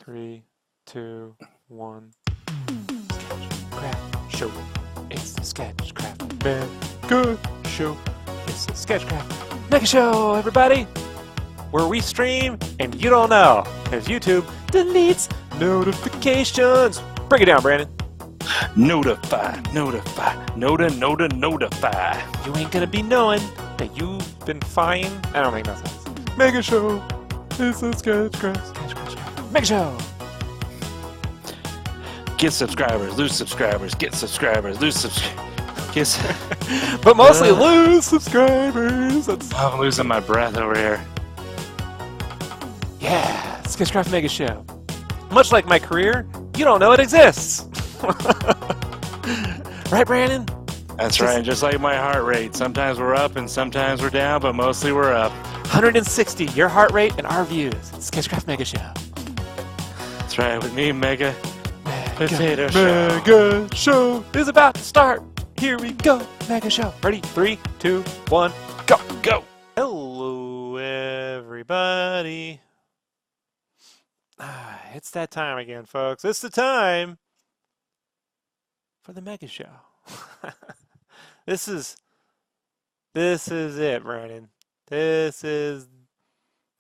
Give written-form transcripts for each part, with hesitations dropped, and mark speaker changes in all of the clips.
Speaker 1: Three, two, one. SketchCraft Show. It's the SketchCraft Megashow. It's the SketchCraft Megashow, everybody! Where we stream and you don't know, because YouTube deletes notifications. Break it down, Brandon.
Speaker 2: Notify.
Speaker 1: You ain't gonna be knowing that you've been fine. I don't make no sense. Megashow. It's the SketchCraft Megashow.
Speaker 2: Get subscribers, lose subscribers, get subscribers, lose subscribers.
Speaker 1: But mostly lose subscribers.
Speaker 2: I'm losing my breath over here.
Speaker 1: Yeah, SketchCraft Megashow. Much like my career, you don't know it exists. Right, Brandon?
Speaker 2: That's right, just like my heart rate. Sometimes we're up and sometimes we're down, but mostly we're up.
Speaker 1: 160, your heart rate and our views. SketchCraft Megashow.
Speaker 2: That's right, with me, Mega Potato
Speaker 1: Mega Show is about to start. Here we go, Mega Show. Ready? 3, 2, 1, go, go. Hello, everybody. It's that time again, folks. It's the time for the Mega Show. This is it, Brandon. This is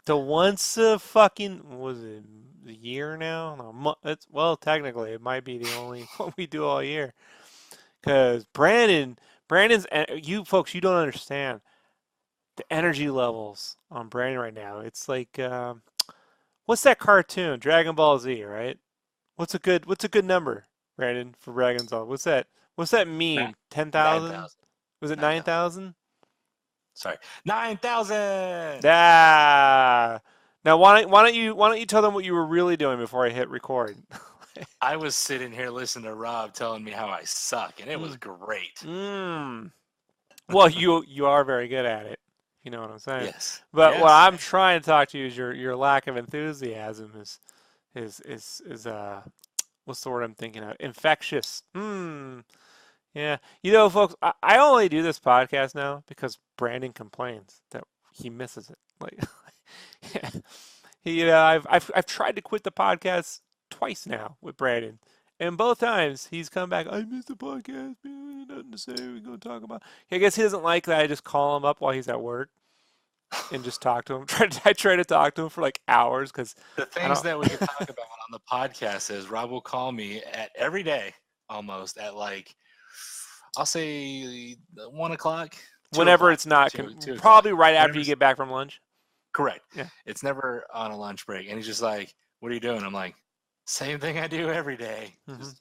Speaker 1: the once a fucking, was it a year now? No, well, technically, it might be the only one we do all year. Because Brandon's, you folks, you don't understand the energy levels on Brandon right now. It's like, what's that cartoon? Dragon Ball Z, right? What's a good number, Brandon, for Dragon Ball? What's that mean? 10,000? Was it 9,000?
Speaker 2: Sorry, 9,000.
Speaker 1: Ah. Now why don't you tell them what you were really doing before I hit record?
Speaker 2: I was sitting here listening to Rob telling me how I suck, and it was great.
Speaker 1: Well, you are very good at it. You know what I'm saying?
Speaker 2: Yes.
Speaker 1: But
Speaker 2: yes.
Speaker 1: what I'm trying to talk to you is your lack of enthusiasm is what's the word I'm thinking of? Infectious. Yeah. You know, folks, I only do this podcast now because Brandon complains that he misses it. Like, I've tried to quit the podcast twice now with Brandon, and both times he's come back. I missed the podcast. Man, nothing to say. We're gonna talk about. I guess he doesn't like that I just call him up while he's at work and just talk to him. I try to talk to him for like hours because
Speaker 2: the things that we can talk about on the podcast is Rob will call me at every day almost at like, I'll say 1 o'clock.
Speaker 1: Whenever it's not, probably right after you get back from lunch.
Speaker 2: Correct.
Speaker 1: Yeah.
Speaker 2: It's never on a lunch break. And he's just like, what are you doing? I'm like, same thing I do every day.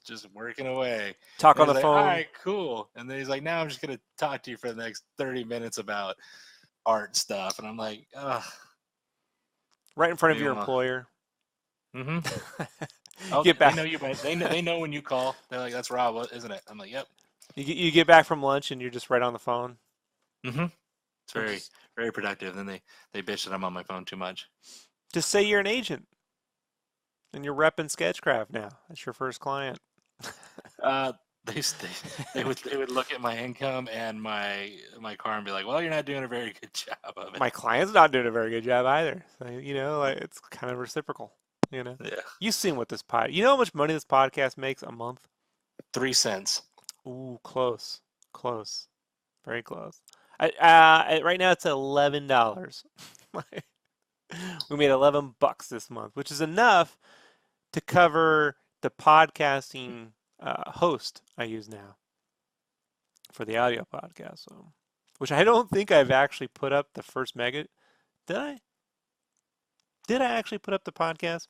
Speaker 2: Just working away.
Speaker 1: Talk
Speaker 2: and
Speaker 1: on the
Speaker 2: like,
Speaker 1: phone.
Speaker 2: All right, cool. And then he's like, now I'm just going to talk to you for the next 30 minutes about art stuff. And I'm like, ugh.
Speaker 1: Right in front of your employer.
Speaker 2: Oh,
Speaker 1: get back.
Speaker 2: They know when you call. They're like, that's Rob, isn't it? I'm like, yep.
Speaker 1: You get back from lunch and you're just right on the phone.
Speaker 2: It's very, very productive. Then they bitch that I'm on my phone too much.
Speaker 1: Just say you're an agent and you're repping SketchCraft now. That's your first client.
Speaker 2: They would look at my income and my car and be like, well, you're not doing a very good job of it.
Speaker 1: My client's not doing a very good job either. So, you know, like, it's kind of reciprocal. You know.
Speaker 2: Yeah.
Speaker 1: You've seen what this you know how much money this podcast makes a month?
Speaker 2: 3 cents.
Speaker 1: Ooh, close, very close. Right now it's $11. We made $11 this month, which is enough to cover the podcasting host I use now for the audio podcast. So, which I don't think I've actually put up the first mega. Did I? Did I actually put up the podcast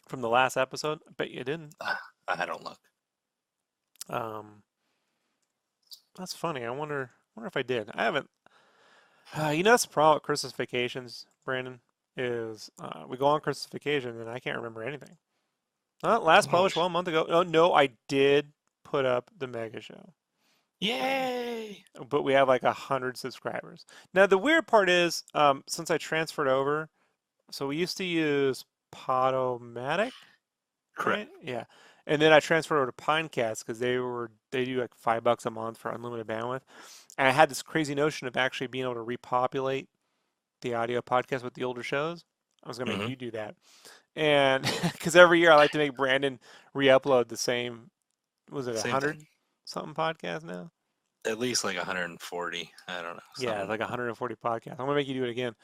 Speaker 1: from the last episode? I bet you didn't.
Speaker 2: I don't look.
Speaker 1: That's funny. I wonder if I did. I haven't. You know, that's the problem with Christmas vacations, Brandon, is we go on Christmas vacation and I can't remember anything. Last published 1 month ago. Oh, no, I did put up the Mega Show.
Speaker 2: Yay!
Speaker 1: But we have like 100 subscribers. Now, the weird part is, since I transferred over, so we used to use Podomatic,
Speaker 2: Correct.
Speaker 1: right? Yeah. And then I transferred over to Pinecast because they do like $5 a month for unlimited bandwidth. And I had this crazy notion of actually being able to repopulate the audio podcast with the older shows. I was gonna make
Speaker 2: Hmm.
Speaker 1: you do that. And because every year I like to make Brandon re-upload the same, was it a
Speaker 2: Same thing.
Speaker 1: hundred something podcast now?
Speaker 2: At least like 140. I don't know.
Speaker 1: Yeah,
Speaker 2: Something.
Speaker 1: like 140 podcasts. I'm gonna make you do it again.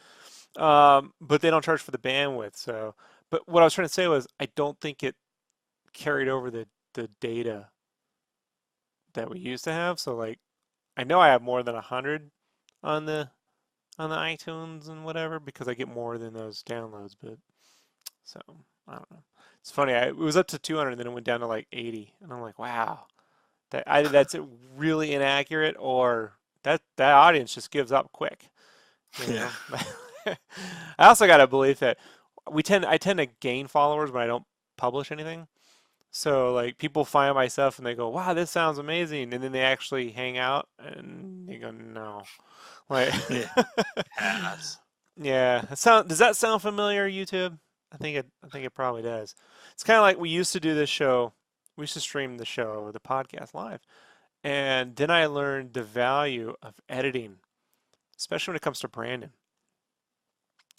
Speaker 1: But they don't charge for the bandwidth. So, but what I was trying to say was I don't think it carried over the data that we used to have. So like I know I have more than 100 on the iTunes and whatever because I get more than those downloads. But so I don't know. It's funny. It was up to 200 and then it went down to like 80, and I'm like, wow, that either that's really inaccurate or that audience just gives up quick. You
Speaker 2: Yeah.
Speaker 1: know. I also got a belief that I tend to gain followers when I don't publish anything. So like people find my stuff and they go, "Wow, this sounds amazing," and then they actually hang out and they go, "No." Like,
Speaker 2: Yeah. Has.
Speaker 1: yeah. Does that sound familiar, YouTube? I think it probably does. It's kind of like we used to do this show. We used to stream the show, the podcast live, and then I learned the value of editing, especially when it comes to Brandon.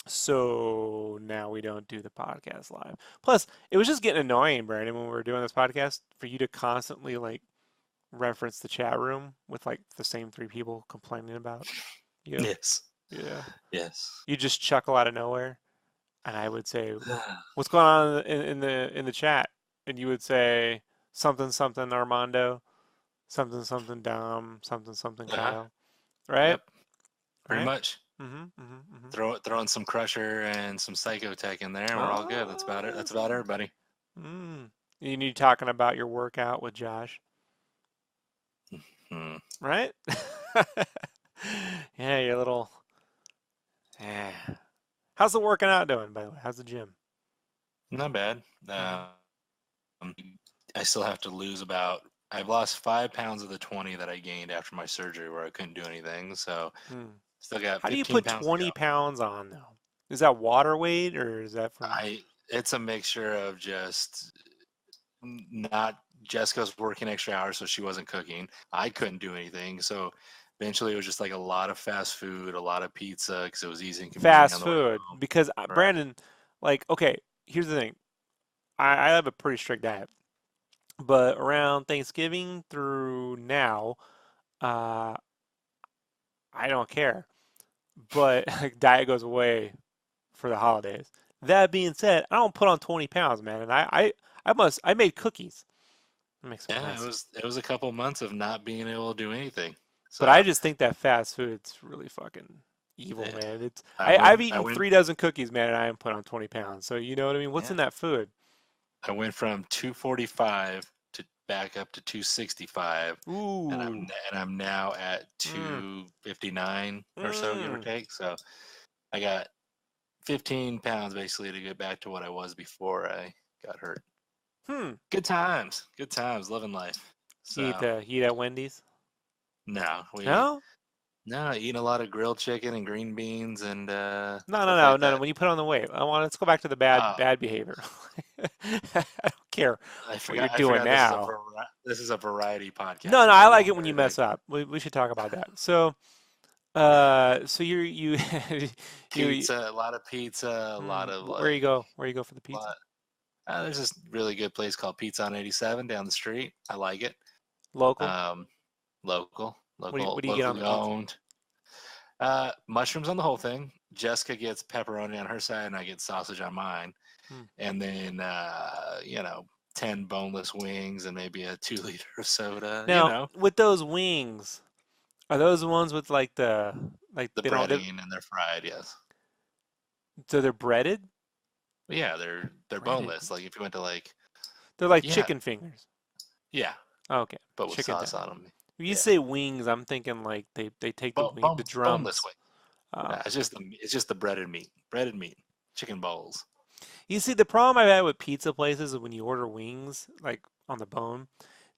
Speaker 1: So now we don't do the podcast live. Plus, it was just getting annoying, Brandon, when we were doing this podcast for you to constantly like reference the chat room with like the same three people complaining about you.
Speaker 2: Yes.
Speaker 1: Yeah.
Speaker 2: Yes.
Speaker 1: You just chuckle out of nowhere, and I would say, "What's going on in the chat?" And you would say something something Armando, something something Dom, something something
Speaker 2: Uh-huh.
Speaker 1: Kyle, right?
Speaker 2: Yep. Pretty
Speaker 1: Right?
Speaker 2: much.
Speaker 1: Mm-hmm. Mm-hmm. Mm-hmm.
Speaker 2: Throwing some Crusher and some Psychotech in there, and we're all good. That's about it.
Speaker 1: Oh,
Speaker 2: That's about everybody.
Speaker 1: You need talking about your workout with Josh,
Speaker 2: Hmm.
Speaker 1: right? Yeah, your little. Yeah. How's the working out doing, by the way? How's the gym?
Speaker 2: Not bad.
Speaker 1: Mm,
Speaker 2: I still have to lose about. I've lost 5 pounds of the 20 that I gained after my surgery, where I couldn't do anything. So
Speaker 1: mm.
Speaker 2: still got
Speaker 1: How do you
Speaker 2: 15
Speaker 1: put
Speaker 2: pounds to go.
Speaker 1: 20 pounds on though? Is that water weight or is that from?
Speaker 2: It's a mixture of just not. Jessica's working extra hours, so she wasn't cooking. I couldn't do anything, so eventually it was just like a lot of fast food, a lot of pizza, because it was easy and convenient on
Speaker 1: Fast
Speaker 2: the way
Speaker 1: food?
Speaker 2: home.
Speaker 1: Because
Speaker 2: Right.
Speaker 1: Brandon, like, okay, here's the thing. I have a pretty strict diet, but around Thanksgiving through now, uh, I don't care. But like, diet goes away for the holidays. That being said, I don't put on 20 pounds, man. And I made cookies. That makes a
Speaker 2: Yeah,
Speaker 1: mess.
Speaker 2: it was a couple months of not being able to do anything.
Speaker 1: But I
Speaker 2: So
Speaker 1: just think that fast food's really fucking evil,
Speaker 2: yeah,
Speaker 1: man. I've
Speaker 2: I
Speaker 1: eaten
Speaker 2: went,
Speaker 1: 3 dozen cookies, man, and I haven't put on 20 pounds. So you know what I mean? What's
Speaker 2: yeah,
Speaker 1: in that food?
Speaker 2: I went from 245 to back up to 265,
Speaker 1: Ooh.
Speaker 2: and I'm now at
Speaker 1: Mm.
Speaker 2: 259 or so, give or
Speaker 1: Mm.
Speaker 2: take. So I got 15 pounds basically to get back to what I was before I got hurt.
Speaker 1: Hmm.
Speaker 2: Good times, living life. So
Speaker 1: You eat at Wendy's?
Speaker 2: no,
Speaker 1: No?
Speaker 2: eating a lot of grilled chicken and green beans and
Speaker 1: No, no,
Speaker 2: stuff
Speaker 1: no,
Speaker 2: like
Speaker 1: no, no.
Speaker 2: that.
Speaker 1: When you put on the weight, let's go back to the
Speaker 2: Oh,
Speaker 1: bad behavior. I don't care what you're
Speaker 2: I
Speaker 1: doing
Speaker 2: forgot
Speaker 1: now.
Speaker 2: this is a variety
Speaker 1: No,
Speaker 2: podcast.
Speaker 1: no,
Speaker 2: We can
Speaker 1: I
Speaker 2: go
Speaker 1: like
Speaker 2: on
Speaker 1: it when you
Speaker 2: everything.
Speaker 1: mess up. We should talk about that. So, so you you
Speaker 2: Pizza, a lot of pizza, a lot of
Speaker 1: where you
Speaker 2: like
Speaker 1: go? Where you go for the pizza?
Speaker 2: lot. There's this really good place called Pizza on 87 down the street. I like it.
Speaker 1: Local?
Speaker 2: Um,
Speaker 1: What do you get on the
Speaker 2: locally
Speaker 1: pizza?
Speaker 2: owned. Mushrooms on the whole thing. Jessica gets pepperoni on her side, and I get sausage on mine.
Speaker 1: Hmm.
Speaker 2: And then 10 boneless wings and maybe a 2 liter of soda.
Speaker 1: Now, with those wings, are those the ones with like
Speaker 2: The
Speaker 1: they don't
Speaker 2: breading and they're fried. Yes.
Speaker 1: so they're breaded?
Speaker 2: But yeah, they're
Speaker 1: Breaded.
Speaker 2: boneless. Like if you went to like
Speaker 1: They're like
Speaker 2: yeah
Speaker 1: chicken fingers.
Speaker 2: yeah,
Speaker 1: Oh, okay,
Speaker 2: but with
Speaker 1: chicken
Speaker 2: sauce
Speaker 1: tenders.
Speaker 2: on them.
Speaker 1: When you
Speaker 2: Yeah,
Speaker 1: say wings, I'm thinking like they take the
Speaker 2: boneless
Speaker 1: drums.
Speaker 2: wing.
Speaker 1: Oh,
Speaker 2: Nah,
Speaker 1: okay.
Speaker 2: it's just the breaded meat, chicken bowls.
Speaker 1: You see, the problem I've had with pizza places is when you order wings, like on the bone,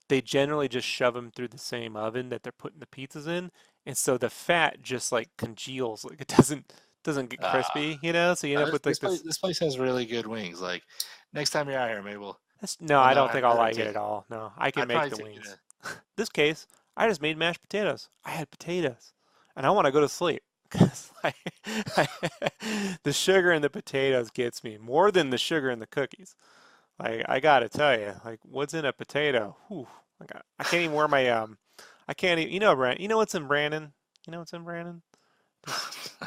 Speaker 1: they generally just shove them through the same oven that they're putting the pizzas in, and so the fat just like congeals, like it doesn't get
Speaker 2: Uh,
Speaker 1: crispy, you know. So you end up
Speaker 2: this,
Speaker 1: with like
Speaker 2: this place has really good wings. Like next time you're out here, maybe
Speaker 1: No,
Speaker 2: well,
Speaker 1: I
Speaker 2: no,
Speaker 1: don't think I'll like it
Speaker 2: take
Speaker 1: at all. No, I can
Speaker 2: I'd
Speaker 1: make
Speaker 2: probably
Speaker 1: the
Speaker 2: take you
Speaker 1: wings.
Speaker 2: to.
Speaker 1: This case, I just made mashed potatoes. I had potatoes, and I want to go to sleep because the sugar in the potatoes gets me more than the sugar in the cookies. Like I gotta tell you, like what's in a potato? Whew, I can't even wear my I can't even. You know, Brand. You know what's in Brandon? You know what's in Brandon?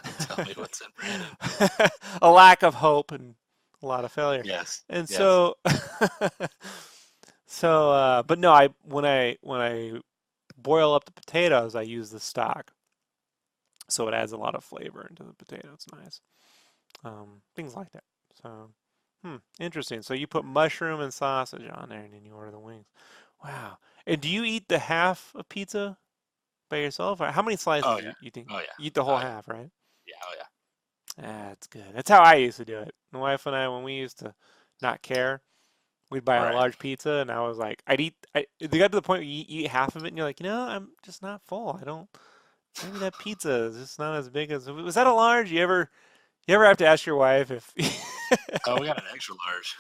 Speaker 1: Just
Speaker 2: Tell me what's in Brandon.
Speaker 1: a lack of hope and a lot of failure.
Speaker 2: Yes,
Speaker 1: And
Speaker 2: yes.
Speaker 1: so, but no, when I boil up the potatoes, I use the stock, so it adds a lot of flavor into the potato. It's nice. Things like that. So, interesting. So you put mushroom and sausage on there, and then you order the wings. Wow. And do you eat the half of pizza by yourself? Or how many
Speaker 2: Oh
Speaker 1: slices
Speaker 2: yeah.
Speaker 1: you think?
Speaker 2: Oh
Speaker 1: You eat the
Speaker 2: yeah.
Speaker 1: whole
Speaker 2: Oh yeah.
Speaker 1: half, right?
Speaker 2: Yeah. Oh yeah.
Speaker 1: That's good. That's how I used to do it. My wife and I, when we used to not care, we'd buy a
Speaker 2: Right.
Speaker 1: large pizza, and I was like, I'd eat. They got to the point where you eat half of it, and you're like, I'm just not full. I don't. Maybe that pizza is just not as big as. Was that a large? You ever have to ask your wife if?
Speaker 2: Oh, we got an extra large.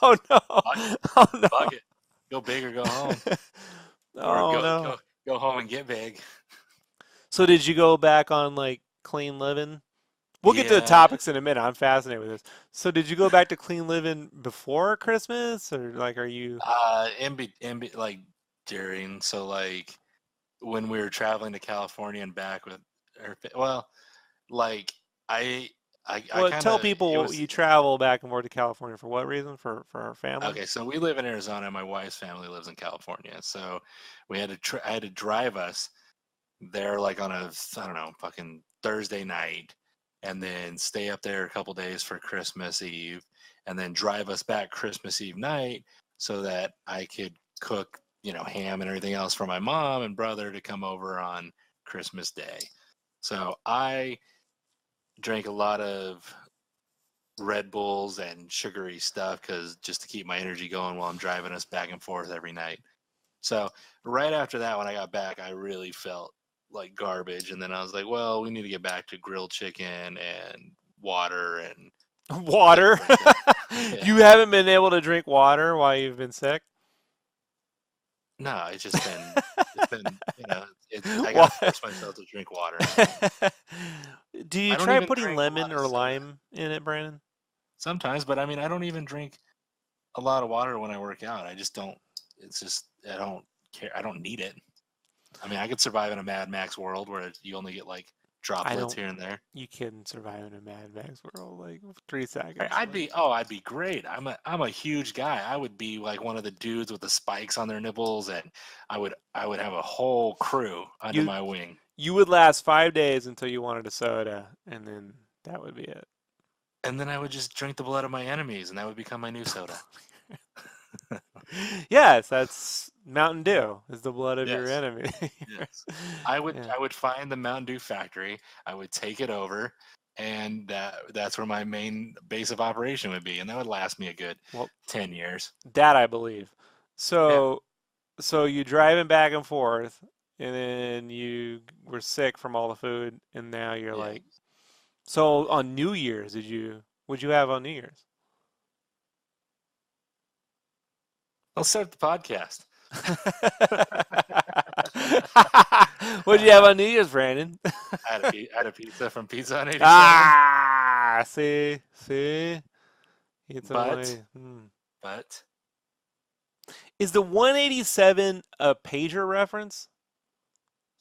Speaker 1: Oh no!
Speaker 2: Fuck it.
Speaker 1: Oh
Speaker 2: Fuck
Speaker 1: no!
Speaker 2: it. Go big or go home, or
Speaker 1: Oh no!
Speaker 2: go home and get big.
Speaker 1: So did you go back on like clean living? We'll get to the
Speaker 2: Yeah.
Speaker 1: topics in a minute. I'm fascinated with this. So did you go back to clean living before Christmas, or like are you?
Speaker 2: Like during. So like when we were traveling to California and back with her. Well, like I I
Speaker 1: Well,
Speaker 2: kind
Speaker 1: tell
Speaker 2: of it
Speaker 1: people
Speaker 2: was
Speaker 1: you travel back and forth to California for what reason? For our family?
Speaker 2: okay. So we live in Arizona. My wife's family lives in California. So we had I had to drive us there like on a I don't know fucking Thursday night, and then stay up there a couple days for Christmas Eve, and then drive us back Christmas Eve night so that I could cook ham and everything else for my mom and brother to come over on Christmas Day. So I drank a lot of Red Bulls and sugary stuff because just to keep my energy going while I'm driving us back and forth every night. So right after that, when I got back, I really felt like garbage, and then I was like, well, we need to get back to grilled chicken and water and things
Speaker 1: Water.
Speaker 2: like that. Yeah.
Speaker 1: You haven't been able to drink water while you've been sick?
Speaker 2: No, it's been I gotta
Speaker 1: Why?
Speaker 2: force myself to drink water.
Speaker 1: Do you
Speaker 2: I don't
Speaker 1: try
Speaker 2: even
Speaker 1: putting
Speaker 2: drink a
Speaker 1: lemon
Speaker 2: lot of
Speaker 1: or
Speaker 2: soda
Speaker 1: lime in it, Brandon?
Speaker 2: sometimes, but I mean, I don't even drink a lot of water when I work out. I just don't. It's just I don't care. I don't need it. I mean, I could survive in a Mad Max world where you only get like
Speaker 1: I
Speaker 2: droplets
Speaker 1: don't.
Speaker 2: here and there.
Speaker 1: You couldn't survive in a Mad Max world like 3 seconds.
Speaker 2: I'd be great. I'm a huge guy. I would be like one of the dudes with the spikes on their nipples, and I would have a whole crew under
Speaker 1: You
Speaker 2: my wing.
Speaker 1: you would last 5 days until you wanted a soda, and then that would be it.
Speaker 2: And then I would just drink the blood of my enemies, and that would become my new soda.
Speaker 1: Yes, that's Mountain Dew is the blood of your
Speaker 2: Yes,
Speaker 1: enemy.
Speaker 2: yes.
Speaker 1: Yeah.
Speaker 2: I would find the Mountain Dew factory. I would take it over, and that's where my main base of operation would be, and that would last me a good
Speaker 1: Well,
Speaker 2: 10 years.
Speaker 1: that I believe.
Speaker 2: Yeah,
Speaker 1: So, so you driving back and forth, and then you were sick from all the food, and now you're
Speaker 2: yeah.
Speaker 1: like, so on New Year's, what'd you have on New Year's?
Speaker 2: Let's start the podcast.
Speaker 1: What'd you have on New Year's, Brandon?
Speaker 2: I had a pizza from Pizza on 87,
Speaker 1: Ah, see, it's a
Speaker 2: but
Speaker 1: 180.
Speaker 2: but
Speaker 1: Is the 187 a pager reference?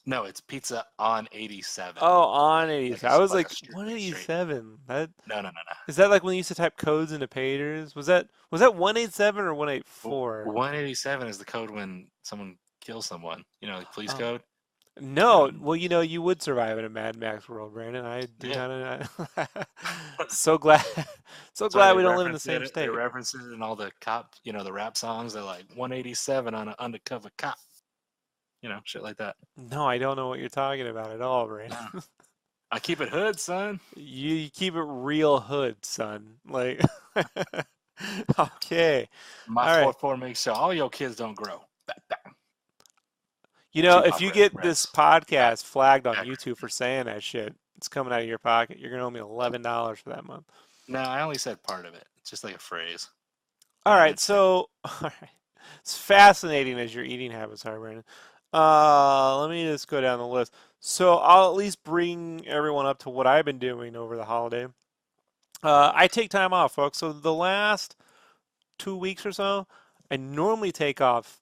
Speaker 2: no, it's Pizza on 87,
Speaker 1: Oh, on
Speaker 2: like
Speaker 1: 87. I was
Speaker 2: like
Speaker 1: like
Speaker 2: a straight.
Speaker 1: 187. That
Speaker 2: No, no, no,
Speaker 1: is that like when you used to type codes into pagers? Was that 187 or
Speaker 2: no.
Speaker 1: 184?
Speaker 2: 187 is the code when someone kills someone. You know, like police
Speaker 1: Oh.
Speaker 2: code. You know,
Speaker 1: No, well, you would survive in a Mad Max world, Brandon. I do
Speaker 2: yeah.
Speaker 1: not. So glad, so
Speaker 2: That's why
Speaker 1: glad
Speaker 2: they
Speaker 1: we don't live in the
Speaker 2: reference
Speaker 1: same
Speaker 2: it. They
Speaker 1: state.
Speaker 2: reference it in all the cop, the rap songs. They're like 187 on an undercover cop. Shit like that.
Speaker 1: No, I don't know what you're talking about at all, Brandon.
Speaker 2: No. I keep it hood, son.
Speaker 1: You keep it real hood, son. Like, okay,
Speaker 2: My
Speaker 1: all right.
Speaker 2: 4-4 makes sure all your kids don't grow.
Speaker 1: If
Speaker 2: Tupac
Speaker 1: you get this
Speaker 2: reps. Back,
Speaker 1: podcast flagged on
Speaker 2: back.
Speaker 1: YouTube for saying that shit, It's coming out of your pocket. You're gonna owe me $11 for that month.
Speaker 2: No, I only said part of it. It's just like a phrase.
Speaker 1: All
Speaker 2: I
Speaker 1: right,
Speaker 2: didn't say.
Speaker 1: so all right. It's fascinating as your eating habits are, Brandon. Let me just go down the list. So I'll at least bring everyone up to what I've been doing over the holiday. I take time off, folks. So the last 2 weeks or so, I normally take off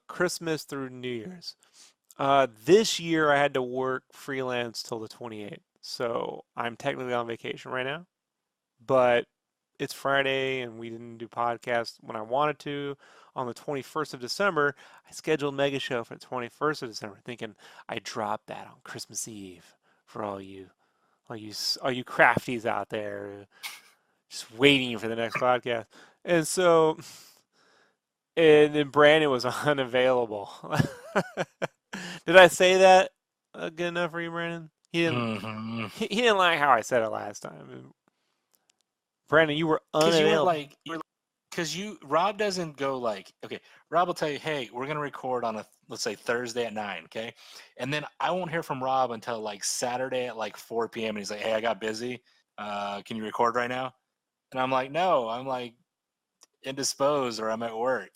Speaker 1: Christmas through New Year's. This year I had to work freelance till the 28th, so I'm technically on vacation right now. But it's Friday and we didn't do podcast when I wanted to. On the 21st of December, I scheduled Mega Show for the 21st of December, thinking I dropped that on Christmas Eve for all you crafties out there, just waiting for the next podcast. And so, and then Brandon was unavailable. Did I say that good enough for you, Brandon? He didn't.
Speaker 2: Mm-hmm.
Speaker 1: He didn't like how I said it last time. Brandon, you were
Speaker 2: Because
Speaker 1: unavailable.
Speaker 2: because Rob doesn't go like, okay, Rob will tell you, hey, we're gonna record on let's say Thursday at 9, okay, and then I won't hear from Rob until like Saturday at like 4 p.m. and he's like, hey, I got busy. Can you record right now? And I'm like, no, I'm like indisposed or I'm at work.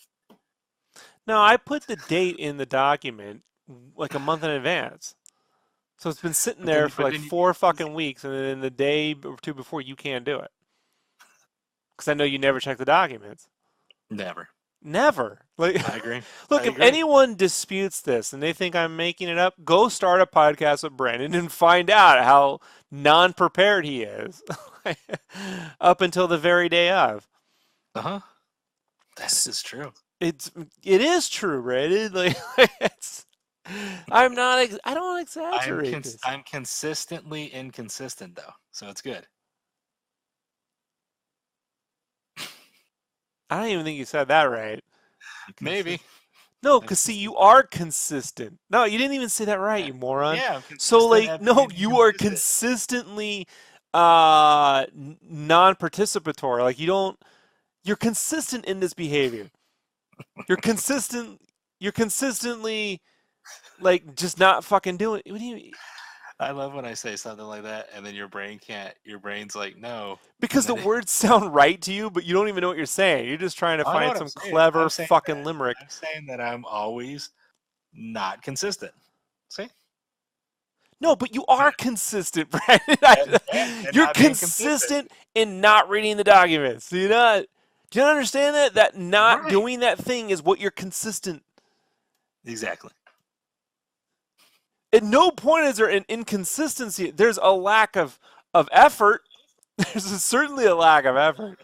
Speaker 1: No, I put the date in the document like a month in advance. So it's been sitting
Speaker 2: But then,
Speaker 1: there for
Speaker 2: but
Speaker 1: like
Speaker 2: then you
Speaker 1: 4 fucking weeks, and then the day or two before you can't do it because I know you never check the documents.
Speaker 2: never.
Speaker 1: Never. Like,
Speaker 2: I agree. I
Speaker 1: look, if
Speaker 2: agree.
Speaker 1: anyone disputes this and they think I'm making it up, go start a podcast with Brandon and find out how non-prepared he is up until the very day of.
Speaker 2: Uh-huh. That is true.
Speaker 1: It is true, right? It's, I don't exaggerate this.
Speaker 2: I'm consistently inconsistent though, so it's good.
Speaker 1: I don't even think you said that right.
Speaker 2: Maybe.
Speaker 1: No,
Speaker 2: I'm
Speaker 1: because see,
Speaker 2: consistent.
Speaker 1: you are consistent. No, you didn't even say that right,
Speaker 2: Yeah,
Speaker 1: you moron.
Speaker 2: yeah, I'm
Speaker 1: So,
Speaker 2: consistent
Speaker 1: like,
Speaker 2: at
Speaker 1: no,
Speaker 2: being
Speaker 1: you are
Speaker 2: inconsistent.
Speaker 1: consistently non-participatory. Like, you're consistent in this behavior. You're consistent. You're consistently like just not fucking doing. What do you?
Speaker 2: I love when I say something like that, and then your brain can't. Your brain's like, no, and
Speaker 1: Because the
Speaker 2: then
Speaker 1: words sound right to you, but you don't even know what you're saying. You're just trying to
Speaker 2: I know
Speaker 1: find
Speaker 2: what I'm
Speaker 1: some
Speaker 2: saying.
Speaker 1: clever fucking limerick.
Speaker 2: I'm saying that I'm always not consistent. See,
Speaker 1: No, but you are consistent, Brandon.
Speaker 2: and
Speaker 1: You're
Speaker 2: not being consistent.
Speaker 1: consistent in not reading the documents. Do you not understand that? That not
Speaker 2: Right.
Speaker 1: doing that thing is what you're consistent.
Speaker 2: Exactly.
Speaker 1: At no point is there an inconsistency. There's a lack of effort. There's certainly a lack of effort.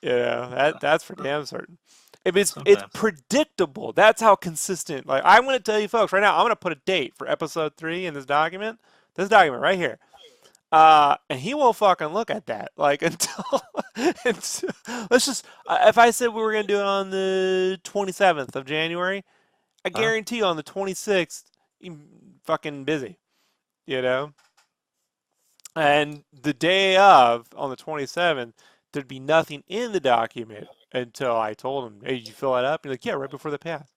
Speaker 1: Yeah, that's for damn certain. It's
Speaker 2: Sometimes.
Speaker 1: predictable. That's how consistent. Like I'm going to tell you folks right now. I'm going to put a date for episode 3 in this document. This document right here. And he won't fucking look at that. Like until let's just if I said we were going to do it on the 27th of January, I
Speaker 2: Huh?
Speaker 1: guarantee you on the 26th, I'm fucking busy. You know. And the day of, on the 27th, there'd be nothing in the document until I told him, "Hey, did you fill that up?" He's like, "Yeah, right before the pass."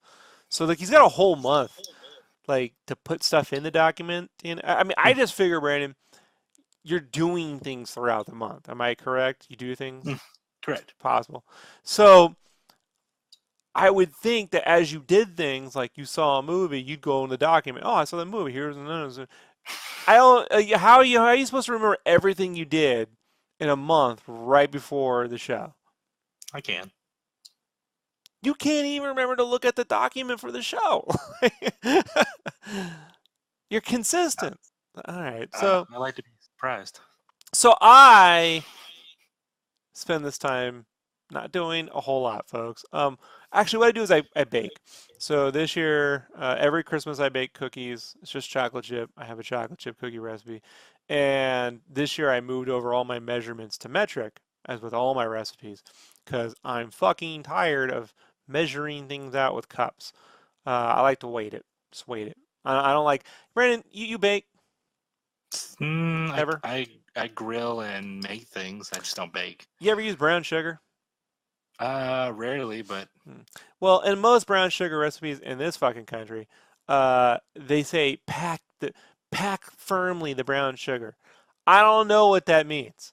Speaker 1: So like he's got a whole month like to put stuff in the document. And I mean, I
Speaker 2: Mm,
Speaker 1: just figure, Brandon, you're doing things throughout the month. Am I correct? You do
Speaker 2: mm,
Speaker 1: things
Speaker 2: correct.
Speaker 1: possible. So I would think that as you did things, like you saw a movie, you'd go in the document. Oh, I saw that movie. Here's another. I don't. How are you supposed to remember everything you did in a month right before the show?
Speaker 2: I can.
Speaker 1: You can't even remember to look at the document for the show. You're consistent. All right.
Speaker 2: I like to be surprised.
Speaker 1: So I spend this time not doing a whole lot, folks. Actually, what I do is I bake. So this year, every Christmas I bake cookies. It's just chocolate chip. I have a chocolate chip cookie recipe. And this year I moved over all my measurements to metric, as with all my recipes, because I'm fucking tired of measuring things out with cups. I like to weight it. Just weight it. I don't like. Brandon, you bake ever?
Speaker 2: I grill and make things. I just don't bake.
Speaker 1: You ever use brown sugar?
Speaker 2: Rarely, but
Speaker 1: Hmm. Well, in most brown sugar recipes in this fucking country, they say pack firmly the brown sugar. I don't know what that means.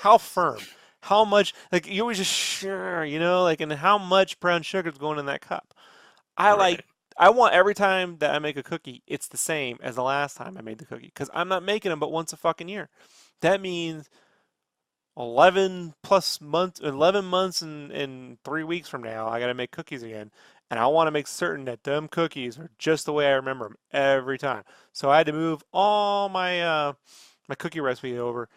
Speaker 1: How firm? How much? Like you always just sure, like, and how much brown sugar is going in that cup? I like.
Speaker 2: Right.
Speaker 1: I want every time that I make a cookie, it's the same as the last time I made the cookie because I'm not making them but once a fucking year. That means 11 plus months, 11 months and 3 weeks from now, I got to make cookies again. And I want to make certain that them cookies are just the way I remember them every time. So I had to move all my cookie recipe over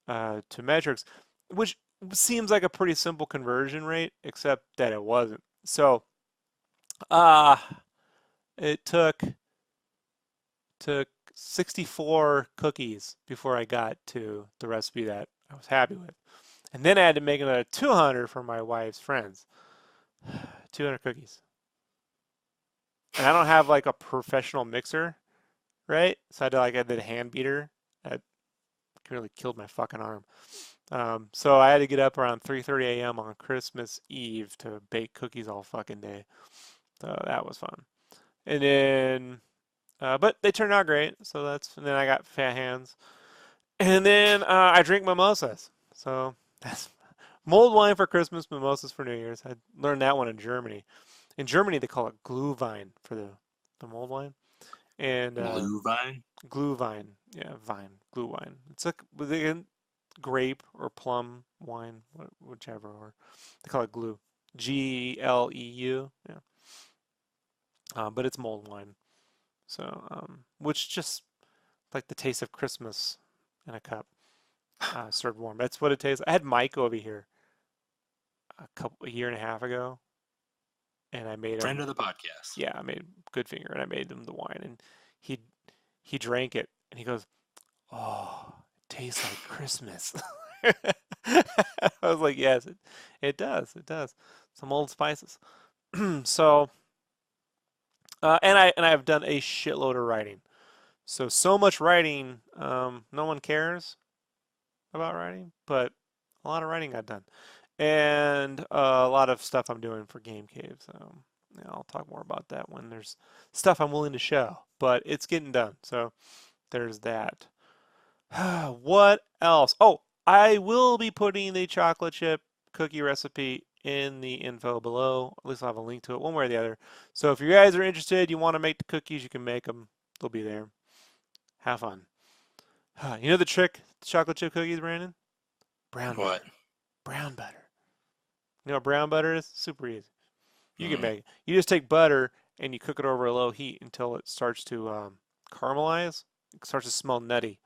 Speaker 1: to metrics, which seems like a pretty simple conversion rate, except that it wasn't. So uh, it took 64 cookies before I got to the recipe that I was happy with. And then I had to make another 200 for my wife's friends. 200 cookies. And I don't have like a professional mixer, right? So I did a hand beater. That really killed my fucking arm. So I had to get up around 3:30 a.m. on Christmas Eve to bake cookies all fucking day. So that was fun. And then, but they turned out great. And then I got fat hands. And then I drink mimosas. So that's mulled wine for Christmas, mimosas for New Year's. I learned that one in Germany. In Germany, they call it Glühwein for the mulled wine. And
Speaker 2: Glühwein?
Speaker 1: Glühwein, yeah, vine, Glühwein. It's like grape or plum wine, whichever. Or they call it glue, Gleu. Yeah, but it's mulled wine. So, which just like the taste of Christmas in a cup, served warm. That's what it tastes. I had Mike over here a year and a half ago, and I made
Speaker 2: Friend
Speaker 1: him.
Speaker 2: of the podcast.
Speaker 1: Yeah, I made Goodfinger, and I made him the wine, and he he drank it, and he goes, "Oh, it tastes like Christmas." I was like, "Yes, it does. It does. Some old spices." So, and I've done a shitload of writing. So much writing, no one cares about writing, but a lot of writing got done, and a lot of stuff I'm doing for Game Cave. So yeah, I'll talk more about that when there's stuff I'm willing to show, but it's getting done. So there's that. What else? Oh, I will be putting the chocolate chip cookie recipe in the info below. At least I'll have a link to it one way or the other. So if you guys are interested, you want to make the cookies, you can make them. They'll be there. Have fun. You know the trick to chocolate chip cookies, Brandon? Brown
Speaker 2: What?
Speaker 1: butter. Brown butter. You know what brown butter is? Super easy. You can
Speaker 2: Mm.
Speaker 1: make it. You just take butter and you cook it over a low heat until it starts to caramelize. It starts to smell nutty,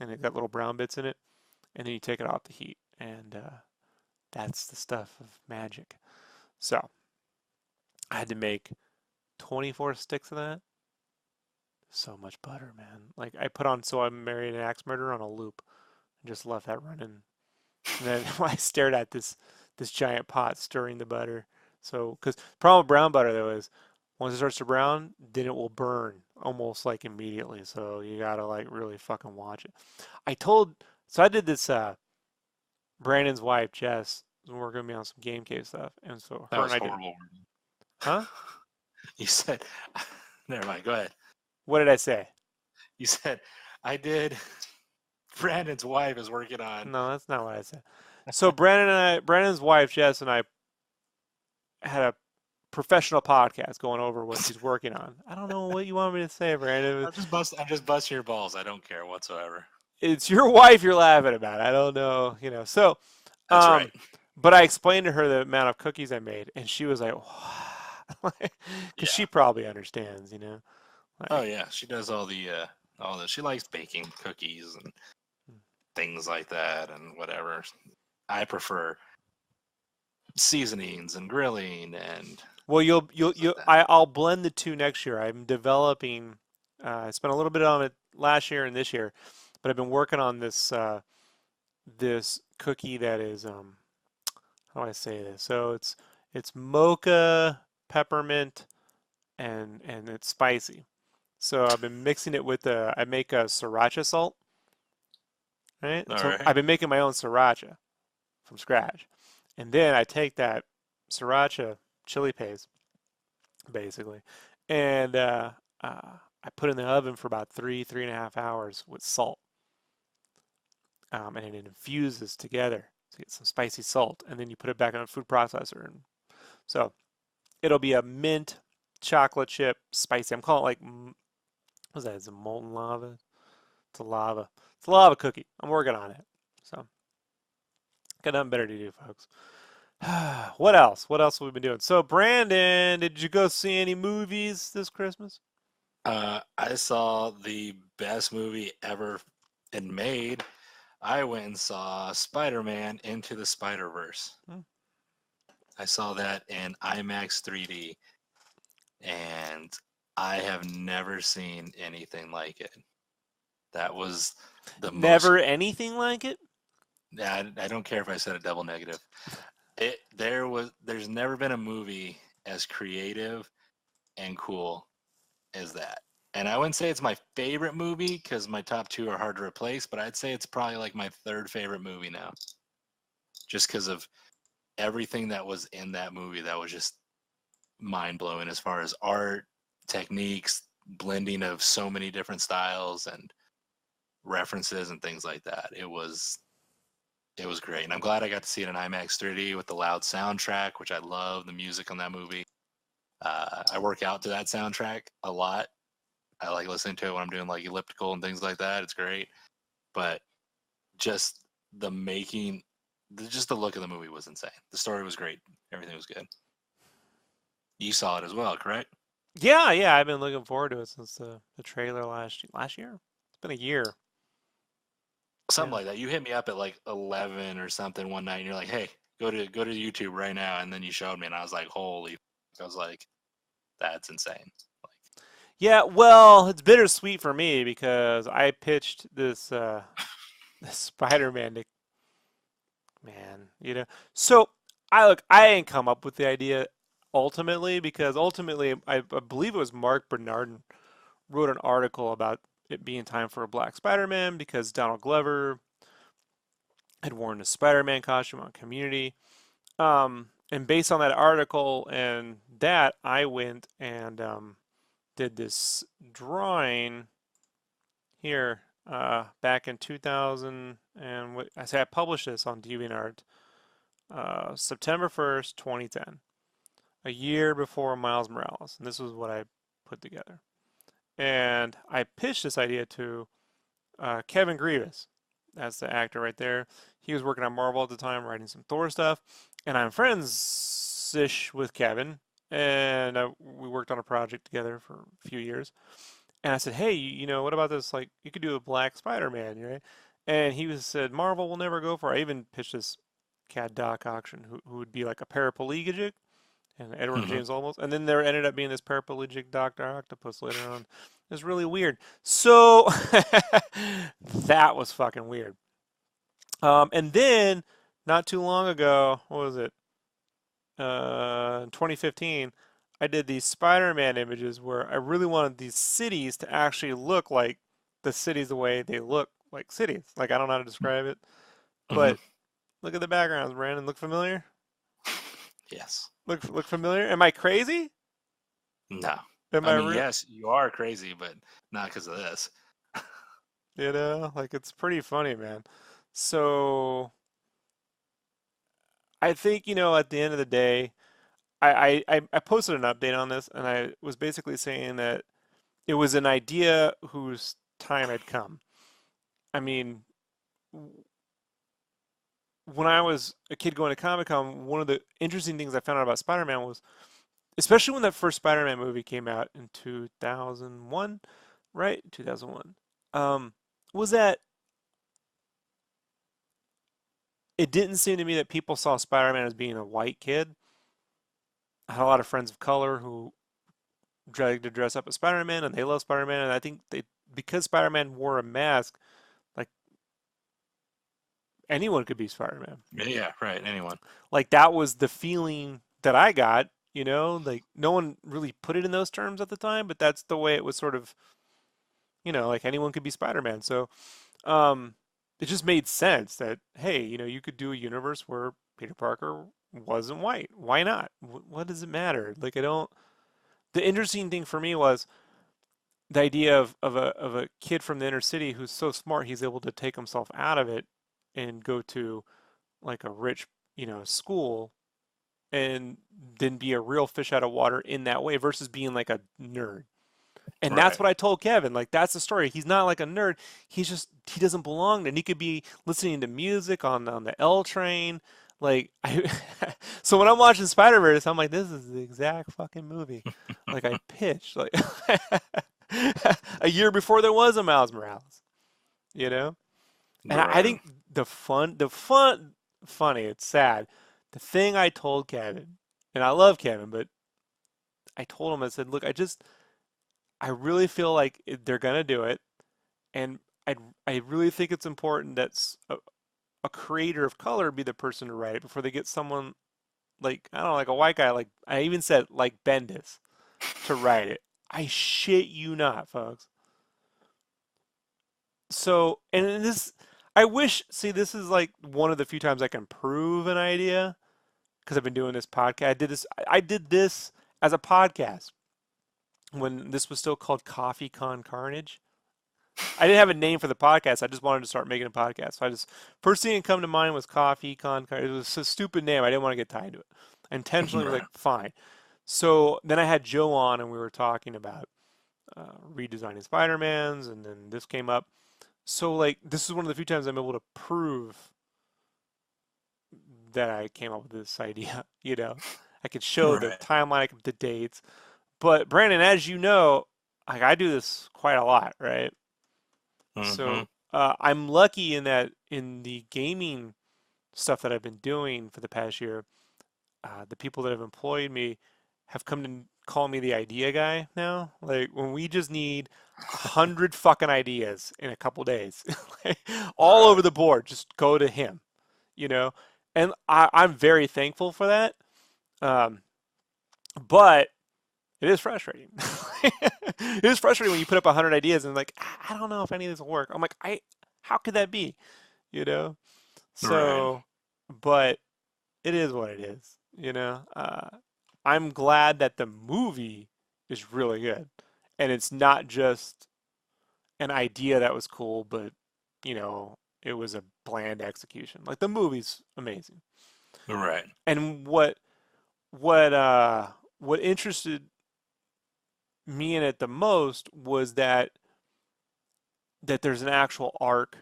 Speaker 1: and it got little brown bits in it. And then you take it off the heat, and that's the stuff of magic. So I had to make 24 sticks of that. So much butter, man. Like I put on So I Married an Axe Murderer on a loop and just left that running. And then I stared at this giant pot stirring the butter. So, because problem with brown butter though is once it starts to brown, then it will burn almost like immediately. So you gotta like really fucking watch it. So I did this. Brandon's wife Jess was working with me on some Game Cave stuff, and so
Speaker 2: That
Speaker 1: her and
Speaker 2: was
Speaker 1: I did.
Speaker 2: horrible.
Speaker 1: Huh?
Speaker 2: You said, never mind. Go ahead.
Speaker 1: What did I say?
Speaker 2: You said, I did. Brandon's wife is working on.
Speaker 1: No, that's not what I said. So Brandon's wife Jess and I had a professional podcast going over what she's working on. I don't know what you want me to say, Brandon.
Speaker 2: I'm just busting your balls. I don't care whatsoever.
Speaker 1: It's your wife you're laughing about. I don't know. So,
Speaker 2: That's right.
Speaker 1: um, but I explained to her the amount of cookies I made, and she was like, because
Speaker 2: Yeah.
Speaker 1: she probably understands.
Speaker 2: Oh
Speaker 1: Like,
Speaker 2: yeah. She does all the. She likes baking cookies and things like that and whatever. I prefer seasonings and grilling and
Speaker 1: well,
Speaker 2: things like that.
Speaker 1: I'll blend the two next year. I'm developing. I spent a little bit on it last year and this year, but I've been working on this cookie that is how do I say this? So it's mocha, peppermint, and it's spicy. So I've been mixing it with I make a sriracha salt, right?
Speaker 2: All
Speaker 1: So
Speaker 2: right.
Speaker 1: I've been making my own sriracha from scratch, and then I take that sriracha chili paste basically, and I put it in the oven for about 3.5 hours with salt, and it infuses together to get some spicy salt, and then you put it back in a food processor, and so it'll be a mint chocolate chip spicy. I'm calling it like what's that? Is it molten lava? It's a lava. It's a lava cookie. I'm working on it. So got nothing better to do, folks. What else? What else have we been doing? So Brandon, did you go see any movies this Christmas?
Speaker 2: I saw the best movie ever and made. I went and saw Spider-Man Into the Spider-Verse.
Speaker 1: Hmm.
Speaker 2: I saw that in IMAX 3D, and I have never seen anything like it. That was the most.
Speaker 1: Never anything like it?
Speaker 2: I don't care if I said a double negative. There's never been a movie as creative and cool as that. And I wouldn't say it's my favorite movie because my top two are hard to replace, but I'd say it's probably like my third favorite movie now. Just because of everything that was in that movie that was just mind blowing as far as art, techniques, blending of so many different styles and references and things like that. It was great. And I'm glad I got to see it in IMAX 3D with the loud soundtrack, which I love the music on that movie. I work out to that soundtrack a lot. I like listening to it when I'm doing like elliptical and things like that. It's great. But just the making, just the look of the movie was insane. The story was great. Everything was good. You saw it as well, correct?
Speaker 1: Yeah, yeah. I've been looking forward to it since the trailer last year. It's been a year.
Speaker 2: Something
Speaker 1: Yeah.
Speaker 2: like that. You hit me up at like 11 or something one night, and you're like, "Hey, go to YouTube right now." And then you showed me, and I was like, "Holy!" I was like, "That's insane." Like,
Speaker 1: Yeah, well, it's bittersweet for me because I pitched this Spider-Man to man, So I didn't come up with the idea ultimately because ultimately I believe it was Mark Bernardin wrote an article about it being time for a black Spider-Man because Donald Glover had worn a Spider-Man costume on Community. And based on that article and that, I went and did this drawing here back in 2000, and I say I published this on DeviantArt September 1st, 2010, a year before Miles Morales, and this was what I put together. And I pitched this idea to Kevin Grievous. That's the actor right there. He was working on Marvel at the time, writing some Thor stuff, and I'm friends-ish with Kevin, and we worked on a project together for a few years. And I said, hey, what about this? Like, you could do a black Spider-Man, right? And said, Marvel will never go for it. I even pitched this Cad Doc auction, who would be like a paraplegic, and Edward
Speaker 2: mhm.
Speaker 1: James Olmos. And then there ended up being this paraplegic Doctor Octopus later on. It was really weird. So that was fucking weird. And then not too long ago, what was it? 2015, I did these Spider-Man images where I really wanted these cities to actually look like the cities the way they look like cities. Like I don't know how to describe it,
Speaker 2: Mhm.
Speaker 1: but look at the backgrounds, Brandon. Look familiar?
Speaker 2: Yes.
Speaker 1: Look familiar? Am I crazy?
Speaker 2: No.
Speaker 1: Am
Speaker 2: I
Speaker 1: I
Speaker 2: mean,
Speaker 1: real?
Speaker 2: yes, you are crazy, but not because of this.
Speaker 1: Like it's pretty funny, man. So I think, at the end of the day, I posted an update on this and I was basically saying that it was an idea whose time had come. I mean, when I was a kid going to Comic Con, one of the interesting things I found out about Spider-Man was, especially when that first Spider-Man movie came out in 2001, right? 2001. Was that it didn't seem to me that people saw Spider-Man as being a white kid. I had a lot of friends of color who tried to dress up as Spider-Man and they love Spider-Man, and I think because Spider-Man wore a mask, like anyone could be Spider-Man.
Speaker 2: Yeah, right. Anyone.
Speaker 1: Like that was the feeling that I got, like no one really put it in those terms at the time, but that's the way it was sort of, like anyone could be Spider-Man. So, um, it just made sense that, hey, you could do a universe where Peter Parker wasn't white. Why not? What does it matter? Like, I don't. The interesting thing for me was the idea of a kid from the inner city who's so smart he's able to take himself out of it and go to like a rich, school and then be a real fish out of water in that way versus being like a nerd. And that's
Speaker 2: Right.
Speaker 1: what I told Kevin. Like that's the story. He's not like a nerd. He doesn't belong. And he could be listening to music on the L train. Like so when I'm watching Spider Verse, I'm like, this is the exact fucking movie. Like I pitched like a year before there was a Miles Morales. You know. And I
Speaker 2: Right.
Speaker 1: think funny. It's sad. The thing I told Kevin, and I love Kevin, but I told him I said, look, I really feel like they're gonna do it, and I really think it's important that a creator of color be the person to write it before they get someone like I don't know, like a white guy, like I even said like Bendis to write it. I shit you not, folks. So, and this, I wish. See, this is like one of the few times I can prove an idea because I've been doing this podcast. I did this as a podcast when this was still called Coffee Con Carnage. I didn't have a name for the podcast. I just wanted to start making a podcast. So I just first thing that come to mind was Coffee Con Carnage. It was a stupid name. I didn't want to get tied to it. I intentionally was
Speaker 2: Right.
Speaker 1: like, fine. So then I had Joe on, and we were talking about redesigning Spider-Mans, and then this came up. So like, this is one of the few times I'm able to prove that I came up with this idea. I could show the
Speaker 2: Right.
Speaker 1: timeline, the dates. But Brandon, as you know, like I do this quite a lot, right?
Speaker 2: Hmm.
Speaker 1: So I'm lucky in that in the gaming stuff that I've been doing for the past year, the people that have employed me have come to call me the idea guy now. Like when we just need 100 fucking ideas in a couple days, like, all over
Speaker 2: Right.
Speaker 1: the board, just go to him, you know. And I'm very thankful for that. Um, but it is frustrating. It is frustrating when you put up 100 ideas and like, I don't know if any of this will work. I'm like, how could that be? You know?
Speaker 2: Right.
Speaker 1: So, but it is what it is, you know? I'm glad that the movie is really good. And it's not just an idea that was cool, but, it was a bland execution. Like the movie's amazing.
Speaker 2: Right.
Speaker 1: And what interested me in it the most was that there's an actual arc,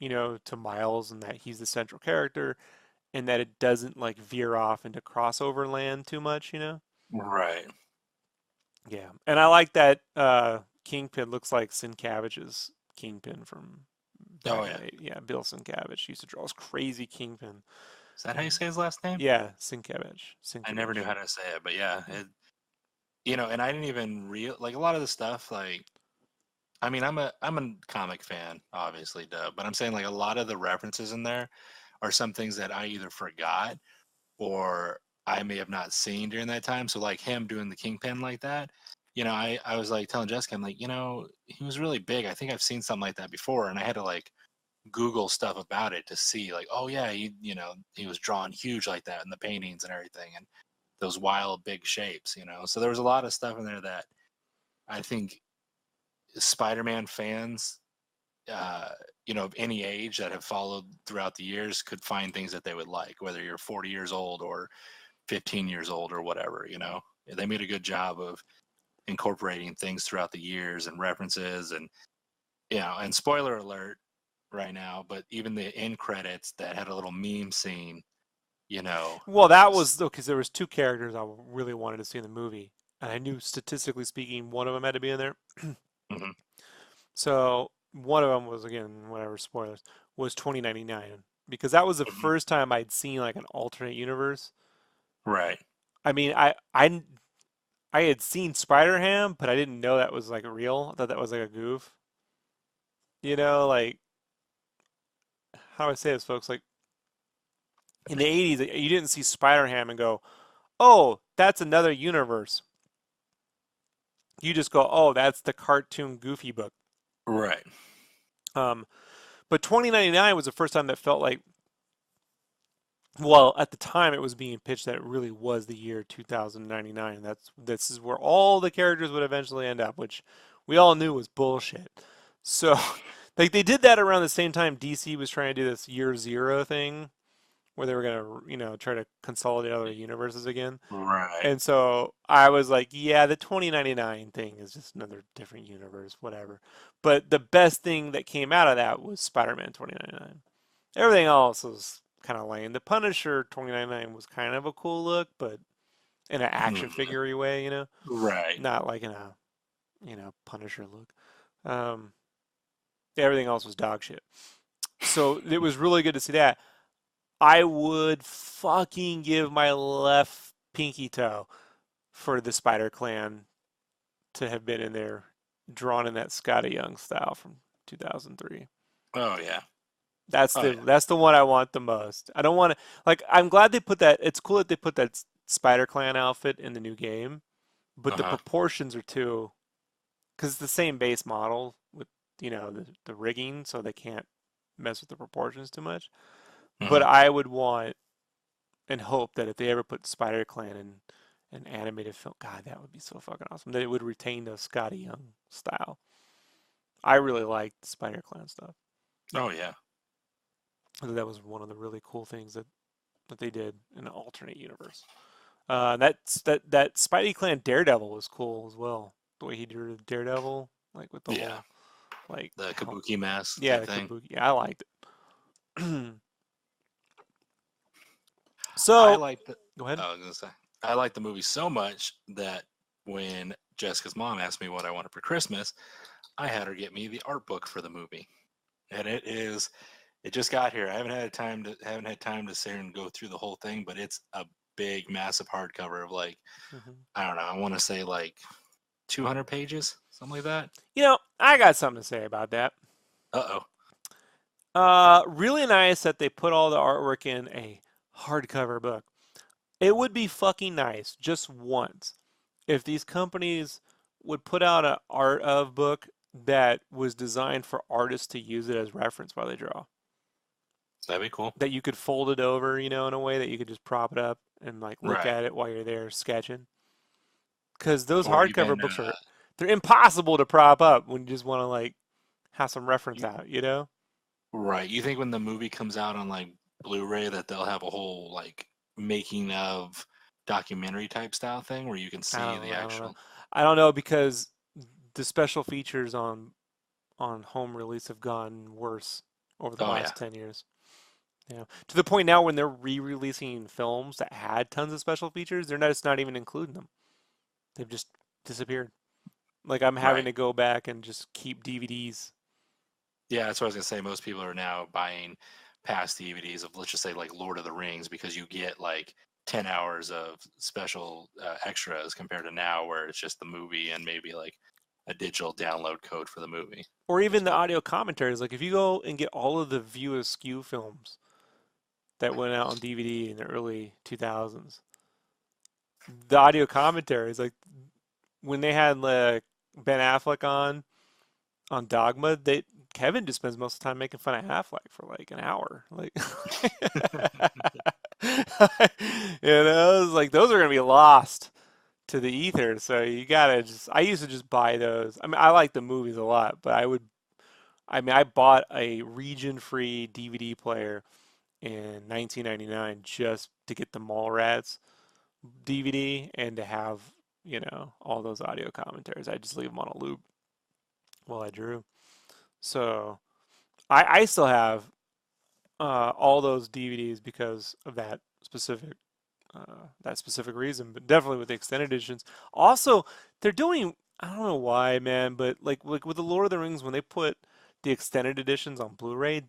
Speaker 1: to Miles and that he's the central character and that it doesn't like veer off into crossover land too much.
Speaker 2: Right.
Speaker 1: Yeah. And I like that Kingpin looks like Siencavage's Kingpin from
Speaker 2: Oh
Speaker 1: back in
Speaker 2: yeah.
Speaker 1: the yeah, Bill Sienkiewicz used to draw this crazy Kingpin.
Speaker 2: Is that how you
Speaker 1: Um,
Speaker 2: say his last name?
Speaker 1: yeah, Sienkiewicz.
Speaker 2: I never knew
Speaker 1: Sienkiewicz.
Speaker 2: how to say it, but yeah, and I didn't even real like a lot of the stuff. Like, I mean, I'm a comic fan, obviously, duh. But I'm saying like a lot of the references in there are some things that I either forgot or I may have not seen during that time. So like him doing the Kingpin like that, I was like telling Jessica, I'm like, he was really big. I think I've seen something like that before, and I had to like Google stuff about it to see like, oh yeah, he was drawn huge like that in the paintings and everything, and those wild big shapes. So there was a lot of stuff in there that I think Spider-Man fans, of any age that have followed throughout the years could find things that they would like, whether you're 40 years old or 15 years old or whatever. They made a good job of incorporating things throughout the years and references and spoiler alert right now, but even the end credits that had a little meme scene, you know,
Speaker 1: Well, that
Speaker 2: s-
Speaker 1: was because there was two characters I really wanted to see in the movie, and I knew statistically speaking one of them had to be in there.
Speaker 2: mhm,
Speaker 1: So one of them was again, whatever spoilers, was 2099 because that was the
Speaker 2: mhm,
Speaker 1: first time I'd seen like an alternate universe.
Speaker 2: right,
Speaker 1: I mean, I had seen Spider-Ham, but I didn't know that was like real. I thought that was like a goof. Like how do I say this, folks? Like in the 80s, you didn't see Spider-Ham and go, "Oh, that's another universe." You just go, "Oh, that's the cartoon Goofy book."
Speaker 2: right,
Speaker 1: Um, but 2099 was the first time that felt like Well, at the time it was being pitched that it really was the year 2099. This is where all the characters would eventually end up, which we all knew was bullshit. So, like they did that around the same time DC was trying to do this year zero thing where they were gonna, try to consolidate other universes again.
Speaker 2: Right.
Speaker 1: And so I was like, yeah, the 2099 thing is just another different universe, whatever. But the best thing that came out of that was Spider-Man 2099. Everything else was kind of lame. The Punisher 2099 was kind of a cool look, but in an action
Speaker 2: Mhm.
Speaker 1: figure way,
Speaker 2: Right.
Speaker 1: not like in a, Punisher look. Um, everything else was dog shit. So it was really good to see that. I would fucking give my left pinky toe for the Spider Clan to have been in there, drawn in that Scotty Young style from 2003.
Speaker 2: Oh yeah.
Speaker 1: That's
Speaker 2: Oh
Speaker 1: the
Speaker 2: yeah.
Speaker 1: that's the one I want the most. I don't want to like. I'm glad they put that. It's cool that they put that Spider Clan outfit in the new game, but
Speaker 2: Uh
Speaker 1: the
Speaker 2: huh.
Speaker 1: proportions are too because it's the same base model with the rigging, so they can't mess with the proportions too much. But
Speaker 2: Hmm.
Speaker 1: I would want and hope that if they ever put Spider Clan in an animated film, God, that would be so fucking awesome. That it would retain the Scotty Young style. I really liked Spider Clan stuff.
Speaker 2: Oh yeah.
Speaker 1: I think that was one of the really cool things that they did in an alternate universe. That Spidey Clan Daredevil was cool as well. The way he drew Daredevil, like with the
Speaker 2: Yeah.
Speaker 1: whole like
Speaker 2: The
Speaker 1: helmet.
Speaker 2: kabuki mask
Speaker 1: Yeah,
Speaker 2: type
Speaker 1: the
Speaker 2: thing.
Speaker 1: kabuki. Yeah, I liked it.
Speaker 2: I
Speaker 1: So
Speaker 2: like the.
Speaker 1: go ahead.
Speaker 2: I was gonna say I like the movie so much that when Jessica's mom asked me what I wanted for Christmas, I had her get me the art book for the movie, and it is. It just got here. I haven't had time to sit here and go through the whole thing, but it's a big, massive hardcover of like
Speaker 1: Hmm.
Speaker 2: I don't know. I want to say like 200 pages, something like that.
Speaker 1: I got something to say about that.
Speaker 2: Uh oh.
Speaker 1: Really nice that they put all the artwork in a hardcover book. It would be fucking nice just once if these companies would put out an art of book that was designed for artists to use it as reference while they draw.
Speaker 2: That'd be cool.
Speaker 1: That you could fold it over, in a way that you could just prop it up and like look
Speaker 2: Right.
Speaker 1: at it while you're there sketching. Because those
Speaker 2: Or
Speaker 1: hardcover
Speaker 2: even
Speaker 1: books they're impossible to prop up when you just want to like have some reference
Speaker 2: you,
Speaker 1: out.
Speaker 2: right. You think when the movie comes out on like Blu-ray that they'll have a whole like making of documentary type style thing where you can see the
Speaker 1: I don't know.
Speaker 2: actual.
Speaker 1: I don't know because the special features on home release have gone worse over the
Speaker 2: Oh yeah.
Speaker 1: last 10 years. Yeah. To the point now when they're re-releasing films that had tons of special features, they're not even including them. They've just disappeared. Like I'm having
Speaker 2: Right.
Speaker 1: to go back and just keep DVDs.
Speaker 2: Yeah, that's what I was gonna say. Most people are now buying past DVDs of, let's just say, like Lord of the Rings, because you get like 10 hours of special extras compared to now, where it's just the movie and maybe like a digital download code for the movie.
Speaker 1: Or
Speaker 2: Which is
Speaker 1: even the
Speaker 2: cool.
Speaker 1: audio commentaries. Like if you go and get all of the View Askew films that went out on DVD in the early 2000s, the audio commentaries, like when they had like Ben Affleck on Dogma, they Kevin just spends most of the time making fun of Affleck for like an hour. Like it's like those are gonna be lost to the ether. So you gotta just I used to just buy those. I mean I like the movies a lot, but I bought a region free DVD player in 1999 just to get the Mallrats DVD and to have, all those audio commentaries. I just leave them on a loop while I drew. So I still have all those DVDs because of that specific reason, but definitely with the extended editions. Also, they're doing I don't know why, man, but like with the Lord of the Rings when they put the extended editions on Blu-ray,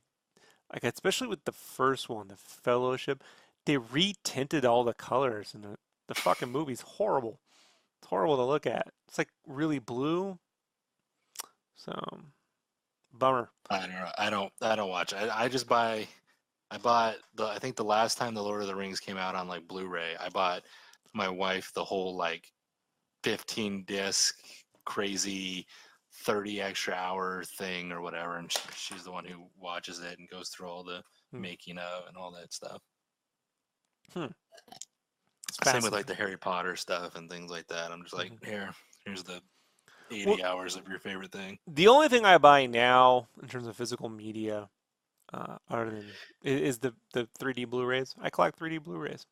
Speaker 1: like especially with the first one, the Fellowship, they re-tinted all the colors and the fucking movie's horrible. It's horrible to look at. It's like really blue. So, bummer.
Speaker 2: I don't know. I don't watch. I just buy. I bought the. I think the last time the Lord of the Rings came out on like Blu-ray, I bought my wife the whole like 15 disc crazy 30 extra hour thing or whatever, and she's the one who watches it and goes through all the
Speaker 1: Hmm.
Speaker 2: making of and all that stuff.
Speaker 1: Hmm. It's
Speaker 2: Same with like
Speaker 1: fascinating.
Speaker 2: the Harry Potter stuff and things like that. I'm just like,
Speaker 1: Hmm.
Speaker 2: here's the
Speaker 1: Well,
Speaker 2: 80 hours of your favorite thing.
Speaker 1: the only thing I buy now in terms of physical media, other than is the 3D Blu-rays. I collect 3D Blu-rays.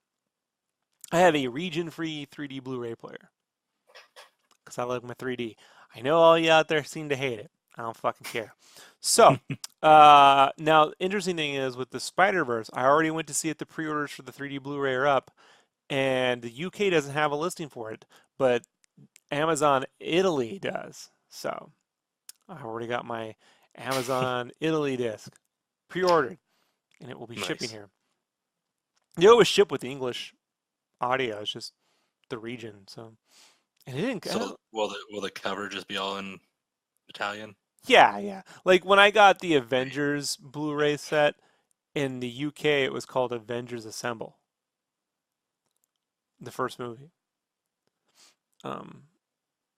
Speaker 1: I have a region-free 3D Blu-ray player because I like my 3D. I know all you out there seem to hate it. I don't fucking care. So, now interesting thing is with the Spider-Verse, I already went to see it. The pre-orders for the 3D Blu-ray are up, and the UK doesn't have a listing for it, but Amazon Italy does. So, I already got my Amazon Italy disc pre-ordered, and it will be shipping
Speaker 2: Nice.
Speaker 1: here. You always ship with English audio. It's just the region. So, and it didn't. I
Speaker 2: So
Speaker 1: don't,
Speaker 2: will the cover just be all in Italian?
Speaker 1: yeah, yeah. Like when I got the Avengers Blu-ray set in the UK, it was called Avengers Assemble, the first movie, um,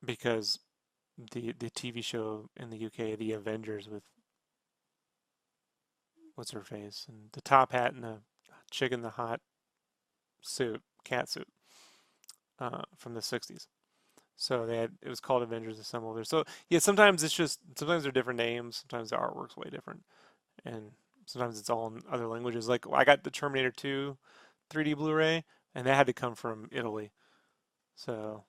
Speaker 1: because the TV show in the UK, The Avengers, with what's her face and the top hat and the chick in the hot suit, cat suit, from the '60s. So it was called Avengers Assemble there. So yeah, sometimes they're different names, sometimes the artwork's way different, and sometimes it's all in other languages. Like I got the Terminator 2 3D Blu-ray, and that had to come from Italy. So,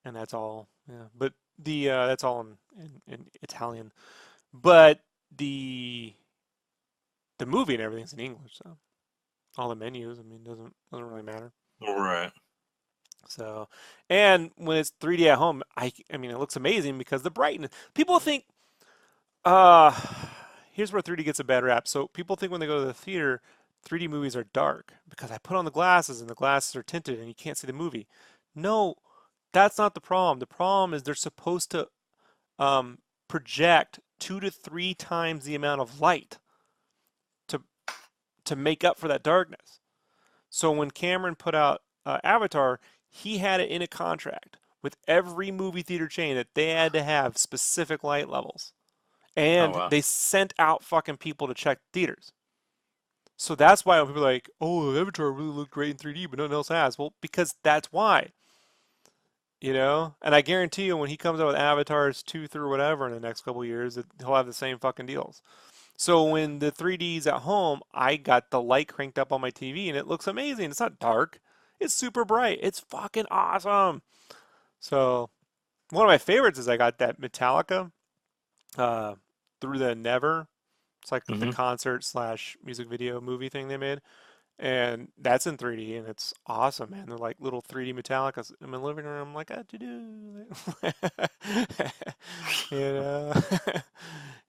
Speaker 1: and that's all, yeah. But the that's all in Italian. But the the movie and everything's in English, so all the menus, I mean, doesn't really matter.
Speaker 2: Right.
Speaker 1: So, and when it's 3D at home, I mean, it looks amazing because the brightness. People think, uh, here's where 3D gets a bad rap. So people think when they go to the theater, 3D movies are dark because I put on the glasses and the glasses are tinted and you can't see the movie. No, that's not the problem. The problem is they're supposed to project 2 to 3 times the amount of light to to make up for that darkness. So when Cameron put out Avatar, he had it in a contract with every movie theater chain that they had to have specific light levels.
Speaker 2: Oh
Speaker 1: And
Speaker 2: wow.
Speaker 1: they sent out fucking people to check theaters. So that's why when people are like, oh, Avatar really looked great in 3D, but nothing else has. Well, because that's why, you know? And I guarantee you when he comes out with Avatars 2 through whatever in the next couple of years, that he'll have the same fucking deals. So when the 3D's at home, I got the light cranked up on my TV and it looks amazing. It's not dark. It's super bright. It's fucking awesome. So one of my favorites is I got that Metallica uh, through the Never. It's like the
Speaker 2: Hmm.
Speaker 1: concert slash music video movie thing they made. And that's in 3D and it's awesome, man. They're like little 3D Metallicas in my living room. I'm like, ah, to do. You know?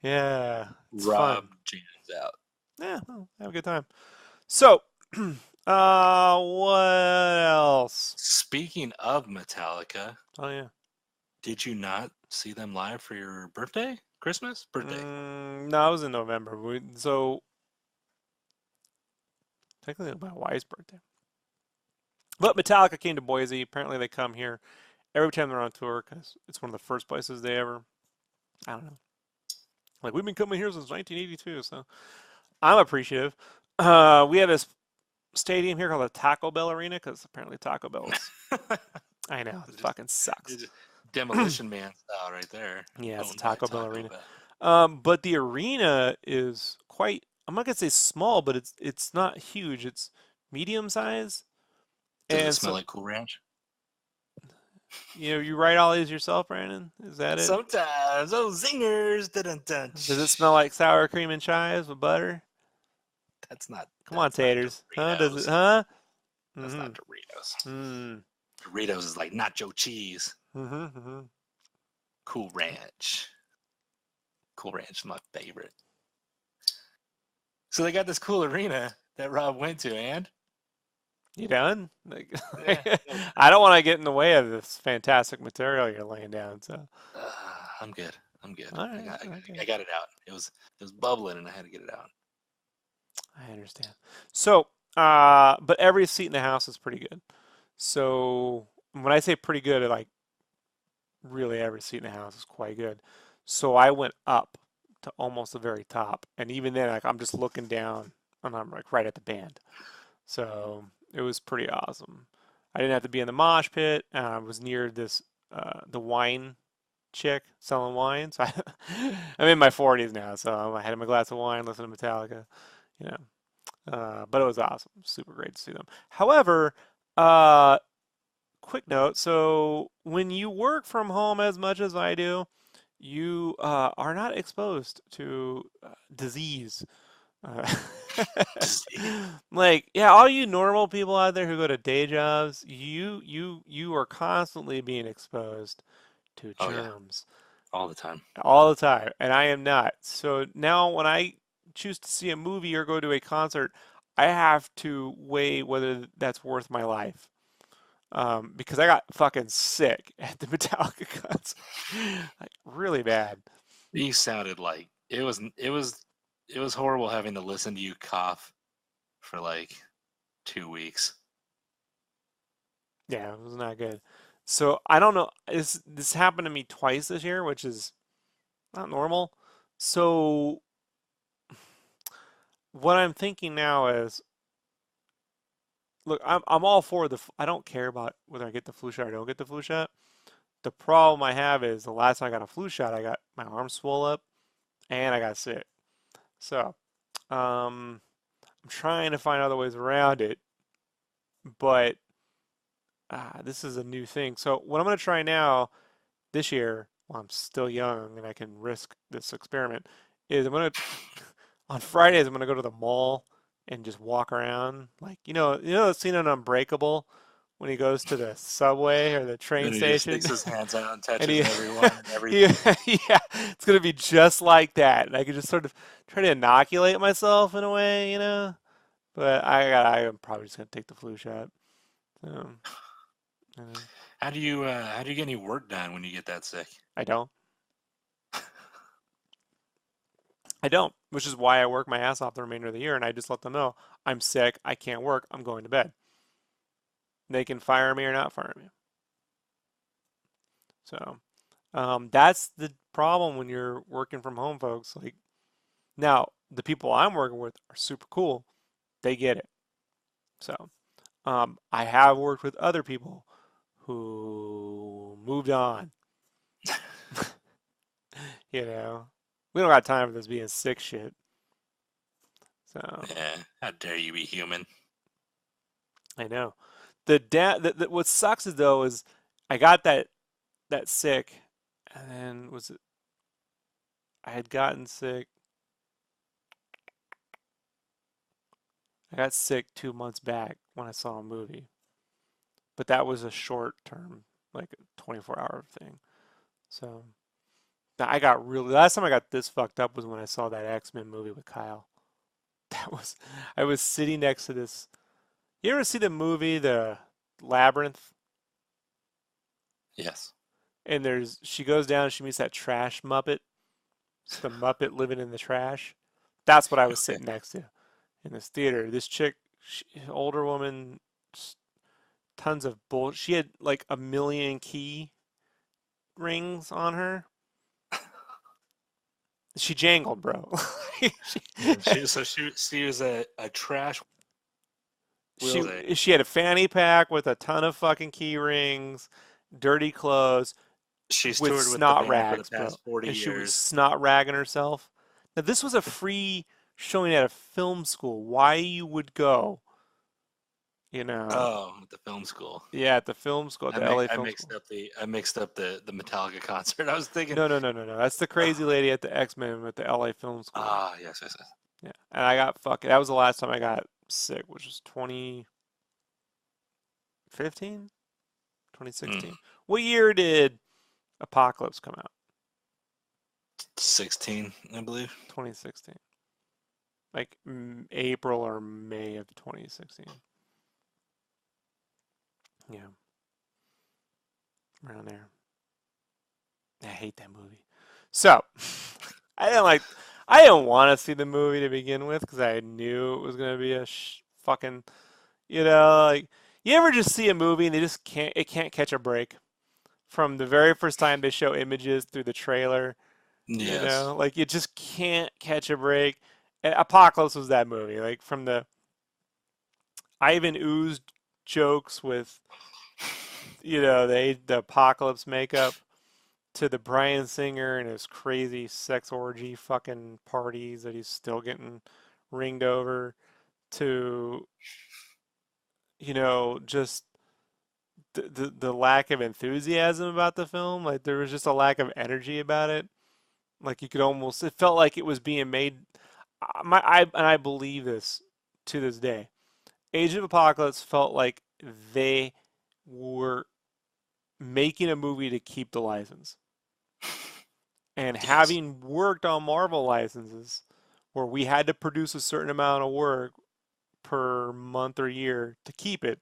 Speaker 1: Yeah, it's
Speaker 2: Rob
Speaker 1: fun.
Speaker 2: Jans out.
Speaker 1: Yeah, well, have a good time. So, what else?
Speaker 2: Speaking of Metallica,
Speaker 1: Oh yeah.
Speaker 2: did you not see them live for your birthday? Christmas? Birthday.
Speaker 1: No, it was in November. So technically my wife's birthday. But Metallica came to Boise. Apparently they come here every time they're on tour because it's one of the first places they ever. I don't know. Like we've been coming here since 1982, so I'm appreciative. We have this stadium here called the Taco Bell Arena because apparently Taco Bell's. I know it
Speaker 2: Just,
Speaker 1: fucking sucks.
Speaker 2: just Demolition Man style right there.
Speaker 1: Yeah, it's a
Speaker 2: Owned by
Speaker 1: Taco Bell
Speaker 2: Taco
Speaker 1: Arena.
Speaker 2: Bell.
Speaker 1: But the arena is quite, I'm not gonna say small, but it's not huge. It's medium size.
Speaker 2: Does it
Speaker 1: And
Speaker 2: smell
Speaker 1: so,
Speaker 2: like Cool Ranch?
Speaker 1: you write all these yourself, Brandon? Is that it?
Speaker 2: Sometimes. Oh, zingers. Dun-dun-dun.
Speaker 1: Does it smell like sour cream and chives with butter?
Speaker 2: That's not.
Speaker 1: Come on,
Speaker 2: That's not
Speaker 1: taters. Huh? Does it?
Speaker 2: Doritos.
Speaker 1: Huh?
Speaker 2: That's
Speaker 1: Mm-hmm.
Speaker 2: not Doritos.
Speaker 1: Mm-hmm.
Speaker 2: Doritos is like nacho cheese.
Speaker 1: Mm-hmm. Mm-hmm.
Speaker 2: Cool Ranch. Cool Ranch is my favorite. So they got this cool arena that Rob went to, and
Speaker 1: You done? Like,
Speaker 2: yeah,
Speaker 1: I don't want to get in the way of this fantastic material you're laying down. So,
Speaker 2: I'm good. I'm good.
Speaker 1: all
Speaker 2: I
Speaker 1: right,
Speaker 2: got, I got,
Speaker 1: okay.
Speaker 2: I got it out. It was bubbling, and I had to get it out.
Speaker 1: I understand. So, but every seat in the house is pretty good. So when I say pretty good, like really every seat in the house is quite good. So I went up to almost the very top, and even then, like I'm just looking down, and I'm like right at the band. So It was pretty awesome. I didn't have to be in the mosh pit. I was near this the wine chick selling wine. So I'm in my 40s now, so I had my glass of wine, listening to Metallica. You know, but it was awesome. Super great to see them. However, uh, quick note. So when you work from home as much as I do, you are not exposed to disease. Uh, like, yeah, all you normal people out there who go to day jobs, you are constantly being exposed to
Speaker 2: Oh yeah,
Speaker 1: germs
Speaker 2: all the time.
Speaker 1: all the time, and I am not. So now when I choose to see a movie or go to a concert, I have to weigh whether that's worth my life. Because I got fucking sick at the Metallica concert, like really bad.
Speaker 2: You sounded like it was horrible having to listen to you cough for like 2 weeks.
Speaker 1: Yeah, it was not good. So I don't know. This happened to me twice this year, which is not normal. So what I'm thinking now is, look, I'm all for I don't care about whether I get the flu shot or don't get the flu shot. The problem I have is the last time I got a flu shot, I got my arm swole up and I got sick. So I'm trying to find other ways around it, but this is a new thing. So what I'm going to try now this year, while I'm still young and I can risk this experiment, is I'm going to on Fridays I'm going to go to the mall and just walk around, like the scene in Unbreakable when he goes to the subway or the train
Speaker 2: And he just
Speaker 1: station.
Speaker 2: sticks his hands out and
Speaker 1: And
Speaker 2: touches
Speaker 1: he,
Speaker 2: everyone and
Speaker 1: he,
Speaker 2: everything.
Speaker 1: yeah, it's gonna be just like that, and I could just sort of try to inoculate myself in a way. But I'm probably just gonna take the flu shot. So, uh,
Speaker 2: How do you get any work done when you get that sick?
Speaker 1: I don't, I don't, which is why I work my ass off the remainder of the year, and I just let them know I'm sick, I can't work, I'm going to bed. They can fire me or not fire me. So, that's the problem when you're working from home, folks. Like now, the people I'm working with are super cool. They get it. So, I have worked with other people who moved on. We don't got time for this being sick shit. So
Speaker 2: Yeah, how dare you be human?
Speaker 1: I know. What sucks is though is I got that sick, and then I had gotten sick. I got sick 2 months back when I saw a movie, but that was a short term, like a 24-hour thing. So I got really last time I got this fucked up was when I saw that X-Men movie with Kyle. That was I was sitting next to this. You ever see the movie The Labyrinth?
Speaker 2: Yes.
Speaker 1: And she goes down and she meets that trash Muppet. It's the Muppet living in the trash. That's what I was
Speaker 2: Okay.
Speaker 1: sitting next to in this theater. This chick, older woman, tons of bull. She had like a million key rings on her. She jangled, bro. she,
Speaker 2: She was a trash
Speaker 1: she
Speaker 2: wheels. A
Speaker 1: she had a fanny pack with a ton of fucking key rings, dirty clothes,
Speaker 2: She's
Speaker 1: with
Speaker 2: toured with the
Speaker 1: snot
Speaker 2: band for the
Speaker 1: rags, bro.
Speaker 2: past 40
Speaker 1: And she was
Speaker 2: years.
Speaker 1: snot ragging herself. Now, this was a free showing at a film school. Why you would go, you know,
Speaker 2: Oh, at the film school.
Speaker 1: yeah, at the film school, at
Speaker 2: I
Speaker 1: the
Speaker 2: mi-
Speaker 1: LA
Speaker 2: I
Speaker 1: Film
Speaker 2: mixed
Speaker 1: School.
Speaker 2: up the Metallica concert. I was thinking,
Speaker 1: No, no, no, no, no. That's the crazy lady at the X-Men at the LA Film School.
Speaker 2: yes, yes, yes.
Speaker 1: Yeah. And I got fucking, that was the last time I got sick, which was 2015,
Speaker 2: Mm,
Speaker 1: 2016. What year did Apocalypse come out?
Speaker 2: 16, I believe.
Speaker 1: 2016. Like April or May of 2016. Yeah, around there. I hate that movie. So, I didn't like. I didn't want to see the movie to begin with because I knew it was gonna be a fucking. Like you ever just see a movie and they just can't. It can't catch a break from the very first time they show images through the trailer.
Speaker 2: Yes.
Speaker 1: Like you just can't catch a break. And Apocalypse was that movie. Like from the Ivan Ooze jokes with, the apocalypse makeup to the Bryan Singer and his crazy sex orgy fucking parties that he's still getting ringed over to, just the lack of enthusiasm about the film. Like there was just a lack of energy about it. Like you could almost, it felt like it was being made. And I believe this to this day. Age of Apocalypse felt like they were making a movie to keep the license. And
Speaker 2: Yes.
Speaker 1: having worked on Marvel licenses where we had to produce a certain amount of work per month or year to keep it,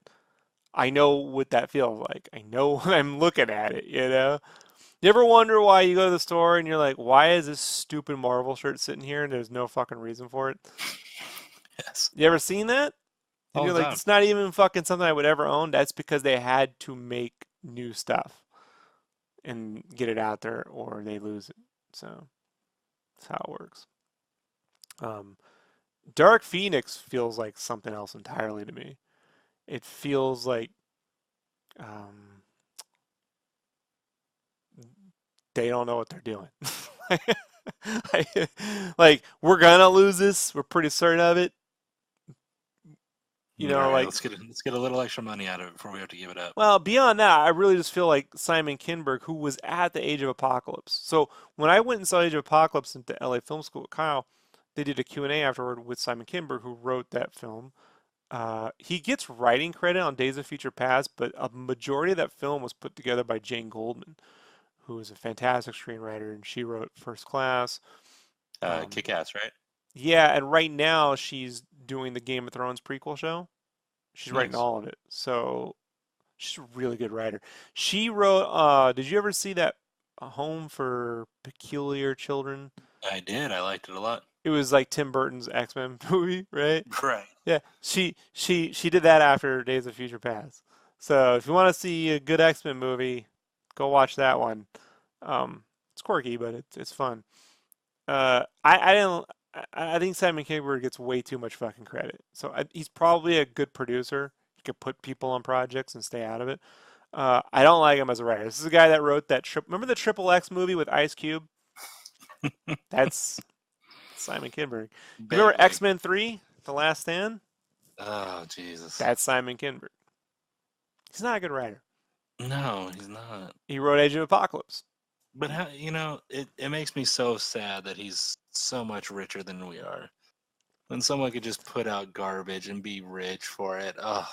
Speaker 1: I know what that feels like. I know when I'm looking at it. You ever wonder why you go to the store and you're like, why is this stupid Marvel shirt sitting here and there's no fucking reason for it?
Speaker 2: Yes.
Speaker 1: You ever seen that? And
Speaker 2: All
Speaker 1: you're
Speaker 2: the
Speaker 1: like,
Speaker 2: time.
Speaker 1: it's not even fucking something I would ever own. That's because they had to make new stuff and get it out there or they lose it. So that's how it works. Um, Dark Phoenix feels like something else entirely to me. It feels like um, they don't know what they're doing. like, we're gonna lose this. We're pretty certain of it.
Speaker 2: All right,
Speaker 1: Like,
Speaker 2: let's get a little extra money out of it before we have to give it up.
Speaker 1: well, beyond that, I really just feel like Simon Kinberg, who was at the Age of Apocalypse. So when I went and saw Age of Apocalypse at the LA Film School with Kyle, they did a Q&A afterward with Simon Kinberg, who wrote that film. He gets writing credit on Days of Future Past, but a majority of that film was put together by Jane Goldman, who is a fantastic screenwriter, and she wrote First Class. Um,
Speaker 2: Kick-Ass, right?
Speaker 1: yeah, and right now she's doing the Game of Thrones prequel show. She's writing
Speaker 2: Nice.
Speaker 1: all of it, so she's a really good writer. She wrote. Did you ever see that Home for Peculiar Children?
Speaker 2: I did. I liked it a lot.
Speaker 1: It was like Tim Burton's X-Men movie, right?
Speaker 2: Right.
Speaker 1: Yeah, she did that after Days of Future Past. So if you want to see a good X-Men movie, go watch that one. It's quirky, but it's fun. I didn't. I think Simon Kinberg gets way too much fucking credit. So he's probably a good producer. He could put people on projects and stay out of it. I don't like him as a writer. This is a guy that wrote that trip. Remember the Triple X movie with Ice Cube? That's Simon Kinberg. You remember
Speaker 2: Vaguely.
Speaker 1: X-Men 3, The Last Stand?
Speaker 2: Oh, Jesus.
Speaker 1: That's Simon Kinberg. He's not a good writer.
Speaker 2: No, he's not.
Speaker 1: He wrote Age of Apocalypse.
Speaker 2: But how, it makes me so sad that he's so much richer than we are. When someone could just put out garbage and be rich for it. Oh,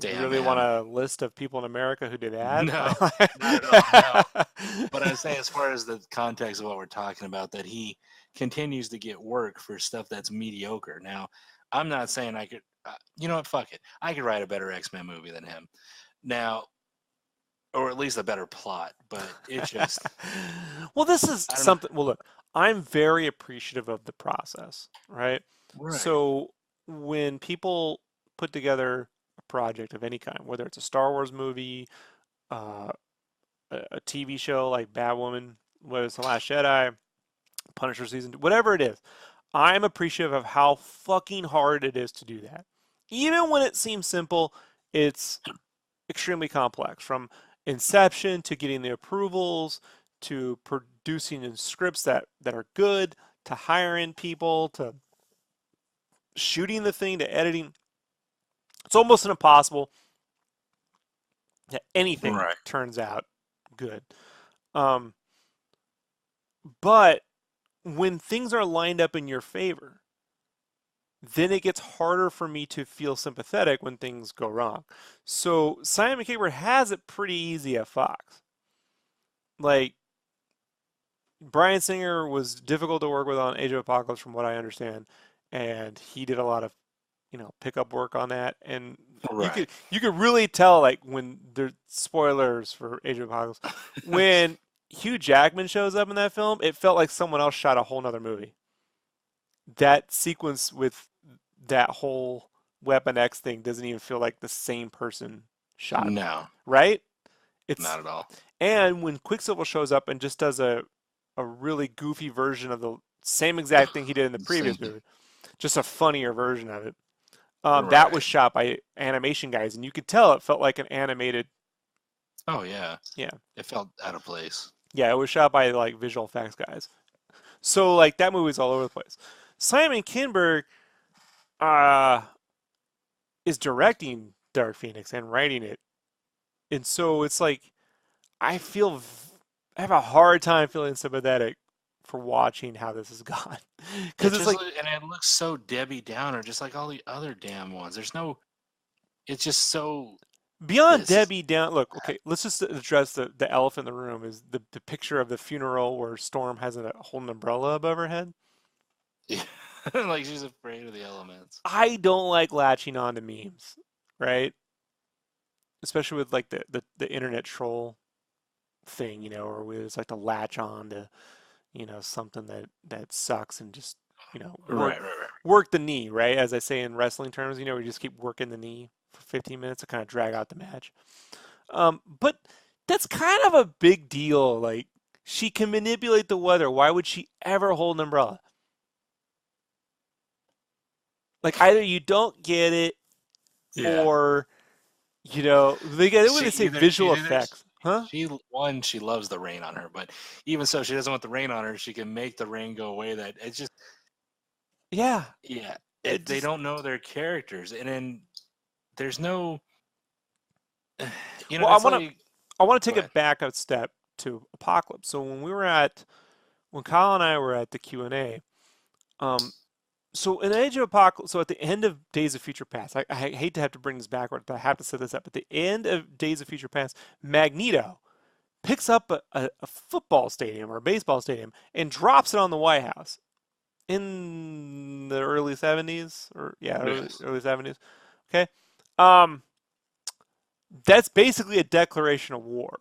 Speaker 1: Do you
Speaker 2: damn
Speaker 1: really want
Speaker 2: him.
Speaker 1: a list of people in America who did that?
Speaker 2: No, not at all. No. But I'm saying, as far as the context of what we're talking about, that he continues to get work for stuff that's mediocre. Now, I'm not saying I could, you know what? Fuck it. I could write a better X-Men movie than him. Now, or at least a better plot, but it's just,
Speaker 1: Well, this is
Speaker 2: I don't know.
Speaker 1: something. Well, look, I'm very appreciative of the process, right?
Speaker 2: Right.
Speaker 1: So when people put together a project of any kind, whether it's a Star Wars movie, uh, a TV show like Batwoman, whether it's The Last Jedi, Punisher season, whatever it is, I'm appreciative of how fucking hard it is to do that. Even when it seems simple, it's extremely complex. From inception to getting the approvals to producing in scripts that are good to hiring people to shooting the thing to editing. It's almost impossible that anything
Speaker 2: Right.
Speaker 1: turns out good. Um, but when things are lined up in your favor, then it gets harder for me to feel sympathetic when things go wrong. So Simon Kinberg has it pretty easy at Fox. Like Bryan Singer was difficult to work with on Age of Apocalypse, from what I understand, and he did a lot of pickup work on that. And you
Speaker 2: Right.
Speaker 1: could you could really tell like when there's spoilers for Age of Apocalypse when Hugh Jackman shows up in that film, it felt like someone else shot a whole nother movie. That sequence with that whole Weapon X thing doesn't even feel like the same person shot it,
Speaker 2: No,
Speaker 1: right? It's
Speaker 2: not at all.
Speaker 1: and when Quicksilver shows up and just does a really goofy version of the same exact thing he did in the
Speaker 2: Same
Speaker 1: previous
Speaker 2: thing.
Speaker 1: movie, just a funnier version of it. That was
Speaker 2: Right.
Speaker 1: shot by animation guys, and you could tell it felt like an animated.
Speaker 2: Oh yeah.
Speaker 1: Yeah,
Speaker 2: It felt out of place.
Speaker 1: yeah, it was shot by like visual effects guys. So like that movie's all over the place. Simon Kinberg uh, is directing Dark Phoenix and writing it, and so it's like I feel I have a hard time feeling sympathetic for watching how this has gone because
Speaker 2: It
Speaker 1: it's
Speaker 2: just
Speaker 1: like
Speaker 2: and it looks so Debbie Downer, just like all the other damn ones. There's no. It's just so.
Speaker 1: beyond
Speaker 2: This is
Speaker 1: Debbie down. Look, okay, let's just address the elephant in the room is the picture of the funeral where Storm has a holding an umbrella above her head.
Speaker 2: yeah. Like she's afraid of the elements.
Speaker 1: I don't like latching on to memes, right? Especially with like the internet troll thing, or we just like to latch on to, something that sucks and just, work
Speaker 2: Right, right, right.
Speaker 1: work the knee, right? As I say in wrestling terms, we just keep working the knee for 15 minutes to kind of drag out the match. But that's kind of a big deal. Like she can manipulate the weather. Why would she ever hold an umbrella? Like either you don't get it
Speaker 2: Yeah.
Speaker 1: or they get when
Speaker 2: She
Speaker 1: they say
Speaker 2: either
Speaker 1: visual
Speaker 2: she's either
Speaker 1: effects, huh?
Speaker 2: she loves the rain on her, but even so, she doesn't want the rain on her. She can make the rain go away. That it's just
Speaker 1: Yeah,
Speaker 2: yeah.
Speaker 1: it
Speaker 2: They
Speaker 1: just
Speaker 2: don't know their characters, and then there's no.
Speaker 1: well,
Speaker 2: It's like
Speaker 1: I want to
Speaker 2: go
Speaker 1: take
Speaker 2: ahead.
Speaker 1: it back a step to Apocalypse. So when Kyle and I were at the Q&A, um, so in Age of Apocalypse, so at the end of Days of Future Past, I hate to have to bring this backward, but I have to set this up. At the end of Days of Future Past, Magneto picks up a football stadium or a baseball stadium and drops it on the White House in the early 70s or yeah,
Speaker 2: Yes.
Speaker 1: early 70s. Okay. Um, that's basically a declaration of war.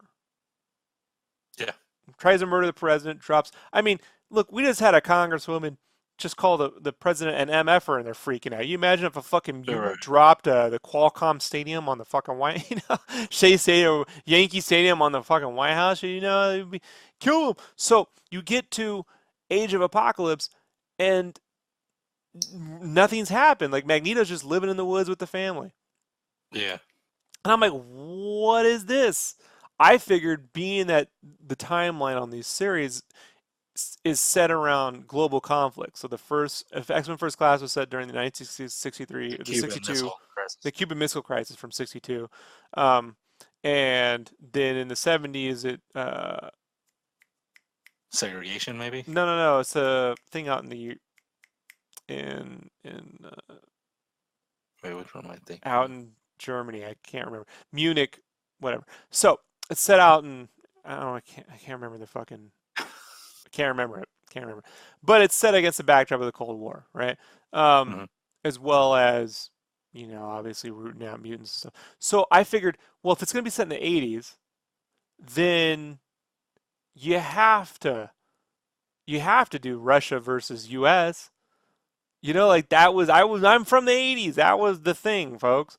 Speaker 2: Yeah.
Speaker 1: Tries to murder the president, drops. I mean, look, we just had a congresswoman just call the president an MFer and they're freaking out. You imagine if a fucking
Speaker 2: All right.
Speaker 1: mutant dropped the Qualcomm Stadium on the fucking White, Shea Stadium, Yankee Stadium on the fucking White House, it'd be kill them. So you get to Age of Apocalypse and nothing's happened. Like Magneto's just living in the woods with the family.
Speaker 2: Yeah.
Speaker 1: And I'm like, what is this? I figured being that the timeline on these series is set around global conflict. So the first, if X-Men First Class was set during the 1963,
Speaker 2: The
Speaker 1: the
Speaker 2: Cuban
Speaker 1: 62,
Speaker 2: Missile
Speaker 1: the
Speaker 2: Crisis.
Speaker 1: Cuban Missile Crisis from 62. Um, and then in the 70s,
Speaker 2: Segregation, maybe.
Speaker 1: no, it's a thing out in
Speaker 2: Wait, which one am I thinking
Speaker 1: out
Speaker 2: of?
Speaker 1: in Germany. I can't remember. Munich, whatever. So it's set out in I don't know. I can't remember the fucking. I can't remember it. Can't remember. But it's set against the backdrop of the Cold War, right?
Speaker 2: Hmm.
Speaker 1: As well as obviously rooting out mutants and stuff. So I figured, well, if it's going to be set in the 80s, then you have to you have to do Russia versus U.S. Like I'm from the 80s. That was the thing, folks.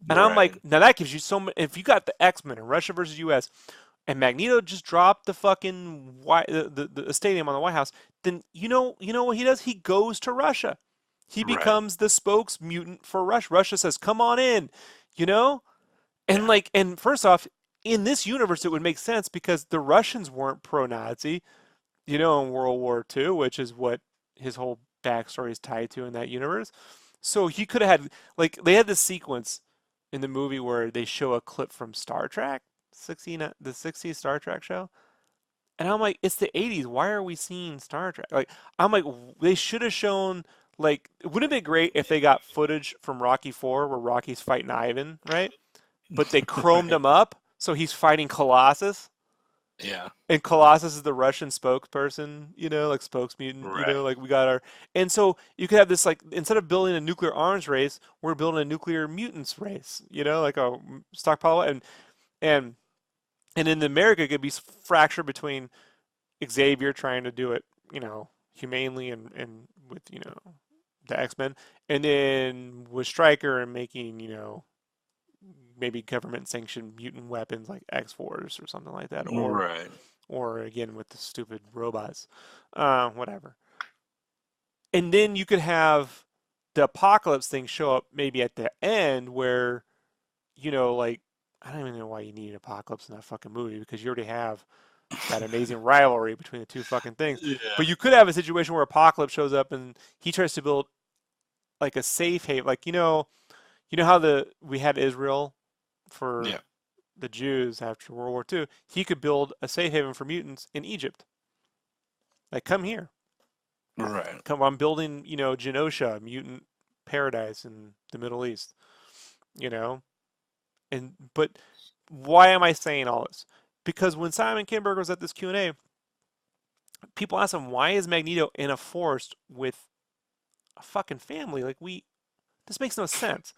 Speaker 1: And I'm like,
Speaker 2: Right.
Speaker 1: now that gives you so much. If you got the X-Men and Russia versus U.S. and Magneto just dropped the fucking the stadium on the White House, then you know what he does? He goes to Russia. He
Speaker 2: Right.
Speaker 1: becomes the spokes mutant for Russia. Russia says, "Come on in," you know. And
Speaker 2: Yeah.
Speaker 1: and first off, in this universe, it would make sense because the Russians weren't pro-Nazi, in World War II, which is what his whole backstory is tied to in that universe. So he could have had like they had this sequence in the movie where they show a clip from Star Trek, the 60s Star Trek show. And I'm like, it's the 80s. Why are we seeing Star Trek? Like, I'm like, they should have shown, like, wouldn't it be great if they got footage from Rocky 4 where Rocky's fighting Ivan, right? But they chromed
Speaker 2: Right.
Speaker 1: him up so he's fighting Colossus.
Speaker 2: Yeah.
Speaker 1: And Colossus is the Russian spokesperson, like spokesmutant,
Speaker 2: Right.
Speaker 1: like we got our. And so you could have this, like, instead of building a nuclear arms race, we're building a nuclear mutants race, like a stockpile. And and in America, it could be fractured between Xavier trying to do it, humanely and with, the X-Men, and then with Stryker and making, maybe government sanctioned mutant weapons like X-Force or something like that,
Speaker 2: Right.
Speaker 1: or again with the stupid robots, whatever. And then you could have the apocalypse thing show up maybe at the end where, like, I don't even know why you need an apocalypse in that fucking movie because you already have that amazing rivalry between the two fucking things.
Speaker 2: Yeah.
Speaker 1: But you could have a situation where Apocalypse shows up and he tries to build like a safe haven, like how we had Israel for
Speaker 2: Yeah.
Speaker 1: the Jews after World War II. He could build a safe haven for mutants in Egypt. Like, come here,
Speaker 2: Right.
Speaker 1: come. I'm building, Genosha, mutant paradise in the Middle East. You know, but why am I saying all this? Because when Simon Kinberg was at this Q&A, people asked him, why is Magneto in a forest with a fucking family? Like, this makes no sense.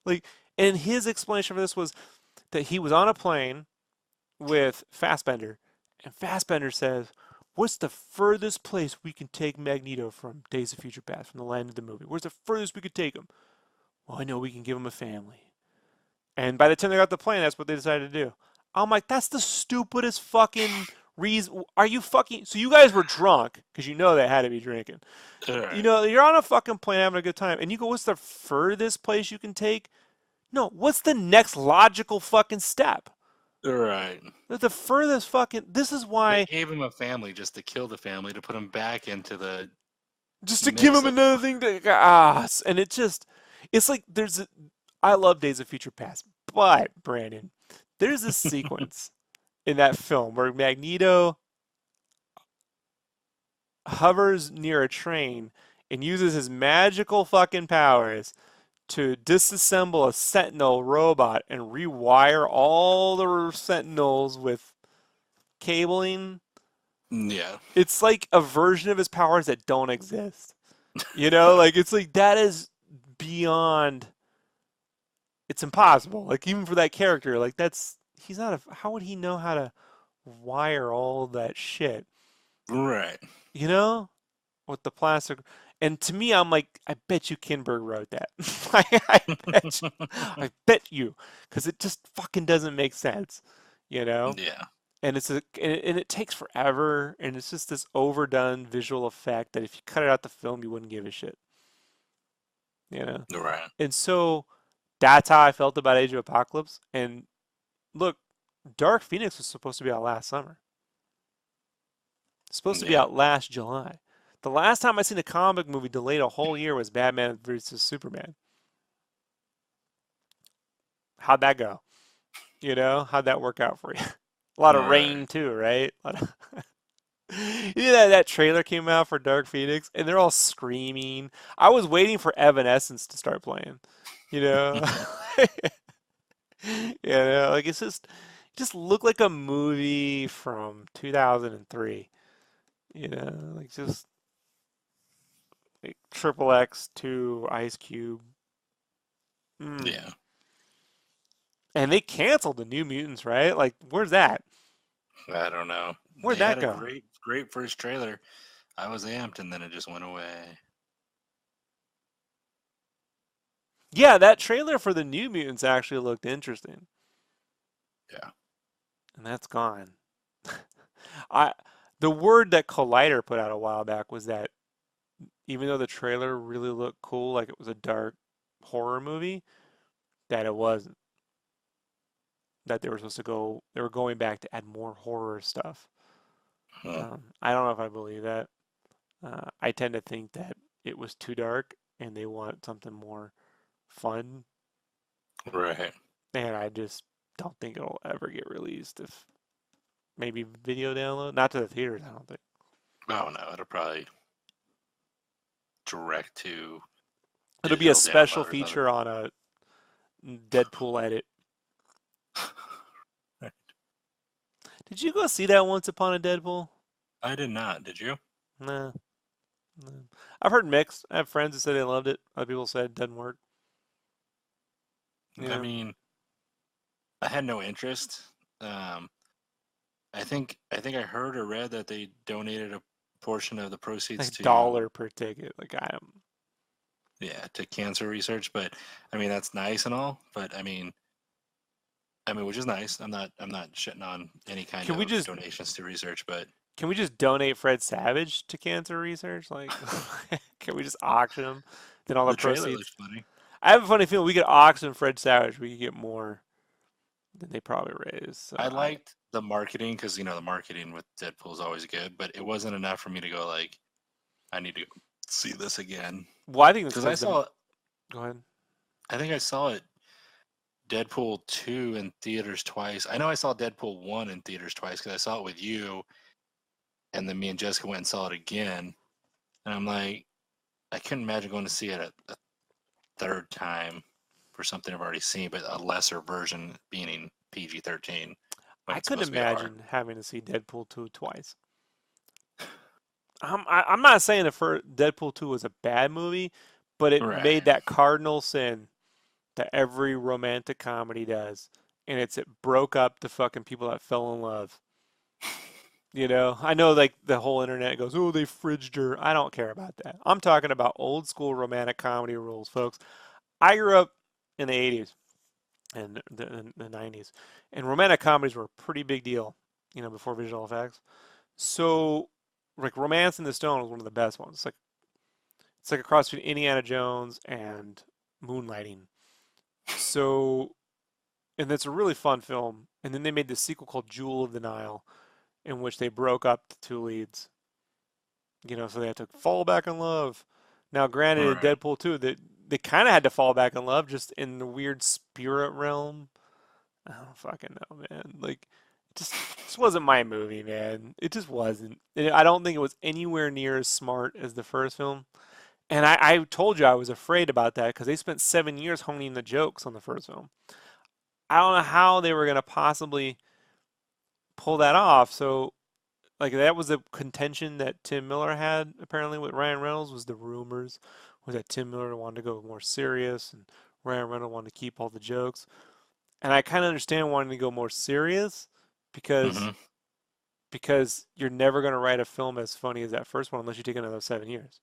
Speaker 1: Like, and his explanation for this was that he was on a plane with Fassbender, and Fassbender says, what's the furthest place we can take Magneto from Days of Future Past, from the land of the movie? Where's the furthest we could take him? Well, I know we can give him a family. And by the time they got the plane, that's what they decided to do. I'm like, that's the stupidest fucking reason. Are you fucking? So you guys were drunk because they had to be drinking.
Speaker 2: Right.
Speaker 1: You're on a fucking plane having a good time, and you go, "What's the furthest place you can take?" No, what's the next logical fucking step?
Speaker 2: Right.
Speaker 1: The furthest fucking. This is
Speaker 2: They
Speaker 1: why.
Speaker 2: gave him a family just to kill the family to put him back into the
Speaker 1: Just to give
Speaker 2: mix
Speaker 1: him
Speaker 2: of.
Speaker 1: another thing and it's like I love Days of Future Past, but Brandon, there's this sequence in that film where Magneto hovers near a train and uses his magical fucking powers to disassemble a Sentinel robot and rewire all the Sentinels with cabling.
Speaker 2: Yeah.
Speaker 1: It's like a version of his powers that don't exist. Like it's like that is beyond. It's impossible. Like even for that character, like he's not how would he know how to wire all that shit?
Speaker 2: Right.
Speaker 1: You know? With the plastic. And to me, I'm like, I bet you Kinberg wrote that. I bet you, because it just fucking doesn't make sense, you know.
Speaker 2: Yeah.
Speaker 1: And and it takes forever, and it's just this overdone visual effect that if you cut it out the film, you wouldn't give a shit, you know.
Speaker 2: Right.
Speaker 1: And so that's how I felt about Age of Apocalypse. And look, Dark Phoenix was supposed to be out last summer. It's supposed to be
Speaker 2: Yeah.
Speaker 1: out last July. The last time I seen a comic movie delayed a whole year was Batman versus Superman. How'd that go? How'd that work out for you? A lot of
Speaker 2: Right.
Speaker 1: rain too, right? That trailer came out for Dark Phoenix, and they're all screaming. I was waiting for Evanescence to start playing. You know, like it just looked like a movie from 2003. Like just like Triple X to Ice Cube. Mm.
Speaker 2: Yeah.
Speaker 1: And they canceled the New Mutants, right? Like, where's that?
Speaker 2: I don't know.
Speaker 1: Where'd
Speaker 2: They
Speaker 1: that
Speaker 2: had a
Speaker 1: go?
Speaker 2: great first trailer. I was amped, and then it just went away.
Speaker 1: Yeah, that trailer for the New Mutants actually looked interesting,
Speaker 2: Yeah.
Speaker 1: and that's gone. I the word that Collider put out a while back was that even though the trailer really looked cool, like it was a dark horror movie, that it wasn't. That they were going back to add more horror stuff.
Speaker 2: Huh.
Speaker 1: I don't know if I believe that. I tend to think that it was too dark and they want something more fun,
Speaker 2: Right.
Speaker 1: and I just don't think it'll ever get released. If maybe video download, not to the theaters, I don't think.
Speaker 2: Oh no, it'll probably direct to
Speaker 1: It'll be a
Speaker 2: digital
Speaker 1: special
Speaker 2: download or something.
Speaker 1: feature on a Deadpool edit. Did you go see that Once Upon a Deadpool?
Speaker 2: I did not. Did you?
Speaker 1: Nah. No. I've heard mixed. I have friends that said they loved it. Other people said it doesn't work.
Speaker 2: I
Speaker 1: Yeah.
Speaker 2: mean, I had no interest. Um, I think I heard or read that they donated a portion of the proceeds
Speaker 1: Like
Speaker 2: to
Speaker 1: dollar per ticket. Like I am.
Speaker 2: to cancer research. But I mean, that's nice and all. But I mean, which is nice. I'm not shitting on any kind
Speaker 1: Can we
Speaker 2: of
Speaker 1: just
Speaker 2: donations to research, but
Speaker 1: Can we just donate Fred Savage to cancer research? Like, can we just auction him? Then all the
Speaker 2: The trailer
Speaker 1: proceeds.
Speaker 2: looks funny.
Speaker 1: I have a funny feeling we could auction Fred Savage. We could get more than they probably raised. So
Speaker 2: I liked the marketing because the marketing with Deadpool is always good, but it wasn't enough for me to go like, I need to see this again.
Speaker 1: well, I think it's
Speaker 2: Because I
Speaker 1: because the.
Speaker 2: saw,
Speaker 1: Go ahead.
Speaker 2: I think I saw it Deadpool 2 in theaters twice. I know I saw Deadpool 1 in theaters twice because I saw it with you, and then me and Jessica went and saw it again. And I'm like, I couldn't imagine going to see it a third time for something I've already seen, but a lesser version being PG-13 when
Speaker 1: I
Speaker 2: it's
Speaker 1: couldn't
Speaker 2: supposed to be R.
Speaker 1: imagine having to see Deadpool 2 twice. I'm not saying the first Deadpool 2 was a bad movie, but it
Speaker 2: Right.
Speaker 1: made that cardinal sin that every romantic comedy does, and it broke up the fucking people that fell in love. I know like the whole internet goes, oh, they fridged her. I don't care about that. I'm talking about old school romantic comedy rules, folks. I grew up in the 80s and the 90s, and romantic comedies were a pretty big deal, before visual effects. So, like, Romance in the Stone was one of the best ones. It's like a cross between Indiana Jones and Moonlighting. So, and it's a really fun film. And then they made this sequel called Jewel of the Nile, in which they broke up the two leads. So they had to fall back in love. Now, granted, in
Speaker 2: Right.
Speaker 1: Deadpool 2, they kind of had to fall back in love just in the weird spirit realm. I don't fucking know, man. Like, it just wasn't my movie, man. It just wasn't. I don't think it was anywhere near as smart as the first film. And I told you I was afraid about that because they spent 7 years honing the jokes on the first film. I don't know how they were going to possibly pull that off. So, like, that was a contention that Tim Miller had apparently with Ryan Reynolds. Was the rumors was that Tim Miller wanted to go more serious and Ryan Reynolds wanted to keep all the jokes. And I kind of understand wanting to go more serious because
Speaker 2: Hmm.
Speaker 1: because you're never going to write a film as funny as that first one unless you take another 7 years.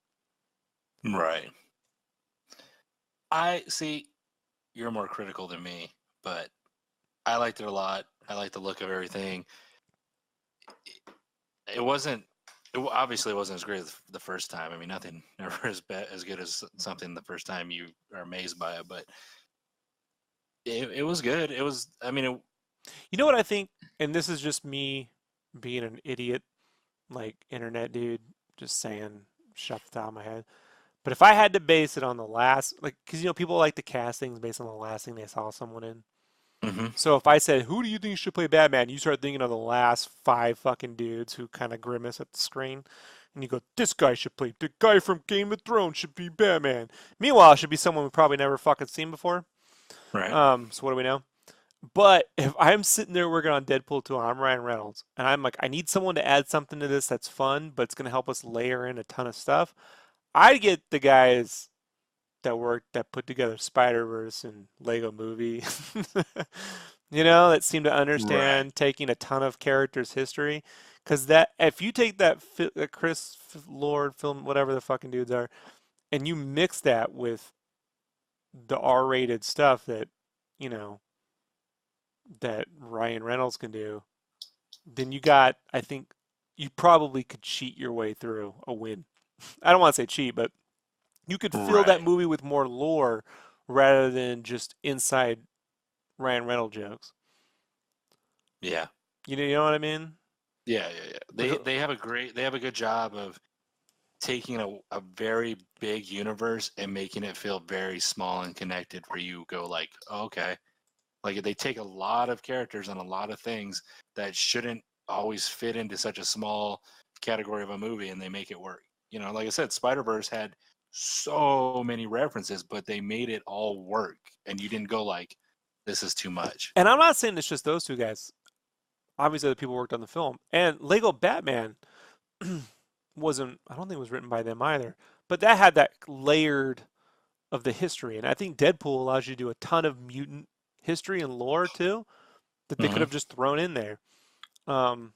Speaker 2: Right. I see you're more critical than me, but I liked it a lot. I like the look of everything. It wasn't. Obviously wasn't as great as the first time. I mean, nothing ever as good as something the first time you are amazed by it. But it was good. It was. I mean,
Speaker 1: You know what I think? And this is just me being an idiot, like internet dude, just saying shut the top of my head. But if I had to base it on the last, like, because people like to cast things based on the last thing they saw someone in.
Speaker 2: hmm.
Speaker 1: So if I said, who do you think should play Batman? You start thinking of the last five fucking dudes who kind of grimace at the screen. And you go, this guy should play. The guy from Game of Thrones should be Batman. Meanwhile, it should be someone we probably never fucking seen before.
Speaker 2: Right.
Speaker 1: So what do we know? But if I'm sitting there working on Deadpool 2 and I'm Ryan Reynolds, and I'm like, I need someone to add something to this that's fun, but it's going to help us layer in a ton of stuff, I get the guys that put together Spider-Verse and Lego Movie, that seem to
Speaker 2: Right.
Speaker 1: understand taking a ton of characters' history. Because that, if you take that Chris Lord film, whatever the fucking dudes are, and you mix that with the R-rated stuff you know, that Ryan Reynolds can do, then I think you probably could cheat your way through a win. I don't want to say cheat, but you could fill that
Speaker 2: Right.
Speaker 1: movie with more lore rather than just inside Ryan Reynolds jokes.
Speaker 2: Yeah.
Speaker 1: You know what I mean?
Speaker 2: Yeah. Yeah. Yeah.
Speaker 1: Like,
Speaker 2: They have a good job of taking a very big universe and making it feel very small and connected. Where you go like, oh, okay, like they take a lot of characters and a lot of things that shouldn't always fit into such a small category of a movie, and they make it work. Like I said, Spider Verse had so many references, but they made it all work, and you didn't go like, this is too much.
Speaker 1: and I'm not saying it's just those two guys. Obviously, the people worked on the film, and Lego Batman wasn't. I don't think it was written by them either. But that had that layered of the history, and I think Deadpool allows you to do a ton of mutant history and lore too that they could
Speaker 2: Hmm.
Speaker 1: have just thrown in there um,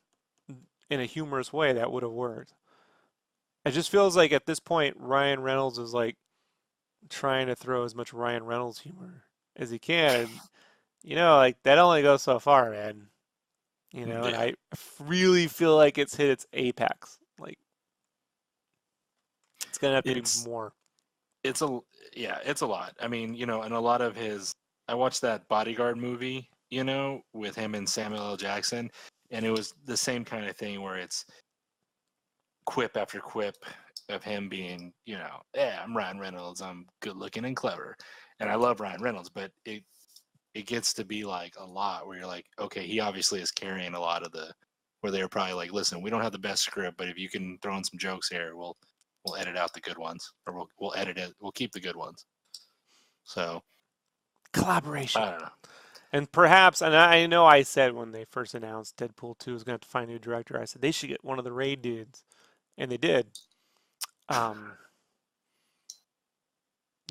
Speaker 1: in a humorous way that would have worked. It just feels like at this point Ryan Reynolds is like trying to throw as much Ryan Reynolds humor as he can. And, like that only goes so far, man. And
Speaker 2: Yeah,
Speaker 1: I really feel like it's hit its apex. Like it's gonna have to be
Speaker 2: it's
Speaker 1: more.
Speaker 2: it's a yeah, it's a lot. I mean, and a lot of his. I watched that Bodyguard movie, with him and Samuel L. Jackson, and it was the same kind of thing where it's quip after quip of him being, yeah, I'm Ryan Reynolds, I'm good looking and clever, and I love Ryan Reynolds, but it gets to be like a lot where you're like, okay, he obviously is carrying a lot of the where they're probably like, listen, we don't have the best script, but if you can throw in some jokes here, we'll edit out the good ones, or we'll edit it, we'll keep the good ones. So
Speaker 1: Collaboration.
Speaker 2: I don't know.
Speaker 1: And perhaps, and I know I said when they first announced Deadpool 2 was going to have to find a new director, I said they should get one of the Raid dudes. And they did. Um,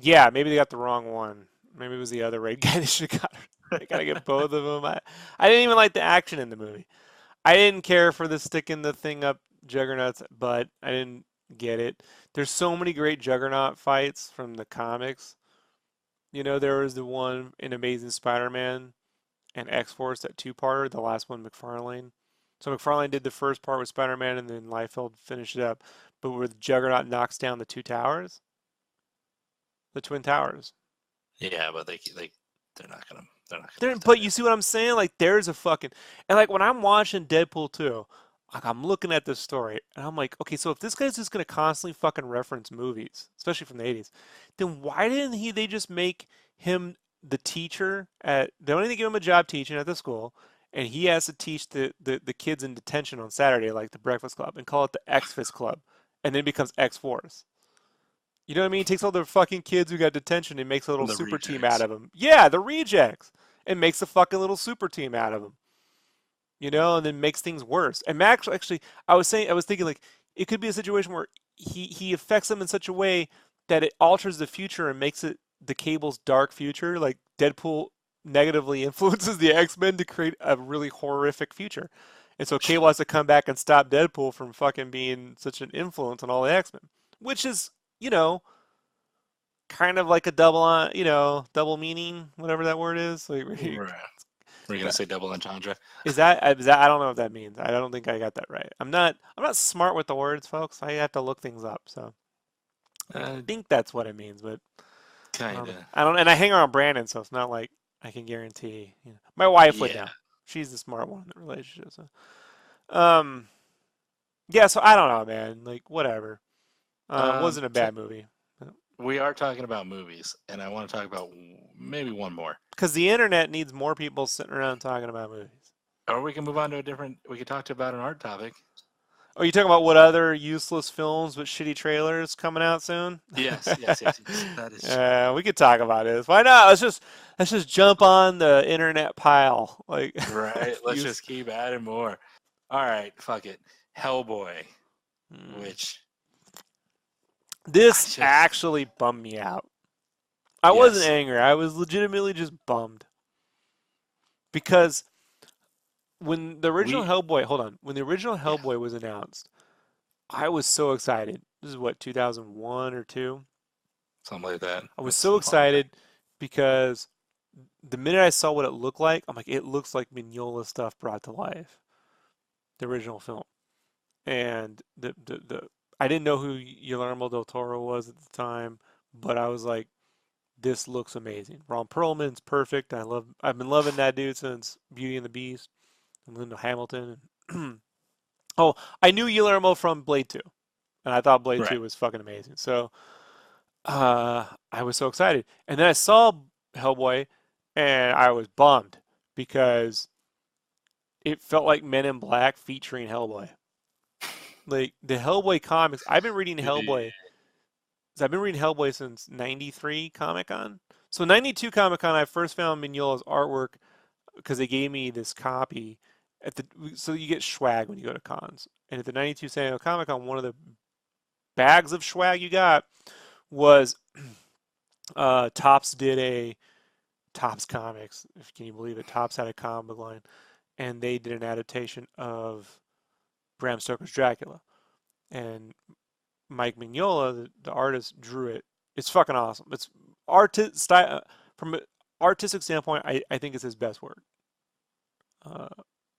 Speaker 1: yeah, maybe they got the wrong one. Maybe it was the other Raid guy they should have got. They got to get both of them. I didn't even like the action in the movie. I didn't care for the sticking the thing up Juggernauts, but I didn't get it. There's so many great Juggernaut fights from the comics. There was the one in Amazing Spider-Man and X-Force, that two-parter, the last one, McFarlane. So McFarlane did the first part with Spider-Man, and then Liefeld finished it up. But where the Juggernaut knocks down the two towers, the Twin Towers.
Speaker 2: Yeah, but they're not gonna put
Speaker 1: But
Speaker 2: that in.
Speaker 1: you see what I'm saying? Like, there's a fucking, and like when I'm watching Deadpool 2, like I'm looking at this story, and I'm like, okay, so if this guy's just gonna constantly fucking reference movies, especially from the '80s, then why didn't they just make him the teacher at? They don't even give him a job teaching at the school, and he has to teach the kids in detention on Saturday, like the Breakfast Club, and call it the X-Fist Club, and then it becomes X-Force. You know what I mean? He takes all the fucking kids who got detention and makes a little
Speaker 2: The
Speaker 1: super team out
Speaker 2: rejects.
Speaker 1: of them. Yeah, the rejects. And makes a fucking little super team out of them. And then makes things worse. And Max, actually, I was thinking like it could be a situation where he affects them in such a way that it alters the future and makes it the Cable's dark future. Like Deadpool negatively influences the X-Men to create a really horrific future. And so Cable has to come back and stop Deadpool from fucking being such an influence on all the X-Men, which is, you know, kind of like a double meaning, whatever that word is. Like,
Speaker 2: Right. Were you gonna say double entendre?
Speaker 1: is that I don't know what that means. I don't think I got that right. I'm not smart with the words, folks. I have to look things up. So I
Speaker 2: Uh,
Speaker 1: think that's what it means, but I don't know.
Speaker 2: Kinda.
Speaker 1: And I hang around Brandon, so it's not like I can guarantee. My wife would
Speaker 2: Yeah.
Speaker 1: know. She's the smart one in the relationship. So, um, yeah. So I don't know, man. Like whatever.
Speaker 2: Um,
Speaker 1: Wasn't a
Speaker 2: t-
Speaker 1: bad movie.
Speaker 2: we are talking about movies, and I want to talk about maybe one more,
Speaker 1: Because the internet needs more people sitting around talking about movies.
Speaker 2: or we can move on to a different. We could talk about an art topic.
Speaker 1: Are you talking about what other useless films with shitty trailers coming out soon?
Speaker 2: Yes, yes, yes, yes. That is true.
Speaker 1: We could talk about this. Why not? Let's just jump on the internet pile. Like
Speaker 2: Right. Let's
Speaker 1: use.
Speaker 2: just keep adding more. All right. Fuck it. Hellboy,
Speaker 1: Hmm.
Speaker 2: which I
Speaker 1: This
Speaker 2: just
Speaker 1: actually bummed me out. I wasn't
Speaker 2: yes.
Speaker 1: angry. I was legitimately just bummed because when the original
Speaker 2: We
Speaker 1: Hellboy, hold on, when the original
Speaker 2: yeah,
Speaker 1: Hellboy was announced, I was so excited. This is what 2001 or 2.
Speaker 2: something like that.
Speaker 1: I was
Speaker 2: It's
Speaker 1: so
Speaker 2: some long time.
Speaker 1: excited because the minute I saw what it looked like, I'm like, it looks like Mignola stuff brought to life, the original film. And I didn't know who Guillermo del Toro was at the time, but I was like, this looks amazing. Ron Perlman's perfect. I've been loving that dude since Beauty and the Beast and Linda Hamilton. Oh, I knew Guillermo from Blade 2, and I thought Blade
Speaker 2: Right.
Speaker 1: 2 was fucking amazing. So I was so excited. And then I saw Hellboy and I was bummed because it felt like Men in Black featuring Hellboy. Like the Hellboy comics, I've been reading Hellboy since 93 Comic Con. So 92 Comic Con, I first found Mignola's artwork because they gave me this copy so you get swag when you go to cons. And at the 92 San Diego Comic Con, one of the bags of swag you got was Topps did a Topps Comics. Can you believe it? Topps had a comic line, and they did an adaptation of Bram Stoker's Dracula. And Mike Mignola, the artist, drew it. It's fucking awesome. It's from an artistic standpoint. I think it's his best work. Uh,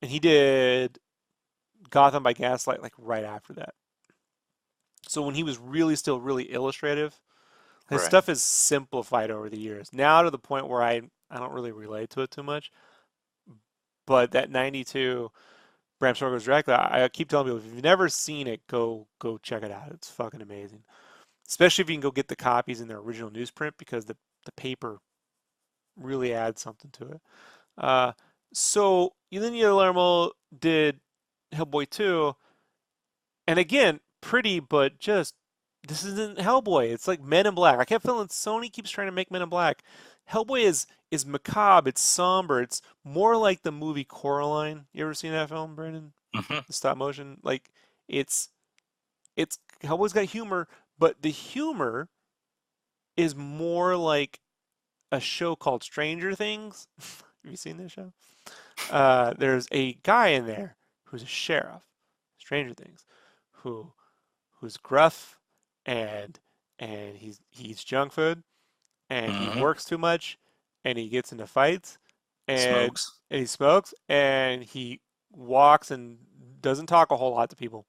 Speaker 1: and he did Gotham by Gaslight like right after that. So when he was really still really illustrative, his
Speaker 2: Right.
Speaker 1: stuff is simplified over the years. Now to the point where I don't really relate to it too much. But that 92 Bram Stoker's Dracula, I keep telling people if you've never seen it, go check it out. It's fucking amazing. Especially if you can go get the copies in their original newsprint because the paper really adds something to it. Uh, so then Guillermo did Hellboy 2, and again, pretty, but just this isn't Hellboy. It's like Men in Black. I kept feeling Sony keeps trying to make Men in Black. Hellboy is macabre. It's somber. It's more like the movie Coraline. You ever seen that film, Brandon?
Speaker 2: Hmm.
Speaker 1: The stop motion. Like it's it's Hellboy's got humor, but the humor is more like a show called Stranger Things. Have you seen this show? There's a guy in there who's a sheriff, Stranger Things, who who's gruff and he eats junk food and he
Speaker 2: Hmm.
Speaker 1: works too much and he gets into fights and
Speaker 2: Smokes.
Speaker 1: and he smokes and he walks and doesn't talk a whole lot to people,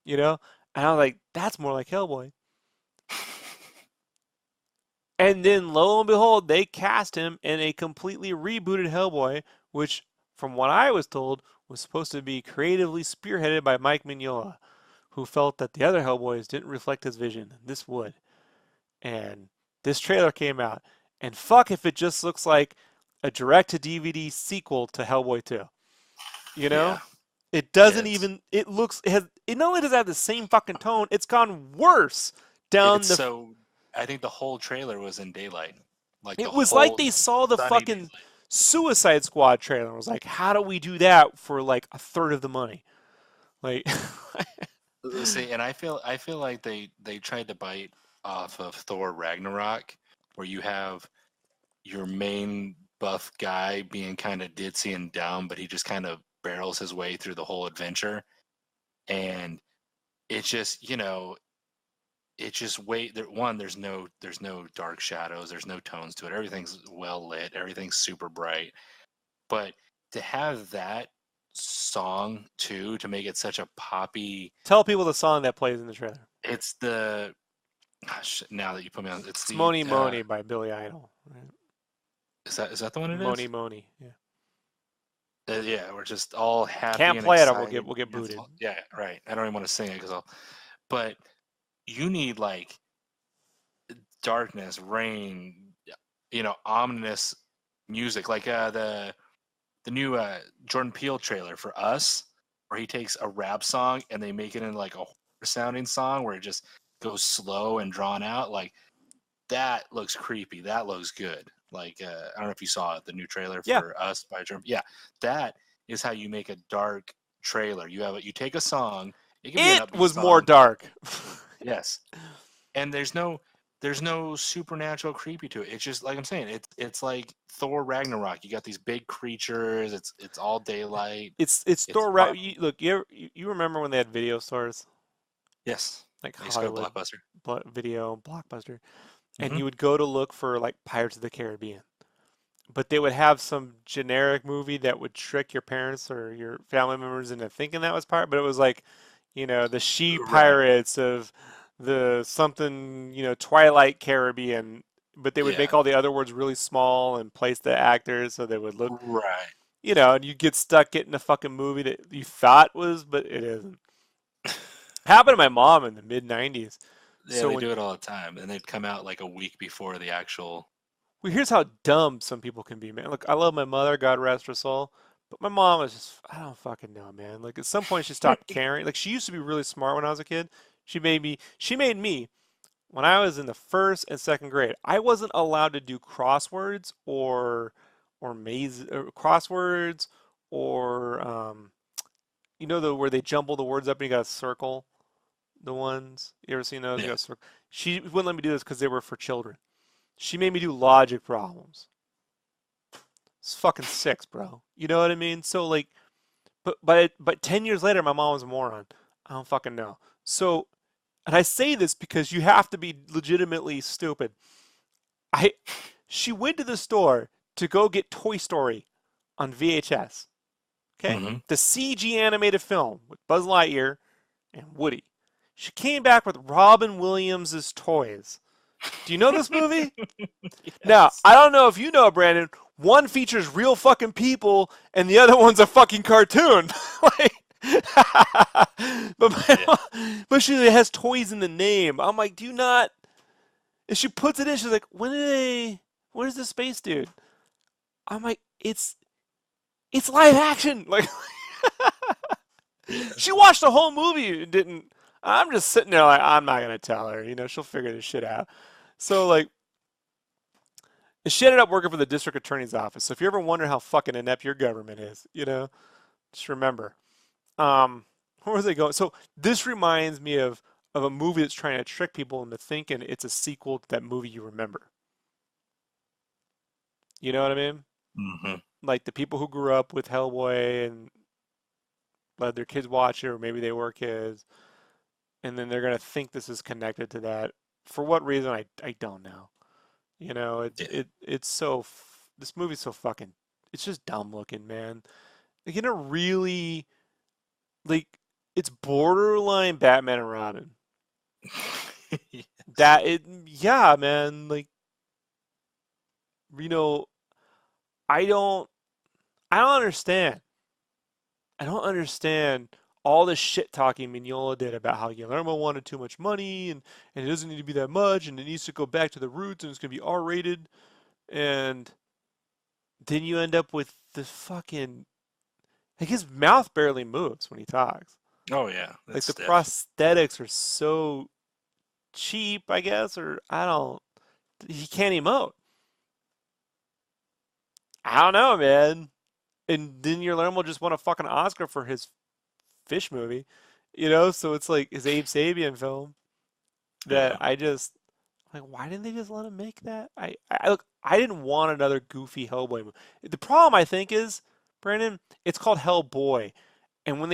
Speaker 1: you know? And I was like, that's more like Hellboy. And then lo and behold, they cast him in a completely rebooted Hellboy, which, from what I was told, was supposed to be creatively spearheaded by Mike Mignola, who felt that the other Hellboys didn't reflect his vision. This would. And this trailer came out, and fuck if it just looks like a direct to DVD sequel to Hellboy 2. You know?
Speaker 2: Yeah.
Speaker 1: It doesn't
Speaker 2: It's
Speaker 1: even it has it not only does it have the same fucking tone, it's gone worse
Speaker 2: it's
Speaker 1: down the
Speaker 2: so. I think the whole trailer was in daylight, like the
Speaker 1: it was like
Speaker 2: whole
Speaker 1: they saw the
Speaker 2: sunny
Speaker 1: fucking
Speaker 2: daylight.
Speaker 1: Suicide Squad trailer and was like, how do we do that for like a third of the money? Like
Speaker 2: See, and I feel like they tried to bite off of Thor Ragnarok, where you have your main buff guy being kind of ditzy and dumb, but he just kind of barrels his way through the whole adventure, and it's just it's just wait there one there's no dark shadows, there's no tones to it, everything's well lit, everything's super bright, but to have that song too, to make it such a poppy,
Speaker 1: tell people the song that plays in the trailer.
Speaker 2: it's the gosh, now that you put me on, it's
Speaker 1: It's
Speaker 2: the
Speaker 1: Moni Moni by Billy Idol. Right?
Speaker 2: is that the one it
Speaker 1: Moni
Speaker 2: is?
Speaker 1: Moni. Yeah.
Speaker 2: Yeah, we're just all happy
Speaker 1: Can't
Speaker 2: and
Speaker 1: play it or we'll
Speaker 2: excited.
Speaker 1: get booted.
Speaker 2: Yeah, right. I don't even want to sing it because I'll. But you need like darkness, rain, ominous music, like the new Jordan Peele trailer for Us, where he takes a rap song and they make it in like a horror sounding song where it just goes slow and drawn out. Like that looks creepy. That looks good. Like I don't know if you saw it, the new trailer
Speaker 1: Yeah.
Speaker 2: for Us by Jordan. Yeah, that is how you make a dark trailer. You take a song. It can be an
Speaker 1: It
Speaker 2: upbeat
Speaker 1: was more
Speaker 2: song.
Speaker 1: dark.
Speaker 2: Yes, and there's no supernatural creepy to it. It's just like I'm saying. It's like Thor Ragnarok. You got these big creatures. It's all daylight.
Speaker 1: It's
Speaker 2: It's
Speaker 1: store
Speaker 2: fun.
Speaker 1: right. Look, you remember when they had video stores
Speaker 2: Yes,
Speaker 1: like
Speaker 2: I used to go to
Speaker 1: Hollywood
Speaker 2: Blockbuster.
Speaker 1: Video Blockbuster, and
Speaker 2: Hmm.
Speaker 1: you would go to look for like Pirates of the Caribbean, but they would have some generic movie that would trick your parents or your family members into thinking that was pirate, but it was like, the She
Speaker 2: Right.
Speaker 1: Pirates of the something, Twilight Caribbean, but they would make
Speaker 2: Yeah.
Speaker 1: all the other words really small and place the actors so they would look,
Speaker 2: Right.
Speaker 1: and you get stuck getting a fucking movie that you thought was, but it isn't. Happened to my mom in the mid 90s.
Speaker 2: Yeah,
Speaker 1: So
Speaker 2: they
Speaker 1: when
Speaker 2: do it all the time, and they'd come out like a week before the actual.
Speaker 1: Well, here's how dumb some people can be, man. Look, I love my mother, God rest her soul, but my mom is just, I don't fucking know, man. Like at some point she stopped caring. Like she used to be really smart when I was a kid. She made me when I was in the first and second grade. I wasn't allowed to do crosswords or maze or crosswords or the where they jumble the words up and you got to circle the ones. You ever seen those? You
Speaker 2: Yeah.
Speaker 1: got to circle. She wouldn't let me do this because they were for children. She made me do logic problems. It's fucking six, bro. You know what I mean? So like, but 10 years later, my mom was a moron. I don't fucking know. So, and I say this because you have to be legitimately stupid. I, she went to the store to go get Toy Story on VHS. Okay?
Speaker 2: Mm-hmm.
Speaker 1: The CG animated film with Buzz Lightyear and Woody. She came back with Robin Williams' toys. Do you know this movie? Now,
Speaker 2: Yes.
Speaker 1: I don't know if you know, Brandon. One features real fucking people, and the other one's a fucking cartoon. Like,
Speaker 2: Yeah.
Speaker 1: but she has toys in the name. I'm like, do you not? And she puts it in. She's like, where's the space dude? I'm like, it's live action. Like,
Speaker 2: Yeah.
Speaker 1: she watched the whole movie and didn't. I'm just sitting there like, I'm not gonna tell her. She'll figure this shit out. So like, she ended up working for the district attorney's office. So if you ever wonder how fucking inept your government is, just remember. Where was I going? So this reminds me of a movie that's trying to trick people into thinking it's a sequel to that movie you remember. You know what I mean?
Speaker 2: Mm-hmm.
Speaker 1: Like the people who grew up with Hellboy and let their kids watch it, or maybe they were kids, and then they're gonna think this is connected to that. For what reason? I don't know.
Speaker 2: Yeah.
Speaker 1: It's so this movie's so fucking. It's just dumb looking, man. Like in a really like it's borderline Batman and Robin.
Speaker 2: Yes.
Speaker 1: Yeah, man. Like you know, I don't I don't understand. I don't understand all the shit talking Mignola did about how Guillermo wanted too much money and it doesn't need to be that much and it needs to go back to the roots and it's gonna be R rated and then you end up with the fucking like his mouth barely moves when he talks.
Speaker 2: Oh yeah,
Speaker 1: Like
Speaker 2: that's
Speaker 1: the
Speaker 2: stiff.
Speaker 1: prosthetics are so cheap, I guess, or I don't he can't emote. I don't know, man. And then Guillermo just won a fucking Oscar for his fish movie, so it's like his Abe Sapien film that
Speaker 2: Yeah.
Speaker 1: I just like why didn't they just let him make that? Look, I didn't want another goofy Hellboy movie. The problem I think is, Brandon, it's called Hellboy. And when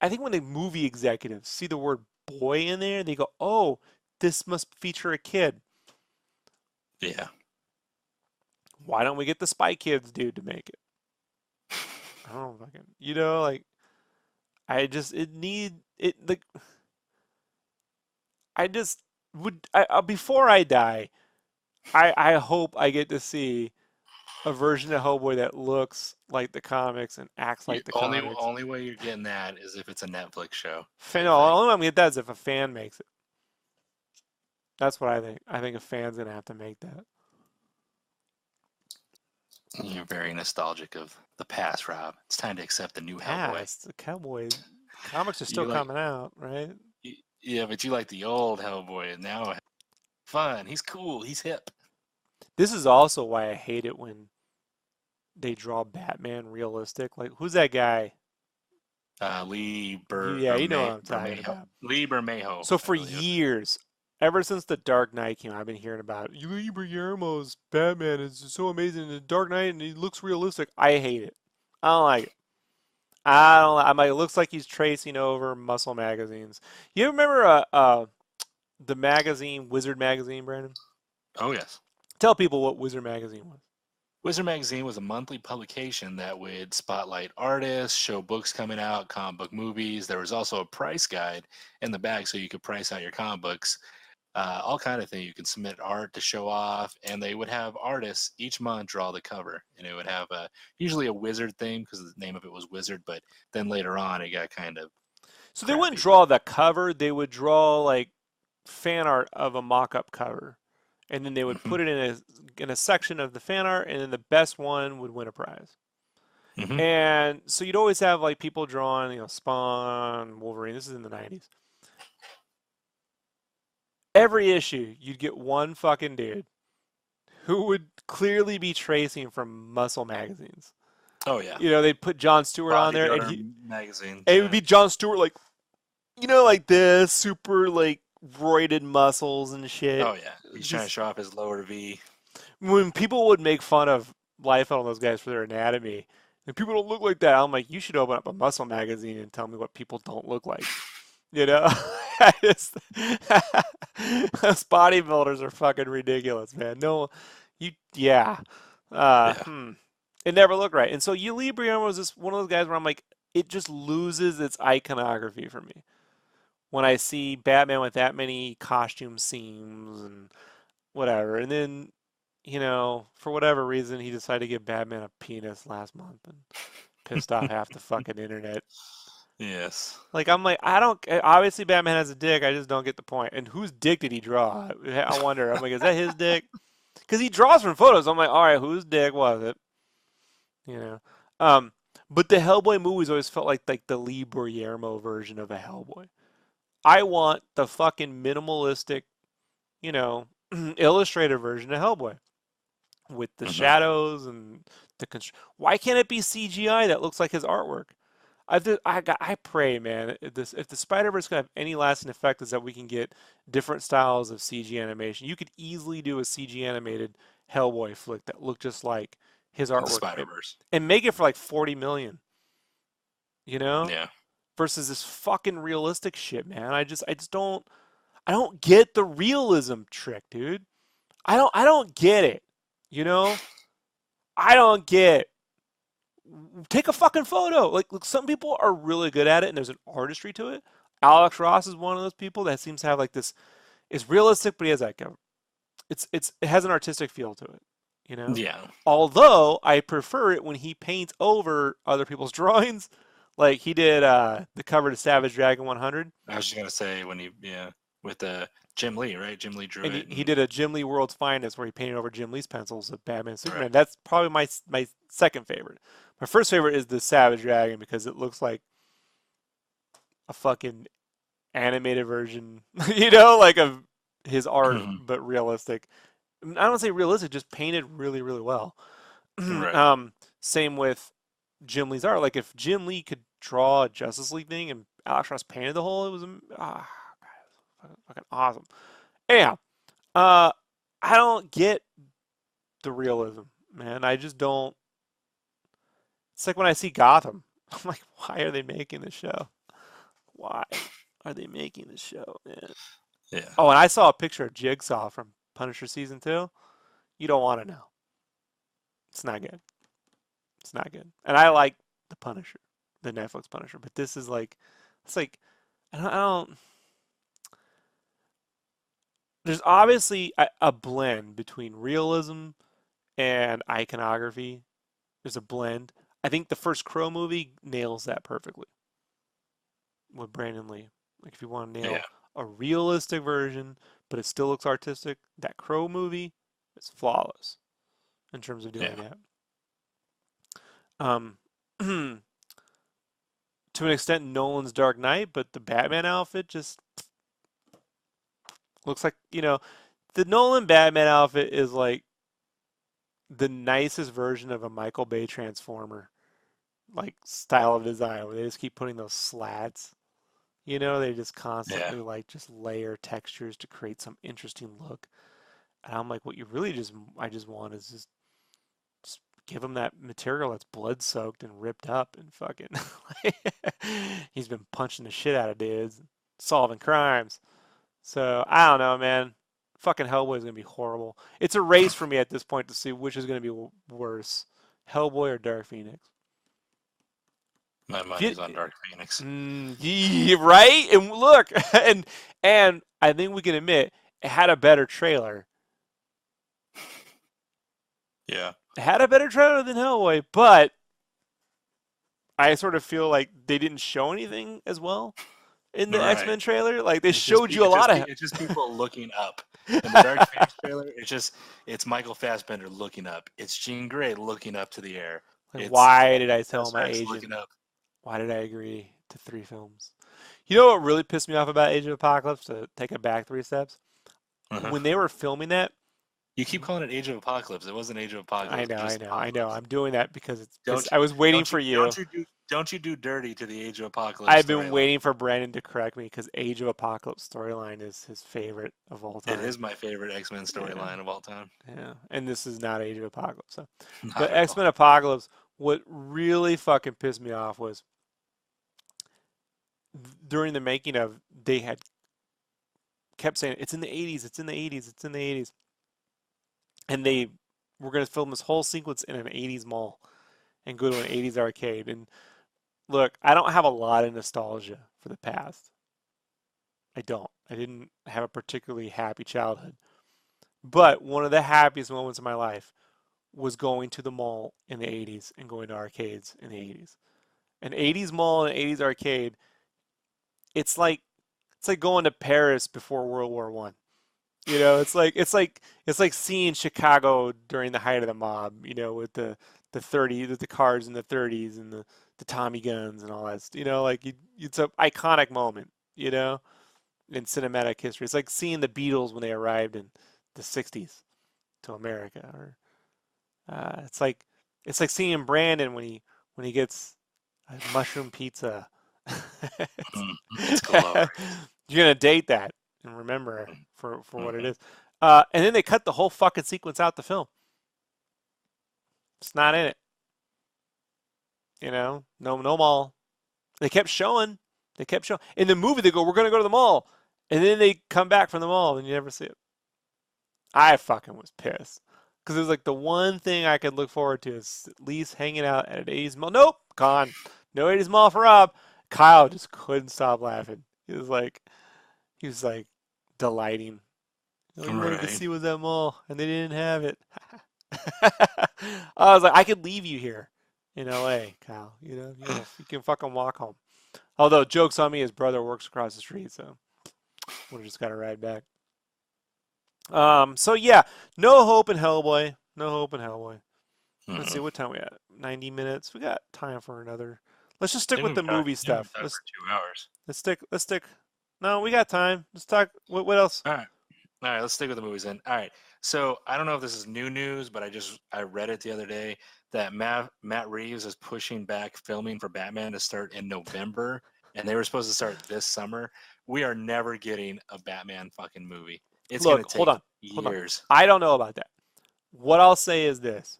Speaker 1: I think when the movie executives see the word boy in there, they go, "Oh, this must feature a kid.
Speaker 2: Yeah.
Speaker 1: Why don't we get the Spy Kids dude to make it?" I don't fucking, like I just it need it like I just would before I die, I hope I get to see a version of Hellboy that looks like the comics and acts
Speaker 2: You,
Speaker 1: like the
Speaker 2: only
Speaker 1: comics.
Speaker 2: only way you're getting that is if it's a Netflix show,
Speaker 1: Fan,
Speaker 2: I
Speaker 1: no, the
Speaker 2: think.
Speaker 1: only way I'm gonna get that is if a fan makes it. That's what I think. I think a fan's gonna have to make that.
Speaker 2: You're very nostalgic of the past, Rob. It's time to accept the new Hellboy.
Speaker 1: Past the Cowboy comics are still
Speaker 2: You like,
Speaker 1: coming out, right?
Speaker 2: yeah, but you like the old Hellboy, and now fun. He's cool. He's hip.
Speaker 1: This is also why I hate it when they draw Batman realistic. Like, who's that guy?
Speaker 2: Lee
Speaker 1: Yeah, you know what I'm talking
Speaker 2: Bermejo.
Speaker 1: about.
Speaker 2: Lee Bermejo,
Speaker 1: So
Speaker 2: I
Speaker 1: for
Speaker 2: believe.
Speaker 1: years, ever since The Dark Knight came out, I've been hearing about Lee Guillermo's Batman is so amazing in The Dark Knight and he looks realistic. I hate it. I don't like it. I don't. I'm like, it looks like he's tracing over muscle magazines. You remember the magazine, Wizard magazine, Brandon?
Speaker 2: Oh yes.
Speaker 1: Tell people what Wizard magazine was.
Speaker 2: Wizard Magazine was a monthly publication that would spotlight artists, show books coming out, comic book movies. There was also a price guide in the back so you could price out your comic books. All kind of thing. You could submit art to show off, and they would have artists each month draw the cover, and it would have usually a wizard theme because the name of it was Wizard. But then later on, it got kind of
Speaker 1: So they wouldn't
Speaker 2: crappy. But
Speaker 1: draw the cover; they would draw like fan art of a mock-up cover, and then they would
Speaker 2: hmm
Speaker 1: put it in a section of the fan art, and then the best one would win a prize.
Speaker 2: hmm
Speaker 1: And so you'd always have like people drawing, Spawn, Wolverine. This is in the '90s. Every issue, you'd get one fucking dude who would clearly be tracing from muscle magazines.
Speaker 2: oh yeah,
Speaker 1: They'd put John Stewart on there, and
Speaker 2: bodybuilder magazines.
Speaker 1: it would
Speaker 2: Yeah.
Speaker 1: be John Stewart like, like this, super like roided muscles and shit.
Speaker 2: Oh yeah, he's trying to
Speaker 1: Just
Speaker 2: show off his lower V.
Speaker 1: when people would make fun of Liefeld and those guys for their anatomy, and people don't look like that, I'm like, you should open up a muscle magazine and tell me what people don't look like. You know, I just those bodybuilders are fucking ridiculous, man. No, yeah.
Speaker 2: Yeah.
Speaker 1: Hmm. It never looked right. And so Equilibrium was just one of those guys where I'm like, it just loses its iconography for me when I see Batman with that many costume seams and whatever. And then, for whatever reason, he decided to give Batman a penis last month and pissed off half the fucking internet.
Speaker 2: Yes.
Speaker 1: Like, I'm like, I don't, obviously Batman has a dick, I just don't get the point. And whose dick did he draw? I wonder. I'm like, is that his dick? Because he draws from photos. I'm like, all right, whose dick was it? You know. Um, but the Hellboy movies always felt like the Lee Guillermo version of a Hellboy. I want the fucking minimalistic, you know, illustrated version of Hellboy with the
Speaker 2: Hmm.
Speaker 1: shadows and the why can't it be CGI that looks like his artwork? I pray, man, if the Spider-Verse can have any lasting effect is that we can get different styles of CG animation. You could easily do a CG animated Hellboy flick that looked just like his
Speaker 2: The
Speaker 1: artwork
Speaker 2: Spider Verse.
Speaker 1: and make it for like 40 million, you know?
Speaker 2: Yeah.
Speaker 1: Versus this fucking realistic shit, man. I don't get the realism trick, dude. I don't get it. You know? I don't get it. Take a fucking photo. Like, look, some people are really good at it and there's an artistry to it. Alex Ross is one of those people that seems to have like this, it's realistic, but he has like it has an artistic feel to it, you know?
Speaker 2: Yeah.
Speaker 1: Although I prefer it when he paints over other people's drawings. Like he did the cover to Savage Dragon 100.
Speaker 2: I was just gonna say when he, yeah, with Jim Lee, right? Jim Lee drew
Speaker 1: And
Speaker 2: it,
Speaker 1: he
Speaker 2: and
Speaker 1: did a Jim Lee World's Finest where he painted over Jim Lee's pencils of Batman and
Speaker 2: right.
Speaker 1: Superman. That's probably my second favorite. My first favorite is the Savage Dragon because it looks like a fucking animated version, like of his art,
Speaker 2: Mhm.
Speaker 1: but realistic. I don't say realistic, just painted really, really well.
Speaker 2: Right.
Speaker 1: Same with Jim Lee's art. Like if Jim Lee could draw a Justice League thing and Alex Ross painted the whole, it was fucking awesome. Anyhow, uh, I don't get the realism, man. I just don't. It's like when I see Gotham, I'm like, why are they making the show? Why are they making the show, man?
Speaker 2: Yeah.
Speaker 1: Oh, and I saw a picture of Jigsaw from Punisher season 2. You don't want to know. It's not good. It's not good. And I like the Punisher, the Netflix Punisher, but this is like, it's like, I don't there's obviously a blend between realism and iconography. There's a blend. I think the first Crow movie nails that perfectly with Brandon Lee. Like if you want to
Speaker 2: Yeah.
Speaker 1: nail a realistic version, but it still looks artistic, that Crow movie is flawless in terms of doing
Speaker 2: Yeah.
Speaker 1: that. Um, to an extent, Nolan's Dark Knight, but the Batman outfit just looks like, the Nolan Batman outfit is like the nicest version of a Michael Bay Transformer like style of design where they just keep putting those slats. They just
Speaker 2: Yeah.
Speaker 1: constantly like just layer textures to create some interesting look. And I'm like, what you really I just want is just give him that material that's blood soaked and ripped up and fucking. He's been punching the shit out of dudes, solving crimes. So I don't know, man. Fucking Hellboy is gonna be horrible. It's a race for me at this point to see which is gonna be worse, Hellboy or Dark Phoenix.
Speaker 2: My money's on Dark Phoenix.
Speaker 1: Yeah, right? And look, and I think we can admit it had a better trailer.
Speaker 2: Yeah.
Speaker 1: It had a better trailer than Hellboy, but I sort of feel like they didn't show anything as well in the
Speaker 2: Right.
Speaker 1: X-Men trailer. Like they
Speaker 2: It's just
Speaker 1: showed you a lot of.
Speaker 2: it's just people looking up. In the Dark Phoenix trailer, it's Michael Fassbender looking up. It's Jean Grey looking up to the air.
Speaker 1: Like,
Speaker 2: It's
Speaker 1: why did I tell my
Speaker 2: Rex
Speaker 1: agent?
Speaker 2: looking up.
Speaker 1: Why did I agree to 3 films? You know what really pissed me off about Age of Apocalypse? To take it back 3 steps,
Speaker 2: Uh-huh.
Speaker 1: when they were filming that.
Speaker 2: You keep calling it Age of Apocalypse. It wasn't Age of
Speaker 1: I
Speaker 2: Apocalypse.
Speaker 1: know,
Speaker 2: It was
Speaker 1: I
Speaker 2: just
Speaker 1: know, I know.
Speaker 2: Apocalypse.
Speaker 1: I'm doing that because
Speaker 2: Don't
Speaker 1: I was waiting
Speaker 2: don't
Speaker 1: for
Speaker 2: you
Speaker 1: you.
Speaker 2: don't you do dirty to the Age of Apocalypse
Speaker 1: I've been
Speaker 2: storyline.
Speaker 1: waiting for Brandon to correct me because Age of Apocalypse storyline is his favorite of all
Speaker 2: It
Speaker 1: time.
Speaker 2: is my favorite X-Men
Speaker 1: Yeah,
Speaker 2: storyline of all time.
Speaker 1: yeah. And this is not Age of Apocalypse. So. But
Speaker 2: Not at all.
Speaker 1: X-Men Apocalypse, what really fucking pissed me off was during the making of, they had kept saying it's in the 80s, it's in the 80s, it's in the 80s, and they were going to film this whole sequence in an 80s mall. and go to an 80s arcade. And look, I don't have a lot of nostalgia for the past. I don't. I didn't have a particularly happy childhood. But one of the happiest moments of my life was going to the mall in the 80s and going to arcades in the 80s. An 80s mall and an 80s arcade, it's like going to Paris before World War One. You know, it's like seeing Chicago during the height of the mob, with the cars in the 30s and the Tommy guns and all that. It's an iconic moment, in cinematic history. It's like seeing the Beatles when they arrived in the 60s to America, or it's like seeing Brandon when he gets a mushroom pizza. It's-
Speaker 2: It's glorious.
Speaker 1: You're gonna date that and remember for what it
Speaker 2: Mhm.
Speaker 1: is. And then they cut the whole fucking sequence out the film. It's not in it. No mall. They kept showing. They kept showing. In the movie, they go, "We're gonna go to the mall," and then they come back from the mall, and you never see it. I fucking was pissed because it was like the one thing I could look forward to is at least hanging out at an 80s mall. Nope, gone. No 80s mall for Rob. Kyle just couldn't stop laughing. He was like delighting. All you wanted to
Speaker 2: Right.
Speaker 1: see was that mall, and they didn't have it. I was like, I could leave you here in LA, Kyle. You can fucking walk home. Although, joke's on me, his brother works across the street, so would have just got to ride back. So yeah, no hope in Hellboy. No hope in Hellboy. Let's see
Speaker 2: Mm-mm.
Speaker 1: what time we at. 90 minutes. We got time for another. Let's just
Speaker 2: I
Speaker 1: stick
Speaker 2: think
Speaker 1: with the movie
Speaker 2: we've
Speaker 1: stuff.
Speaker 2: talked
Speaker 1: Let's
Speaker 2: for 2 hours.
Speaker 1: let's stick. Let's stick. No, we got time. Let's talk. What else?
Speaker 2: All right. All right, let's stick with the movies then. All right. So I don't know if this is new news, but I read it the other day that Matt Reeves is pushing back filming for Batman to start in November, and they were supposed to start this summer. We are never getting a Batman fucking movie. It's gonna
Speaker 1: Look, hold
Speaker 2: take
Speaker 1: on, hold on.
Speaker 2: years.
Speaker 1: I don't know about that. What I'll say is this: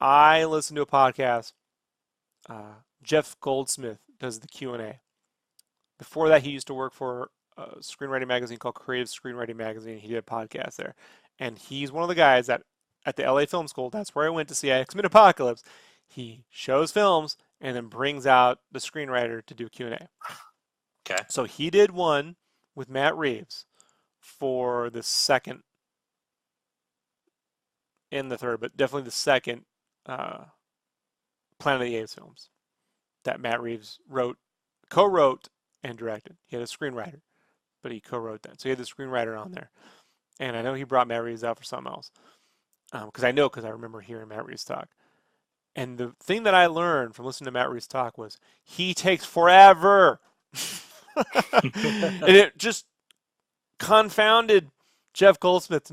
Speaker 1: I listen to a podcast. Jeff Goldsmith does the Q&A. Before that, he used to work for a screenwriting magazine called Creative Screenwriting Magazine. He did a podcast there, and he's one of the guys that at the LA Film School. That's where I went to see X-Men Apocalypse. He shows films and then brings out the screenwriter to do Q&A.
Speaker 2: Okay.
Speaker 1: So he did one with Matt Reeves for the second and the third, but definitely the second uh, Planet of the Apes films that Matt Reeves co-wrote, and directed. He had a screenwriter, but he co-wrote that. So he had the screenwriter on there. And I know he brought Matt Reeves out for something else. Because I remember hearing Matt Reeves talk. And the thing that I learned from listening to Matt Reeves talk was he takes forever. And it just confounded Jeff Goldsmith to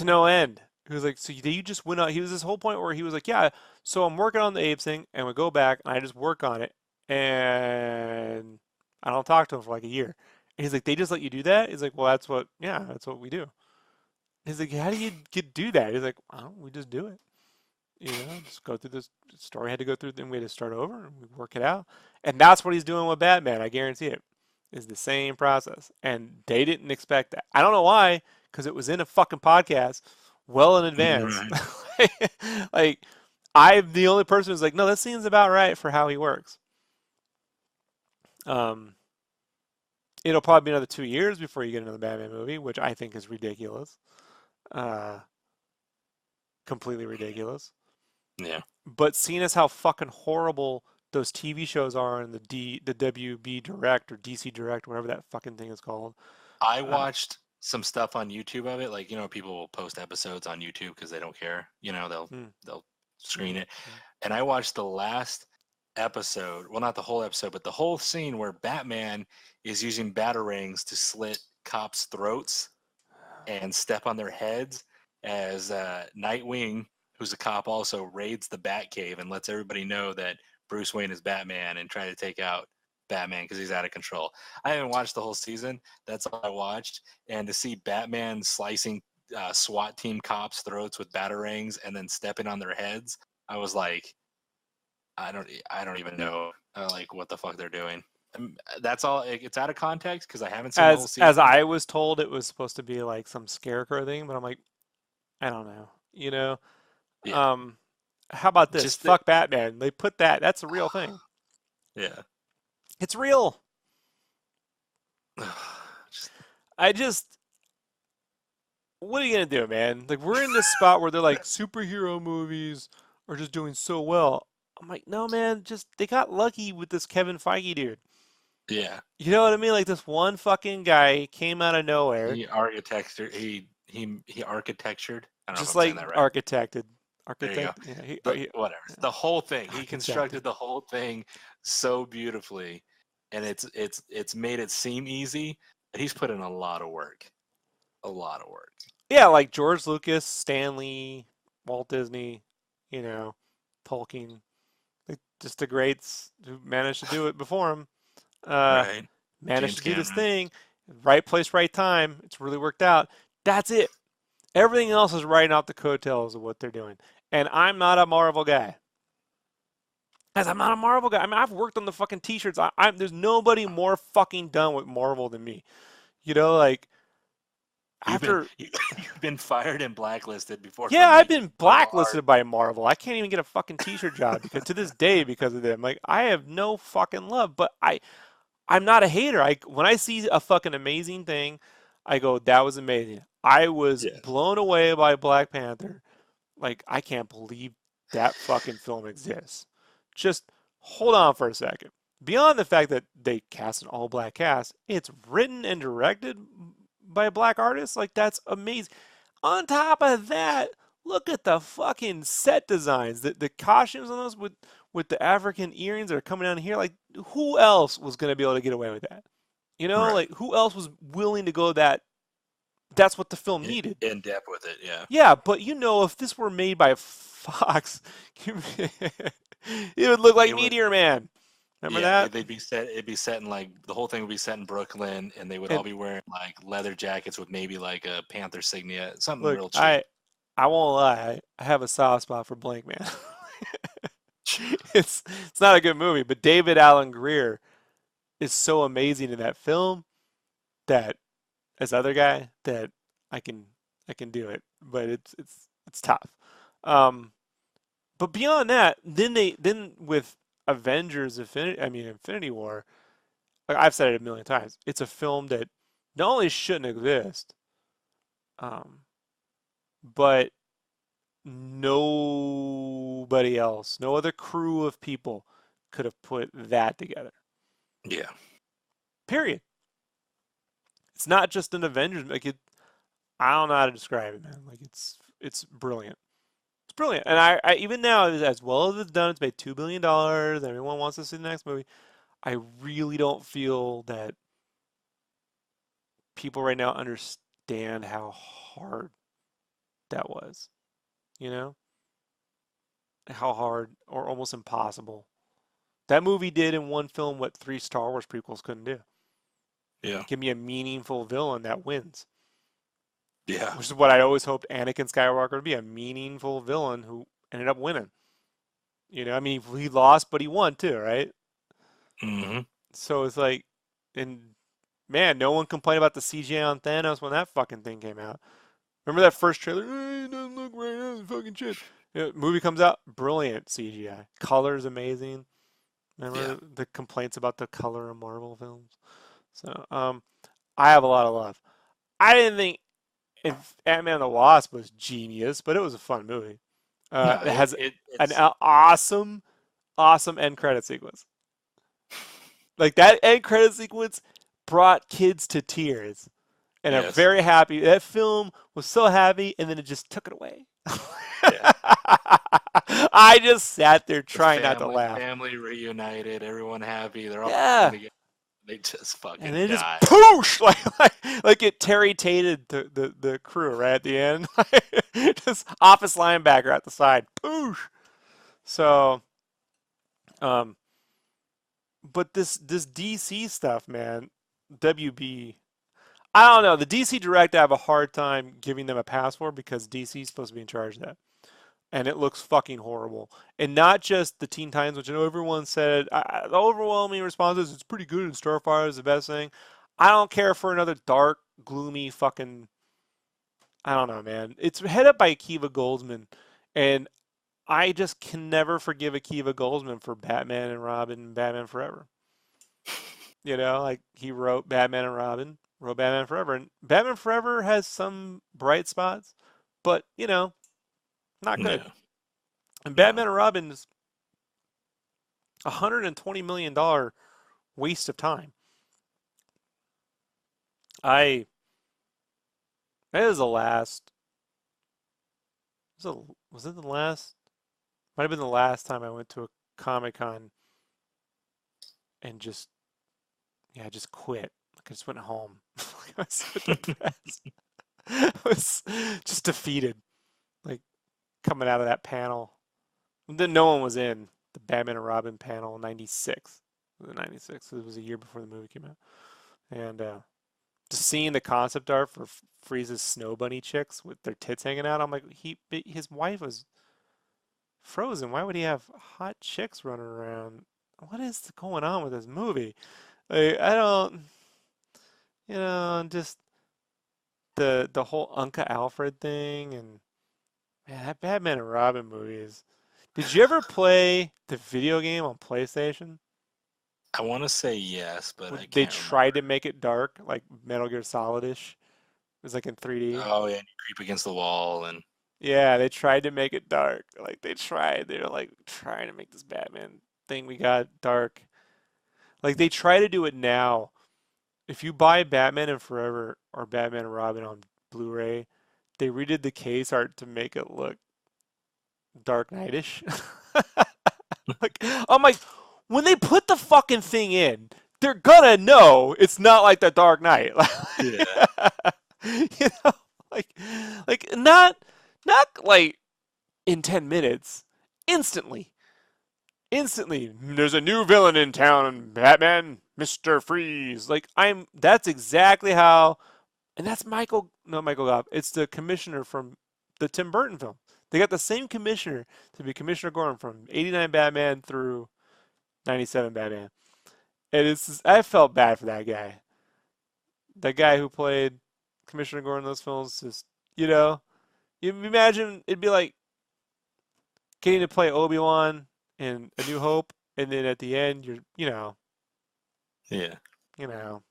Speaker 1: no end. He was like, so you just went out. He was this whole point where he was like, yeah, so I'm working on the apes thing, and we go back, and I just work on it, and I don't talk to him for like a year. And he's like, they just let you do that? He's like, well, that's what we do. He's like, how do you do that? He's like, well, we just do it. Just go through this story. Had to go through, then we had to start over and we work it out. And that's what he's doing with Batman. I guarantee it. Is the same process. And they didn't expect that. I don't know why, because it was in a fucking podcast well in advance.
Speaker 2: Right.
Speaker 1: Like, I'm the only person who's like, no, that seems about right for how he works. Um, it'll probably be another 2 years before you get another Batman movie, which I think is ridiculous. Uh, Completely ridiculous.
Speaker 2: Yeah.
Speaker 1: But seeing as how fucking horrible those TV shows are in the WB Direct or DC Direct, whatever that fucking thing is called.
Speaker 2: I
Speaker 1: Uh,
Speaker 2: watched some stuff on YouTube of it. Like, people will post episodes on YouTube because they don't care. They'll
Speaker 1: mm,
Speaker 2: they'll screen
Speaker 1: mm,
Speaker 2: it. And I watched the last episode. Well, not the whole episode, but the whole scene where Batman is using batarangs to slit cops' throats and step on their heads as Nightwing, who's a cop, also raids the Batcave and lets everybody know that Bruce Wayne is Batman and try to take out Batman because he's out of control. I haven't watched the whole season. That's all I watched. And to see Batman slicing SWAT team cops' throats with batarangs and then stepping on their heads, I was like, I don't even know like what the fuck they're doing. That's all. It's out of context because I haven't seen the whole
Speaker 1: as
Speaker 2: season.
Speaker 1: I was told, it was supposed to be like some scarecrow thing, but I'm like, I don't know.
Speaker 2: Yeah.
Speaker 1: Um, How about this?
Speaker 2: Just the
Speaker 1: Fuck Batman. They put that. That's a real thing.
Speaker 2: yeah.
Speaker 1: It's real.
Speaker 2: Just,
Speaker 1: I just. What are you gonna do, man? Like we're in this spot where they're like superhero movies are just doing so well. I'm like, no, man. Just they got lucky with this Kevin Feige dude.
Speaker 2: yeah.
Speaker 1: You know what I mean? Like this one fucking guy came out of nowhere,
Speaker 2: He architectured. I don't know if
Speaker 1: just
Speaker 2: I'm saying
Speaker 1: like
Speaker 2: that right.
Speaker 1: architected,
Speaker 2: There you go.
Speaker 1: architect. Yeah,
Speaker 2: Whatever.
Speaker 1: yeah,
Speaker 2: The whole thing. He
Speaker 1: architected.
Speaker 2: constructed the whole thing so beautifully, and it's made it seem easy. But he's put in a lot of work. A lot of work.
Speaker 1: Yeah, like George Lucas, Stanley, Walt Disney, you know, Tolkien, like just the greats who managed to do it before him. Uh,
Speaker 2: Right.
Speaker 1: Managed
Speaker 2: James
Speaker 1: to do this
Speaker 2: Cameron.
Speaker 1: thing, right place, right time. It's really worked out. That's it. Everything else is riding off the coattails of what they're doing. And I'm not a Marvel guy. As I'm not a Marvel guy. I mean, I've worked on the fucking t-shirts. There's nobody more fucking done with Marvel than me. You know, like
Speaker 2: You've been
Speaker 1: after
Speaker 2: you've been fired and blacklisted before for
Speaker 1: yeah, I've
Speaker 2: making
Speaker 1: been
Speaker 2: Marvel art.
Speaker 1: blacklisted by Marvel. I can't even get a fucking t-shirt job because to this day because of them. Like I have no fucking love, but I'm not a hater. I when I see a fucking amazing thing, I go, that was amazing. I was
Speaker 2: Yeah.
Speaker 1: blown away by Black Panther. Like I can't believe that fucking film exists. Just hold on for a second. Beyond the fact that they cast an all black cast, it's written and directed by a black artist. Like that's amazing. On top of that, look at the fucking set designs. The costumes on those with the African earrings that are coming down here. Like who else was gonna be able to get away with that? You know,
Speaker 2: Right.
Speaker 1: like who else was willing to go that? That's what the film
Speaker 2: In,
Speaker 1: needed.
Speaker 2: in depth with it. Yeah.
Speaker 1: Yeah, but you know, if this were made by Fox, it would look like
Speaker 2: It would.
Speaker 1: Meteor Man. Remember
Speaker 2: Yeah,
Speaker 1: that?
Speaker 2: they'd be set. It'd be set in like the whole thing would be set in Brooklyn, and they would all
Speaker 1: And
Speaker 2: be wearing like leather jackets with maybe like a Panther signia, something
Speaker 1: look,
Speaker 2: real cheap.
Speaker 1: I won't lie, I have a soft spot for Blank Man. It's not a good movie, but David Allen Greer is so amazing in that film that as other guy that I can I can do it, but it's tough. Um, but beyond that, then with Infinity War, like I've said it a million times, it's a film that not only shouldn't exist, um, but nobody else, no other crew of people could have put that together.
Speaker 2: Yeah,
Speaker 1: Period. It's not just an Avengers. Like it, I don't know how to describe it, man. Like it's brilliant. It's brilliant. And I even now, as well as it's done, it's made $2 billion. Everyone wants to see the next movie. I really don't feel that people right now understand how hard that was. You know, how hard or almost impossible that movie did in one film what three Star Wars prequels couldn't do.
Speaker 2: yeah,
Speaker 1: Give me a meaningful villain that wins,
Speaker 2: yeah.
Speaker 1: which is what I always hoped Anakin Skywalker would be, a meaningful villain who ended up winning. You know, I mean, he lost, but he won too, right?
Speaker 2: Hmm.
Speaker 1: So it's like, and man, no one complained about the CGI on Thanos when that fucking thing came out. Remember that first trailer? It doesn't look right. That's fucking shit. Movie comes out, brilliant CGI. Color's amazing.
Speaker 2: Yeah,
Speaker 1: Remember the complaints about the color of Marvel films? So, I have a lot of love. I didn't think if Ant-Man and the Wasp was genius, but it was a fun movie.
Speaker 2: no,
Speaker 1: It has an
Speaker 2: it's
Speaker 1: awesome, awesome end credit sequence. Like that end credit sequence brought kids to tears and are
Speaker 2: yes,
Speaker 1: very happy. That film was so happy, and then it just took it away.
Speaker 2: yeah.
Speaker 1: I just sat there
Speaker 2: The
Speaker 1: trying not to laugh.
Speaker 2: family reunited, everyone happy. They're all
Speaker 1: Yeah,
Speaker 2: together. They just
Speaker 1: and
Speaker 2: fucking
Speaker 1: then just
Speaker 2: die.
Speaker 1: poosh like it Terry Tated the crew right at the end. Just office linebacker at the side. Poosh. So, um, but this DC stuff, man, WB. I don't know. The DC Direct, I have a hard time giving them a pass for because DC is supposed to be in charge of that, and it looks fucking horrible. And not just the Teen Titans, which I know everyone said. The overwhelming response is it's pretty good, and Starfire is the best thing. I don't care for another dark, gloomy fucking. I don't know, man. It's headed up by Akiva Goldsman, and I just can never forgive Akiva Goldsman for Batman and Robin and Batman Forever. You know, like he wrote Batman and Robin, wrote Batman Forever, and Batman Forever has some bright spots, but you know, not good.
Speaker 2: Yeah.
Speaker 1: And
Speaker 2: No.
Speaker 1: Batman and Robin is $120 million waste of time. I that is the last. Was it the last? Might have been the last time I went to a Comic Con and just yeah, just quit. Like I just went home. I was so depressed. I was just defeated. Like coming out of that panel. Then no one was in the Batman and Robin panel in '96. Was it '96? It was a year before the movie came out. And just seeing the concept art for Frieza's snow bunny chicks with their tits hanging out, I'm like, his wife was frozen. Why would he have hot chicks running around? What is going on with this movie? Like, I don't, just the whole Unca Alfred thing and man, that Batman and Robin movie is. Did you ever play the video game on PlayStation?
Speaker 2: I want to say yes, but I
Speaker 1: They
Speaker 2: can't remember.
Speaker 1: tried to make it dark, like Metal Gear Solid-ish. It was like in 3D.
Speaker 2: Oh yeah, and you creep against the wall, and
Speaker 1: Yeah, they tried to make it dark. Like they tried. They're like trying to make this Batman thing we got dark. Like they try to do it now. If you buy Batman and Forever or Batman and Robin on Blu-ray, they redid the case art to make it look Dark Knight-ish. Like I'm like, when they put the fucking thing in, they're gonna know it's not like the Dark Knight.
Speaker 2: yeah,
Speaker 1: You know, like not like in 10 minutes, instantly. Instantly, there's a new villain in town, Batman, Mr. Freeze. Like that's exactly how, and that's no Michael Goff. It's the commissioner from the Tim Burton film. They got the same commissioner to be Commissioner Gordon from '89 Batman through '97 Batman. And I felt bad for that guy. That guy who played Commissioner Gordon in those films, just you know, you imagine it'd be like getting to play Obi-Wan in A New Hope, and then at the end,
Speaker 2: yeah,
Speaker 1: you know,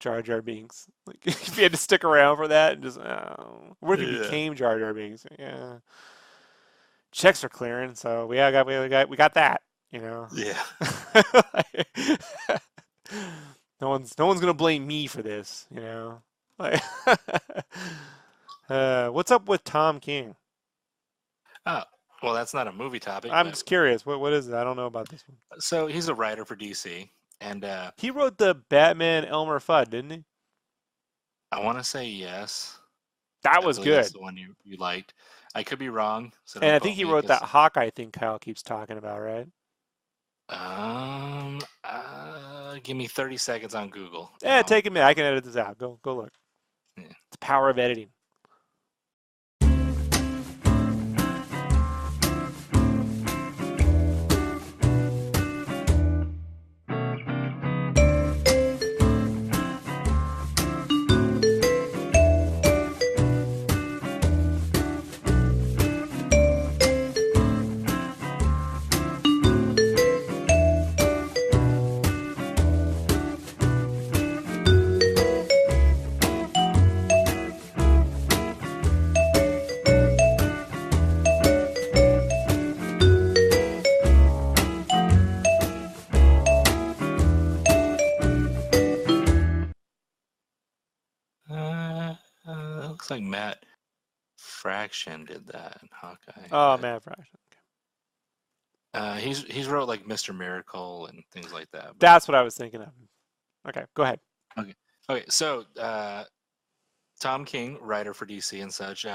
Speaker 1: Jar Jar Binks. Like if you had to stick around for that, and just, what if he
Speaker 2: yeah,
Speaker 1: became Jar Jar Binks? Yeah, checks are clearing, so we got that. You know,
Speaker 2: yeah.
Speaker 1: no one's gonna blame me for this. You know, like, what's up with Tom King?
Speaker 2: Oh, well, that's not a movie topic,
Speaker 1: I'm
Speaker 2: but
Speaker 1: just curious. What is it? I don't know about this one.
Speaker 2: so he's a writer for DC, and
Speaker 1: He wrote the Batman Elmer Fudd, didn't he?
Speaker 2: I want to say yes.
Speaker 1: That
Speaker 2: I
Speaker 1: was
Speaker 2: believe that's
Speaker 1: good.
Speaker 2: the one you liked. I could be wrong, so
Speaker 1: And
Speaker 2: don't
Speaker 1: I think
Speaker 2: quote
Speaker 1: he
Speaker 2: me,
Speaker 1: wrote that
Speaker 2: because
Speaker 1: Hawkeye thing Kyle keeps talking about, right?
Speaker 2: give me 30 seconds on Google, and
Speaker 1: Yeah, take a minute. I can edit this out. Go look.
Speaker 2: yeah.
Speaker 1: It's the power of editing.
Speaker 2: Looks like Matt Fraction did that in Hawkeye,
Speaker 1: Oh,
Speaker 2: but
Speaker 1: man, fraction.
Speaker 2: he's wrote like Mr. Miracle and things like that. But
Speaker 1: That's what I was thinking of. Okay, go ahead.
Speaker 2: okay, okay. So Tom King, writer for DC and such.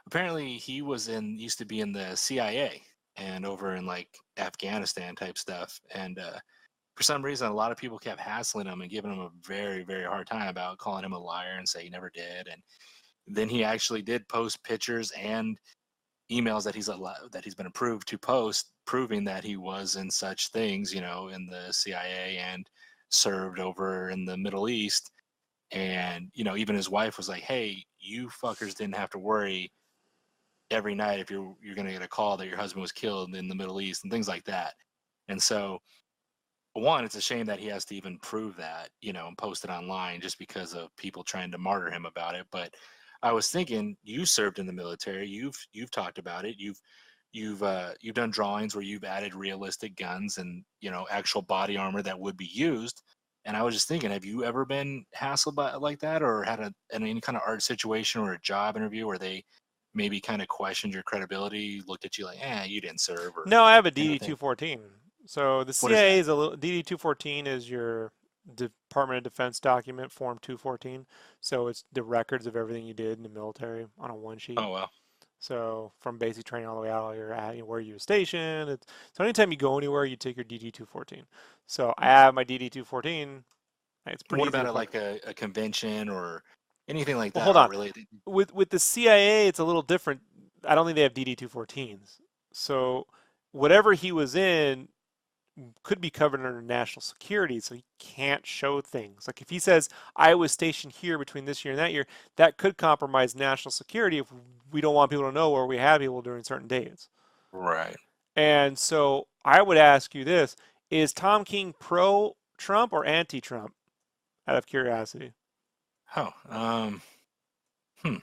Speaker 2: Apparently, he used to be in the CIA and over in like Afghanistan type stuff. And for some reason, a lot of people kept hassling him and giving him a very, very hard time about calling him a liar and say he never did. And then he actually did post pictures and emails that he's been approved to post, proving that he was in such things, in the CIA and served over in the Middle East. And even his wife was like, "Hey, you fuckers didn't have to worry every night if you're going to get a call that your husband was killed in the Middle East and things like that. And so, one, it's a shame that he has to even prove that, and post it online just because of people trying to martyr him about it. But I was thinking, you served in the military. You've talked about it. You've done drawings where you've added realistic guns and actual body armor that would be used. And I was just thinking, have you ever been hassled by like that, or had any kind of art situation or a job interview where they maybe kind of questioned your credibility, looked at you like, you didn't serve or
Speaker 1: No, I have a
Speaker 2: anything?
Speaker 1: DD-214. So the
Speaker 2: What is
Speaker 1: CIA
Speaker 2: that?
Speaker 1: is a little DD-214 is your Department of Defense document, Form 214. So it's the records of everything you did in the military on a one sheet.
Speaker 2: Oh well.
Speaker 1: So from basic training all the way out, where you were stationed. So anytime you go anywhere, you take your DD-214. So I have my DD-214. It's pretty
Speaker 2: What
Speaker 1: easy
Speaker 2: about
Speaker 1: to
Speaker 2: at
Speaker 1: find.
Speaker 2: like a convention or anything like
Speaker 1: Well,
Speaker 2: that
Speaker 1: hold
Speaker 2: art
Speaker 1: on.
Speaker 2: related?
Speaker 1: With the CIA, it's a little different. I don't think they have DD-214s. So whatever he was in could be covered under national security, so he can't show things. Like if he says, I was stationed here between this year and that year, that could compromise national security if we don't want people to know where we have people during certain dates.
Speaker 2: Right.
Speaker 1: And so I would ask you this, is Tom King pro Trump or anti Trump? Out of curiosity.
Speaker 2: Oh, hmm.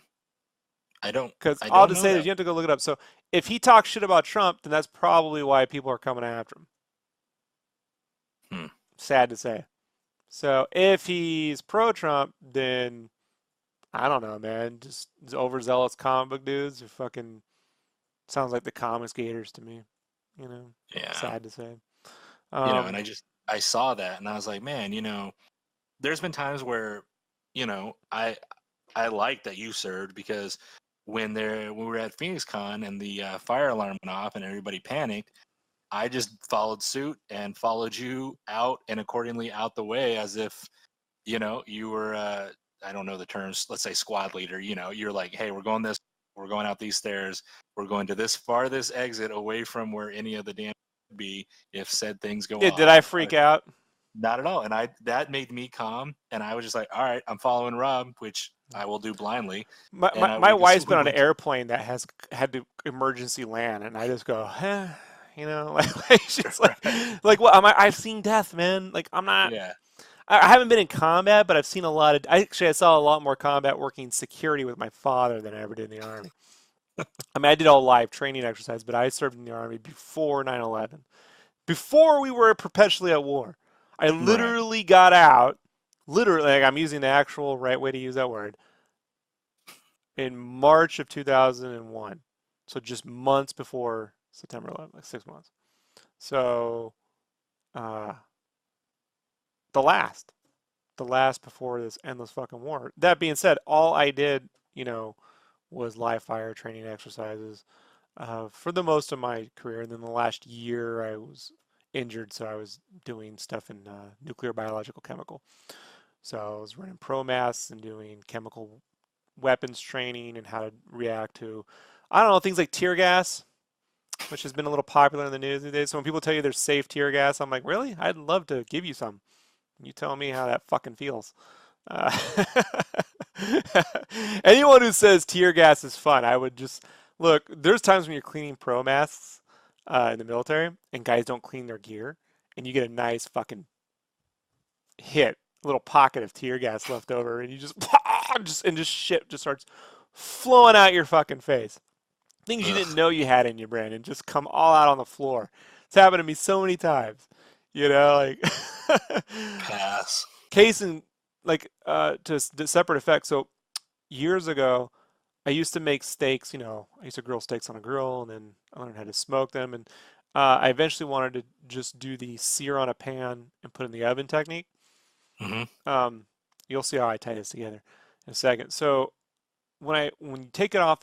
Speaker 2: I don't
Speaker 1: Because
Speaker 2: I
Speaker 1: I'll
Speaker 2: don't
Speaker 1: just
Speaker 2: know
Speaker 1: say this,
Speaker 2: that.
Speaker 1: you have to go look it up. So if he talks shit about Trump, then that's probably why people are coming after him.
Speaker 2: Hmm.
Speaker 1: Sad to say. So if he's pro Trump, then I don't know, man. Just overzealous comic book dudes who fucking sounds like the comics gators to me. You know,
Speaker 2: Yeah.
Speaker 1: sad to say.
Speaker 2: And
Speaker 1: Um,
Speaker 2: I saw that and I was like, man, there's been times where, I like that you served because when we were at Phoenix Con and the fire alarm went off and everybody panicked, I just followed suit and followed you out and accordingly out the way as if, you were I don't know the terms, let's say squad leader, you're like, hey, we're going out these stairs, we're going to this farthest exit away from where any of the damage would be if said things go
Speaker 1: yeah, did I
Speaker 2: off.
Speaker 1: freak out?
Speaker 2: Not at all. And that made me calm. And I was just like, all right, I'm following Rob, which I will do blindly.
Speaker 1: My,
Speaker 2: And
Speaker 1: my, my
Speaker 2: we
Speaker 1: wife's
Speaker 2: just
Speaker 1: been
Speaker 2: we
Speaker 1: on an
Speaker 2: went.
Speaker 1: airplane that has had to emergency land, and I just go, like she's
Speaker 2: Right.
Speaker 1: like what? I've seen death, man. Like I'm not.
Speaker 2: Yeah.
Speaker 1: I haven't been in combat, but I've seen a lot of. I saw a lot more combat working security with my father than I ever did in the army. I mean, I did all live training exercise, but I served in the army before 9/11, before we were perpetually at war. I
Speaker 2: Right.
Speaker 1: literally got out, literally, like I'm using the actual right way to use that word, in March of 2001. So just months before September 11th, like 6 months. So uh, the last, the last before this endless fucking war. That being said, all I did, was live fire training exercises for the most of my career. And then the last year I was injured, so I was doing stuff in nuclear biological chemical. So I was running ProMass and doing chemical weapons training and how to react to, I don't know, things like tear gas, which has been a little popular in the news these days. So when people tell you there's safe tear gas, I'm like, really? I'd love to give you some. You tell me how that fucking feels. Uh, anyone who says tear gas is fun, I would just look. There's times when you're cleaning pro masks in the military, and guys don't clean their gear, and you get a nice fucking hit, a little pocket of tear gas left over, and you just just shit just starts flowing out your fucking face. Things you didn't
Speaker 2: Ugh.
Speaker 1: know you had in you, Brandon, just come all out on the floor. It's happened to me so many times. Like
Speaker 2: Pass.
Speaker 1: case in like to separate effect. So years ago, I used to make steaks. I used to grill steaks on a grill, and then I learned how to smoke them. And I eventually wanted to just do the sear on a pan and put in the oven technique.
Speaker 2: Hmm.
Speaker 1: Um, you'll see how I tie this together in a second. So when you take it off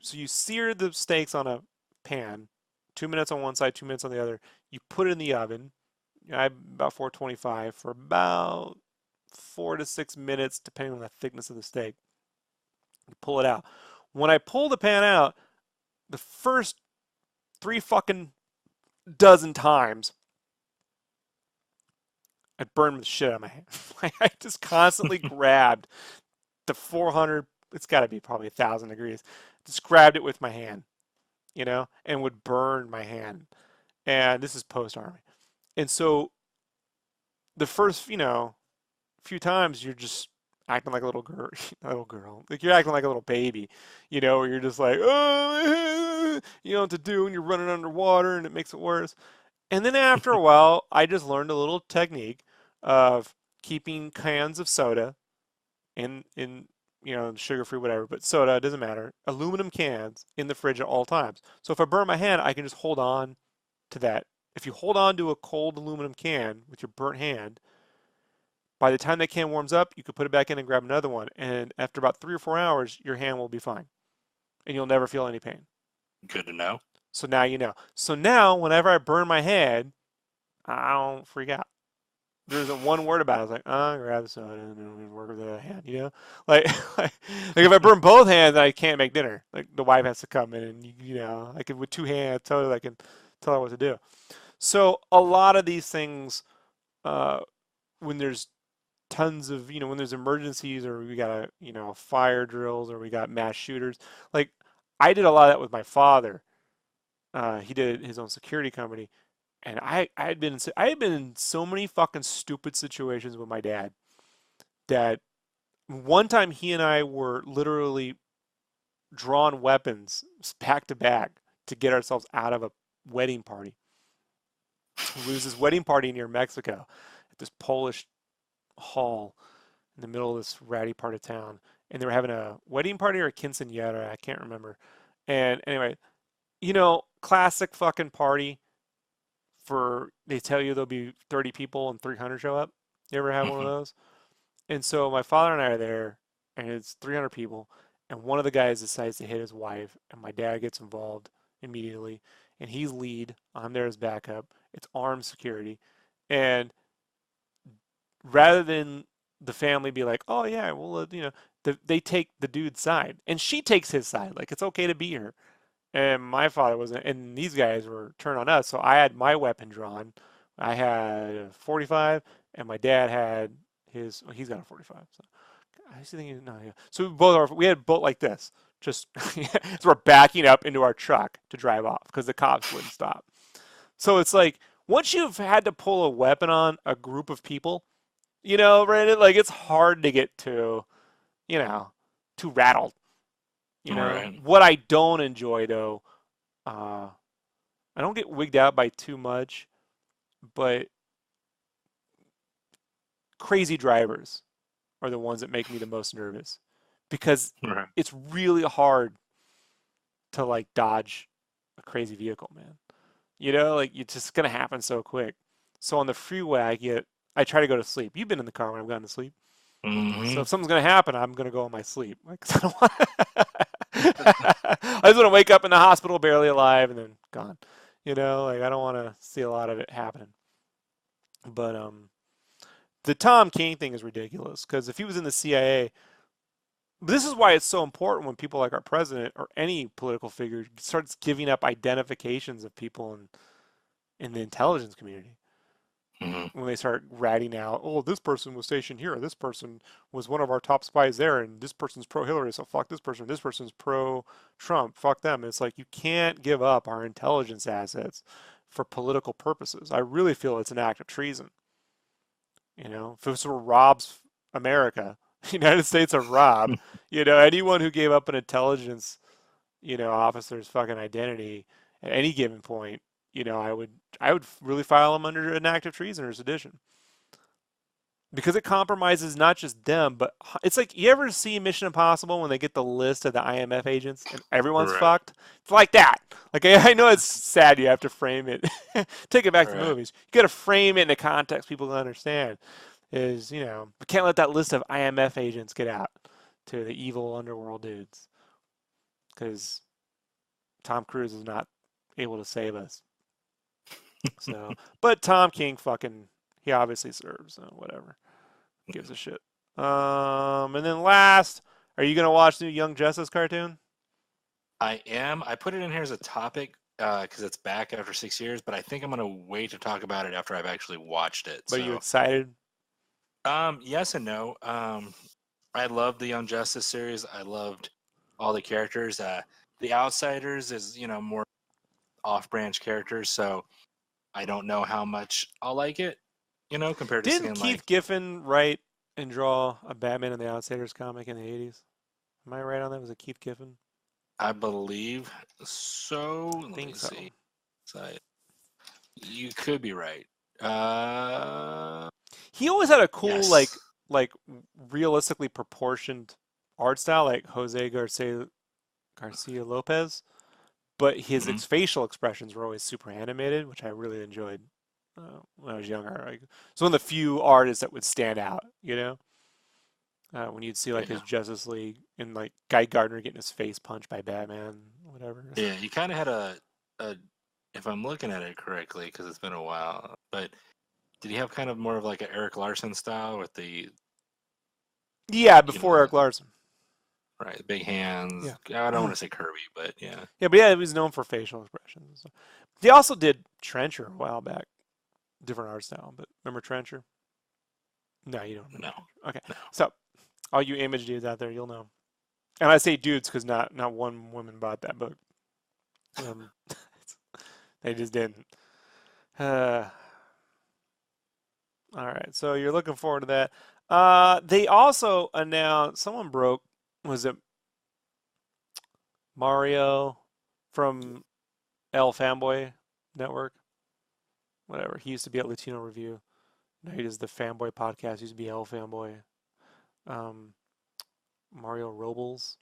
Speaker 1: so you sear the steaks on a pan, 2 minutes on one side, 2 minutes on the other. You put it in the oven, about 425 for about 4 to 6 minutes, depending on the thickness of the steak. You pull it out. When I pull the pan out, the first three fucking dozen times, I burned the shit out of my hand. I just constantly grabbed the 400 it's got to be probably 1,000 degrees. Just grabbed it with my hand, and would burn my hand. And this is post army. And so the first, few times you're just acting like a little girl, like you're acting like a little baby, where you're just like, oh, you know what to do, and you're running underwater, and it makes it worse. And then after a while, I just learned a little technique of keeping cans of soda in sugar-free, whatever, but soda, it doesn't matter, aluminum cans in the fridge at all times. So if I burn my hand, I can just hold on to that. If you hold on to a cold aluminum can with your burnt hand, by the time that can warms up, you could put it back in and grab another one. And after about 3 or 4 hours, your hand will be fine. And you'll never feel any pain.
Speaker 2: Good to know.
Speaker 1: So now you know. So now, whenever I burn my head, I don't freak out. There isn't one word about it. I was like, grab the soda and then work with the other hand, Like, like if I burn both hands, I can't make dinner. Like, the wife has to come in and, I can, with 2 hands, totally, I can tell her what to do. So a lot of these things, when there's tons of, when there's emergencies or we got fire drills or we got mass shooters, like, I did a lot of that with my father. He did his own security company, and I had been in so many fucking stupid situations with my dad that one time he and I were literally drawn weapons back to back to get ourselves out of a wedding party. It was this wedding party near Mexico at this Polish hall in the middle of this ratty part of town, and they were having a wedding party or a quinceañera, I can't remember. And anyway, classic fucking party they tell you there'll be 30 people and 300 show up. You ever have one of those? And so my father and I are there, and it's 300 people, and one of the guys decides to hit his wife, and my dad gets involved immediately, and he's lead. I'm there as backup. It's armed security, and rather than the family be like, oh yeah, well, they take the dude's side, and she takes his side. Like, it's okay to be her. And my father wasn't, and these guys were turned on us. So I had my weapon drawn. I had a 45, and my dad had his. Well, he's got a 45. So I was thinking, no, yeah. So we had both like this, just so we're backing up into our truck to drive off because the cops wouldn't stop. So it's like once you've had to pull a weapon on a group of people, Brandon, like it's hard to get you know, too rattled.
Speaker 2: Right.
Speaker 1: What I don't enjoy though, I don't get wigged out by too much, but crazy drivers are the ones that make me the most nervous because
Speaker 2: Right.
Speaker 1: it's really hard to like dodge a crazy vehicle, man. Like it's just gonna happen so quick. So on the freeway, I try to go to sleep. You've been in the car when I've gone to sleep. So
Speaker 2: Mm-hmm.
Speaker 1: if something's gonna happen, I'm gonna go in my sleep. Like, 'cause I don't want I just want to wake up in the hospital barely alive and then gone. Like I don't want to see a lot of it happening. But the Tom King thing is ridiculous because if he was in the CIA, this is why it's so important when people like our president or any political figure starts giving up identifications of people in the intelligence community.
Speaker 2: Mm-hmm.
Speaker 1: When they start ratting out, oh, this person was stationed here, this person was one of our top spies there, and this person's pro-Hillary, so fuck this person's pro-Trump, fuck them. It's like you can't give up our intelligence assets for political purposes. I really feel it's an act of treason. If this were Rob's America, United States of Rob, anyone who gave up an intelligence, officer's fucking identity at any given point, I would really file them under an act of treason or sedition because it compromises not just them, but it's like you ever see Mission Impossible when they get the list of the IMF agents and everyone's
Speaker 2: Right.
Speaker 1: fucked? It's like that. Like I know it's sad you have to frame it, take it back to
Speaker 2: Right.
Speaker 1: movies. You got to frame it in a context people can understand. Is we can't let that list of IMF agents get out to the evil underworld dudes because Tom Cruise is not able to save us. So, but Tom King he obviously serves, so whatever. Gives a shit. And then last, are you gonna watch the new Young Justice cartoon?
Speaker 2: I am. I put it in here as a topic because it's back after 6 years, but I think I'm gonna wait to talk about it after I've actually watched it.
Speaker 1: But are you
Speaker 2: So,
Speaker 1: excited?
Speaker 2: yes and no. I loved the Young Justice series. I loved all the characters. The Outsiders is more off-branch characters, so I don't know how much I'll like it. Compared to
Speaker 1: Didn't
Speaker 2: seeing
Speaker 1: Keith
Speaker 2: like
Speaker 1: Giffen write and draw a Batman and the Outsiders comic in the 80s? Am I right on that? Was it Keith Giffen?
Speaker 2: I believe so.
Speaker 1: I
Speaker 2: Let me
Speaker 1: think so.
Speaker 2: see. So you could be right.
Speaker 1: He always had a cool,
Speaker 2: Yes.
Speaker 1: like realistically proportioned art style, like Jose Garcia Lopez. But his
Speaker 2: Hmm.
Speaker 1: facial expressions were always super animated, which I really enjoyed when I was younger. Like, it's one of the few artists that would stand out, when you'd see like his
Speaker 2: Yeah.
Speaker 1: Justice League and like Guy Gardner getting his face punched by Batman, whatever.
Speaker 2: Yeah. He kind of had a, if I'm looking at it correctly, because it's been a while, but did he have kind of more of like an Eric Larson style with the,
Speaker 1: Yeah,
Speaker 2: you
Speaker 1: before
Speaker 2: know,
Speaker 1: Eric Larson.
Speaker 2: right, big hands?
Speaker 1: Yeah.
Speaker 2: I don't want to say curvy, but yeah.
Speaker 1: Yeah, but yeah, he was known for facial expressions. So. They also did Trencher a while back, different art style. But remember Trencher? No, you don't remember
Speaker 2: No,
Speaker 1: Trencher. Okay,
Speaker 2: no.
Speaker 1: so all you image dudes out there, you'll know. And I say dudes because not one woman bought that book. Um, they just didn't. Uh, all right, so you're looking forward to that. They also announced someone broke. Was it Mario from El Fanboy Network? Whatever. He used to be at Latino Review. Now he does the Fanboy podcast. He used to be El Fanboy. Um, Mario Robles.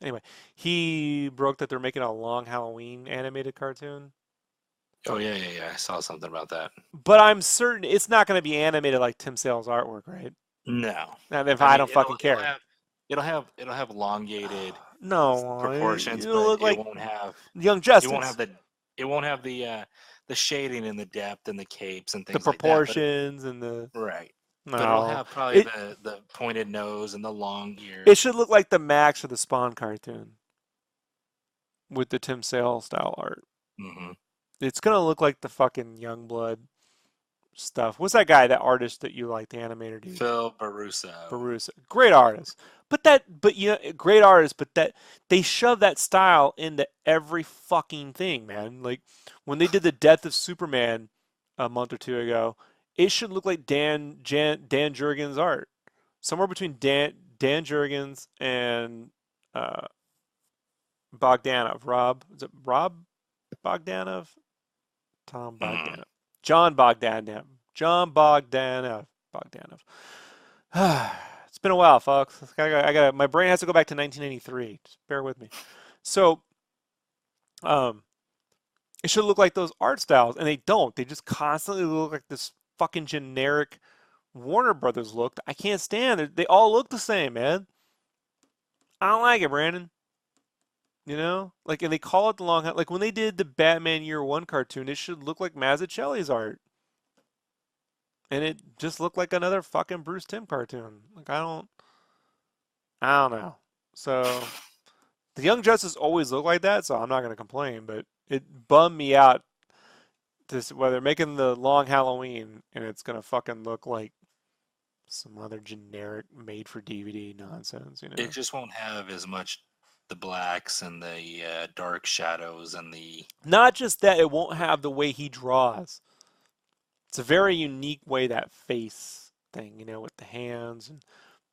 Speaker 1: Anyway, he broke that they're making a long Halloween animated cartoon.
Speaker 2: Oh yeah, yeah, yeah. I saw something about that.
Speaker 1: But I'm certain it's not going to be animated like Tim Sale's artwork, right?
Speaker 2: No,
Speaker 1: And if
Speaker 2: I
Speaker 1: I
Speaker 2: mean
Speaker 1: don't fucking care.
Speaker 2: it'll have elongated
Speaker 1: No,
Speaker 2: proportions,
Speaker 1: it'll
Speaker 2: but
Speaker 1: look like Young
Speaker 2: it won't
Speaker 1: Justice.
Speaker 2: have the shading and the depth and the capes and
Speaker 1: The
Speaker 2: things like that. But
Speaker 1: proportions and the
Speaker 2: right, but it'll
Speaker 1: no,
Speaker 2: have probably
Speaker 1: it
Speaker 2: the pointed nose and the long
Speaker 1: it
Speaker 2: ears.
Speaker 1: should look like the Max or the Spawn cartoon with the Tim Sale style art.
Speaker 2: Hmm.
Speaker 1: It's gonna look like the fucking Youngblood stuff. What's that guy, that artist that you like, the animator dude?
Speaker 2: Phil Baruso.
Speaker 1: Barusa. Great artist. Great artist, but that they shove that style into every fucking thing, man. Like when they did the Death of Superman a month or two ago, it should look like Dan Jurgens art. Somewhere between Dan Jurgens and uh, Bogdanov. Is it Rob Bogdanov? Tom
Speaker 2: Mm.
Speaker 1: Bogdanov. John Bogdanov. John Bogdanov. Bogdanov. It's been a while, folks. My brain has to go back to 1983. Just bear with me. So, um, it should look like those art styles, and they don't. They just constantly look like this fucking generic Warner Brothers look. I can't stand it. They all look the same, man. I don't like it, Brandon. And they call it the long. Like when they did the Batman Year One cartoon, it should look like Mazzucchelli's art, and it just looked like another fucking Bruce Timm cartoon. Like I don't know. So the Young Justice always look like that, so I'm not gonna complain. But it bummed me out where they're making the long Halloween and it's gonna fucking look like some other generic made for DVD nonsense.
Speaker 2: It just won't have as much the blacks and the dark shadows and the
Speaker 1: Not just that, it won't have the way he draws. It's a very unique way, that face thing, with the hands and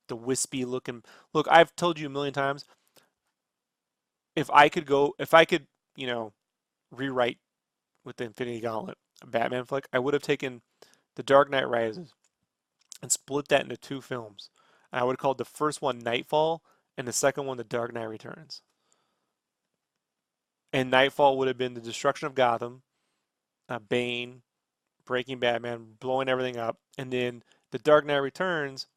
Speaker 1: the wispy looking. Look, I've told you a million times, if I could, rewrite with the Infinity Gauntlet a Batman flick, I would have taken The Dark Knight Rises and split that into two films. And I would have called the first one Nightfall and the second one The Dark Knight Returns. And Nightfall would have been the destruction of Gotham, Bane breaking Batman, blowing everything up, and then The Dark Knight Returns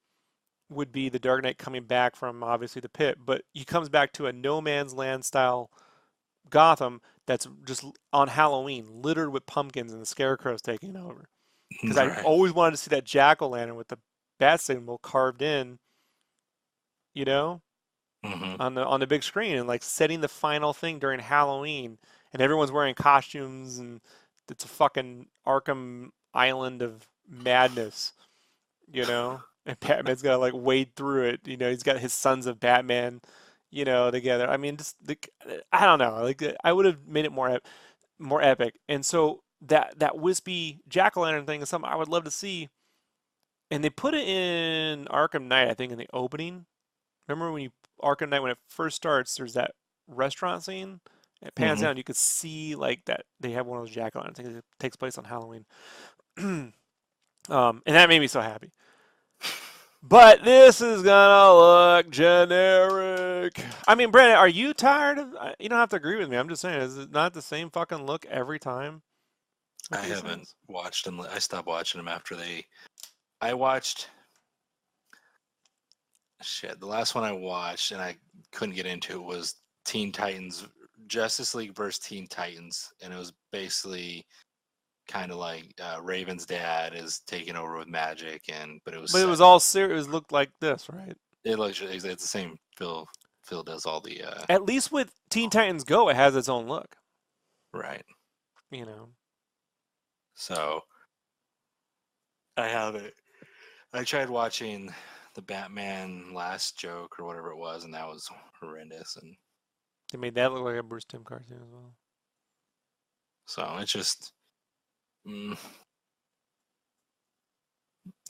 Speaker 1: would be the Dark Knight coming back from obviously the pit, but he comes back to a no man's land style Gotham that's just on Halloween, littered with pumpkins and the scarecrows taking over. Because I
Speaker 2: right.
Speaker 1: always wanted to see that jack o' lantern with the bat symbol carved in, you know,
Speaker 2: Hmm.
Speaker 1: on the big screen, and like setting the final thing during Halloween, and everyone's wearing costumes, and it's a fucking Arkham Island of madness, you know. and Batman's got to like wade through it. He's got his Sons of Batman, together. I mean, just I don't know. Like I would have made it more epic. And so that wispy jack-o'-lantern thing is something I would love to see. And they put it in Arkham Knight, I think, in the opening. Remember when Arkham Knight, when it first starts, there's that restaurant scene. It pans
Speaker 2: Hmm.
Speaker 1: down, you could see like that they have one of those jack-o'-lanterns. I think it takes place on Halloween. And that made me so happy. But this is gonna look generic. I mean, Brandon, are you tired of? You don't have to agree with me. I'm just saying, is it not the same fucking look every time
Speaker 2: I
Speaker 1: with these
Speaker 2: haven't
Speaker 1: things?
Speaker 2: watched them. I stopped watching them after I watched. Shit, the last one I watched and I couldn't get into it was Teen Titans, Justice League versus Teen Titans, and it was basically kind of like Raven's dad is taking over with magic, but it was
Speaker 1: But it
Speaker 2: set.
Speaker 1: was all serious. It looked like this, right?
Speaker 2: It looks it's the same. Phil does all the
Speaker 1: At least with Teen Titans Go, it has its own look.
Speaker 2: right.
Speaker 1: You know.
Speaker 2: So I have it. I tried watching the Batman Last Joke or whatever it was, and that was horrendous. And
Speaker 1: They made that look like a Bruce Timm cartoon as well.
Speaker 2: so it's just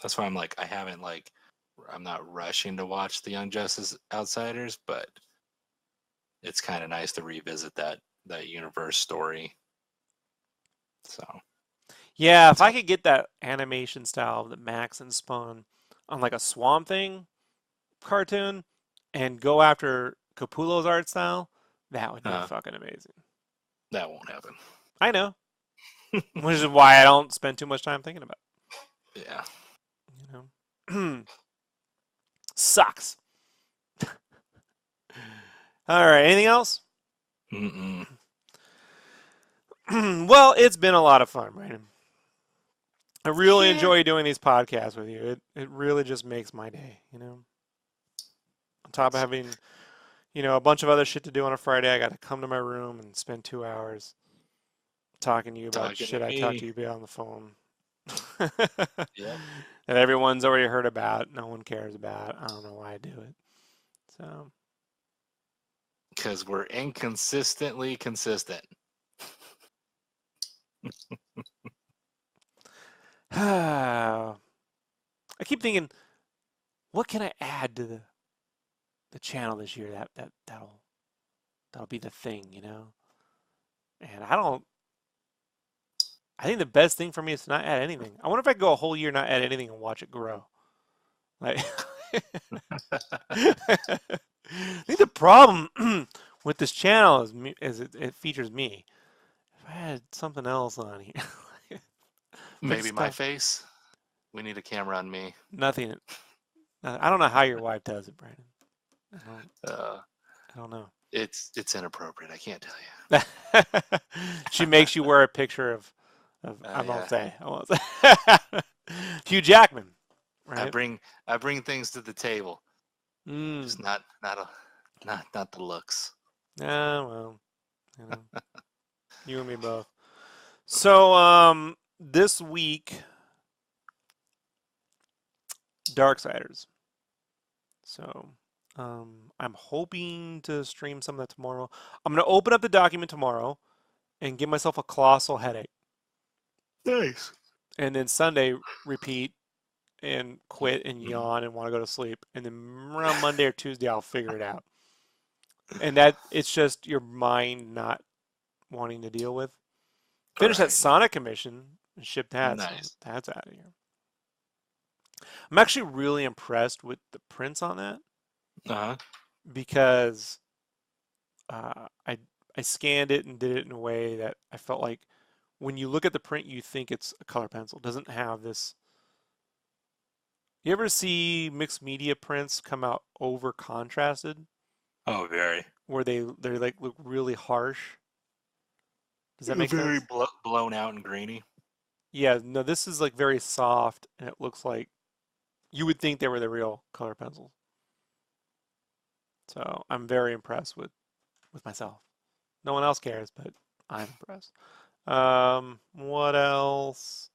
Speaker 2: that's why I'm like I'm not rushing to watch the Young Justice Outsiders, but it's kind of nice to revisit that universe story. So
Speaker 1: Yeah, if
Speaker 2: so
Speaker 1: I could get that animation style that Max and Spawn on like a Swamp Thing cartoon and go after Capullo's art style, that would be
Speaker 2: uh,
Speaker 1: fucking amazing.
Speaker 2: that won't happen.
Speaker 1: I know, which is why I don't spend too much time thinking about
Speaker 2: Yeah.
Speaker 1: it, Sucks. All right, anything else?
Speaker 2: Mm-mm.
Speaker 1: Well, it's been a lot of fun, Brandon. I really
Speaker 2: Yeah.
Speaker 1: enjoy doing these podcasts with you. It really just makes my day. On top of having, a bunch of other shit to do on a Friday, I got to come to my room and spend 2 hours talking to you about
Speaker 2: Talking to
Speaker 1: shit I talked to
Speaker 2: me.
Speaker 1: you about on the phone.
Speaker 2: Yep.
Speaker 1: That everyone's already heard about, no one cares about. I don't know why I do it. So,
Speaker 2: Because we're inconsistently consistent.
Speaker 1: I keep thinking, what can I add to the channel this year that'll be the thing. And I think the best thing for me is to not add anything. I wonder if I could go a whole year not add anything and watch it grow. Like, I think the problem with this channel is it features me. If I had something else on here, put
Speaker 2: Maybe my
Speaker 1: stuff,
Speaker 2: face. We need a camera on me.
Speaker 1: nothing. I don't know how your wife does it, Brandon. I don't.
Speaker 2: Uh,
Speaker 1: I don't know.
Speaker 2: it's inappropriate. I can't tell
Speaker 1: She makes you wear a picture of
Speaker 2: you.
Speaker 1: I won't
Speaker 2: Yeah.
Speaker 1: say. I won't say. Hugh Jackman,
Speaker 2: I
Speaker 1: right?
Speaker 2: bring I bring things to the table.
Speaker 1: Mm.
Speaker 2: Just not the looks.
Speaker 1: Ah, well, you know, you and me both. So, this week, Darksiders. So, I'm hoping to stream some of that tomorrow. I'm gonna open up the document tomorrow and give myself a colossal headache,
Speaker 2: Nice.
Speaker 1: and then Sunday repeat and quit and
Speaker 2: Mhm.
Speaker 1: yawn and want to go to sleep, and then around Monday or Tuesday I'll figure it out. And that it's just your mind not wanting to deal with. Finish that
Speaker 2: Right.
Speaker 1: Sonic commission and ship that, so
Speaker 2: Nice.
Speaker 1: that's out of here. I'm actually really impressed with the prints on that
Speaker 2: Uh-huh.
Speaker 1: because I scanned it and did it in a way that I felt like when you look at the print, you think it's a color pencil. It doesn't have this. You ever see mixed media prints come out over contrasted,
Speaker 2: Oh, very.
Speaker 1: where they like look really harsh? Does that make
Speaker 2: Very
Speaker 1: sense?
Speaker 2: blown out and grainy.
Speaker 1: Yeah, no, this is like very soft, and it looks like you would think they were the real color pencils. So I'm very impressed with myself. No one else cares, but I'm impressed. What else?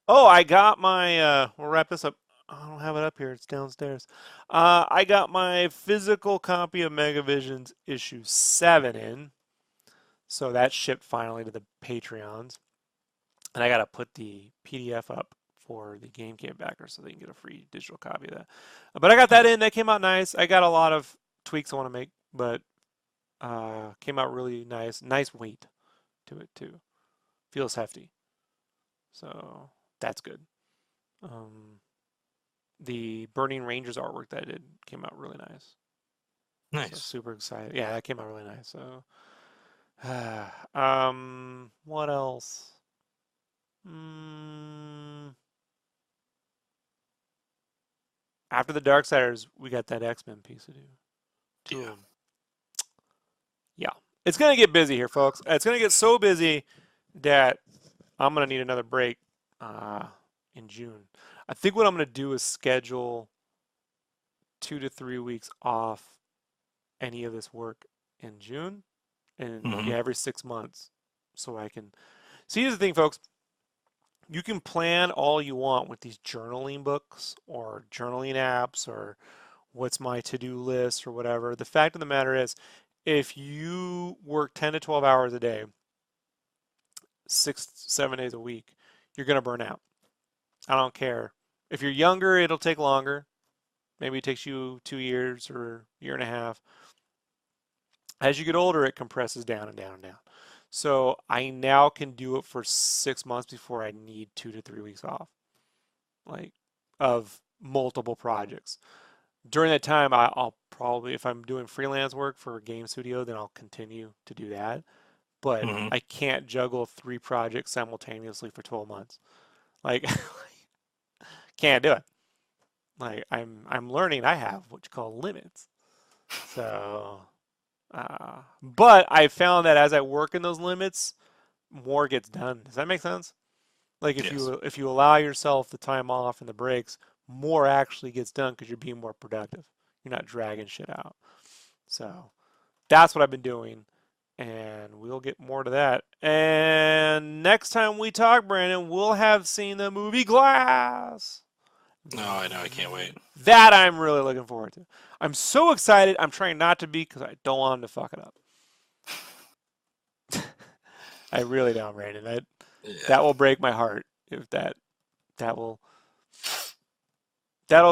Speaker 1: Oh, I got my. We'll wrap this up. I don't have it up here. It's downstairs. I got my physical copy of Megavisions issue 7 in. So that shipped finally to the Patreons. And I got to put the PDF up for the GameCube backers so they can get a free digital copy of that. But I got that in. That came out nice. I got a lot of tweaks I want to make, but came out really nice. Nice weight to it, too. Feels hefty. So that's good. The Burning Rangers artwork that I did came out really nice.
Speaker 2: Nice.
Speaker 1: So super excited. Yeah, that came out really nice. So, what else? After the Darksiders, we got that X-Men piece to do. Two of them. Yeah. It's going to get busy here, folks. It's going to get so busy that I'm going to need another break in June. I think what I'm going to do is schedule 2 to 3 weeks off any of this work in June and every 6 months so I can see. Here's the thing, folks. You can plan all you want with these journaling books or journaling apps or what's my to-do list or whatever. The fact of the matter is, if you work 10 to 12 hours a day, 6, 7 days a week, you're going to burn out. I don't care. If you're younger, it'll take longer. Maybe it takes you 2 years or a year and a half. As you get older, it compresses down and down and down. So I now can do it for 6 months before I need 2 to 3 weeks off, like of multiple projects. During that time, I'll probably, if I'm doing freelance work for a game studio, then I'll continue to do that. But I can't juggle 3 projects simultaneously for 12 months. Like, can't do it. Like, I'm learning. I have what you call limits. So, but I found that as I work in those limits, more gets done. Does that make sense? Like if you allow yourself the time off and the breaks, more actually gets done because you're being more productive. You're not dragging shit out. So that's what I've been doing, and we'll get more to that. And next time we talk, Brandon, we'll have seen the movie Glass.
Speaker 2: Oh, I know. I can't wait.
Speaker 1: That I'm really looking forward to. I'm so excited. I'm trying not to be because I don't want him to fuck it up. I really don't, Brandon. That will break my heart if that'll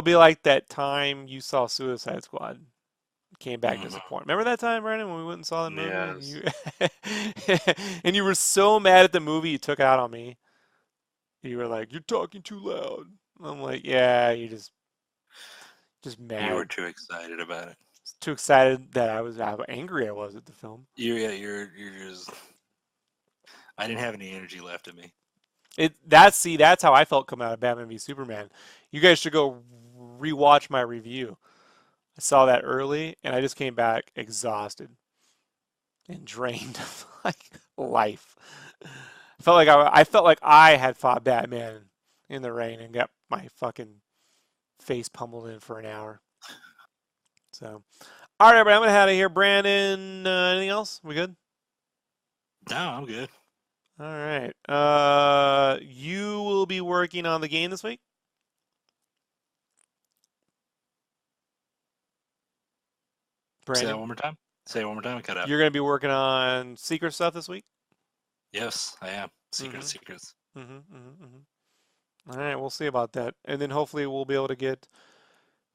Speaker 1: be like that time you saw Suicide Squad. Came back disappointed. Remember that time, Brandon, when we went and saw the movie?
Speaker 2: Yes.
Speaker 1: And you were so mad at the movie, you took it out on me. You were like, "You're talking too loud." I'm like, "Yeah, you just mad."
Speaker 2: You were too excited about it.
Speaker 1: Too excited that how angry I was at the film.
Speaker 2: You're just. I didn't have any energy left in me.
Speaker 1: That's how I felt coming out of Batman v Superman. You guys should go rewatch my review. I saw that early, and I just came back exhausted and drained of like life. I felt like I had fought Batman in the rain and got my fucking face pummeled in for an hour. So, all right, everybody, I'm gonna head out of here. Brandon, anything else? We good?
Speaker 2: No, I'm good.
Speaker 1: All right. You will be working on the game this week? Brandon?
Speaker 2: Say that one more time. Say it one more time. Cut out.
Speaker 1: You're going to be working on secret stuff this week?
Speaker 2: Yes, I am. Secrets.
Speaker 1: All right, we'll see about that. And then hopefully we'll be able to get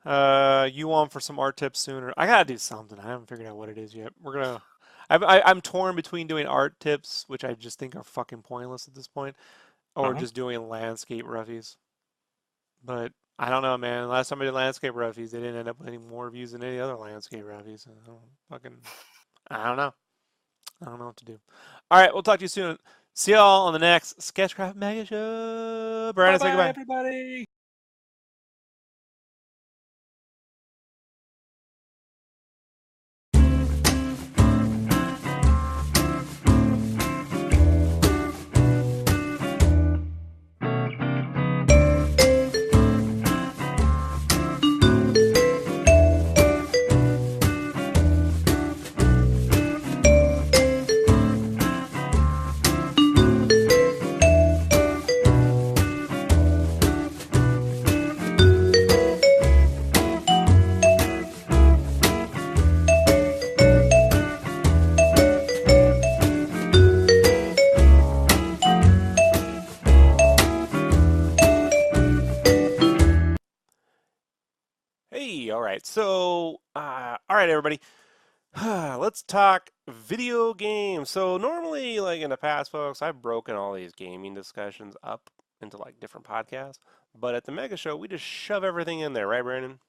Speaker 1: you on for some art tips sooner. I got to do something. I haven't figured out what it is yet. I'm torn between doing art tips, which I just think are fucking pointless at this point, or just doing landscape roughies. But I don't know, man. Last time I did landscape roughies, they didn't end up getting more views than any other landscape roughies. I don't know. I don't know what to do. All right, we'll talk to you soon. See y'all on the next SketchCraft Megashow. Brandon, say goodbye.
Speaker 2: Everybody.
Speaker 3: right. So, all right, everybody. Let's talk video games. So normally, like in the past, folks, I've broken all these gaming discussions up into like different podcasts. But at the Mega Show, we just shove everything in there, right, Brandon?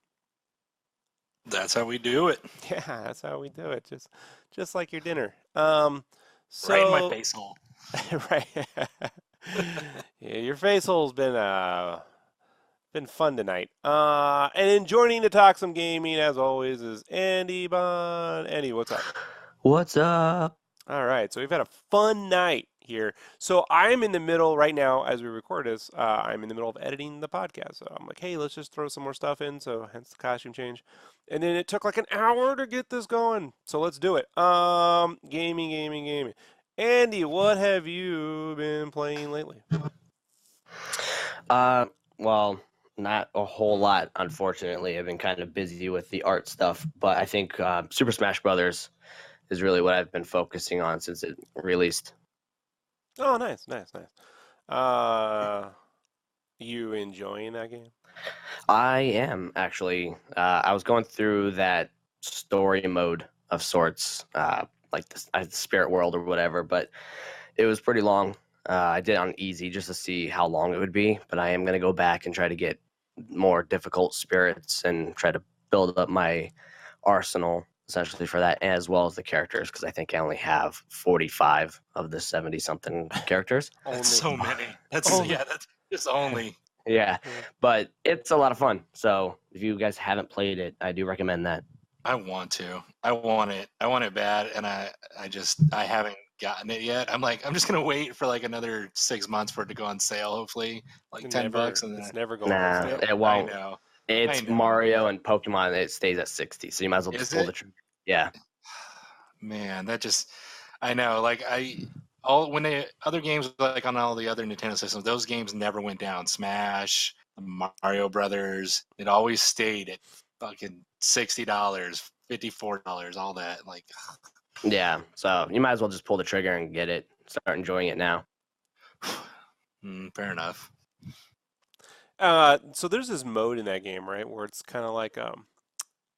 Speaker 2: That's how we do it.
Speaker 3: Yeah, that's how we do it. Just like your dinner.
Speaker 2: Right in my
Speaker 3: So
Speaker 2: face hole.
Speaker 3: right. Yeah, your face hole's been fun tonight. And in joining to talk some gaming, as always, is Andy Bond. Andy, what's up?
Speaker 4: What's up?
Speaker 3: All right, so we've had a fun night here. So I'm in the middle right now, as we record this. I'm in the middle of editing the podcast. So I'm like, hey, let's just throw some more stuff in. So hence the costume change. And then it took like an hour to get this going. So let's do it. Gaming. Andy, what have you been playing lately?
Speaker 4: Well, not a whole lot, unfortunately. I've been kind of busy with the art stuff, but I think Super Smash Brothers is really what I've been focusing on since it released.
Speaker 3: Oh, nice. You enjoying that game?
Speaker 4: I am actually. I was going through that story mode of sorts, like the Spirit World or whatever, but it was pretty long. I did it on easy just to see how long it would be, but I am going to go back and try to get more difficult spirits and try to build up my arsenal essentially for that, as well as the characters, because I think I only have 45 of the 70-something characters.
Speaker 2: That's so many. That's just only.
Speaker 4: Yeah, but it's a lot of fun. So if you guys haven't played it, I do recommend that.
Speaker 2: I want to. I want it. I want it bad, and I haven't gotten it yet. I'm just gonna wait for like another 6 months for it to go on sale. Hopefully, like $10, and then
Speaker 3: It's never going on
Speaker 4: Nah,
Speaker 3: sale.
Speaker 4: it won't.
Speaker 2: I know.
Speaker 4: It's Mario and Pokemon. It stays at 60, so you might as well just pull the trigger. Yeah.
Speaker 2: Man, that just I know. Like when the other games like on all the other Nintendo systems, those games never went down. Smash, Mario Brothers, it always stayed at fucking $60, $54, all that. Like,
Speaker 4: Yeah, so you might as well just pull the trigger and get it. Start enjoying it now.
Speaker 2: Fair enough.
Speaker 3: So there's this mode in that game, right, where it's kind of like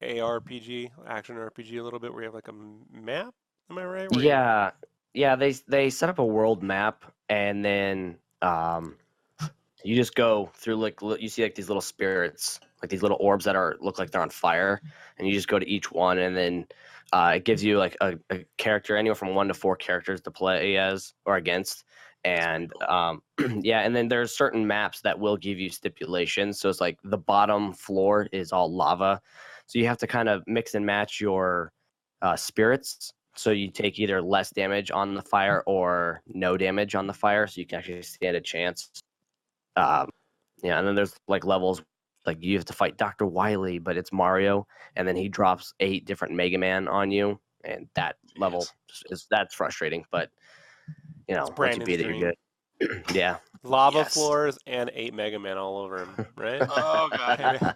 Speaker 3: ARPG, action RPG a little bit, where you have like a map. Am I right?
Speaker 4: Yeah. They set up a world map, and then you just go through like you see like these little spirits, like these little orbs that look like they're on fire, and you just go to each one, and then it gives you like a character, anywhere from 1 to 4 characters to play as or against. And yeah, and then there's certain maps that will give you stipulations. So it's like the bottom floor is all lava, so you have to kind of mix and match your spirits. So you take either less damage on the fire or no damage on the fire, so you can actually stand a chance. Yeah, and then there's like levels, like you have to fight Dr. Wily, but it's Mario, and then he drops 8 different Mega Man on you, and that level that's frustrating, but you know, once you beat it, you're good. Yeah.
Speaker 3: Lava floors and 8 Mega Man all over him, right?
Speaker 2: Oh god.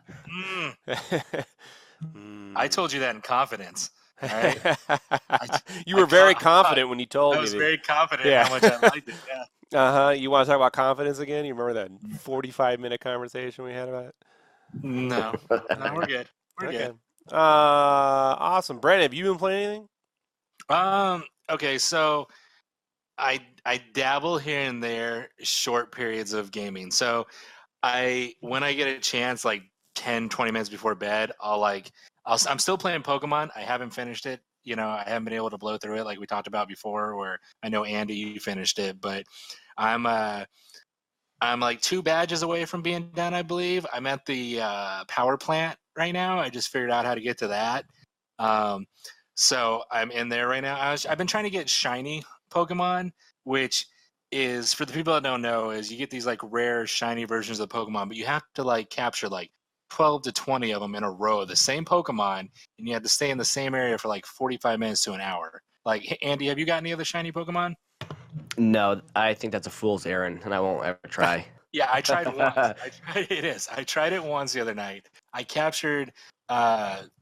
Speaker 2: I told you that in confidence. All right.
Speaker 3: You were very confident when you told me.
Speaker 2: I was very confident how much I liked it. Yeah.
Speaker 3: You want to talk about confidence again? You remember that 45-minute conversation we had about it?
Speaker 2: No, we're good. We're good.
Speaker 3: Awesome. Brandon, have you been playing anything?
Speaker 2: Okay, so I dabble here and there, short periods of gaming. So when I get a chance, like 10, 20 minutes before bed, I'm still playing Pokemon. I haven't finished it. You know, I haven't been able to blow through it like we talked about before, where I know Andy, you finished it, but I'm like 2 badges away from being done, I believe. I'm at the power plant right now. I just figured out how to get to that. So I'm in there right now. I've been trying to get shiny Pokemon, which is, for the people that don't know, is you get these like rare shiny versions of Pokemon, but you have to like capture like 12 to 20 of them in a row, the same Pokemon, and you have to stay in the same area for like 45 minutes to an hour. Like, Andy, have you got any other shiny Pokemon?
Speaker 4: No, I think that's a fool's errand, and I won't ever try.
Speaker 2: Yeah, I tried it once. I tried it once the other night. I captured Magmar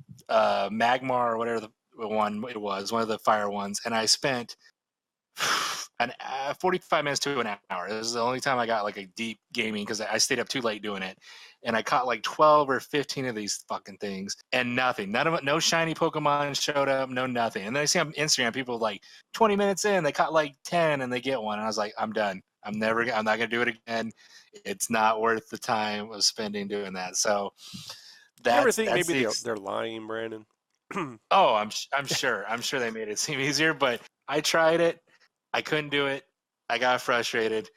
Speaker 2: or whatever the one it was, one of the fire ones, and I spent an 45 minutes to an hour. This is the only time I got like a deep gaming because I stayed up too late doing it, and I caught like 12 or 15 of these fucking things, and nothing. None of it. No shiny Pokemon showed up. No nothing. And then I see on Instagram people like 20 minutes in, they caught like 10 and they get one, and I was like, I'm done. I'm not gonna do it again. It's not worth the time of spending doing that. So
Speaker 3: You ever
Speaker 2: that's
Speaker 3: think
Speaker 2: that's
Speaker 3: maybe
Speaker 2: the
Speaker 3: they're lying, Brandon?
Speaker 2: oh, I'm sure they made it seem easier, but I tried it. I couldn't do it. I got frustrated.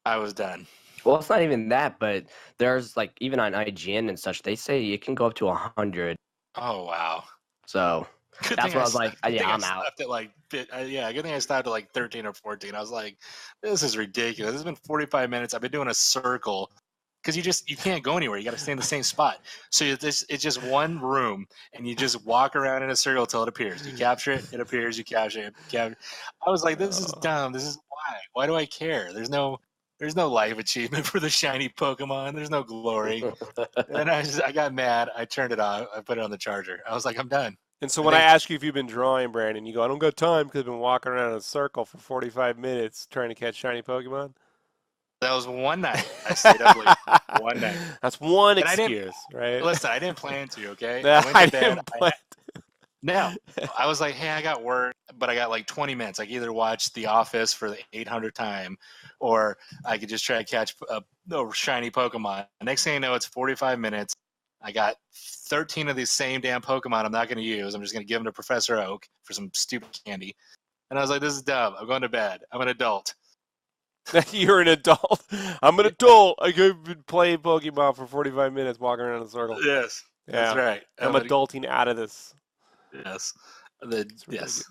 Speaker 2: I was done.
Speaker 4: Well, it's not even that, but there's like even on IGN and such, they say it can go up to 100.
Speaker 2: Oh wow.
Speaker 4: So
Speaker 2: Good
Speaker 4: that's
Speaker 2: thing
Speaker 4: what I was like,
Speaker 2: good thing
Speaker 4: yeah,
Speaker 2: I
Speaker 4: I'm out.
Speaker 2: stopped at like yeah, good thing I stopped at like 13 or 14. I was like, this is ridiculous. This has been 45 minutes. I've been doing a circle because you can't go anywhere. You got to stay in the same spot. So it's just one room, and you just walk around in a circle till it appears. You capture it, it appears. You capture it, capture. I was like, this is dumb. This is why. Why do I care? There's no life achievement for the shiny Pokemon. There's no glory. And then I got mad. I turned it off. I put it on the charger. I was like, I'm done.
Speaker 3: And so when I ask you if you've been drawing, Brandon, you go, I don't got time because I've been walking around in a circle for 45 minutes trying to catch shiny Pokemon.
Speaker 2: That was one night. I stayed up late. One night.
Speaker 3: That's one
Speaker 2: And
Speaker 3: excuse, right?
Speaker 2: Listen, I didn't plan to, okay?
Speaker 3: Nah,
Speaker 2: I went to bed.
Speaker 3: didn't plan
Speaker 2: Now, I was like, hey, I got work, but I got like 20 minutes. I could either watch The Office for the 800th time, or I could just try to catch a shiny Pokemon. Next thing you know, it's 45 minutes. I got 13 of these same damn Pokemon I'm not going to use. I'm just going to give them to Professor Oak for some stupid candy. And I was like, this is dumb. I'm going to bed. I'm an adult.
Speaker 3: You're an adult. I'm an adult. I could play Pokemon for 45 minutes walking around in a circle.
Speaker 2: Yes,
Speaker 3: Yeah.
Speaker 2: that's right.
Speaker 3: I'm adulting out of this.
Speaker 2: Yes. Yes.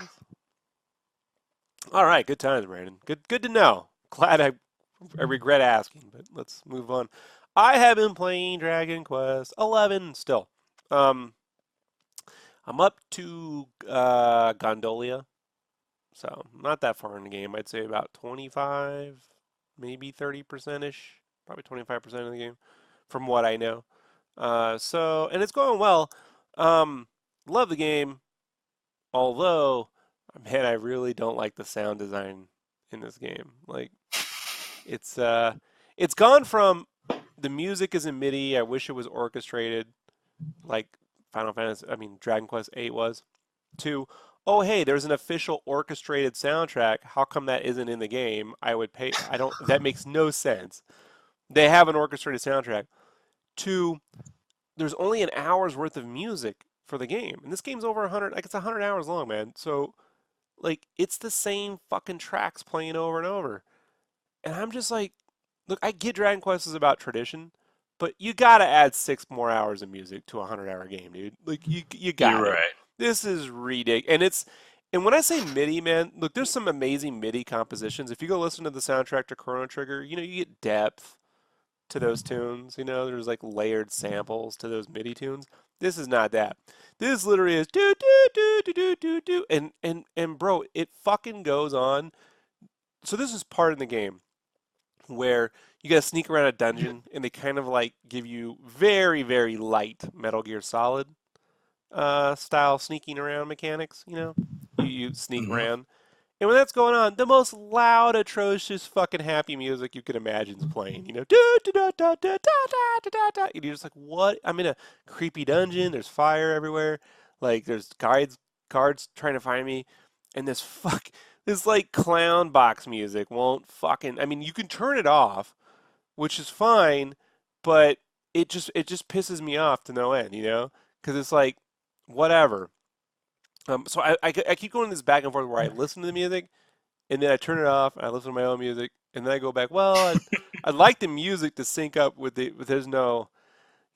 Speaker 3: All right, good times, Brandon. Good to know. Glad I regret asking, but let's move on. I have been playing Dragon Quest 11 still. I'm up to Gondolia, so not that far in the game. I'd say about 25, maybe 30%ish, probably 25% of the game, from what I know. And it's going well. Love the game, although, man, I really don't like the sound design in this game. Like, it's gone from the music is in MIDI. I wish it was orchestrated, like Dragon Quest 8 was. To, oh hey, there's an official orchestrated soundtrack. How come that isn't in the game? I would pay. I don't. That makes no sense. They have an orchestrated soundtrack. To, there's only an hour's worth of music for the game, and this game's over 100. Like, it's 100 hours long, man. So, like, it's the same fucking tracks playing over and over, and I'm just like, look, I get Dragon Quest is about tradition, but you gotta add 6 more hours of music to a 100-hour game, dude. Like, you got
Speaker 2: You're
Speaker 3: it.
Speaker 2: right.
Speaker 3: This is ridiculous. And when I say MIDI, man, look, there's some amazing MIDI compositions. If you go listen to the soundtrack to Chrono Trigger, you get depth to those tunes. There's like layered samples to those MIDI tunes. This is not that. This literally is do do do do do do do, and bro, it fucking goes on. So this is part in the game where you gotta sneak around a dungeon, and they kind of like give you very, very light Metal Gear Solid style sneaking around mechanics. You sneak around, and when that's going on, the most loud, atrocious, fucking happy music you can imagine is playing. And you're just like, what? I'm in a creepy dungeon. There's fire everywhere. Like, there's guards trying to find me, and this like clown box music won't fucking. You can turn it off, which is fine, but it just pisses me off to no end, because it's like, whatever. So I keep going this back and forth where I listen to the music, and then I turn it off, and I listen to my own music, and then I go back, well, I'd like the music to sync up with there's no,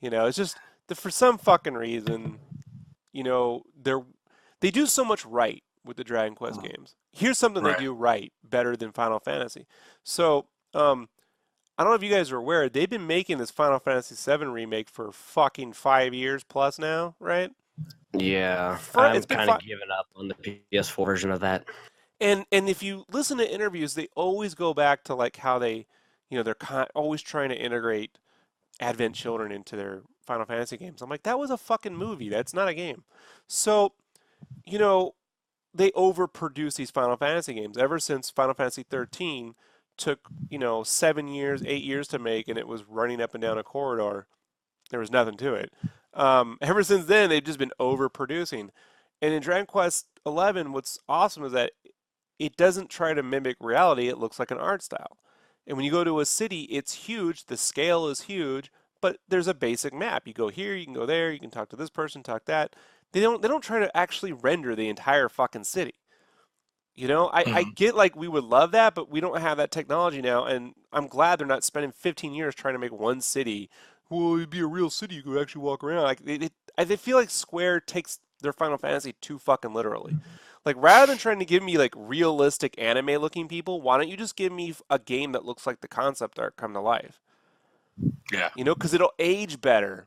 Speaker 3: it's just, for some fucking reason, they do so much right with the Dragon Quest games. Here's something they do right better than Final Fantasy. So, I don't know if you guys are aware, they've been making this Final Fantasy VII remake for fucking 5 years plus now, right?
Speaker 4: Yeah, I'm kind of giving up on the PS4 version of that.
Speaker 3: And if you listen to interviews, they always go back to like how they, they're always trying to integrate Advent Children into their Final Fantasy games. I'm like, that was a fucking movie. That's not a game. So, they overproduce these Final Fantasy games. Ever since Final Fantasy 13 took 7 years, 8 years to make, and it was running up and down a corridor, there was nothing to it. Ever since then, they've just been overproducing. And in Dragon Quest 11, what's awesome is that it doesn't try to mimic reality. It looks like an art style. And when you go to a city, it's huge. The scale is huge, but there's a basic map. You go here, you can go there, you can talk to this person, talk that. They don't try to actually render the entire fucking city. I
Speaker 2: Mhm.
Speaker 3: get like we would love that, but we don't have that technology now, and I'm glad they're not spending 15 years trying to make one city. Well, it'd be a real city. You could actually walk around. Like I feel like Square takes their Final Fantasy too fucking literally. Like rather than trying to give me like realistic anime looking people, why don't you just give me a game that looks like the concept art come to life?
Speaker 2: Yeah.
Speaker 3: Because it'll age better.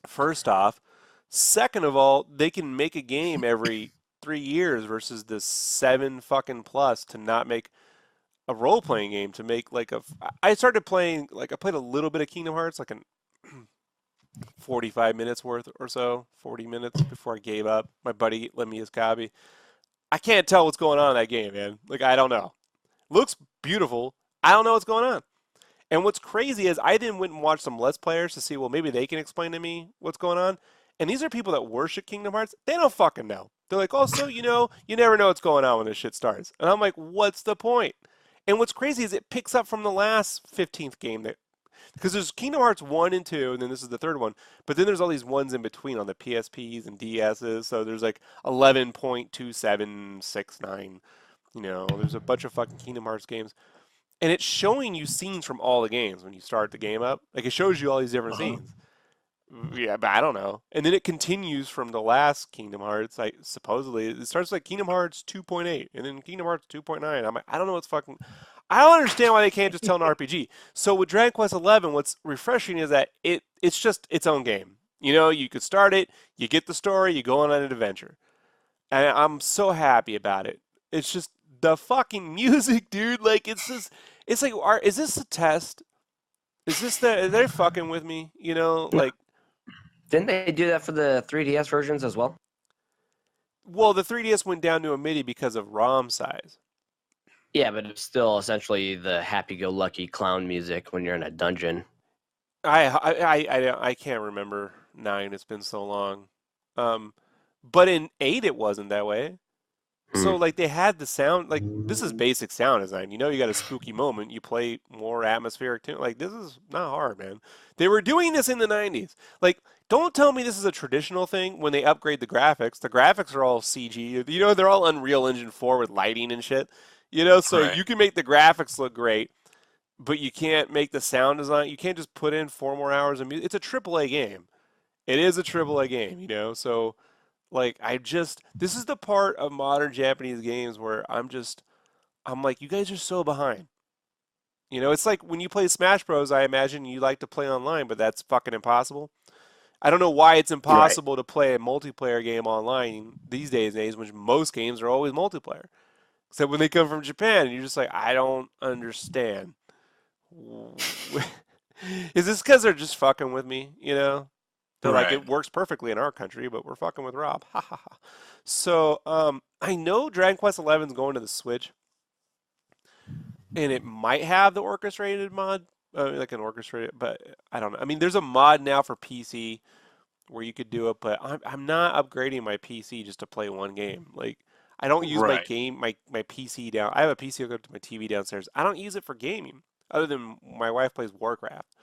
Speaker 3: First off, second of all, they can make a game every 3 years versus the 7 fucking plus to not make a role playing game to make like a. I started playing like I played a little bit of Kingdom Hearts, like an 45 minutes worth or so, 40 minutes before I gave up. My buddy lent me his copy. I can't tell what's going on in that game, man. Like I don't know. Looks beautiful. I don't know what's going on. And what's crazy is I then went and watched some Let's Players to see, well, maybe they can explain to me what's going on. And these are people that worship Kingdom Hearts. They don't fucking know. They're like, oh, so you never know what's going on when this shit starts. And I'm like, what's the point? And what's crazy is it picks up from the last 15th game that because there's Kingdom Hearts 1 and 2, and then this is the third one. But then there's all these ones in between on the PSPs and DSs. So there's like 11.2769. There's a bunch of fucking Kingdom Hearts games. And it's showing you scenes from all the games when you start the game up. Like it shows you all these different
Speaker 2: Uh-huh.
Speaker 3: scenes. Yeah, but I don't know. And then it continues from the last Kingdom Hearts. Like supposedly it starts like Kingdom Hearts 2.8 and then Kingdom Hearts 2.9. I'm like, I don't know what's fucking. I don't understand why they can't just tell an RPG. So with Dragon Quest 11, what's refreshing is that it's just its own game. You could start it, you get the story, you go on an adventure, and I'm so happy about it. It's just the fucking music, dude. Like it's just, it's like, is this a test? Is this the? Are they fucking with me? Like.
Speaker 4: Didn't they do that for the 3DS versions as well?
Speaker 3: Well, the 3DS went down to a MIDI because of ROM size.
Speaker 4: Yeah, but it's still essentially the happy-go-lucky clown music when you're in a dungeon.
Speaker 3: I can't remember 9. It's been so long. But in 8 it wasn't that way. So like they had the sound like this is basic sound design. You got a spooky moment, you play more atmospheric tune. Like this is not hard, man. They were doing this in the 90s. Like don't tell me this is a traditional thing when they upgrade the graphics. The graphics are all CG. They're all Unreal Engine 4 with lighting and shit. So
Speaker 2: Right.
Speaker 3: you can make the graphics look great, but you can't make the sound design. You can't just put in 4 more hours of music. It's a AAA game. It is a AAA game. So like this is the part of modern Japanese games where I'm like, you guys are so behind. It's like when you play Smash Bros, I imagine you like to play online, but that's fucking impossible. I don't know why it's
Speaker 4: Right.
Speaker 3: impossible to play a multiplayer game online these days, which most games are always multiplayer. Except when they come from Japan, and you're just like, I don't understand. Is this because they're just fucking with me? They're like,
Speaker 2: Right.
Speaker 3: it works perfectly in our country, but we're fucking with Rob. Ha ha ha. So, I know Dragon Quest 11 is going to the Switch, and it might have the orchestrated mod, like an orchestrated, but I don't know. I mean, there's a mod now for PC where you could do it, but I'm not upgrading my PC just to play one game. Like, I don't use
Speaker 2: Right.
Speaker 3: my PC down. I have a PC hooked up to my TV downstairs. I don't use it for gaming, other than my wife plays Warcraft,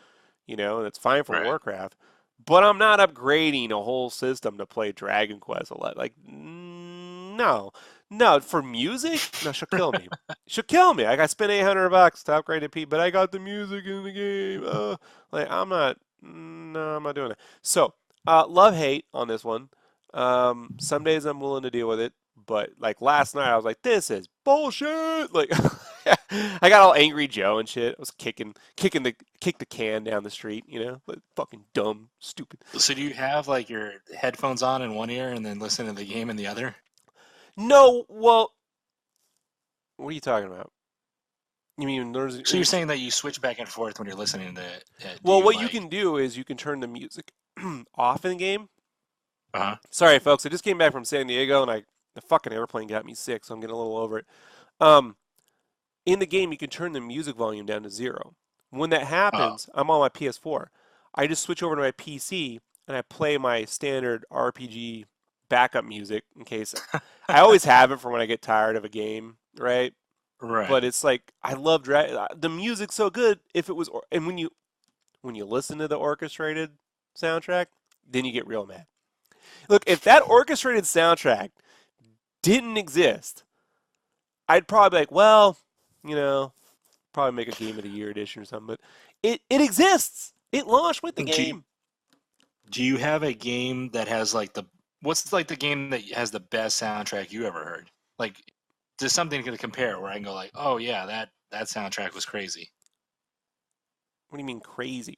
Speaker 3: and it's fine for
Speaker 2: Right.
Speaker 3: Warcraft. But I'm not upgrading a whole system to play Dragon Quest 11. Like, no, no. For music, no, she'll kill me. She'll kill me. Like I spent $800 to upgrade to P, but I got the music in the game. Like I'm not. No, I'm not doing it. So, love hate on this one. Some days I'm willing to deal with it, but like last night I was like, this is bullshit. Like I got all angry Joe and shit. I was kick the can down the street, like fucking dumb, stupid.
Speaker 2: So do you have like your headphones on in one ear and then listen to the game in the other?
Speaker 3: No, well, what are you talking about? You mean there's?
Speaker 2: So you're saying that you switch back and forth when you're listening to it?
Speaker 3: Well, what you can do is you can turn the music off in the game.
Speaker 2: Uh-huh.
Speaker 3: Sorry, folks, I just came back from San Diego and I The fucking airplane got me sick, so I'm getting a little over it. Um, in the game, you can turn the music volume down to 0. When that happens, I'm on my PS4. I just switch over to my PC and I play my standard RPG backup music in case I always have it for when I get tired of a game, right?
Speaker 2: Right.
Speaker 3: But it's like I love the music's so good. If it was, and when you listen to the orchestrated soundtrack, then you get real mad. Look, if that orchestrated soundtrack didn't exist, I'd probably be like, well, probably make a Game of the Year edition or something. But it exists. It launched with the game.
Speaker 2: Do you have a game that has like what's like the game that has the best soundtrack you ever heard? Like, there's something to compare where I can go like, oh yeah, that soundtrack was crazy.
Speaker 3: What do you mean crazy?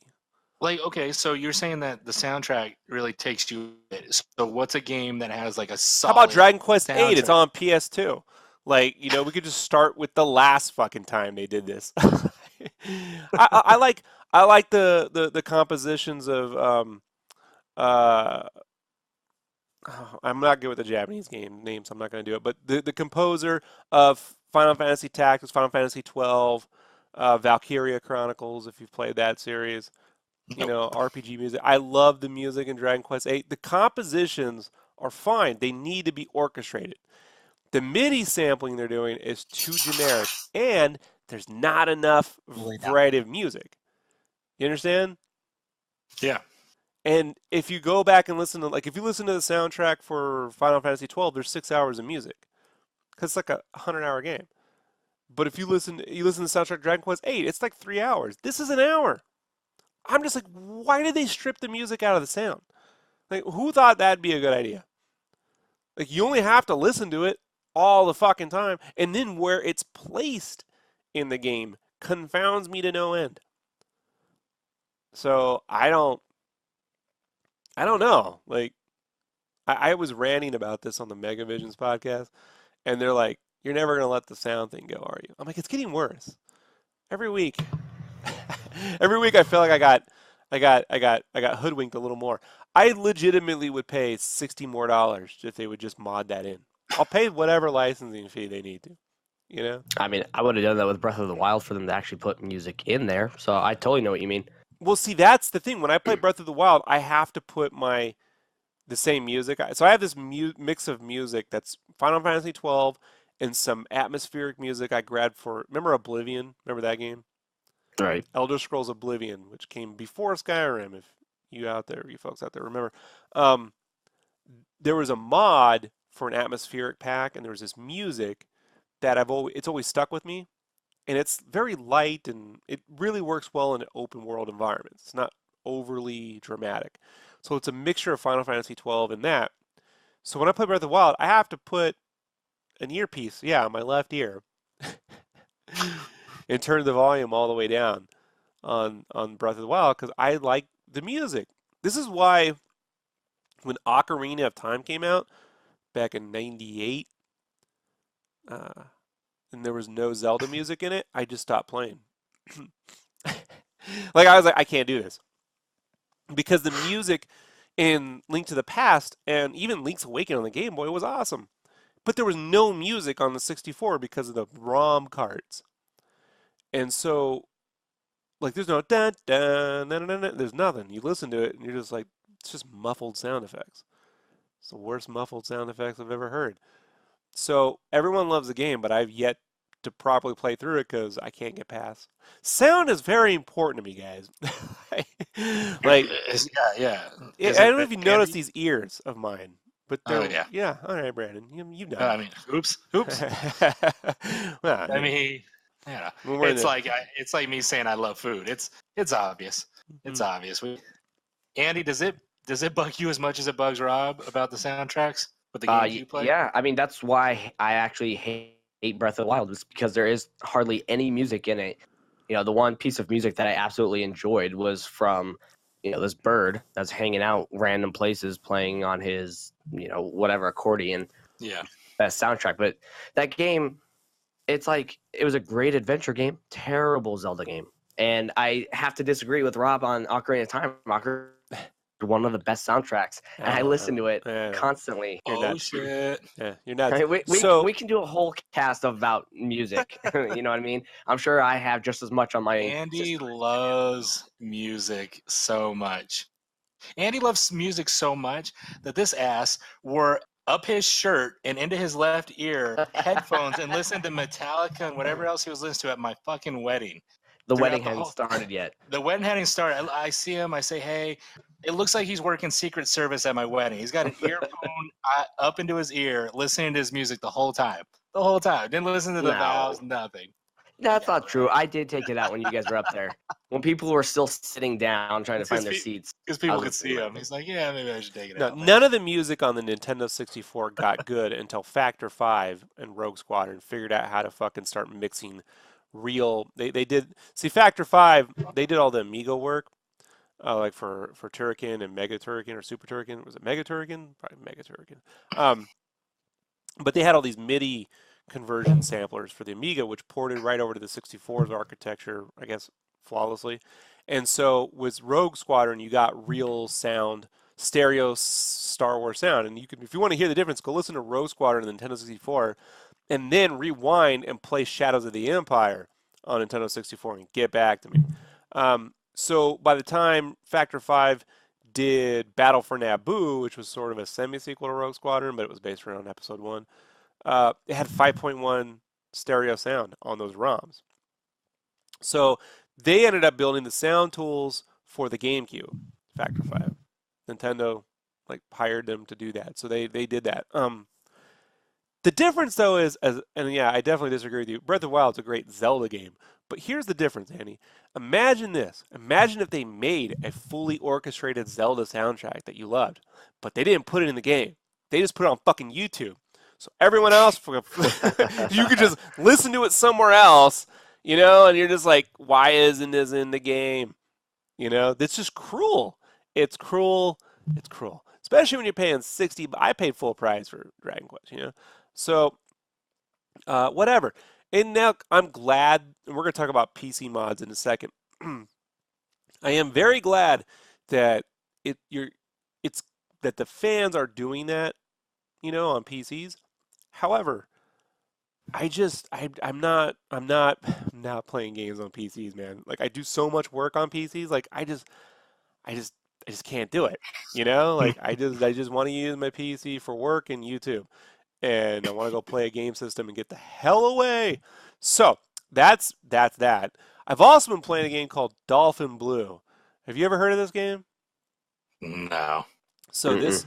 Speaker 2: Like, okay, so you're saying that the soundtrack really takes you. So what's a game that has like a solid?
Speaker 3: How about Dragon Quest
Speaker 2: soundtrack?
Speaker 3: 8? It's on PS2. Like, we could just start with the last fucking time they did this. I like the compositions of I'm not good with the Japanese game names. So I'm not going to do it. But the composer of Final Fantasy Tactics, Final Fantasy 12, Valkyria Chronicles, if you've played that series, RPG music. I love the music in Dragon Quest 8. The compositions are fine. They need to be orchestrated. The MIDI sampling they're doing is too generic, and there's not enough variety of music. You understand?
Speaker 2: Yeah.
Speaker 3: And if you go back and listen to, if you listen to the soundtrack for Final Fantasy 12, there's 6 hours of music, because it's like a 100-hour game. But if you listen to the soundtrack of Dragon Quest 8, it's like 3 hours. This is an hour. I'm just like, why did they strip the music out of the sound? Like, who thought that'd be a good idea? Like, you only have to listen to it all the fucking time, and then where it's placed in the game confounds me to no end. So I don't know. Like, I was ranting about this on the Megavisions podcast, and they're like, "You're never gonna let the sound thing go, are you?" I'm like, "It's getting worse every week." Every week, I feel like I got hoodwinked a little more. I legitimately would pay $60 more if they would just mod that in. I'll pay whatever licensing fee they need to.
Speaker 4: I mean, I would have done that with Breath of the Wild for them to actually put music in there. So I totally know what you mean.
Speaker 3: Well, see, that's the thing. When I play Breath of the Wild, I have to put the same music. So I have this mix of music that's Final Fantasy 12 and some atmospheric music I grabbed for. Remember Oblivion? Remember that game?
Speaker 4: Right.
Speaker 3: Elder Scrolls Oblivion, which came before Skyrim. If you folks out there remember, there was a mod for an atmospheric pack, and there was this music that it's always stuck with me. And it's very light, and it really works well in an open world environment. It's not overly dramatic. So it's a mixture of Final Fantasy 12 and that. So when I play Breath of the Wild, I have to put an earpiece, on my left ear, and turn the volume all the way down on Breath of the Wild, because I like the music. This is why when Ocarina of Time came out back in '98, and there was no Zelda music in it, I just stopped playing. Like, I was like, I can't do this. Because the music in Link to the Past and even Link's Awakening on the Game Boy was awesome. But there was no music on the 64 because of the ROM cards. And so, like, there's no dun dun dun dun dun. There's nothing. You listen to it and you're just like, it's just muffled sound effects. It's the worst muffled sound effects I've ever heard. So everyone loves the game, but I've yet to properly play through it because I can't get past. Sound is very important to me, guys. Like,
Speaker 2: yeah.
Speaker 3: I don't know if you notice these ears of mine, but they're,
Speaker 2: yeah.
Speaker 3: All right, Brandon, you know.
Speaker 2: I mean, oops.
Speaker 3: Well,
Speaker 2: I mean, it's like me saying I love food. It's obvious. It's obvious. Andy, does it bug you as much as it bugs Rob about the soundtracks with the games you play?
Speaker 4: Yeah, I mean, that's why I actually hate Breath of the Wild, is because there is hardly any music in it. The one piece of music that I absolutely enjoyed was from, this bird that's hanging out random places playing on his, whatever accordion.
Speaker 2: Yeah.
Speaker 4: That soundtrack. But that game, it's like, it was a great adventure game, terrible Zelda game. And I have to disagree with Rob on Ocarina of Time. one of the best soundtracks, and I listen to it
Speaker 3: Yeah.
Speaker 4: constantly.
Speaker 3: You're
Speaker 2: Oh
Speaker 3: nuts.
Speaker 2: shit!
Speaker 3: Yeah, you're
Speaker 4: I
Speaker 3: nuts.
Speaker 4: mean,
Speaker 3: So
Speaker 4: we can do a whole cast about music. You know what I mean? I'm sure I have just as much on my.
Speaker 2: Andy loves music so much. Andy loves music so much that this ass wore up his shirt and into his left ear headphones and listened to Metallica and whatever else he was listening to at my fucking wedding.
Speaker 4: The
Speaker 2: throughout
Speaker 4: wedding
Speaker 2: the
Speaker 4: hadn't
Speaker 2: whole-
Speaker 4: started yet.
Speaker 2: The wedding hadn't started. I see him. I say, hey, it looks like he's working Secret Service at my wedding. He's got an earphone up into his ear, listening to his music the whole time. The whole time. Didn't listen to the
Speaker 4: No.
Speaker 2: vows, nothing.
Speaker 4: That's
Speaker 2: Yeah,
Speaker 4: not true. I did take it out when you guys were up there. When people were still sitting down trying to
Speaker 2: It's
Speaker 4: find
Speaker 2: 'cause
Speaker 4: their
Speaker 2: pe-
Speaker 4: seats.
Speaker 2: Because people
Speaker 4: was
Speaker 2: could see
Speaker 4: listening.
Speaker 2: him. He's like, yeah, maybe I should take it
Speaker 3: no,
Speaker 2: out.
Speaker 3: none of the music on the Nintendo 64 got good until Factor 5 and Rogue Squadron figured out how to fucking start mixing real. They did see Factor 5. They did all the Amiga work, like for Turrican and Mega Turrican or Super Turrican. Was it Mega Turrican? Probably Mega Turrican. But they had all these MIDI conversion samplers for the Amiga, which ported right over to the 64's architecture, I guess, flawlessly. And so with Rogue Squadron, you got real sound, stereo Star Wars sound. And you can, if you want to hear the difference, go listen to Rogue Squadron on Nintendo 64, and then rewind and play Shadows of the Empire on Nintendo 64 and get back to me. So by the time Factor 5 did Battle for Naboo, which was sort of a semi-sequel to Rogue Squadron, but it was based around Episode 1, it had 5.1 stereo sound on those ROMs. So they ended up building the sound tools for the GameCube, Factor 5. Nintendo hired them to do that. So they did that. The difference though is, and yeah, I definitely disagree with you. Breath of the Wild is a great Zelda game. But here's the difference, Andy. Imagine this. Imagine if they made a fully orchestrated Zelda soundtrack that you loved, but they didn't put it in the game. They just put it on fucking YouTube. So everyone else, you could just listen to it somewhere else, and you're just like, why isn't this in the game? That's just cruel. It's cruel. It's cruel. Especially when you're paying 60. I paid full price for Dragon Quest, So, whatever. And now I'm glad, and we're going to talk about PC mods in a second. I am very glad that it's that the fans are doing that, on PCs. However, I'm not playing games on PCs, man. Like I do so much work on PCs, like I just can't do it. Like I just want to use my PC for work and YouTube. And I want to go play a game system and get the hell away. So that's that. I've also been playing a game called Dolphin Blue. Have you ever heard of this game?
Speaker 2: No.
Speaker 3: So this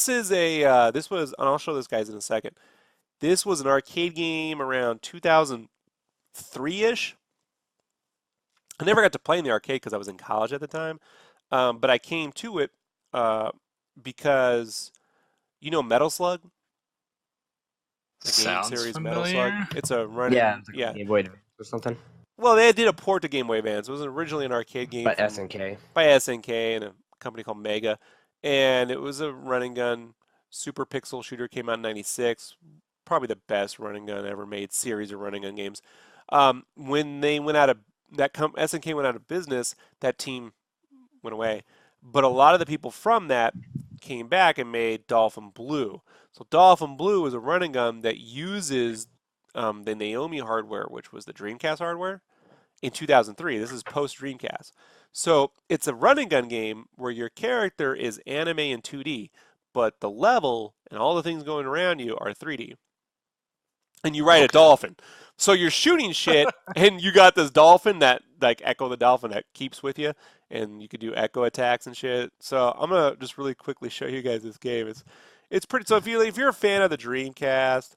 Speaker 3: is this was, and I'll show this guys in a second. This was an arcade game around 2003-ish. I never got to play in the arcade because I was in college at the time, but I came to it because Metal Slug. The game
Speaker 2: Sounds
Speaker 3: series
Speaker 2: familiar.
Speaker 3: Metal Slug. It's a running.
Speaker 4: Yeah, Game Boy Advance or something.
Speaker 3: Well, they did a port to Game Boy Advance. It was originally an arcade game
Speaker 4: By SNK.
Speaker 3: by SNK and a company called Mega, and it was a running gun super pixel shooter. Came out in '96. Probably the best running gun ever made. Series of running gun games. When they went out of SNK went out of business, that team went away. But a lot of the people from that came back and made Dolphin Blue. So Dolphin Blue is a running gun that uses the Naomi hardware, which was the Dreamcast hardware, in 2003. This is post Dreamcast. So it's a running gun game where your character is anime in 2D, but the level and all the things going around you are 3D. And you ride a dolphin. So you're shooting shit, and you got this dolphin that, like Echo the Dolphin, that keeps with you, and you could do echo attacks and shit. So I'm gonna just really quickly show you guys this game. It's pretty. So if you're a fan of the Dreamcast,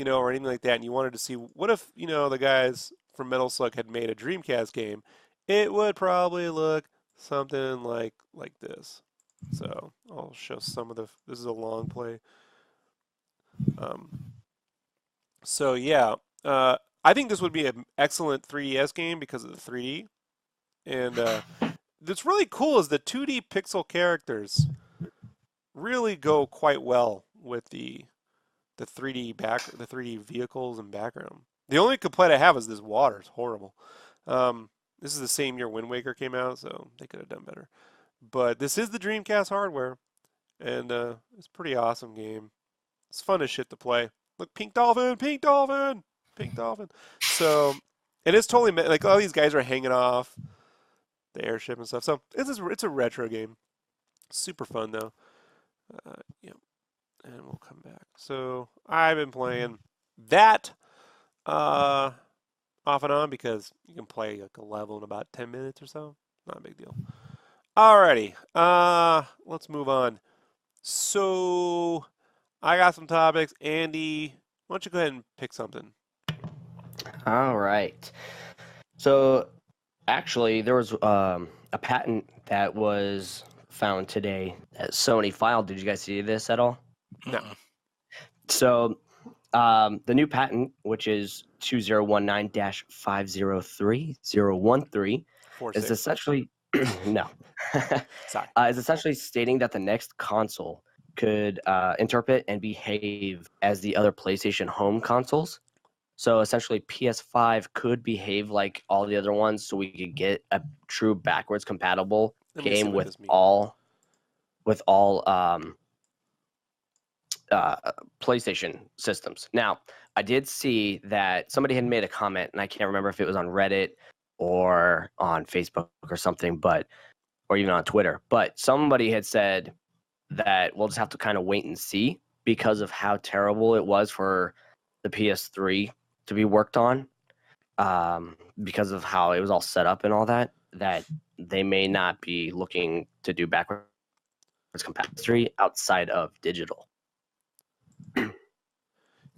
Speaker 3: or anything like that, and you wanted to see what if the guys from Metal Slug had made a Dreamcast game, it would probably look something like this. So I'll show some of the. This is a long play. So yeah, I think this would be an excellent 3DS game because of the 3D. And what's really cool is the 2D pixel characters really go quite well with the 3D vehicles and background. The only complaint I have is this water. It's horrible. This is the same year Wind Waker came out, so they could have done better. But this is the Dreamcast hardware, and it's a pretty awesome game. It's fun as shit to play. Look, pink dolphin, pink dolphin, pink dolphin. So, and it's totally like all these guys are hanging off the airship and stuff. So it's a retro game. Super fun though. Yeah, and we'll come back. So I've been playing that off and on because you can play like a level in about 10 minutes or so. Not a big deal. Alrighty, let's move on. So I got some topics. Andy, why don't you go ahead and pick something?
Speaker 4: All right. So actually, there was a patent that was found today that Sony filed. Did you guys see this at all?
Speaker 3: No.
Speaker 4: So the new patent, which is 2019-503013, is essentially no.
Speaker 3: Sorry.
Speaker 4: Is essentially stating that the next console could interpret and behave as the other PlayStation home consoles. So essentially, PS5 could behave like all the other ones, so we could get a true backwards compatible game with all PlayStation systems. Now, I did see that somebody had made a comment, and I can't remember if it was on Reddit or on Facebook or something, or even on Twitter. But somebody had said that we'll just have to kind of wait and see because of how terrible it was for the PS3 to be worked on, because of how it was all set up and all that they may not be looking to do backwards compatibility outside of digital.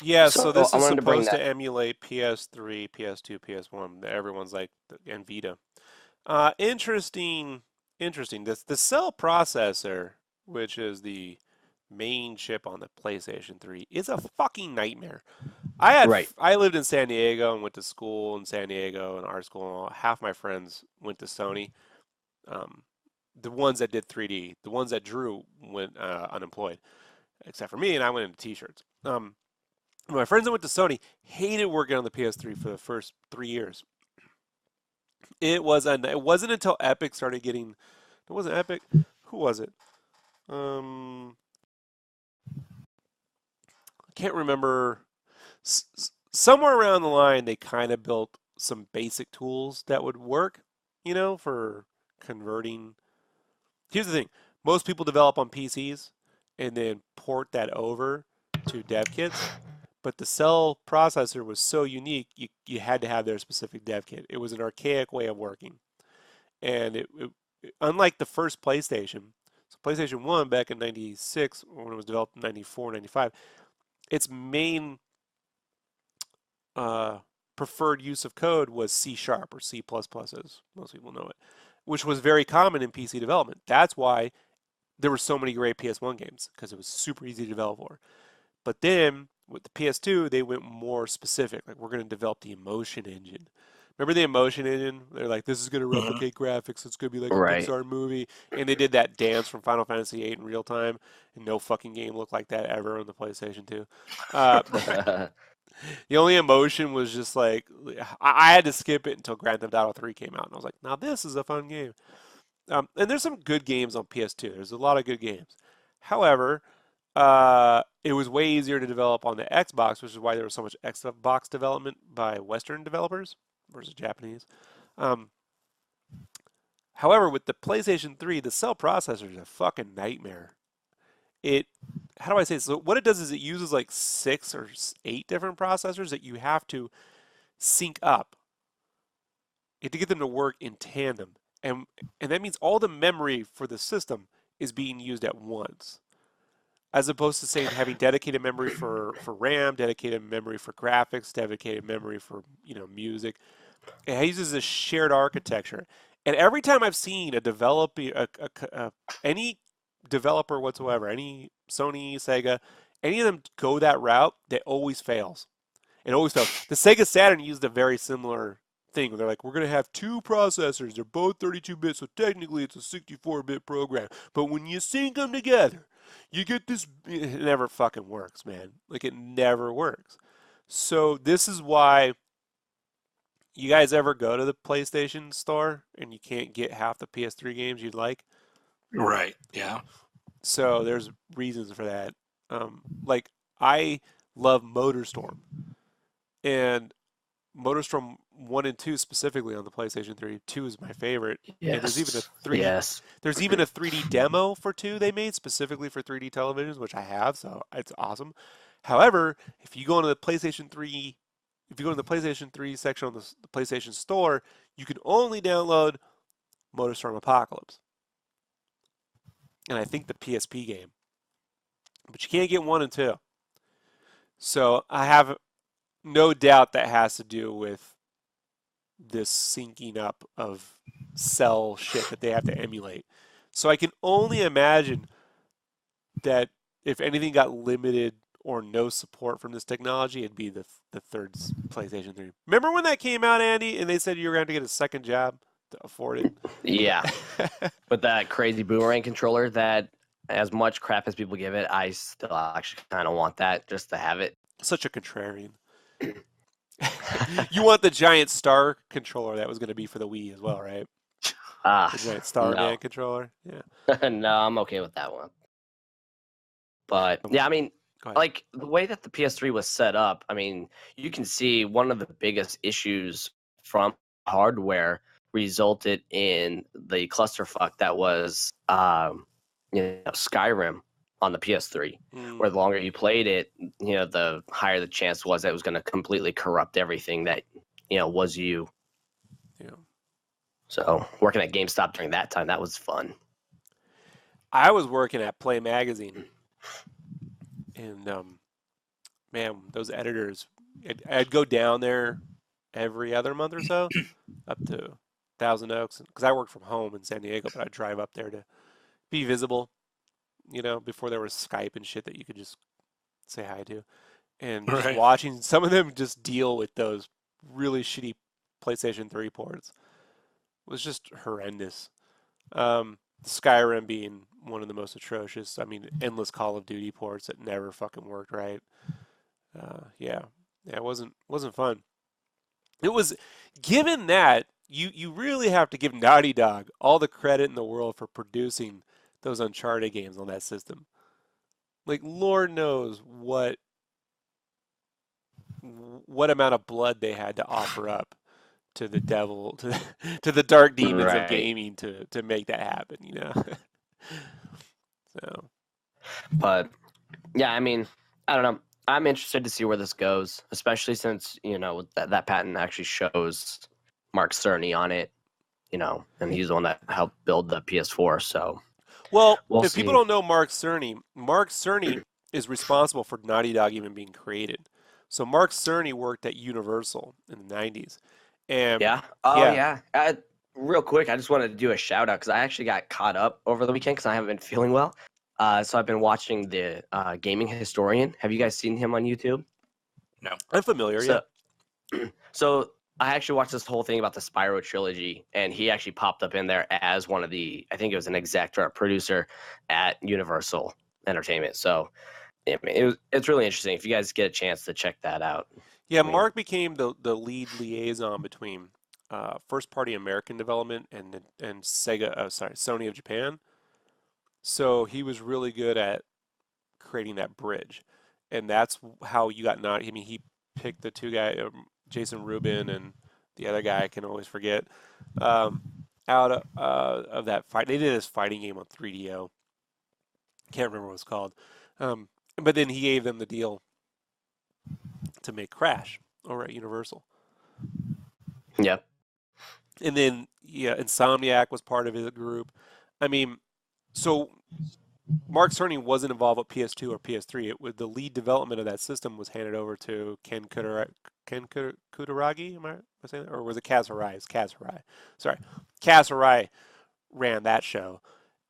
Speaker 3: Yeah, so this
Speaker 4: I
Speaker 3: is
Speaker 4: wanted to bring
Speaker 3: supposed to
Speaker 4: that.
Speaker 3: emulate PS3, PS2, PS1. Everyone's like, and Vita. Interesting. The cell processor, which is the main chip on the PlayStation 3, is a fucking nightmare. I lived in San Diego and went to school in San Diego and art school, and all. Half my friends went to Sony. The ones that did 3D, the ones that drew went unemployed, except for me, and I went into t-shirts. My friends that went to Sony hated working on the PS3 for the first 3 years. It wasn't until Epic started getting. It wasn't Epic. Who was it? I can't remember. Somewhere around the line, they kind of built some basic tools that would work, for converting. Here's the thing: most people develop on PCs and then port that over to dev kits. But the cell processor was so unique, you had to have their specific dev kit. It was an archaic way of working. And unlike the first PlayStation, so PlayStation 1 back in 96, when it was developed in 94, 95, its main preferred use of code was C# or C++, as most people know it, which was very common in PC development. That's why there were so many great PS1 games, because it was super easy to develop for. But then, with the PS2, they went more specific. Like, we're going to develop the emotion engine. Remember the emotion engine? They're like, this is going to replicate graphics. It's going to be like a Pixar movie. And they did that dance from Final Fantasy VIII in real time. And no fucking game looked like that ever on the PlayStation 2. The only emotion was just like, I had to skip it until Grand Theft Auto 3 came out. And I was like, now this is a fun game. And there's some good games on PS2. There's a lot of good games. However, it was way easier to develop on the Xbox, which is why there was so much Xbox development by Western developers versus Japanese. However, with the PlayStation 3, the cell processor is a fucking nightmare. How do I say this? So what it does is it uses like 6 or 8 different processors that you have to sync up. You have to get them to work in tandem. And that means all the memory for the system is being used at once. As opposed to, say, having dedicated memory for RAM, dedicated memory for graphics, dedicated memory for music. It uses a shared architecture. And every time I've seen any developer whatsoever, any Sony, Sega, any of them go that route, that always fails. It always fails. The Sega Saturn used a very similar thing. They're like, we're going to have 2 processors. They're both 32-bit, so technically it's a 64-bit program. But when you sync them together, you get this. It never fucking works, man. Like, it never works. So this is why you guys ever go to the PlayStation store and you can't get half the PS3 games you'd like?
Speaker 2: Right. Yeah.
Speaker 3: So there's reasons for that. Like I love MotorStorm, and MotorStorm 1 and 2 specifically on the PlayStation 3. 2 is my favorite. And there's even a
Speaker 4: Yes.
Speaker 3: 3D
Speaker 4: Yes.
Speaker 3: there's even a 3D demo for 2 they made specifically for 3D televisions, which I have, so it's awesome. However, if you go into the PlayStation 3 if you go to the PlayStation 3 section on the PlayStation Store, you can only download MotorStorm Apocalypse. And I think the PSP game. But you can't get 1 and 2. So I have no doubt that has to do with this syncing up of cell shit that they have to emulate. So I can only imagine that if anything got limited or no support from this technology, it'd be the third PlayStation 3. Remember when that came out, Andy, and they said you were going to get a second job to afford it?
Speaker 4: Yeah. With that crazy boomerang controller that, as much crap as people give it, I still actually kind of want that just to have it.
Speaker 3: Such a contrarian. You want the giant star controller that was going to be for the Wii as well, right? The giant Starman controller. Yeah.
Speaker 4: No, I'm okay with that one. But yeah, I mean, like the way that the PS3 was set up, I mean, you can see one of the biggest issues from hardware resulted in the clusterfuck that was Skyrim on the PS3, where the longer you played it, the higher the chance was that it was going to completely corrupt everything that was you.
Speaker 3: Yeah.
Speaker 4: So working at GameStop during that time, that was fun.
Speaker 3: I was working at Play Magazine, and man, those editors, I'd go down there every other month or so, up to Thousand Oaks, because I worked from home in San Diego, but I'd drive up there to be visible, before there was Skype and shit that you could just say hi to. And just watching some of them just deal with those really shitty PlayStation 3 ports was just horrendous. Skyrim being one of the most atrocious. I mean, endless Call of Duty ports that never fucking worked right. Yeah, it wasn't fun. It was, given that, you really have to give Naughty Dog all the credit in the world for producing those Uncharted games on that system. Like, Lord knows what amount of blood they had to offer up to the devil, to the dark demons of gaming to make that happen, So,
Speaker 4: but yeah, I mean, I don't know. I'm interested to see where this goes, especially since that patent actually shows Mark Cerny on it, and he's the one that helped build the PS4. So,
Speaker 3: well,
Speaker 4: we'll
Speaker 3: if
Speaker 4: see.
Speaker 3: people don't know Mark Cerny is responsible for Naughty Dog even being created. So Mark Cerny worked at Universal in the 90s. And
Speaker 4: yeah. Oh, yeah. Real quick, I just wanted to do a shout out because I actually got caught up over the weekend because I haven't been feeling well. So I've been watching the Gaming Historian. Have you guys seen him on YouTube?
Speaker 2: No.
Speaker 3: I'm familiar, yeah.
Speaker 4: So I actually watched this whole thing about the Spyro trilogy, and he actually popped up in there as one of the, I think it was an exec or a producer at Universal Entertainment. So it's really interesting. If you guys get a chance to check that out.
Speaker 3: Yeah, Mark became the lead liaison between first-party American development and Sony of Japan. So he was really good at creating that bridge, and that's how you got Naughty. I mean, he picked the two guys, Jason Rubin and the other guy I can always forget, out of that fight. They did this fighting game on 3DO. Can't remember what it's called. But then he gave them the deal to make Crash over at Universal.
Speaker 4: Yep.
Speaker 3: And then, Insomniac was part of his group. I mean, so Mark Cerny wasn't involved with PS2 or PS3. The lead development of that system was handed over to Ken Kutaragi. Am I saying that? Or was it Kaz Hirai? It's Kaz Hirai. Sorry. Kaz Hirai ran that show.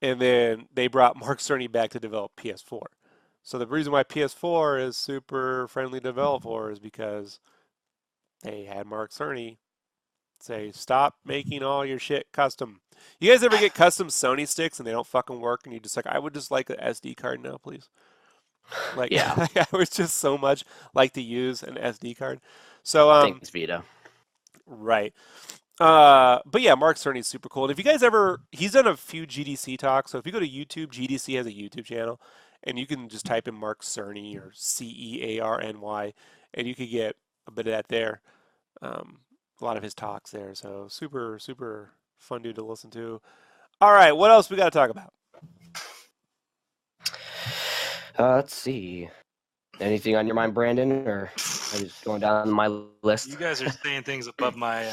Speaker 3: And then they brought Mark Cerny back to develop PS4. So the reason why PS4 is super friendly to develop for is because they had Mark Cerny say, stop making all your shit custom. You guys ever get custom Sony sticks and they don't fucking work and you just like, I would just like an SD card now, please. Like,
Speaker 4: yeah,
Speaker 3: I would just so much like to use an SD card. So,
Speaker 4: thanks, Vita.
Speaker 3: Right. But yeah, Mark Cerny's super cool. And if you guys he's done a few GDC talks. So if you go to YouTube, GDC has a YouTube channel, and you can just type in Mark Cerny or CEARNY, and you could get a bit of that there. A lot of his talks there. So super, super fun dude to listen to. All right, what else we got to talk about?
Speaker 4: Let's see. Anything on your mind, Brandon, or are you just going down my list?
Speaker 2: You guys are saying things above my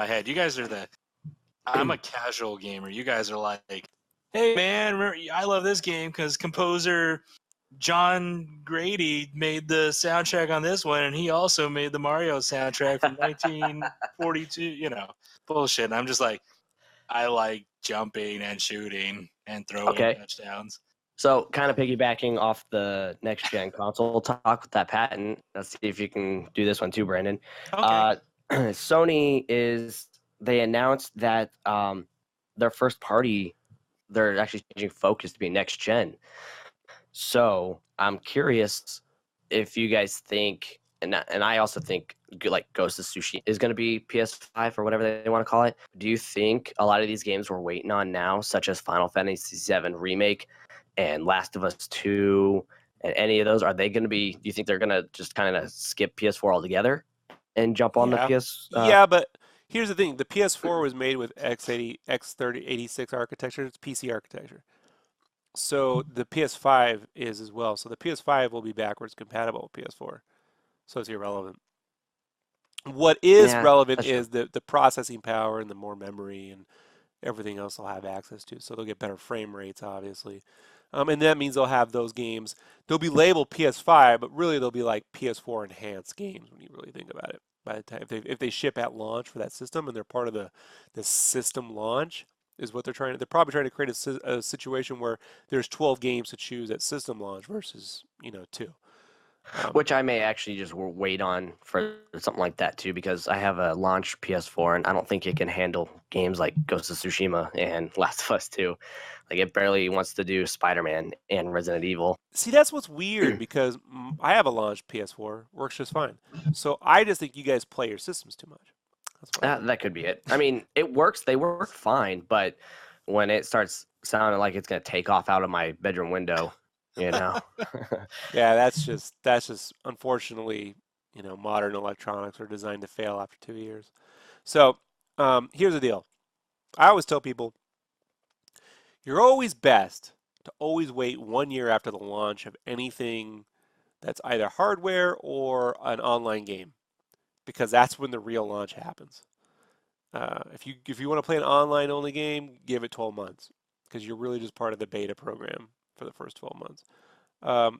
Speaker 2: head. You guys are I'm a casual gamer. You guys are like, hey man, remember, I love this game because composer John Grady made the soundtrack on this one, and he also made the Mario soundtrack from 1942. You know, bullshit. And I'm just like, I like jumping and shooting and throwing
Speaker 4: Okay.
Speaker 2: touchdowns.
Speaker 4: So, kind of piggybacking off the next gen console talk with that patent. Let's see if you can do this one too, Brandon.
Speaker 2: Okay.
Speaker 4: Sony they announced that their first party, they're actually changing focus to be next gen. So I'm curious if you guys think, and I also think like Ghost of Tsushima is going to be PS5 or whatever they want to call it. Do you think a lot of these games we're waiting on now, such as Final Fantasy VII Remake and Last of Us 2, and any of those, are they going to be? Do you think they're going to just kind of skip PS4 altogether and jump on the PS?
Speaker 3: Yeah, but here's the thing: the PS4 was made with x80, x3086 architecture. It's PC architecture. So the PS5 is as well. So the PS5 will be backwards compatible with PS4. So it's irrelevant. What is
Speaker 4: Yeah,
Speaker 3: relevant
Speaker 4: that's true.
Speaker 3: is the processing power and the more memory and everything else they'll have access to. So they'll get better frame rates, obviously. And that means they'll have those games. They'll be labeled PS5, but really they'll be like PS4 enhanced games when you really think about it. By the time if they ship at launch for that system and they're part of the system launch, is what they're probably trying to create a situation where there's 12 games to choose at system launch versus 2.
Speaker 4: Which I may actually just wait on for something like that too, because I have a launch PS4 and I don't think it can handle games like Ghost of Tsushima and Last of Us 2. Like it barely wants to do Spider-Man and Resident Evil.
Speaker 3: See, that's what's weird because I have a launch PS4, works just fine. So I just think you guys play your systems too much. That's what I think.
Speaker 4: That could be it. I mean, it works. They work fine, but when it starts sounding like it's going to take off out of my bedroom window,
Speaker 3: Yeah, that's just unfortunately, modern electronics are designed to fail after 2 years. So here's the deal. I always tell people, you're always best to always wait 1 year after the launch of anything that's either hardware or an online game, because that's when the real launch happens. If you want to play an online only game, give it 12 months because you're really just part of the beta program for the first 12 months.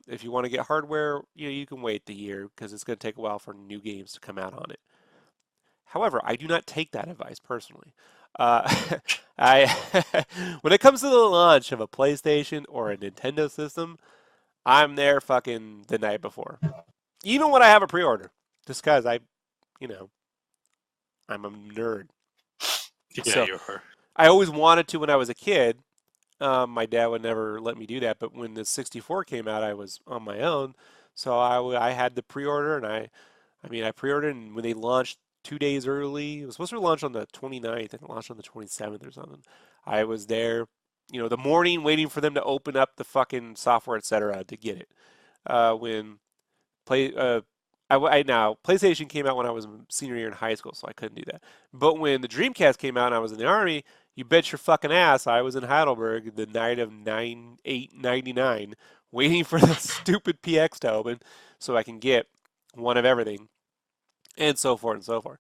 Speaker 3: If you want to get hardware, you can wait the year because it's going to take a while for new games to come out on it. However, I do not take that advice personally. I when it comes to the launch of a PlayStation or a Nintendo system, I'm there fucking the night before. Even when I have a pre-order, just because I'm a nerd.
Speaker 2: Yeah,
Speaker 3: So
Speaker 2: you are.
Speaker 3: I always wanted to when I was a kid. My dad would never let me do that, but when the 64 came out, I was on my own. So I had the pre-order, and I pre-ordered, and when they launched 2 days early, it was supposed to launch on the 29th, and it launched on the 27th or something. I was there, the morning waiting for them to open up the fucking software, etc., to get it. When play, now PlayStation came out when I was senior year in high school, so I couldn't do that. But when the Dreamcast came out and I was in the army, you bet your fucking ass I was in Heidelberg the night of 9/8/99 waiting for the stupid PX to open so I can get one of everything and so forth and so forth.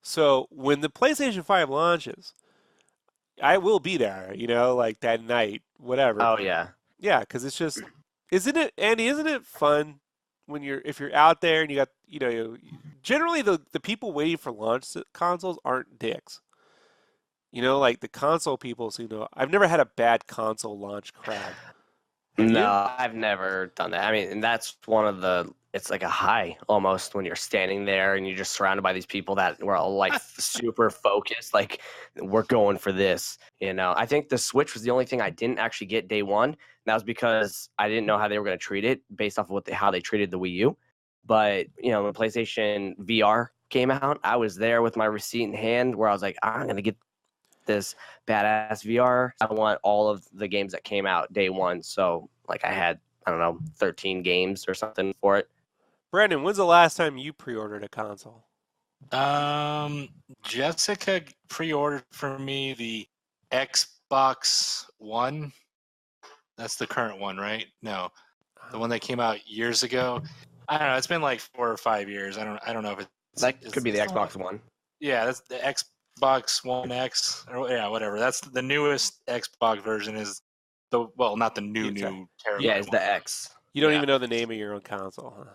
Speaker 3: So when the PlayStation 5 launches, I will be there, like that night, whatever.
Speaker 4: Oh yeah.
Speaker 3: Yeah, because it's just, isn't it, Andy, isn't it fun when if you're out there and you got, generally the people waiting for launch consoles aren't dicks. Like the console people seem to. I've never had a bad console launch crowd. Have you?
Speaker 4: No, I've never done that. I mean, and that's one of it's like a high almost when you're standing there and you're just surrounded by these people that were all like super focused, like we're going for this. I think the Switch was the only thing I didn't actually get day one. That was because I didn't know how they were going to treat it based off of how they treated the Wii U. But when PlayStation VR came out, I was there with my receipt in hand where I was like, I'm going to get this badass VR. I want all of the games that came out day one. So like I had, I don't know, 13 games or something for it.
Speaker 3: Brandon, when's the last time you pre-ordered a console?
Speaker 2: Jessica pre-ordered for me the Xbox One. That's the current one, right? No, the one that came out years ago. I don't know. It's been like 4 or 5 years. I don't know if it's
Speaker 4: That could be the
Speaker 2: it's
Speaker 4: Xbox One.
Speaker 2: Yeah, that's the Xbox One X, or yeah, whatever. That's the newest Xbox version. Is not the new terrible.
Speaker 4: Yeah, it's the X.
Speaker 3: You don't
Speaker 2: Yeah.
Speaker 3: even know the name of your own console, huh?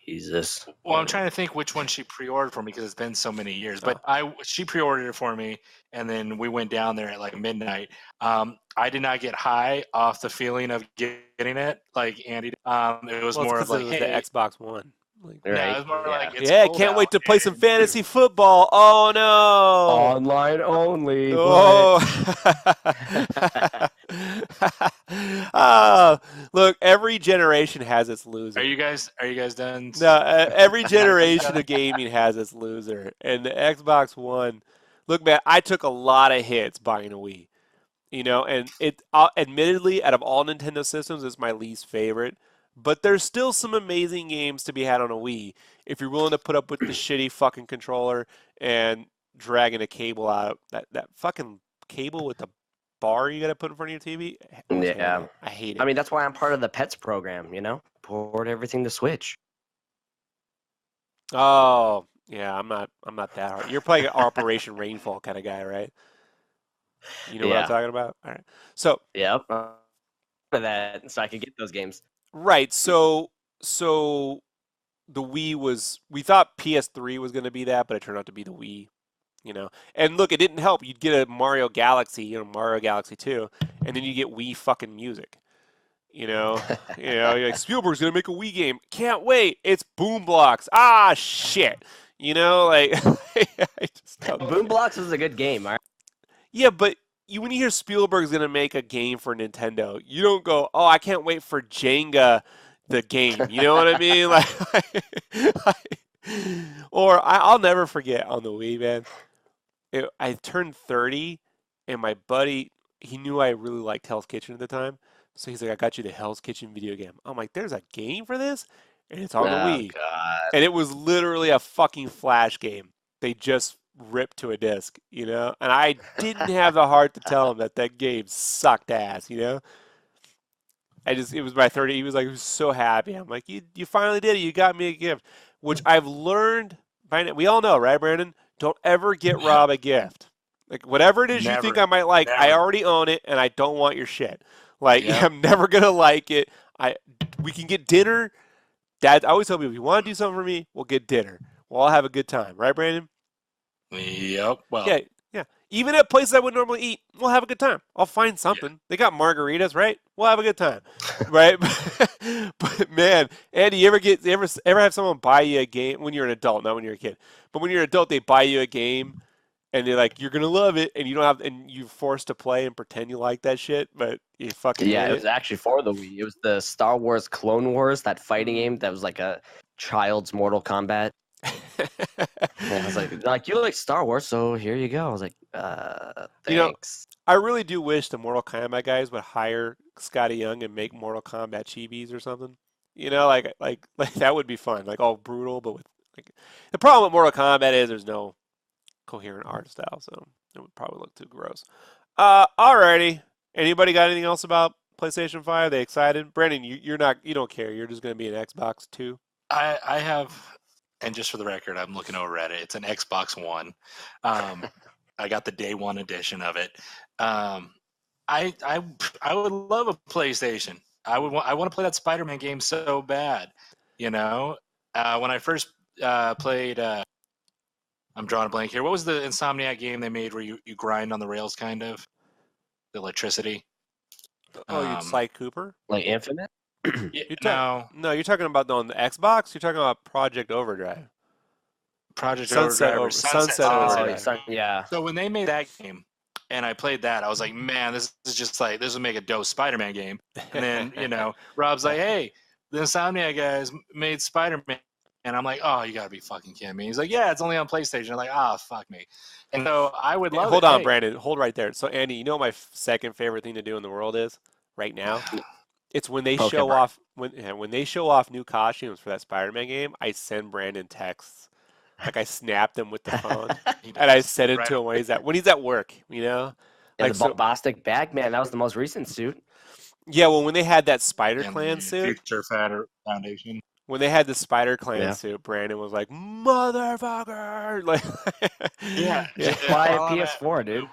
Speaker 4: Jesus.
Speaker 2: Well, I'm trying to think which one she pre-ordered for me because it's been so many years. But she pre-ordered it for me, and then we went down there at like midnight. I did not get high off the feeling of getting it, like Andy. It was more of like,
Speaker 3: it was
Speaker 2: hey,
Speaker 3: the Xbox One. Like,
Speaker 2: no, it was more like, it's
Speaker 3: yeah,
Speaker 2: cold
Speaker 3: can't wait
Speaker 2: out,
Speaker 3: to play some
Speaker 2: and-
Speaker 3: fantasy football. Oh no!
Speaker 4: Online only.
Speaker 3: Oh. Look, every generation has its loser.
Speaker 2: Are you guys done?
Speaker 3: No, every generation of gaming has its loser, and the Xbox One. Look, man, I took a lot of hits buying a Wii, and it admittedly, out of all Nintendo systems, it's my least favorite. But there's still some amazing games to be had on a Wii if you're willing to put up with the shitty fucking controller and dragging a cable out. That fucking cable with the bar you got to put in front of your TV.
Speaker 4: Yeah.
Speaker 3: I hate it.
Speaker 4: I mean, that's why I'm part of the Pets program, Port everything to Switch.
Speaker 3: Oh, yeah, I'm not that hard. You're playing an Operation Rainfall kind of guy, right? You know what I'm talking about? All right. So,
Speaker 4: Yep. That so I could get those games.
Speaker 3: right. So the Wii we thought PS3 was going to be that, but it turned out to be the Wii, And look, it didn't help. You'd get a Mario Galaxy, Mario Galaxy 2, and then you get Wii fucking music. You're like, Spielberg's going to make a Wii game. Can't wait. It's Boom Blocks. Ah, shit. I just don't
Speaker 4: Boom Blocks is a good game. All right?
Speaker 3: Yeah, but when you hear Spielberg's going to make a game for Nintendo, you don't go, oh, I can't wait for Jenga, the game. You know what I mean? Or I'll never forget on the Wii, man. I turned 30, and my buddy, he knew I really liked Hell's Kitchen at the time. So he's like, I got you the Hell's Kitchen video game. I'm like, there's a game for this? And it's on the Wii.
Speaker 4: God.
Speaker 3: And it was literally a fucking Flash game. They just ripped to a disc, And I didn't have the heart to tell him that game sucked ass, it was my 30. He was like, he was so happy. I'm like, you finally did it. You got me a gift, which I've learned by now. We all know, right, Brandon? Don't ever get Rob a gift. Like, whatever it is you think I might like, I already own it, and I don't want your shit. Like, I'm never going to like it. We can get dinner. Dad, I always tell people, if you want to do something for me, we'll get dinner. We'll all have a good time. Right, Brandon?
Speaker 2: Yep. Well,
Speaker 3: yeah. Even at places I wouldn't normally eat, we'll have a good time. I'll find something. They got margaritas, right? We'll have a good time, right? But man, Andy, you ever have someone buy you a game when you're an adult, not when you're a kid, but when you're an adult, they buy you a game, and they're like, you're gonna love it, and you're forced to play and pretend you like that shit, but you fucking
Speaker 4: it was actually for the Wii. It was the Star Wars Clone Wars, that fighting game that was like a child's Mortal Kombat. I was like, you like Star Wars, so here you go. I was like, thanks.
Speaker 3: I really do wish the Mortal Kombat guys would hire Scotty Young and make Mortal Kombat chibis or something. Like that would be fun. Like all brutal, but with the problem with Mortal Kombat is there's no coherent art style, so it would probably look too gross. Alrighty. Anybody got anything else about PlayStation 5? They excited? Brandon, you don't care. You're just gonna be an Xbox 2.
Speaker 2: I have. And just for the record, I'm looking over at it. It's an Xbox One. I got the day one edition of it. I would love a PlayStation. I want to play that Spider-Man game so bad. When I first played, I'm drawing a blank here. What was the Insomniac game they made where you grind on the rails, kind of the electricity?
Speaker 3: Oh, you'd Sly Cooper?
Speaker 4: Like Infinite?
Speaker 2: No,
Speaker 3: you're talking about on the Xbox. You're talking about Project Overdrive.
Speaker 2: Sunset Overdrive.
Speaker 4: Yeah.
Speaker 2: So when they made that game, and I played that, I was like, man, this is just like, this would make a dope Spider-Man game. And then Rob's like, hey, the Insomniac guys made Spider-Man. And I'm like, oh, you gotta be fucking kidding me. He's like, yeah, it's only on PlayStation. I'm like, ah, fuck me. And so I would love
Speaker 3: Hold
Speaker 2: it.
Speaker 3: on,
Speaker 2: Hey,
Speaker 3: Brandon. Hold right there. So, Andy, you know what my second favorite thing to do in the world is right now? It's when they show
Speaker 4: Pokemon.
Speaker 3: off when they show off new costumes for that Spider-Man game. I send Brandon texts, like I snap them with the phone,
Speaker 2: he
Speaker 3: and I
Speaker 2: does.
Speaker 3: send it
Speaker 2: Right
Speaker 3: to him when he's at work. You know,
Speaker 4: Yeah,
Speaker 3: like
Speaker 4: the
Speaker 3: so.
Speaker 4: bombastic Bagman. That was the most recent suit.
Speaker 3: Yeah, well, when they had that Spider
Speaker 2: And
Speaker 3: Clan
Speaker 2: the
Speaker 3: suit,
Speaker 2: Future Foundation.
Speaker 3: when they had the Spider Clan
Speaker 4: Yeah.
Speaker 3: suit, Brandon was like, "Motherfucker!" Like,
Speaker 2: Yeah.
Speaker 3: yeah.
Speaker 4: Just buy a
Speaker 2: while I'm at
Speaker 4: PS4, dude.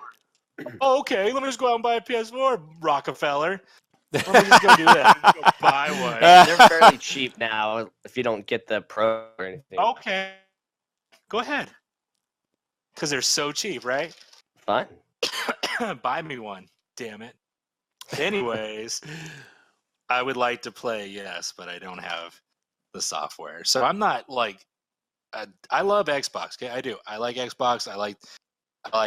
Speaker 2: Oh, okay, let me just go out and buy a PS4, Rockefeller. Let me just go do that. Go buy one.
Speaker 4: They're fairly cheap now if you don't get the Pro or anything.
Speaker 2: Okay, go ahead. Because they're so cheap, right?
Speaker 4: Fine.
Speaker 2: Buy me one. Damn it. Anyways, I would like to play, yes, but I don't have the software. So I'm not like, I love Xbox. Okay, I do. I like Xbox. I like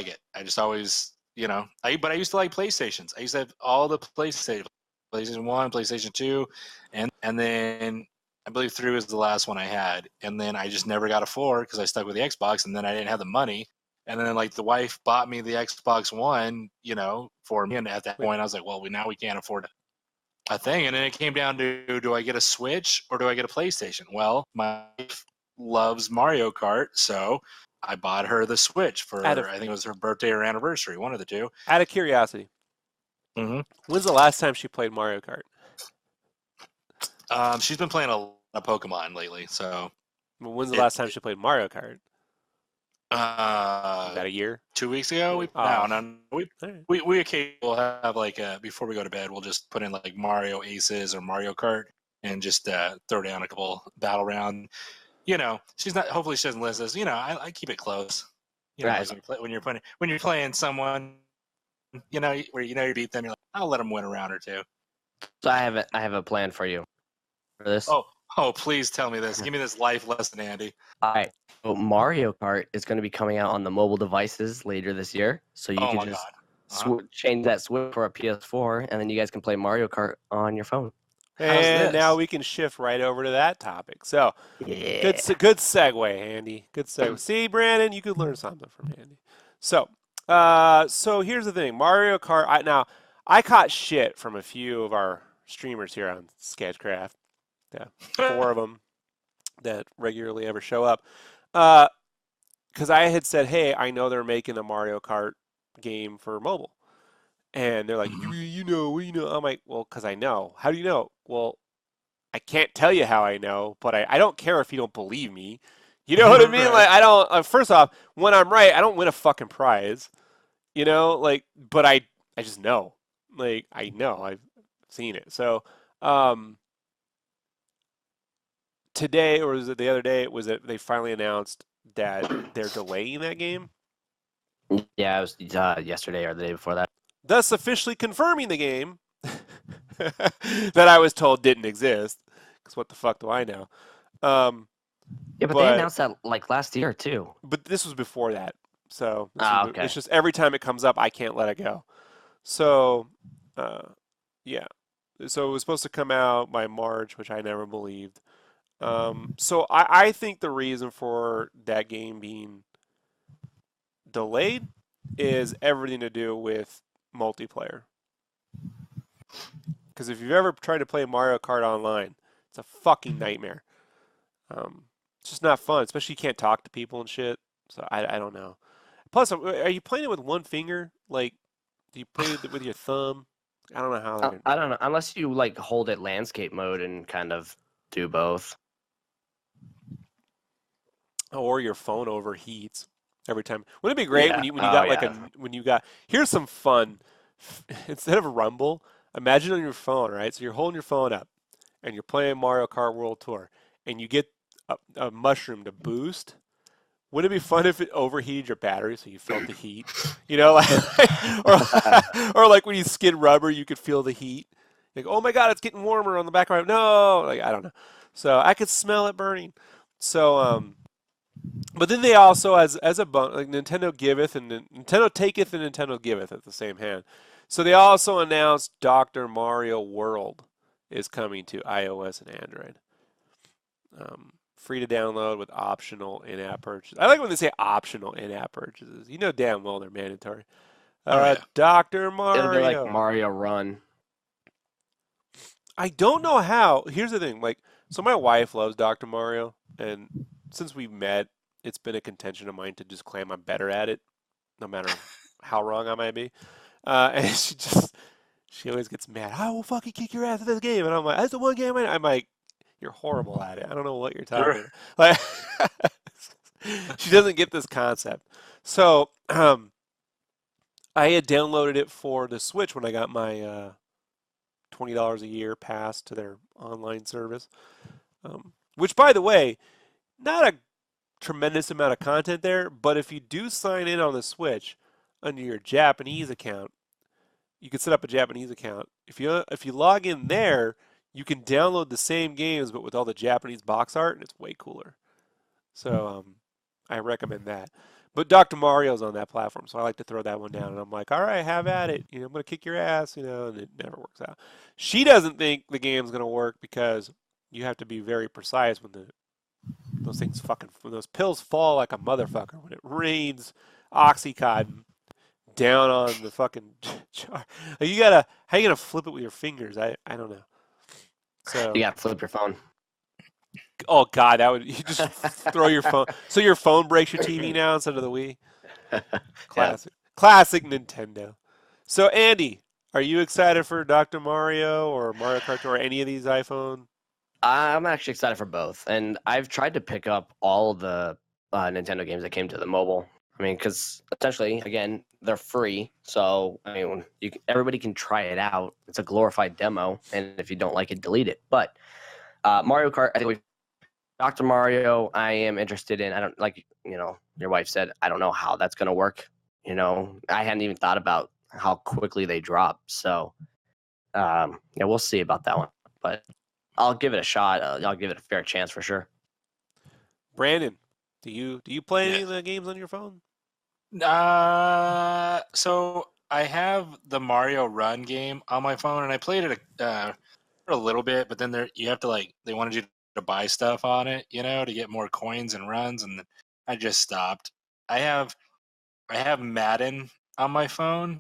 Speaker 2: it. I just always, but I used to like PlayStations. I used to have all the PlayStation 1, PlayStation 2, and then I believe 3 was the last one I had. And then I just never got a 4 because I stuck with the Xbox, and then I didn't have the money. And then like the wife bought me the Xbox One, for me. And at that point I was like, well, now we can't afford a thing. And then it came down to, do I get a Switch or do I get a PlayStation? Well, my wife loves Mario Kart, so I bought her the Switch for, I think it was her birthday or anniversary, one of the two.
Speaker 3: Out of curiosity,
Speaker 2: Mm-hmm.
Speaker 3: when's the last time she played Mario Kart?
Speaker 2: She's been playing a lot of Pokemon lately, so.
Speaker 3: Well, when's the last time she played Mario Kart?
Speaker 2: About
Speaker 3: a year?
Speaker 2: 2 weeks ago.
Speaker 3: Oh.
Speaker 2: We occasionally will have like before we go to bed, we'll just put in like Mario Aces or Mario Kart and just throw down a couple battle round. She's not. Hopefully, she doesn't listen to this. I keep it close.
Speaker 4: Right.
Speaker 2: When you're playing someone, where you beat them, you're like, I'll let them win a round or two.
Speaker 4: So I have a plan for you for this.
Speaker 2: Oh, please tell me this. Give me this life lesson, Andy.
Speaker 4: All right. So Mario Kart is going to be coming out on the mobile devices later this year. So you
Speaker 2: Oh
Speaker 4: can
Speaker 2: my
Speaker 4: just
Speaker 2: God.
Speaker 4: change that Switch for a PS4, and then you guys can play Mario Kart on your phone.
Speaker 2: How's
Speaker 3: And now
Speaker 2: this?
Speaker 3: we can shift right over to that topic. So,
Speaker 4: Yeah.
Speaker 3: good segue, Andy. Good segue. See, Brandon, you could learn something from Andy. So, here's the thing. Mario Kart. I caught shit from a few of our streamers here on SketchCraft. Yeah, 4 of them that regularly ever show up. Because I had said, hey, I know they're making a Mario Kart game for mobile. And they're like, you know. I'm like, well, because I know. How do you know? Well, I can't tell you how I know, but I don't care if you don't believe me. You know what I mean?
Speaker 2: Right.
Speaker 3: Like, I don't, first off, when I'm right, I don't win a fucking prize. But I just know. Like, I know. I've seen it. So, today, or was it the other day, was it they finally announced that they're delaying that game,
Speaker 4: Yeah, it was yesterday or the day before that.
Speaker 3: thus officially confirming the game that I was told didn't exist. Because what the fuck do I know?
Speaker 4: Yeah, but they announced that like last year too.
Speaker 3: But this was before that, so
Speaker 4: okay.
Speaker 3: it's just every time it comes up, I can't let it go. So, yeah. So it was supposed to come out by March, which I never believed. So I think the reason for that game being delayed is everything to do with multiplayer. Because if you've ever tried to play Mario Kart online, it's a fucking nightmare. It's just not fun, especially you can't talk to people and shit. So I don't know. Plus, are you playing it with one finger? Like, do you play it with your thumb? I don't know how.
Speaker 4: I don't know, unless you like hold it landscape mode and kind of do both.
Speaker 3: Or your phone overheats every time. Wouldn't it be great when you when you got here's some fun instead of Rumble, imagine on your phone, right? So you're holding your phone up and you're playing Mario Kart World Tour and you get a mushroom to boost. Wouldn't it be fun if it overheated your battery so you felt the heat? Or like when you skid rubber, you could feel the heat. Like, oh my God, it's getting warmer on the background. No, like I don't know. So I could smell it burning. So but then they also, as a like Nintendo giveth and Nintendo taketh and Nintendo giveth at the same hand. So they also announced Dr. Mario World is coming to iOS and Android free to download with optional in-app purchases. I like when they say optional in-app purchases. You know damn well they're mandatory.
Speaker 2: Oh, yeah.
Speaker 3: Dr.
Speaker 4: It'll be like
Speaker 3: Mario.
Speaker 4: Mario Run.
Speaker 3: I don't know how. Here's the thing. Like, so my wife loves Dr. Mario, and since we met, it's been a contention of mine to just claim I'm better at it, no matter how wrong I might be. And she always gets mad. I will fucking kick your ass at this game, and I'm like, that's the one game I'm like, you're horrible at it. I don't know what you're talking about. Like, she doesn't get this concept. So, I had downloaded it for the Switch when I got my $20 a year pass to their online service. Which, by the way, not a tremendous amount of content there, but if you do sign in on the Switch under your Japanese account, you can set up a Japanese account. If you log in there, you can download the same games but with all the Japanese box art, and it's way cooler. So I recommend that. But Dr. Mario's on that platform, so I like to throw that one down. And I'm like, all right, have at it. I'm going to kick your ass, and it never works out. She doesn't think the game's going to work because you have to be very precise when when those pills fall like a motherfucker. When it rains Oxycontin down on the fucking jar. How you going to flip it with your fingers? I don't know. So
Speaker 4: You gotta flip your phone.
Speaker 3: oh God, you just throw your phone. So your phone breaks your TV now instead of the Wii. Classic Nintendo. So Andy, are you excited for Dr. Mario or Mario Kart or any of these iPhone?
Speaker 4: I'm actually excited for both, and I've tried to pick up all the Nintendo games that came to the mobile. I mean, because essentially, again, they're free, so I mean, everybody can try it out. It's a glorified demo, and if you don't like it, delete it. But Mario Kart, I think Dr. Mario, I am interested in. I don't like, your wife said, I don't know how that's going to work. I hadn't even thought about how quickly they drop. So, yeah, we'll see about that one. But I'll give it a shot. I'll give it a fair chance for sure.
Speaker 3: Brandon, do you play any of the games on your phone?
Speaker 2: So I have the Mario Run game on my phone, and I played it for a little bit, but then you have to they wanted you to buy stuff on it, to get more coins and runs, and I just stopped. I have Madden on my phone,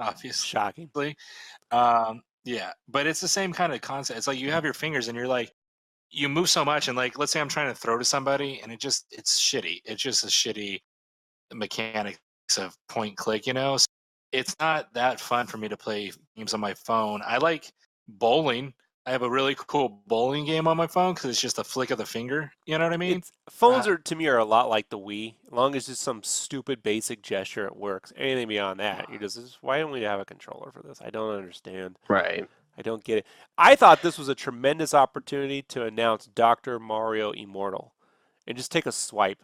Speaker 2: obviously.
Speaker 3: Shocking.
Speaker 2: Yeah, but it's the same kind of concept. It's like you have your fingers, and you're like, you move so much, and let's say I'm trying to throw to somebody, and it's shitty. It's just a shitty mechanics of point click, So it's not that fun for me to play games on my phone. I like bowling. I have a really cool bowling game on my phone because it's just a flick of the finger. You know what I mean?
Speaker 3: Phones to me are a lot like the Wii. As long as it's some stupid basic gesture, it works. Anything beyond that, you're just why don't we have a controller for this? I don't understand.
Speaker 4: Right.
Speaker 3: I don't get it. I thought this was a tremendous opportunity to announce Dr. Mario Immortal and just take a swipe,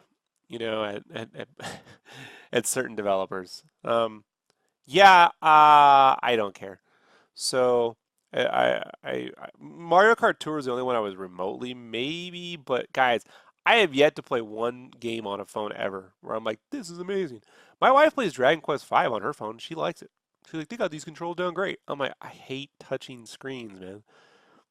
Speaker 3: at certain developers. I don't care. So Mario Kart Tour is the only one I was remotely maybe, but guys, I have yet to play one game on a phone ever where I'm like, this is amazing. My wife plays Dragon Quest V on her phone. She likes it. She's like, they got these controls down great. I'm like, I hate touching screens, man.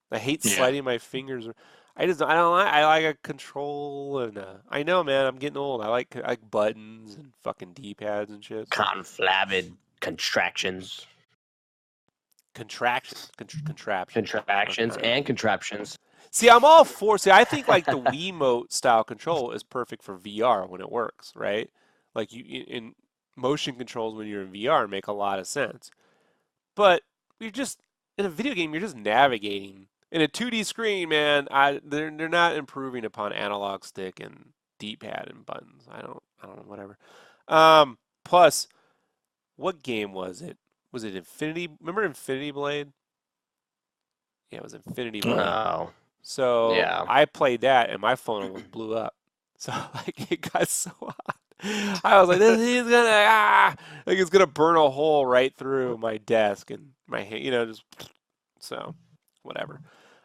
Speaker 3: I hate sliding my fingers. I like a control, and I know, man, I'm getting old. I like buttons and fucking D-pads and shit. So.
Speaker 4: Conflabbed contractions.
Speaker 3: Contraptions.
Speaker 4: Contractions and contraptions.
Speaker 3: See, I'm all for. See, I think like the Wiimote style control is perfect for VR when it works, right? Like in motion controls when you're in VR make a lot of sense. But you're just in a video game. You're just navigating in a 2D screen, man. They're not improving upon analog stick and D-pad and buttons. I don't know, whatever. Plus, what game was it? Was it Infinity? Remember Infinity Blade? Yeah, it was Infinity Blade.
Speaker 4: Oh.
Speaker 3: So
Speaker 4: yeah.
Speaker 3: I played that, and my phone almost blew up. So it got so hot. I was like, "This is gonna it's gonna burn a hole right through my desk and my hand, just so whatever."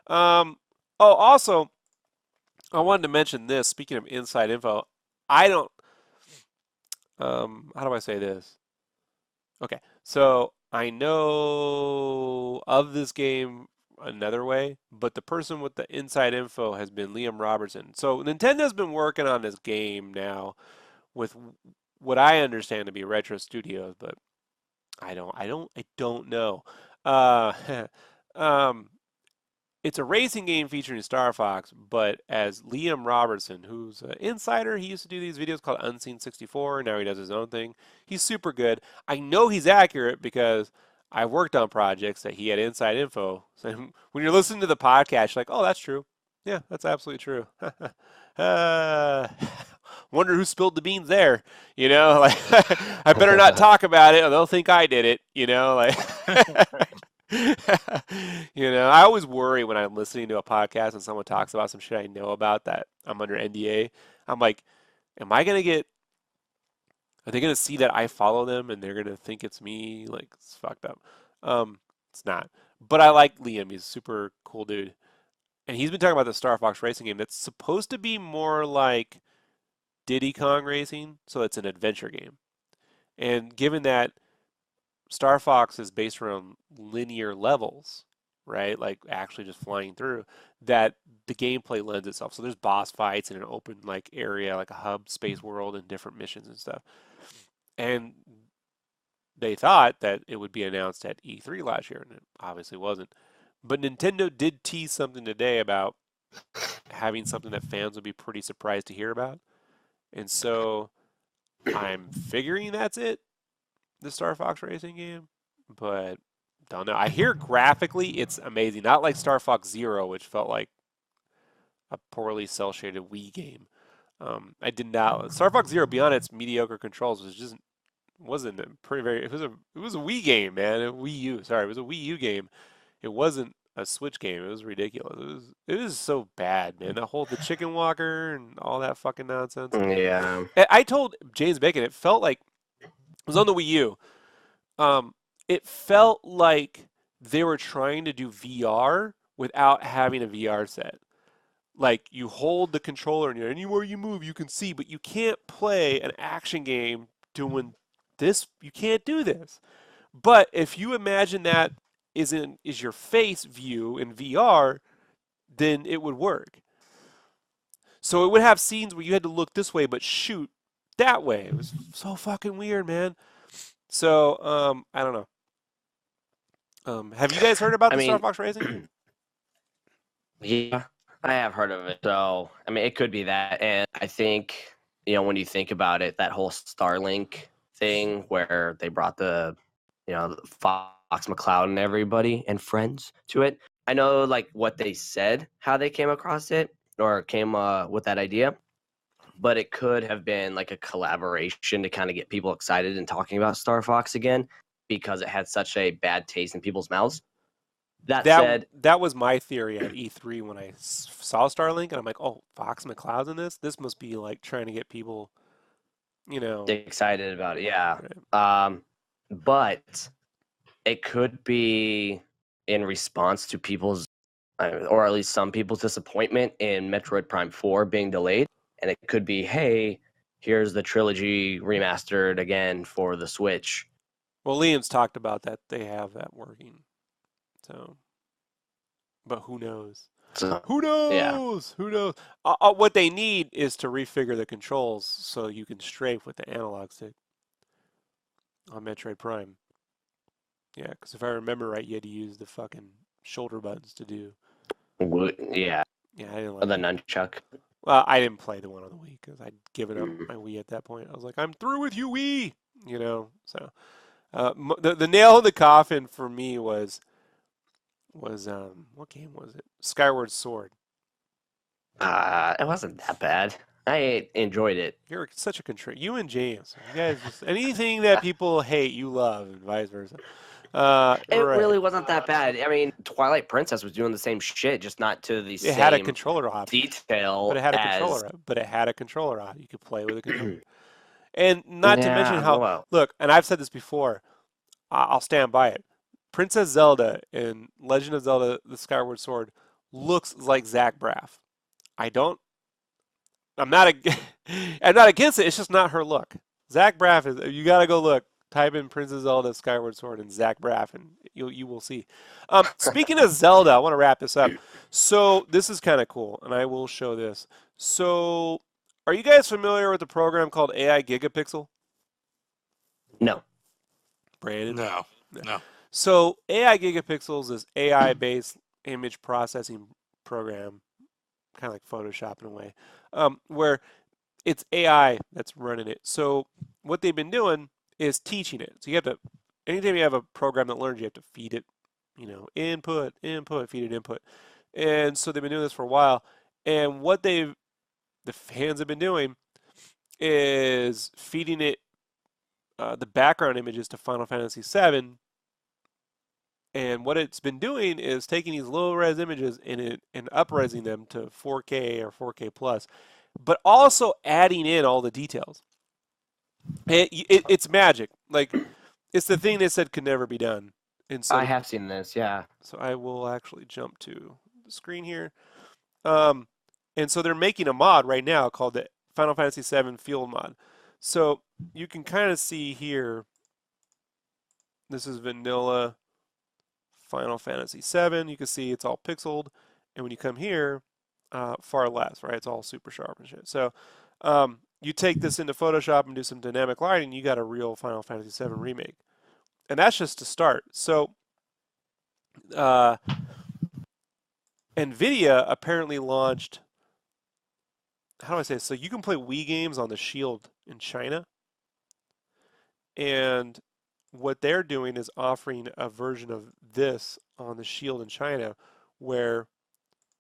Speaker 3: Also, I wanted to mention this. Speaking of inside info, I don't. How do I say this? Okay, so I know of this game another way, but the person with the inside info has been Liam Robertson. So Nintendo's been working on this game now with what I understand to be Retro Studios, but I don't know. Uh, um, it's a racing game featuring Star Fox, but as Liam Robertson, who's an insider, he used to do these videos called Unseen 64. Now he does his own thing. He's super good. I know he's accurate because I worked on projects that he had inside info. So when you're listening to the podcast, you're like, oh, that's true. Yeah, that's absolutely true. uh, wonder who spilled the beans there. You know, like I better not talk about it, or they'll think I did it. You know, like. You know, I always worry when I'm listening to a podcast and someone talks about some shit I know about that I'm under NDA. I'm like, am I gonna get? Are they gonna see that I follow them and they're gonna think it's me? Like, it's fucked up. It's not. But I like Liam. He's a super cool dude, and he's been talking about the Star Fox racing game that's supposed to be more like Diddy Kong Racing, so it's an adventure game. And given that Star Fox is based around linear levels, right? Like actually just flying through, that the gameplay lends itself. So there's boss fights in an open like area, like a hub space world and different missions and stuff. And they thought that it would be announced at E3 last year, and it obviously wasn't. But Nintendo did tease something today about having something that fans would be pretty surprised to hear about. And so I'm figuring that's it. The Star Fox racing game, but don't know. I hear graphically it's amazing. Not like Star Fox Zero, which felt like a poorly cel-shaded Wii game. I did not. Star Fox Zero, beyond its mediocre controls, wasn't a pretty very. It was a Wii game, man. A Wii U. Sorry, it was a Wii U game. It wasn't a Switch game. It was ridiculous. It was so bad, man. The chicken walker and all that fucking nonsense.
Speaker 4: Yeah.
Speaker 3: I told James Bacon it felt like. It was on the Wii U. It felt like they were trying to do VR without having a VR set. Like you hold the controller and anywhere you move you can see, but you can't play an action game doing this. You can't do this. But if you imagine that is your face view in VR, then it would work. So it would have scenes where you had to look this way but shoot that way. It was so fucking weird, man. So, I don't know. Have you guys heard about the Star Fox Racing?
Speaker 4: Yeah, I have heard of it. So, I mean, it could be that. And I think, when you think about it, that whole Starlink thing where they brought the Fox McCloud and everybody and friends to it. I know, like, what they said, how they came across it or came with that idea. But it could have been like a collaboration to kind of get people excited and talking about Star Fox again because it had such a bad taste in people's mouths. That said,
Speaker 3: that was my theory at E3 when I saw Starlink, and I'm like, oh, Fox McCloud's in this? This must be like trying to get people,
Speaker 4: excited about it. Yeah.
Speaker 3: Right.
Speaker 4: But it could be in response to people's, or at least some people's disappointment in Metroid Prime 4 being delayed. And it could be, hey, here's the trilogy remastered again for the Switch.
Speaker 3: Well, Liam's talked about that. They have that working. So, but who knows? Who knows?
Speaker 4: Yeah.
Speaker 3: Who knows? What they need is to refigure the controls so you can strafe with the analog stick on Metroid Prime. Yeah, because if I remember right, you had to use the fucking shoulder buttons to do.
Speaker 4: Yeah.
Speaker 3: Yeah, I didn't
Speaker 4: like the
Speaker 3: that.
Speaker 4: nunchuck.
Speaker 3: Well, I didn't play the one on the Wii because I'd given up my Wii at that point. I was like, I'm through with you, Wii. So the nail in the coffin for me was what game was it? Skyward Sword.
Speaker 4: It wasn't that bad. I enjoyed it.
Speaker 3: You're such a you and James. You guys just anything that people hate, you love, and vice versa.
Speaker 4: It
Speaker 3: right.
Speaker 4: really wasn't that bad. I mean, Twilight Princess was doing the same shit, just not to the same.
Speaker 3: It had a controller option,
Speaker 4: detail.
Speaker 3: But it had a controller. But it had a controller on. You could play with a controller. And not to mention how look. And I've said this before. I'll stand by it. Princess Zelda in Legend of Zelda: The Skyward Sword looks like Zach Braff. I'm not against it. It's just not her look. Zach Braff is. You gotta go look. Type in Princess Zelda Skyward Sword and Zach Braff, and you will see. Speaking of Zelda, I want to wrap this up. So this is kind of cool, and I will show this. So, are you guys familiar with the program called AI Gigapixel?
Speaker 4: No.
Speaker 3: Brandon?
Speaker 2: No.
Speaker 3: So AI Gigapixel is this AI-based image processing program, kind of like Photoshop in a way, where it's AI that's running it. So what they've been doing is teaching it. So you have to, anytime you have a program that learns, you have to feed it, input, feed it input. And so they've been doing this for a while. And what the fans have been doing is feeding it the background images to Final Fantasy VII. And what it's been doing is taking these low res images and up-resing them to 4K or 4K plus, but also adding in all the details. It's magic. Like, it's the thing they said could never be done. And so
Speaker 4: I have seen this, yeah.
Speaker 3: So I will actually jump to the screen here. And so they're making a mod right now called the Final Fantasy VII Field Mod. So you can kind of see here, this is vanilla Final Fantasy VII. You can see it's all pixeled. And when you come here, far less, right? It's all super sharp and shit. So you take this into Photoshop and do some dynamic lighting, you got a real Final Fantasy VII remake. And that's just to start. So NVIDIA apparently launched, how do I say this? So you can play Wii games on the Shield in China. And what they're doing is offering a version of this on the Shield in China where,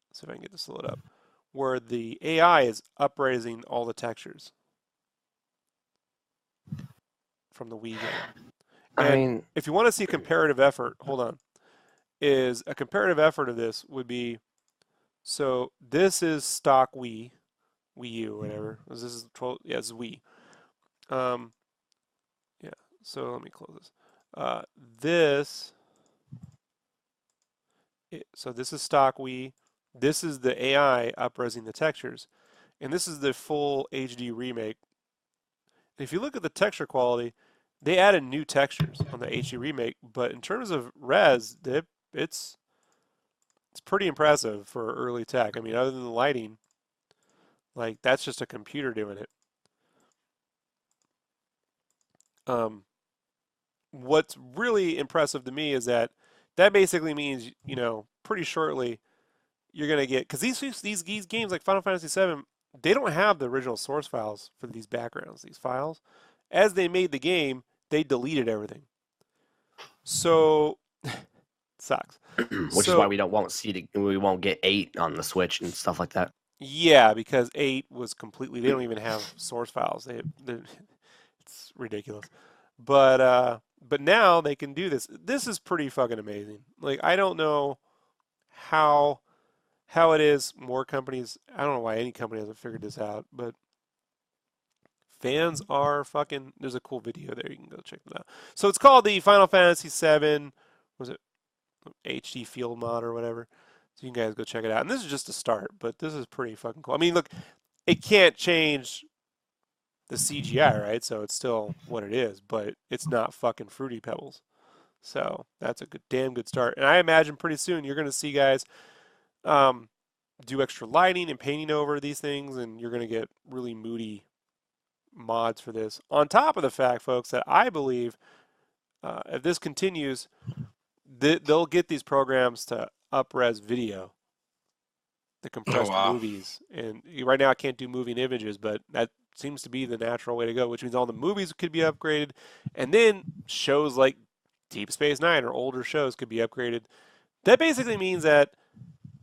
Speaker 3: let's see if I can get this to load up, where the AI is upraising all the textures from the Wii game.
Speaker 4: I mean,
Speaker 3: if you want to see a comparative effort, hold on, is a comparative effort of this would be, so this is stock Wii U, whatever. This is 12, yeah, it's Wii. Yeah, so let me close this. So this is stock Wii. This is the AI upresing the textures. And this is the full HD remake. And if you look at the texture quality, they added new textures on the HD remake, but in terms of res, it's pretty impressive for early tech. I mean, other than the lighting, like that's just a computer doing it. What's really impressive to me is that basically means, pretty shortly you're gonna get, because these games like Final Fantasy VII, they don't have the original source files for these backgrounds, these files. As they made the game, they deleted everything. So sucks.
Speaker 4: Which is why we won't get 8 on the Switch and stuff like that.
Speaker 3: Yeah, because 8 was completely, they don't even have source files. It's ridiculous. But now they can do this. This is pretty fucking amazing. Like, I don't know how it is more companies, I don't know why any company hasn't figured this out, but fans are fucking, there's a cool video there, you can go check that out. So it's called the Final Fantasy VII, was it HD Field Mod or whatever. So you guys go check it out. And this is just a start, but this is pretty fucking cool. I mean, look, it can't change the CGI, right? So it's still what it is, but it's not fucking Fruity Pebbles. So that's a damn good start. And I imagine pretty soon you're going to see guys do extra lighting and painting over these things, and you're going to get really moody mods for this. On top of the fact, folks, that I believe if this continues, they'll get these programs to up-res video, the compressed movies. And right now I can't do moving images, but that seems to be the natural way to go, which means all the movies could be upgraded. And then shows like Deep Space Nine or older shows could be upgraded. That basically means that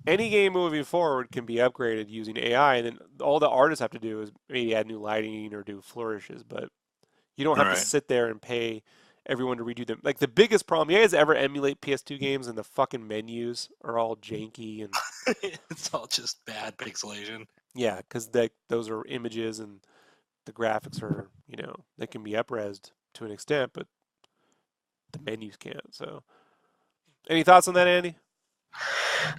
Speaker 3: any game moving forward can be upgraded using AI, and then all the artists have to do is maybe add new lighting or do flourishes, but you don't have to sit there and pay everyone to redo them. Like, the biggest problem, you guys ever emulate PS2 games and the fucking menus are all janky and
Speaker 2: it's all just bad pixelation.
Speaker 3: Yeah, because those are images and the graphics are, they can be up-resed to an extent, but the menus can't. So, any thoughts on that, Andy?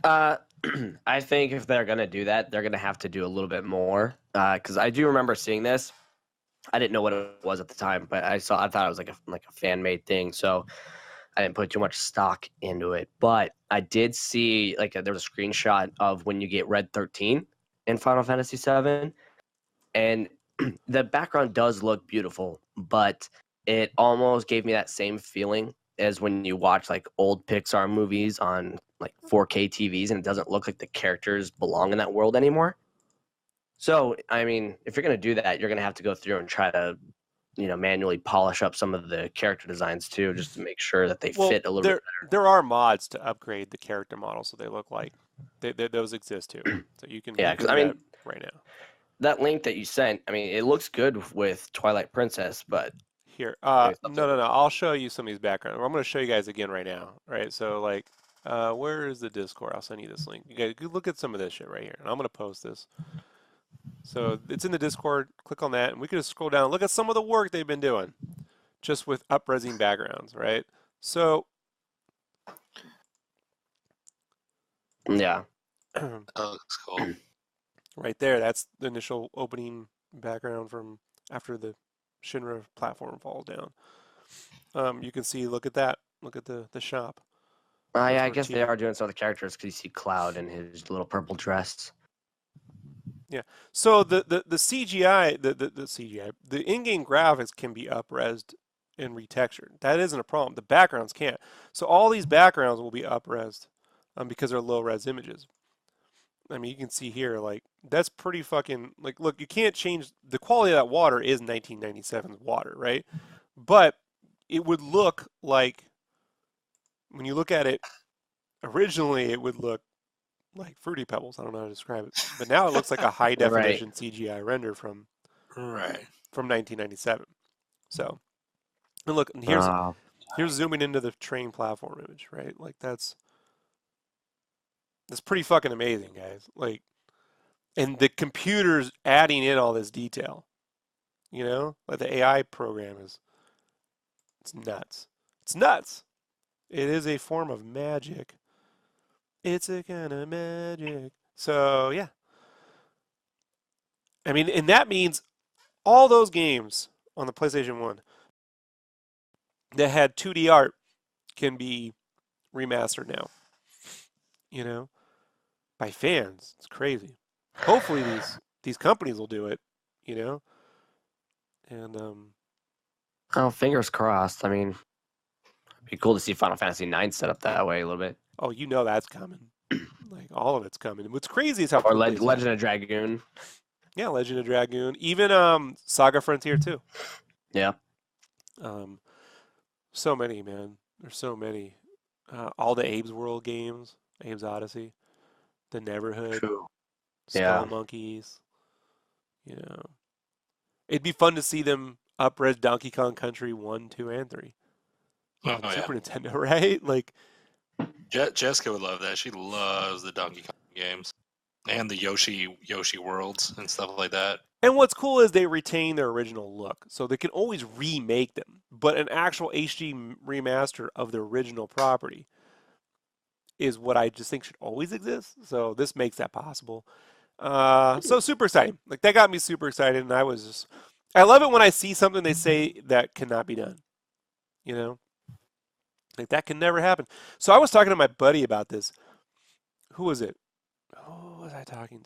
Speaker 4: I think if they're going to do that, they're going to have to do a little bit more. Because I do remember seeing this. I didn't know what it was at the time, but I thought it was like a fan made thing, so I didn't put too much stock into it. But I did see there was a screenshot of when you get Red 13 in Final Fantasy 7, and the background does look beautiful, but it almost gave me that same feeling as when you watch like old Pixar movies on like 4K TVs and it doesn't look like the characters belong in that world anymore. So, I mean, if you're going to do that, you're going to have to go through and try to, manually polish up some of the character designs too, just to make sure that they fit a little bit better.
Speaker 3: There are mods to upgrade the character models so they look like those exist too. So you can
Speaker 4: Yeah,
Speaker 3: you can
Speaker 4: because I
Speaker 3: do
Speaker 4: mean,
Speaker 3: that right now.
Speaker 4: that link that you sent, I mean, it looks good with Twilight Princess, but
Speaker 3: Here,
Speaker 4: maybe it's
Speaker 3: no. I'll show you some of these backgrounds. I'm going to show you guys again right now. Right, so like, where is the Discord? I'll send you this link. You guys look at some of this shit right here, and I'm going to post this. So it's in the Discord. Click on that, and we can just scroll down and look at some of the work they've been doing, just with up-resing backgrounds, right? So,
Speaker 4: yeah,
Speaker 2: That looks cool.
Speaker 3: right there, that's the initial opening background from after the Shinra platform falls down. You can see, look at that. Look at the shop.
Speaker 4: yeah, I guess they are doing some of the characters because you see Cloud in his little purple dress.
Speaker 3: Yeah. So the CGI, the CGI, the in-game graphics can be up-resed and retextured. That isn't a problem. The backgrounds can't. So all these backgrounds will be up-resed because they're low-res images. I mean, you can see here, like, that's pretty fucking, like, look, you can't change, the quality of that water is 1997's water, right? But it would look like, when you look at it, originally it would look like Fruity Pebbles. I don't know how to describe it. But now it looks like a high definition CGI render from 1997. So, and look, and here's zooming into the train platform image, right? Like that's pretty fucking amazing, guys. Like, and the computer's adding in all this detail. Like the AI program it's nuts. It's nuts. It is a form of magic. It's a kind of magic. So, yeah. I mean, and that means all those games on the PlayStation 1 that had 2D art can be remastered now. By fans. It's crazy. Hopefully these companies will do it, And
Speaker 4: oh, fingers crossed. I mean, it'd be cool to see Final Fantasy 9 set up that way a little bit.
Speaker 3: oh, that's coming. Like all of it's coming. What's crazy is how
Speaker 4: Or Legend of Dragoon.
Speaker 3: Yeah, Legend of Dragoon. Even Saga Frontier 2.
Speaker 4: Yeah.
Speaker 3: So many, man. There's so many. All the Abe's World games, Abe's Odyssey, The Neverhood,
Speaker 4: True.
Speaker 3: Skull Monkeys. It'd be fun to see them up-res Donkey Kong Country 1, 2, and 3. On Super Nintendo, right? Like,
Speaker 2: Jessica would love that. She loves the Donkey Kong games and the Yoshi worlds and stuff like that.
Speaker 3: And what's cool is they retain their original look, so they can always remake them. But an actual HD remaster of the original property is what I just think should always exist. So this makes that possible. So super exciting. Like that got me super excited, and I love it when I see something they say that cannot be done. Like that can never happen. So I was talking to my buddy about this. Who was it? Who was I talking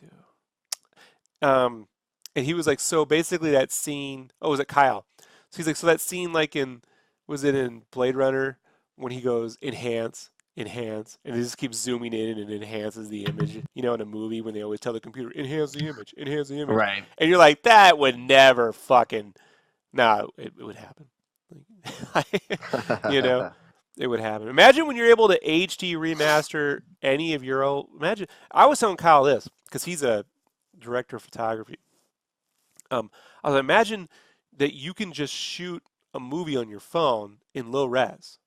Speaker 3: to? And he was like, so basically that scene, was it Kyle? So he's like, so that scene like was it in Blade Runner when he goes enhance, and it just keeps zooming in and it enhances the image, in a movie when they always tell the computer, enhance the image.
Speaker 4: Right.
Speaker 3: And you're like, that would never fucking, it would happen. It would happen. Imagine when you're able to HD remaster any of your old, I was telling Kyle this, because he's a director of photography. I was like, imagine that you can just shoot a movie on your phone in low res.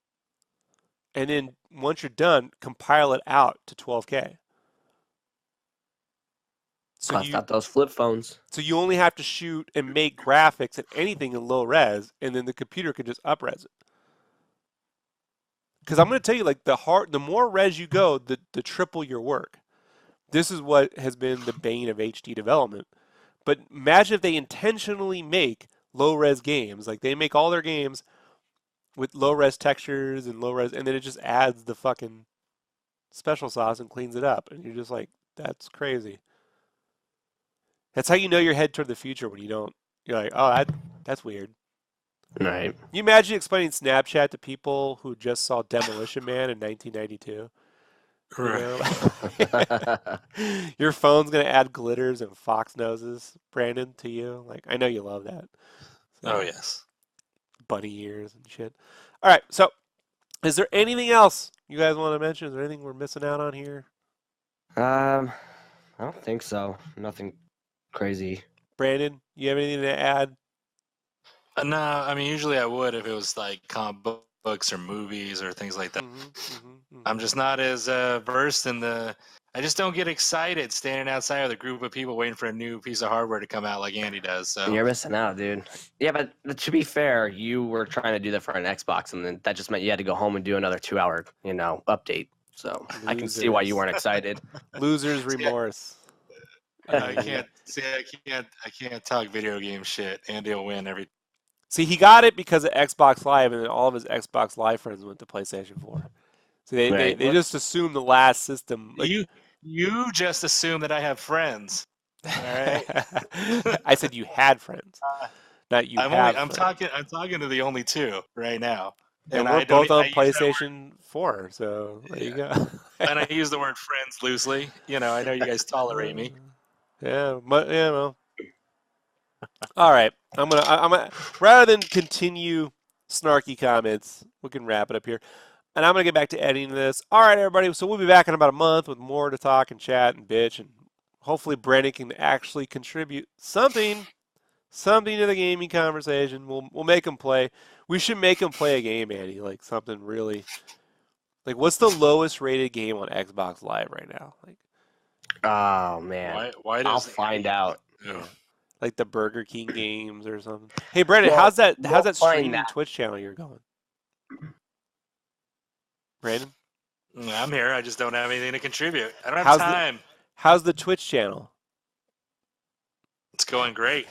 Speaker 3: And then once you're done, compile it out to 12K. So
Speaker 4: Bust out those flip phones.
Speaker 3: So you only have to shoot and make graphics and anything in low res, and then the computer can just up res it. Because I'm going to tell you, like the more res you go, the triple your work. This is what has been the bane of HD development. But imagine if they intentionally make low-res games. Like, they make all their games with low-res textures and low-res, and then it just adds the fucking special sauce and cleans it up. And you're just like, that's crazy. That's how you know you're headed toward the future when you don't. You're like, oh, that's weird.
Speaker 4: Right.
Speaker 3: You imagine explaining Snapchat to people who just saw Demolition Man in 1992? You know? Your phone's gonna add glitters and fox noses, Brandon, to you. Like, I know you love that. So,
Speaker 2: Oh yes.
Speaker 3: bunny ears and shit. All right, so is there anything else you guys want to mention? Is there anything we're missing out on here?
Speaker 4: I don't think so. Nothing crazy.
Speaker 3: Brandon, you have anything to add?
Speaker 2: No, I mean usually I would if it was like comic books or movies or things like that. I'm just not as versed in the. I just don't get excited standing outside with a group of people waiting for a new piece of hardware to come out like Andy does. So
Speaker 4: You're missing out, dude. Yeah, but to be fair, you were trying to do that for an Xbox, and then that just meant you had to go home and do another 2-hour, update. So I can see why you weren't excited.
Speaker 3: Losers remorse.
Speaker 2: I can't see. I can't talk video game shit. Andy will win every.
Speaker 3: See, he got it because of Xbox Live, and then all of his Xbox Live friends went to PlayStation 4. So they just assumed the last system. Like,
Speaker 2: you just assume that I have friends. All right.
Speaker 3: I said you had friends, not you have
Speaker 2: I'm
Speaker 3: friends.
Speaker 2: I'm talking to the only two right now.
Speaker 3: And
Speaker 2: I
Speaker 3: we're
Speaker 2: don't-
Speaker 3: both on
Speaker 2: I use that word-
Speaker 3: PlayStation 4, so there you go.
Speaker 2: and I use the word friends loosely. I know you guys tolerate me.
Speaker 3: Yeah, but well. All right, I'm gonna rather than continue snarky comments, we can wrap it up here, and I'm gonna get back to editing this. All right, everybody. So we'll be back in about a month with more to talk and chat and bitch, and hopefully Brandon can actually contribute something to the gaming conversation. We'll make him play. We should make him play a game, Andy, like something really. Like, what's the lowest rated game on Xbox Live right now? Like,
Speaker 4: Oh man,
Speaker 2: Why
Speaker 4: I'll
Speaker 2: does
Speaker 4: find out.
Speaker 3: like the Burger King games or something. Hey, Brandon,
Speaker 4: Well,
Speaker 3: how's that
Speaker 4: we'll find
Speaker 3: streaming
Speaker 4: that.
Speaker 3: Twitch channel you're going? Brandon,
Speaker 2: I'm here. I just don't have anything to contribute. I don't have
Speaker 3: How's the-
Speaker 2: time.
Speaker 3: how's the Twitch channel?
Speaker 2: It's going great.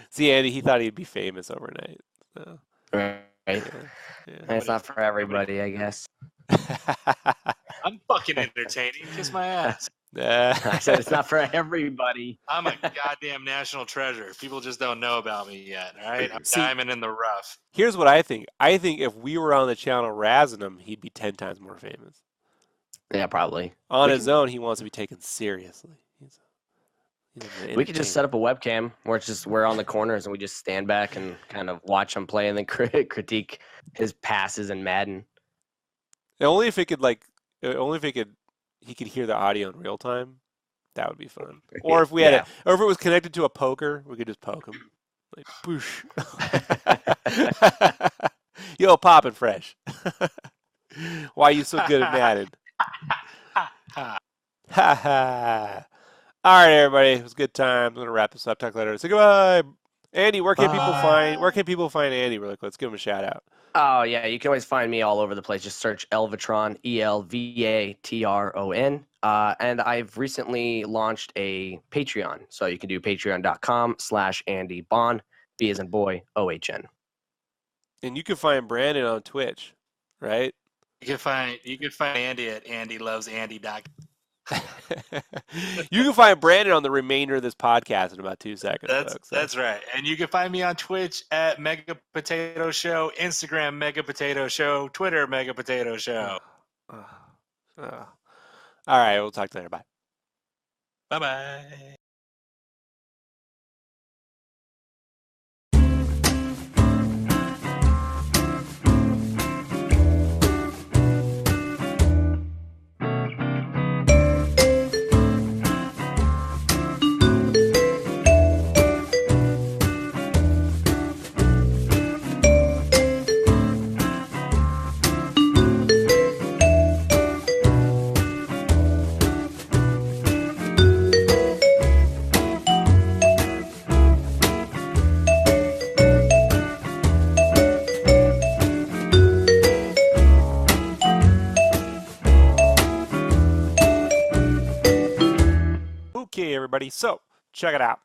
Speaker 3: See, Andy, he thought he'd be famous overnight. So,
Speaker 4: Right.
Speaker 3: yeah.
Speaker 4: It's not for everybody, I guess.
Speaker 2: I'm fucking entertaining. Kiss my ass.
Speaker 4: I said it's not for everybody.
Speaker 2: I'm a goddamn national treasure. People just don't know about me yet. All right, I'm
Speaker 3: See-
Speaker 2: diamond in the rough.
Speaker 3: Here's what I think. I think if we were on the channel razzing him, he'd be 10 times more famous.
Speaker 4: Yeah, probably.
Speaker 3: On
Speaker 4: We
Speaker 3: his own, he wants to be taken seriously. He's an
Speaker 4: We could just set up a webcam where it's just we're on the corners and we just stand back and kind of watch him play and then critique his passes in Madden.
Speaker 3: Only if he could hear the audio in real time. That would be fun. Or if we had or if it was connected to a poker, we could just poke him. Like boosh. Yo, poppin' fresh. Why you so good at Madden? Ha ha. All right, everybody. It was a good time. I'm gonna wrap this up. Talk later. Say goodbye. Andy, where can people find Andy really quick? Let's give him a shout out.
Speaker 4: Oh yeah, you can always find me all over the place. Just search Elvatron, ELVATRON. And I've recently launched a Patreon, so you can do patreon.com/Andy Bon, B as in boy, OHN.
Speaker 3: And you can find Brandon on Twitch, right?
Speaker 2: You can find Andy at AndyLovesAndy.com.
Speaker 3: You can find Brandon on the remainder of this podcast in about 2 seconds. folks.
Speaker 2: That's right. And you can find me on Twitch at Mega Potato Show, Instagram Mega Potato Show, Twitter Mega Potato Show.
Speaker 3: All right, we'll talk later. Bye.
Speaker 2: Bye-bye.
Speaker 3: Okay, everybody. So check it out.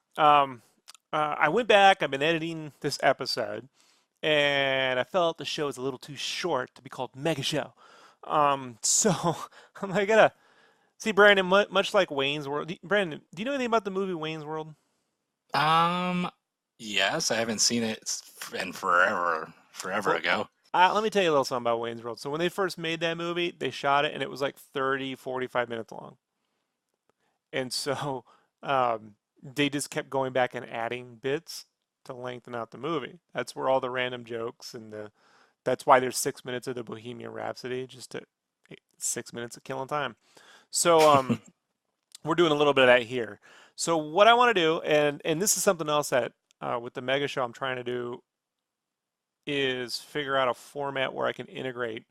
Speaker 3: I went back. I've been editing this episode, and I felt the show is a little too short to be called Mega Show. So I'm like, I gotta see, Brandon. Much like Wayne's World. Brandon, do you know anything about the movie Wayne's World?
Speaker 2: Um, yes, I haven't seen it in forever
Speaker 3: Well,
Speaker 2: ago.
Speaker 3: let me tell you a little something about Wayne's World. So when they first made that movie, they shot it, and it was like 30, 45 minutes long. And so they just kept going back and adding bits to lengthen out the movie. That's where all the random jokes and that's why there's 6 minutes of the Bohemian Rhapsody, just to 6 minutes of killing time. So we're doing a little bit of that here. So what I want to do, and this is something else that with the Mega Show I'm trying to do, is figure out a format where I can integrate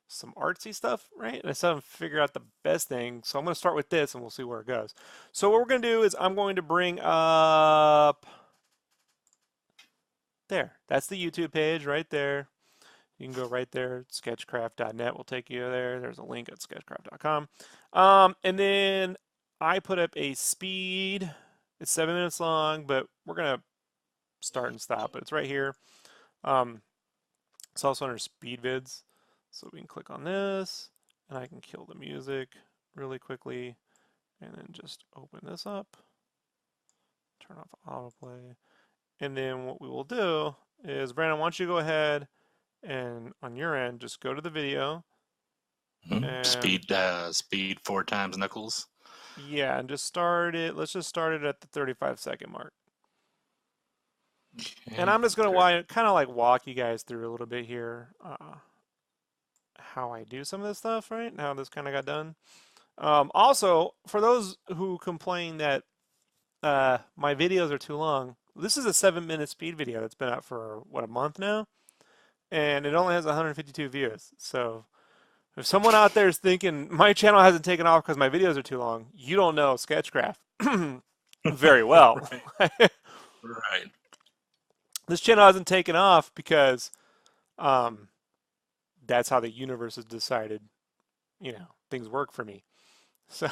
Speaker 3: some artsy stuff, right? And I still haven't figured out the best thing. So I'm going to start with this and we'll see where it goes. So what we're going to do is I'm going to bring up there. That's the YouTube page right there. You can go right there. Sketchcraft.net will take you there. There's a link at sketchcraft.com. And then I put up a speed. It's 7 minutes long, but we're going to start and stop. But it's right here. It's also under speed vids. So we can click on this and I can kill the music really quickly and then just open this up, turn off autoplay. And then what we will do is, Brandon, why don't you go ahead and on your end, just go to the video. And
Speaker 2: Speed 4 times Knuckles.
Speaker 3: Yeah, and just start it. Let's just start it at the 35-second mark.
Speaker 2: Okay,
Speaker 3: And I'm just going to kind of like walk you guys through a little bit here, how I do some of this stuff, right? And how this kind of got done. Also, for those who complain that my videos are too long, this is a 7-minute speed video that's been out for, what, a month now? And it only has 152 views. So if someone out there is thinking, my channel hasn't taken off because my videos are too long, you don't know SketchCraft very well.
Speaker 2: Right.
Speaker 3: This channel hasn't taken off because that's how the universe has decided, things work for me. So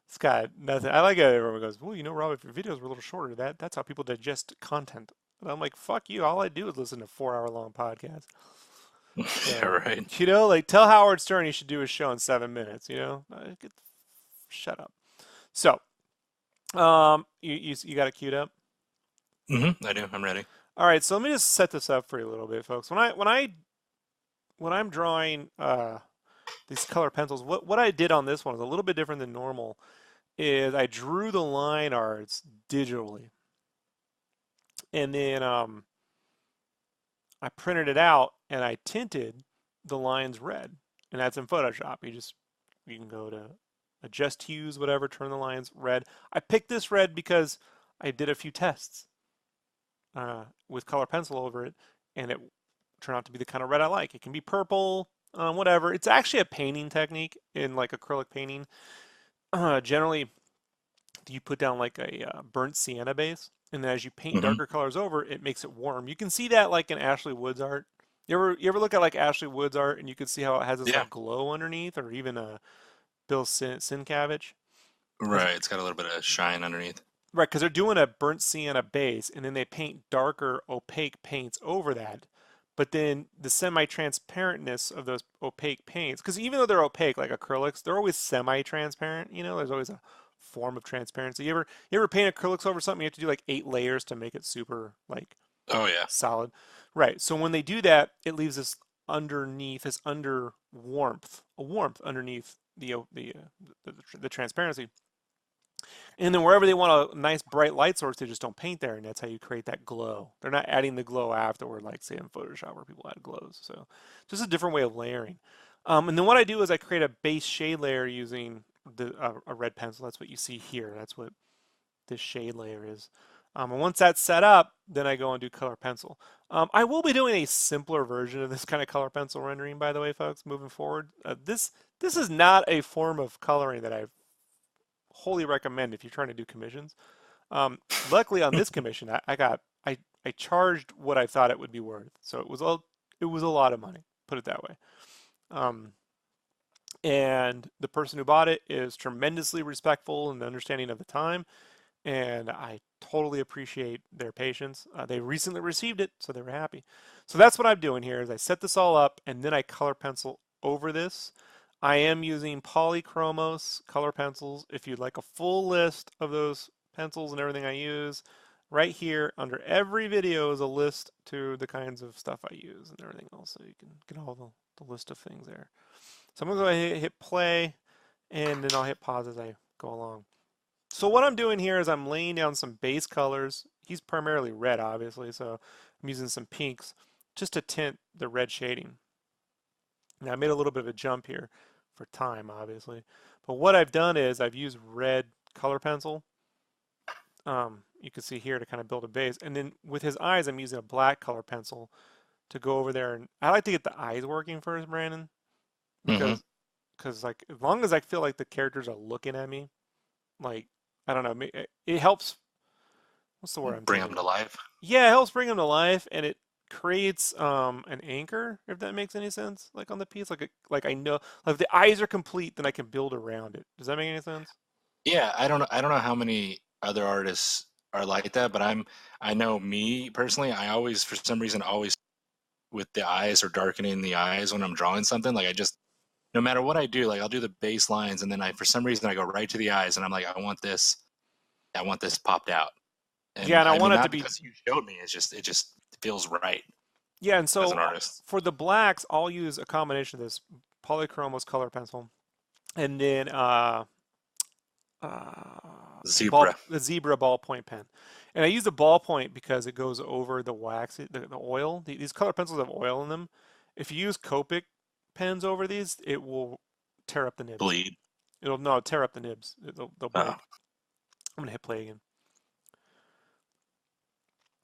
Speaker 3: it's got nothing. I like it. Everyone goes, well, Rob, if your videos were a little shorter, that's how people digest content. And I'm like, fuck you. All I do is listen to 4-hour-long podcasts.
Speaker 2: Yeah, right.
Speaker 3: Like tell Howard Stern he should do a show in 7 minutes. Shut up. So, you got it queued up?
Speaker 2: I do. I'm ready.
Speaker 3: All right. So let me just set this up for you a little bit, folks. When I'm drawing these color pencils, what I did on this one is a little bit different than normal. Is I drew the line arts digitally, and then I printed it out and I tinted the lines red, and that's in Photoshop. You can go to adjust hues, whatever, turn the lines red. I picked this red because I did a few tests with color pencil over it, and it turned out to be the kind of red I like. It can be purple, whatever. It's actually a painting technique in like acrylic painting. Generally, you put down like a burnt sienna base, and then as you paint darker colors over, it makes it warm. You can see that like in Ashley Wood's art. You ever look at like Ashley Wood's art and you can see how it has this like glow underneath, or even Bill Sienkiewicz?
Speaker 2: Right, it's got a little bit of shine underneath.
Speaker 3: Right, because they're doing a burnt sienna base, and then they paint darker opaque paints over that. But then the semi-transparentness of those opaque paints, because even though they're opaque like acrylics, they're always semi-transparent. There's always a form of transparency. You ever paint acrylics over something? You have to do like 8 layers to make it super like solid. Right. So when they do that, it leaves this underneath, this under warmth, a warmth underneath the transparency. And then wherever they want a nice bright light source, they just don't paint there, and that's how you create that glow. They're not adding the glow afterward, like say in Photoshop where people add glows. So just a different way of layering. And then what I do is I create a base shade layer using a red pencil. That's what you see here. That's what this shade layer is. And once that's set up, then I go and do color pencil. I will be doing a simpler version of this kind of color pencil rendering, by the way, folks, moving forward. This is not a form of coloring that I wholly recommend if you're trying to do commissions. Luckily on this commission, I charged what I thought it would be worth. So it was a lot of money, put it that way. And the person who bought it is tremendously respectful and understanding of the time. And I
Speaker 1: totally appreciate their patience. They recently received it, so they were happy. So that's what I'm doing here is I set this all up and then I color pencil over this. I am using Polychromos color pencils. If you'd like a full list of those pencils and everything I use, right here under every video is a list to the kinds of stuff I use and everything else, so you can get all the list of things there. So I'm going to go ahead and hit play, and then I'll hit pause as I go along. So what I'm doing here is I'm laying down some base colors. He's primarily red, obviously, so I'm using some pinks just to tint the red shading. Now I made a little bit of a jump here for time, obviously. But what I've done is I've used red color pencil. You can see here to kind of build a base. And then with his eyes, I'm using a black color pencil to go over there. And I like to get the eyes working first, Brandon, because like as long as I feel like the characters are looking at me, like I don't know, it helps. What's the word I'm
Speaker 2: Bring
Speaker 1: thinking
Speaker 2: them to life.
Speaker 1: Yeah, it helps bring them to life, and it creates an anchor, if that makes any sense. Like on the piece, like I know, like if the eyes are complete, then I can build around it. Does that make any sense?
Speaker 2: Yeah, I don't know how many other artists are like that, but I know me personally, I always for some reason always with the eyes or darkening the eyes when I'm drawing something, like I just no matter what I do, like I'll do the base lines and then for some reason I go right to the eyes and I'm like I want this popped out. And
Speaker 1: Yeah, and I
Speaker 2: I mean
Speaker 1: want it to
Speaker 2: not
Speaker 1: be.
Speaker 2: because you showed me, it just feels right
Speaker 1: Yeah, and
Speaker 2: as an
Speaker 1: so
Speaker 2: artist.
Speaker 1: for the blacks, I'll use a combination of this Polychromos color pencil, and then
Speaker 2: Zebra.
Speaker 1: the zebra ballpoint pen. And I use the ballpoint because it goes over the wax, the oil. These color pencils have oil in them. If you use Copic pens over these, it will tear up the nibs.
Speaker 2: Bleed.
Speaker 1: It'll tear up the nibs. They'll break.
Speaker 2: Oh.
Speaker 1: I'm gonna hit play again.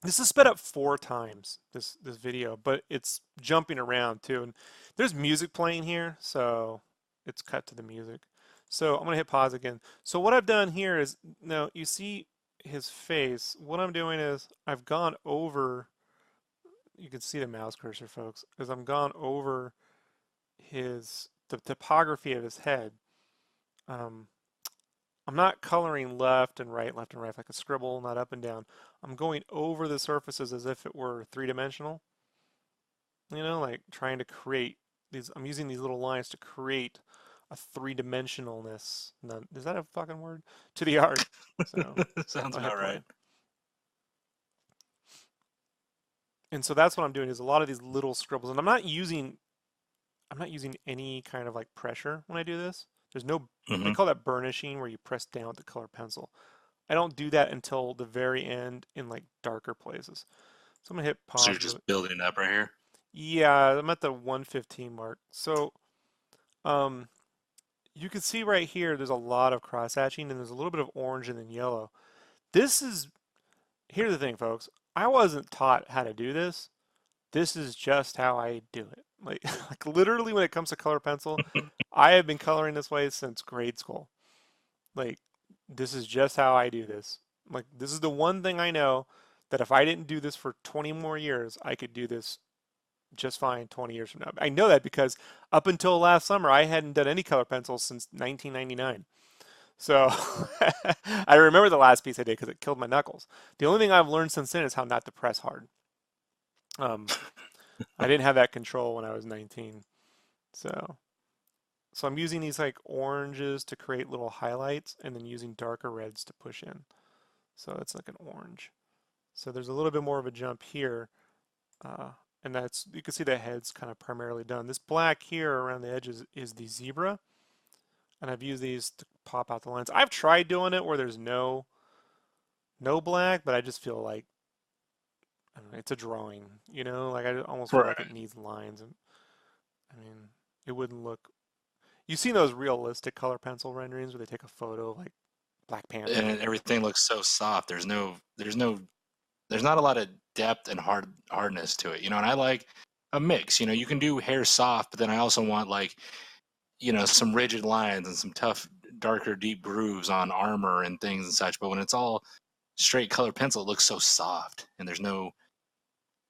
Speaker 1: This is sped up 4 times, this video, but it's jumping around too. And there's music playing here, so it's cut to the music. So I'm gonna hit pause again. So what I've done here is, now you see his face. What I'm doing is I've gone over, you can see the mouse cursor, folks, is I'm gone over the topography of his head. I'm not coloring left and right like a scribble, not up and down. I'm going over the surfaces as if it were 3-dimensional. You know, like trying to create these, I'm using these little lines to create a 3-dimensionalness. Is that a fucking word? To the art. So
Speaker 2: Sounds
Speaker 1: I'll hit
Speaker 2: about
Speaker 1: play.
Speaker 2: right.
Speaker 1: And so that's what I'm doing is a lot of these little scribbles. And I'm not using any kind of like pressure when I do this. There's no, they call that burnishing, where you press down with the color pencil. I don't do that until the very end in like darker places. So I'm gonna hit pause.
Speaker 2: So you're just building it up right here?
Speaker 1: Yeah, I'm at the 115 mark. So you can see right here there's a lot of cross hatching and there's a little bit of orange and then yellow. Here's the thing, folks. I wasn't taught how to do this. This is just how I do it. Like literally when it comes to color pencil, I have been coloring this way since grade school. Like this is just how I do this. Like this is the one thing I know that if I didn't do this for 20 more years, I could do this just fine 20 years from now. I know that because up until last summer, I hadn't done any color pencils since 1999. So I remember the last piece I did because it killed my knuckles. The only thing I've learned since then is how not to press hard. I didn't have that control when I was 19. So I'm using these like oranges to create little highlights and then using darker reds to push in. So it's like an orange. So there's a little bit more of a jump here. And that's, you can see the head's kind of primarily done. This black here around the edges is the zebra. And I've used these to pop out the lines. I've tried doing it where there's no black, but I just feel like, I don't know, it's a drawing, you know, like I almost feel like it needs lines. And I mean, it wouldn't look, you've seen those realistic color pencil renderings where they take a photo of like Black Panther.
Speaker 2: And everything looks so soft. There's not a lot of depth and hardness to it, you know. And I like a mix. You know, you can do hair soft, but then I also want like, you know, some rigid lines and some tough, darker, deep grooves on armor and things and such. But when it's all straight color pencil, it looks so soft, and there's no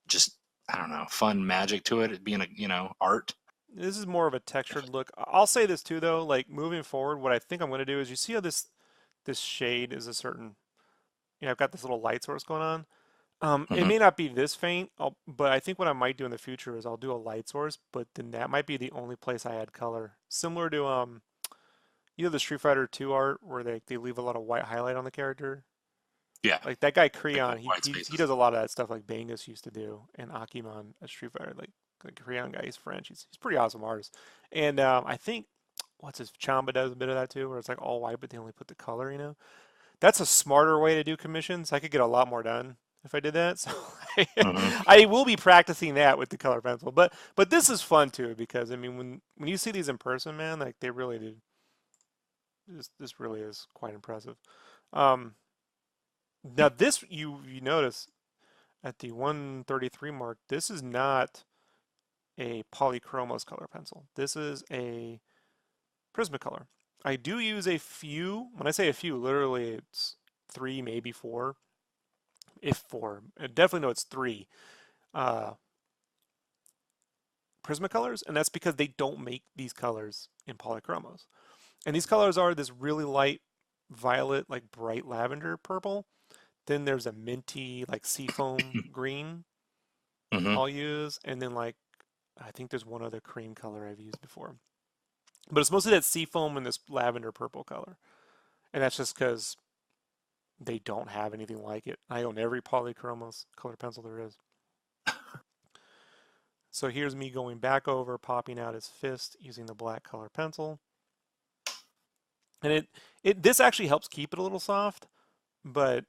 Speaker 2: just, I don't know, fun magic to it. It being a, you know, art.
Speaker 1: This is more of a textured look. I'll say this too, though. Like moving forward, what I think I'm going to do is, you see how this shade is a certain I've got this little light source going on. It
Speaker 2: Mhm.
Speaker 1: may not be this faint, but I think what I might do in the future is I'll do a light source, but then that might be the only place I add color. Similar to the Street Fighter 2 art where they leave a lot of white highlight on the character.
Speaker 2: Yeah,
Speaker 1: Like that guy
Speaker 2: like
Speaker 1: Creon,
Speaker 2: white
Speaker 1: he
Speaker 2: spaces.
Speaker 1: does a lot of that stuff like Bangus used to do, and Akimon at Street Fighter. Like Creon guy, he's French. He's pretty awesome artist. And I think what's his Chamba does a bit of that too, where it's like all white, but they only put the color. That's a smarter way to do commissions. I could get a lot more done if I did that. So
Speaker 2: Mhm.
Speaker 1: I will be practicing that with the color pencil. But this is fun too because I mean when you see these in person, man, like they really do. This really is quite impressive. Um, Now this you notice at the 133 mark, this is not a Polychromos color pencil. This is a Prismacolor. I do use a few. When I say a few, literally it's 3, maybe 4, if 4. I definitely know it's 3 uh, Prismacolors, and that's because they don't make these colors in Polychromos. And these colors are this really light violet, like bright lavender purple. Then there's a minty, like seafoam green
Speaker 2: Mhm.
Speaker 1: I'll use, and then like I think there's one other cream color I've used before. But it's mostly that seafoam and this lavender purple color. And that's just because they don't have anything like it. I own every Polychromos color pencil there is. So here's me going back over, popping out his fist using the black color pencil. And this actually helps keep it a little soft, but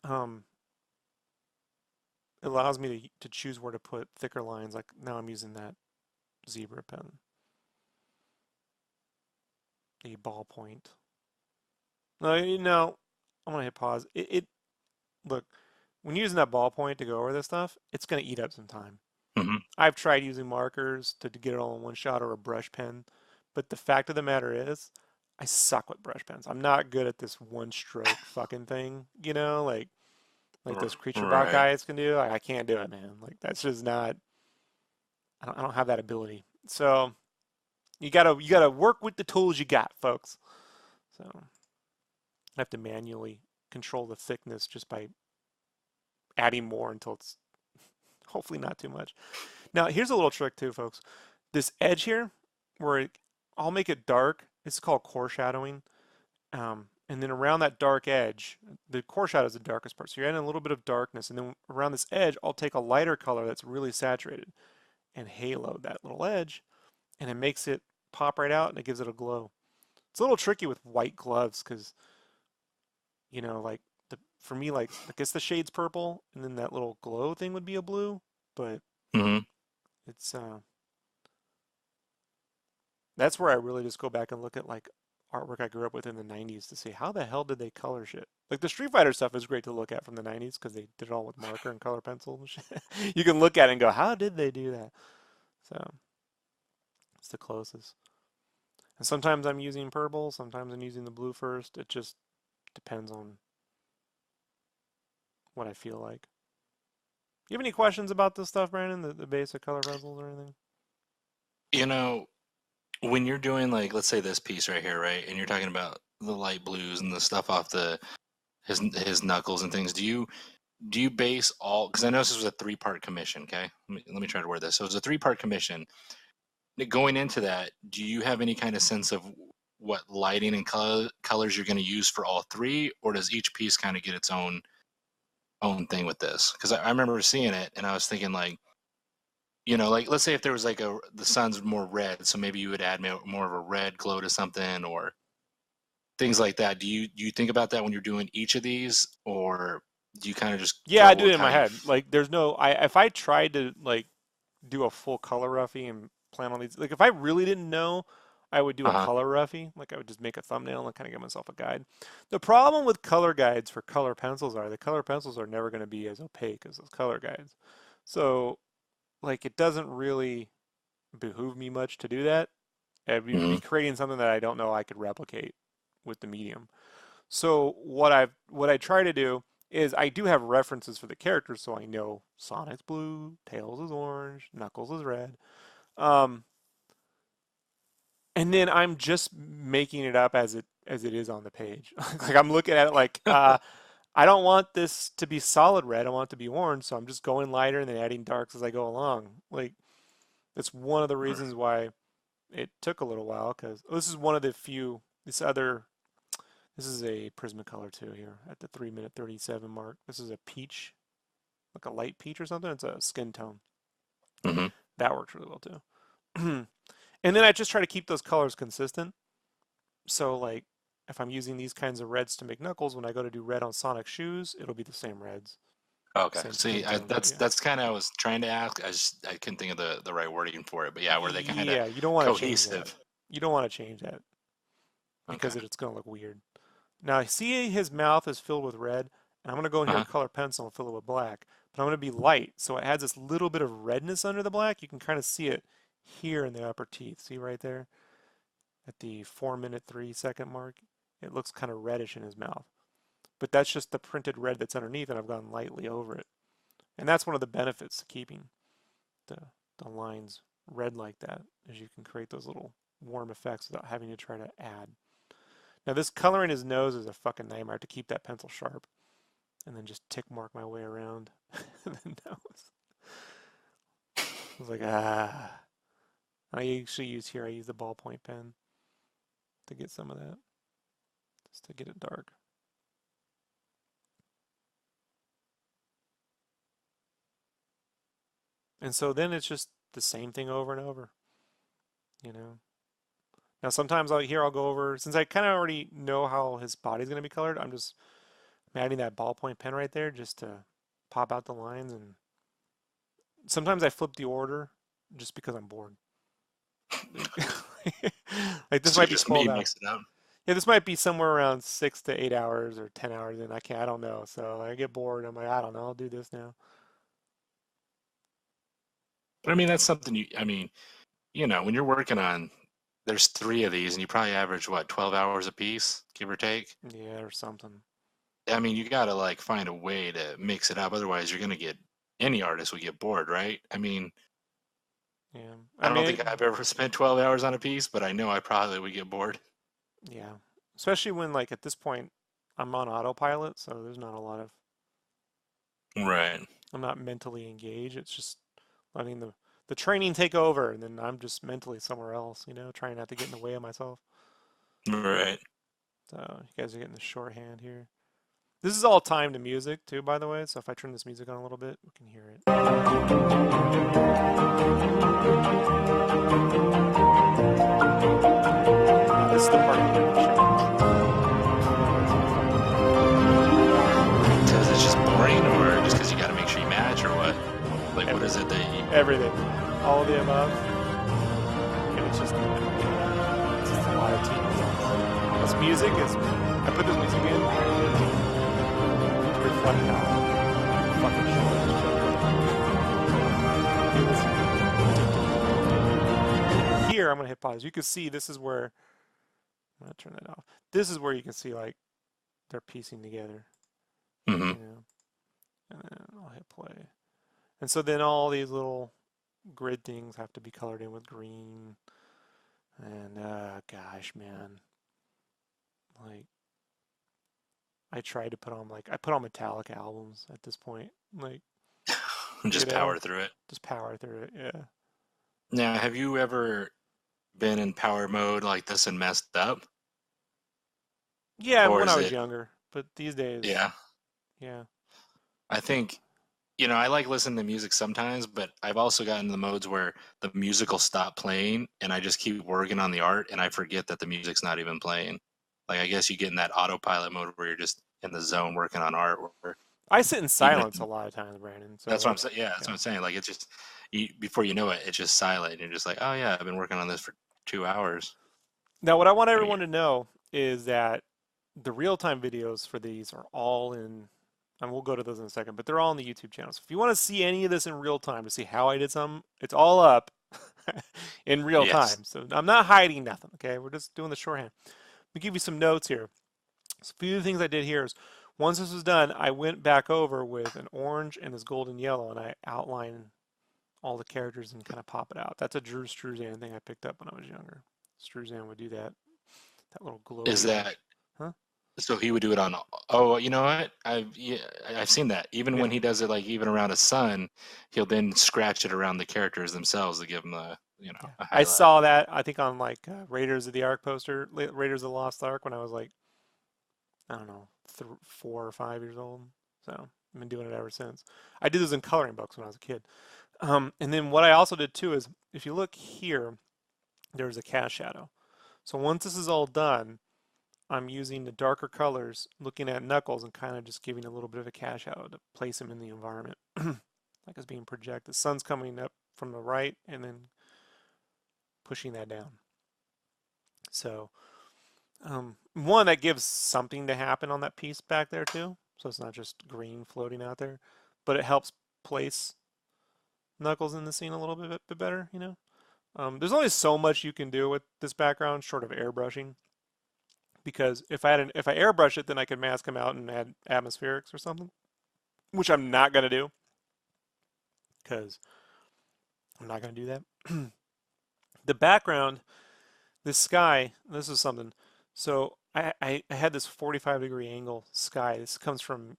Speaker 1: um, it allows me to choose where to put thicker lines. Like now I'm using that zebra pen, the ballpoint. No, I'm gonna hit pause. Look, when you're using that ballpoint to go over this stuff, it's gonna eat up some time.
Speaker 2: Mhm.
Speaker 1: I've tried using markers to get it all in one shot or a brush pen, but the fact of the matter is, I suck with brush pens. I'm not good at this one stroke fucking thing, like those creature bot
Speaker 2: Right.
Speaker 1: guys can do. I can't do it, man. Like that's just not. I don't have that ability. So you gotta work with the tools you got, folks. So I have to manually control the thickness just by adding more until it's hopefully not too much. Now here's a little trick too, folks. This edge here, I'll make it dark. It's called core shadowing. And then around that dark edge, the core shadow is the darkest part. So you're adding a little bit of darkness. And then around this edge, I'll take a lighter color that's really saturated and halo that little edge. And it makes it pop right out and it gives it a glow. It's a little tricky with white gloves because, like for me, like I guess the shade's purple and then that little glow thing would be a blue. But
Speaker 2: Mhm.
Speaker 1: it's that's where I really just go back and look at like artwork I grew up with in the 90s to see how the hell did they color shit. Like the Street Fighter stuff is great to look at from the 90s because they did it all with marker and color pencil and shit. You can look at it and go, how did they do that? So it's the closest. And sometimes I'm using purple, sometimes I'm using the blue first. It just depends on what I feel like. You have any questions about this stuff, Brandon? The basic color pencils or anything?
Speaker 2: You know, when you're doing like, let's say this piece right here, right, and you're talking about the light blues and the stuff off his knuckles and things, do you base all? Because I know this was a 3-part commission. Okay, let me try to word this. So it's a 3-part commission. Going into that, do you have any kind of sense of what lighting and colors you're going to use for all 3, or does each piece kind of get its own thing with this? Because I remember seeing it and I was thinking like, like let's say if there was like the sun's more red, so maybe you would add more of a red glow to something or things like that. Do you think about that when you're doing each of these, or do you kind of just
Speaker 1: Yeah, I
Speaker 2: go
Speaker 1: do it
Speaker 2: with
Speaker 1: in
Speaker 2: how
Speaker 1: my
Speaker 2: you?
Speaker 1: head. Like there's no if I tried to like do a full color roughie and plan on these. Like if I really didn't know, I would do
Speaker 2: Uh
Speaker 1: a
Speaker 2: huh.
Speaker 1: color roughie. Like I would just make a thumbnail and kind of give myself a guide. The problem with color guides for color pencils are the color pencils are never going to be as opaque as those color guides. So like it doesn't really behoove me much to do that. It'd be
Speaker 2: Hmm.
Speaker 1: creating something that I don't know I could replicate with the medium. So what I try to do is I do have references for the characters, so I know Sonic's blue, Tails is orange, Knuckles is red. Um, and then I'm just making it up as it is on the page. Like I'm looking at it like I don't want this to be solid red. I want it to be orange, so I'm just going lighter and then adding darks as I go along. Like, that's one of the reasons why it took a little while, because this is one of the few, this is a Prismacolor too here at the 3-minute 37 mark. This is a peach, like a light peach or something. It's a skin tone.
Speaker 2: Mm-hmm.
Speaker 1: That works really well too. And then I just try to keep those colors consistent. So like, if I'm using these kinds of reds to make knuckles, when I go to do red on Sonic shoes, it'll be the same reds.
Speaker 2: Okay.
Speaker 1: Same
Speaker 2: See,
Speaker 1: skin tone,
Speaker 2: that's
Speaker 1: yeah.
Speaker 2: that's kind of I was trying to ask. I couldn't think of the right wording for it. But yeah, were they kind of
Speaker 1: Yeah, you don't want to change that.
Speaker 2: cohesive?
Speaker 1: You don't want to change that because
Speaker 2: Okay.
Speaker 1: it's going to look weird. Now, see his mouth is filled with red, and I'm going to go in here
Speaker 2: Uh-huh.
Speaker 1: with color pencil and fill it with black, but I'm going to be light, so it adds this little bit of redness under the black. You can kind of see it here in the upper teeth. See right there at the 4-minute 3-second mark? It looks kind of reddish in his mouth. But that's just the printed red that's underneath, and I've gone lightly over it. And that's one of the benefits to keeping the lines red like that, is you can create those little warm effects without having to try to add. Now this coloring his nose is a fucking nightmare. I have to keep that pencil sharp and then just tick mark my way around the nose. I was like, I actually use here, I use the ballpoint pen to get some of that, just to get it dark. And so then it's just the same thing over and over, you know. Now sometimes I'll go over, since I kind of already know how his body's going to be colored, I'm adding that ballpoint pen right there just to pop out the lines. And sometimes I flip the order just because I'm bored. Like this
Speaker 2: So
Speaker 1: might be
Speaker 2: just
Speaker 1: 12 hours.
Speaker 2: mix it up.
Speaker 1: Yeah, this might be somewhere around 6 to 8 hours or 10 hours, and I don't know. So I get bored. I'm like, I don't know, I'll do this now.
Speaker 2: But I mean, that's something when you're working on, there's 3 of these, and you probably average what, 12 hours a piece, give or take.
Speaker 1: Yeah, or something.
Speaker 2: I mean, you gotta like find a way to mix it up. Otherwise, any artist would get bored, right? I mean,
Speaker 1: Yeah.
Speaker 2: I don't think I've ever spent 12 hours on a piece, but I know I probably would get bored.
Speaker 1: Yeah. Especially when, like, at this point, I'm on autopilot, so there's not a lot of,
Speaker 2: Right.
Speaker 1: I'm not mentally engaged. It's just letting the training take over, and then I'm just mentally somewhere else, trying not to get in the way of myself.
Speaker 2: Right.
Speaker 1: So you guys are getting the shorthand here. This is all timed to music too, by the way. So if I turn this music on a little bit, we can hear it. Now this is the part of the show.
Speaker 2: So is it just boring, or just because you got to make sure you match, or what? Like, what is it that you?
Speaker 1: Everything, all of the above, and it's just a lot of TV. This music is. I put this music in to reflect how fucking short this show is. Here, I'm gonna hit pause. You can see this is where. I'm gonna turn that off. This is where you can see like they're piecing together.
Speaker 2: Mm-hmm.
Speaker 1: And then I'll hit play. And so then all these little grid things have to be colored in with green. And gosh, man. Like, I tried to put on metallic albums at this point. Like,
Speaker 2: Just power through it.
Speaker 1: Just power through it, yeah.
Speaker 2: Now, have you ever been in power mode like this and messed up?
Speaker 1: Yeah,
Speaker 2: Or
Speaker 1: when
Speaker 2: is
Speaker 1: I was
Speaker 2: it-
Speaker 1: younger. But these days,
Speaker 2: Yeah.
Speaker 1: yeah.
Speaker 2: I think, I like listening to music sometimes, but I've also gotten the modes where the music will stop playing and I just keep working on the art and I forget that the music's not even playing. Like, I guess you get in that autopilot mode where you're just in the zone working on art.
Speaker 1: I sit in
Speaker 2: Even if
Speaker 1: silence a lot of times, Brandon. So
Speaker 2: that's what I'm saying. Yeah, that's what I'm saying. Like, it's just, before you know it, it's just silent. And you're just like, oh, yeah, I've been working on this for 2 hours.
Speaker 1: Now, what I want everyone to know is that the real-time videos for these are all in, and we'll go to those in a second, but they're all on the YouTube channel. So if you want to see any of this in real time to see how I did some, it's all up in real time. So I'm not hiding nothing, okay? We're just doing the shorthand. Let me give you some notes here. So a few of the things I did here is, once this was done, I went back over with an orange and this golden yellow, and I outlined all the characters and kind of pop it out. That's a Drew Struzan thing I picked up when I was younger. Struzan would do that. That little glow.
Speaker 2: Is that,
Speaker 1: Huh?
Speaker 2: So he would do it on. Oh, you know what? I've seen that. Even when he does it, like even around a sun, he'll then scratch it around the characters themselves to give them a
Speaker 1: Yeah.
Speaker 2: a
Speaker 1: I
Speaker 2: highlight.
Speaker 1: saw that, I think, on like Raiders of the Ark poster, Raiders of the Lost Ark, when I was like, I don't know, 4 or 5 years old. So I've been doing it ever since. I did this in coloring books when I was a kid. And then what I also did too is, if you look here, there's a cast shadow. So once this is all done, I'm using the darker colors, looking at Knuckles and kind of just giving a little bit of a cast shadow to place him in the environment, like it's being projected. The sun's coming up from the right and then pushing that down. So one, that gives something to happen on that piece back there too. So it's not just green floating out there, but it helps place Knuckles in the scene a little bit better, you know? There's only so much you can do with this background short of airbrushing. Because if I airbrush it, then I could mask him out and add atmospherics or something, which I'm not going to do. Because I'm not going to do that. The background, this sky, this is something. So I had this 45-degree angle sky. This comes from,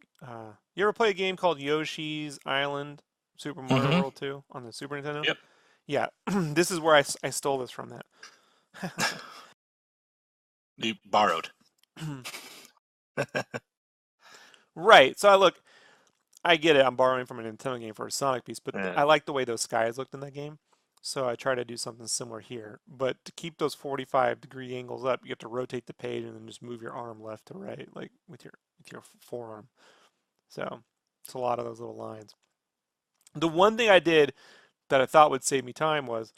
Speaker 1: you ever play a game called Yoshi's Island Super Mario
Speaker 2: Mhm.
Speaker 1: World 2 on the Super Nintendo?
Speaker 2: Yep.
Speaker 1: Yeah, this is where I stole this from that.
Speaker 2: You borrowed.
Speaker 1: Right. So I get it. I'm borrowing from a Nintendo game for a Sonic piece, but
Speaker 2: Yeah.
Speaker 1: I like the way those skies looked in that game. So I try to do something similar here. But to keep those 45-degree angles up, you have to rotate the page and then just move your arm left to right, like with your forearm. So it's a lot of those little lines. The one thing I did that I thought would save me time was,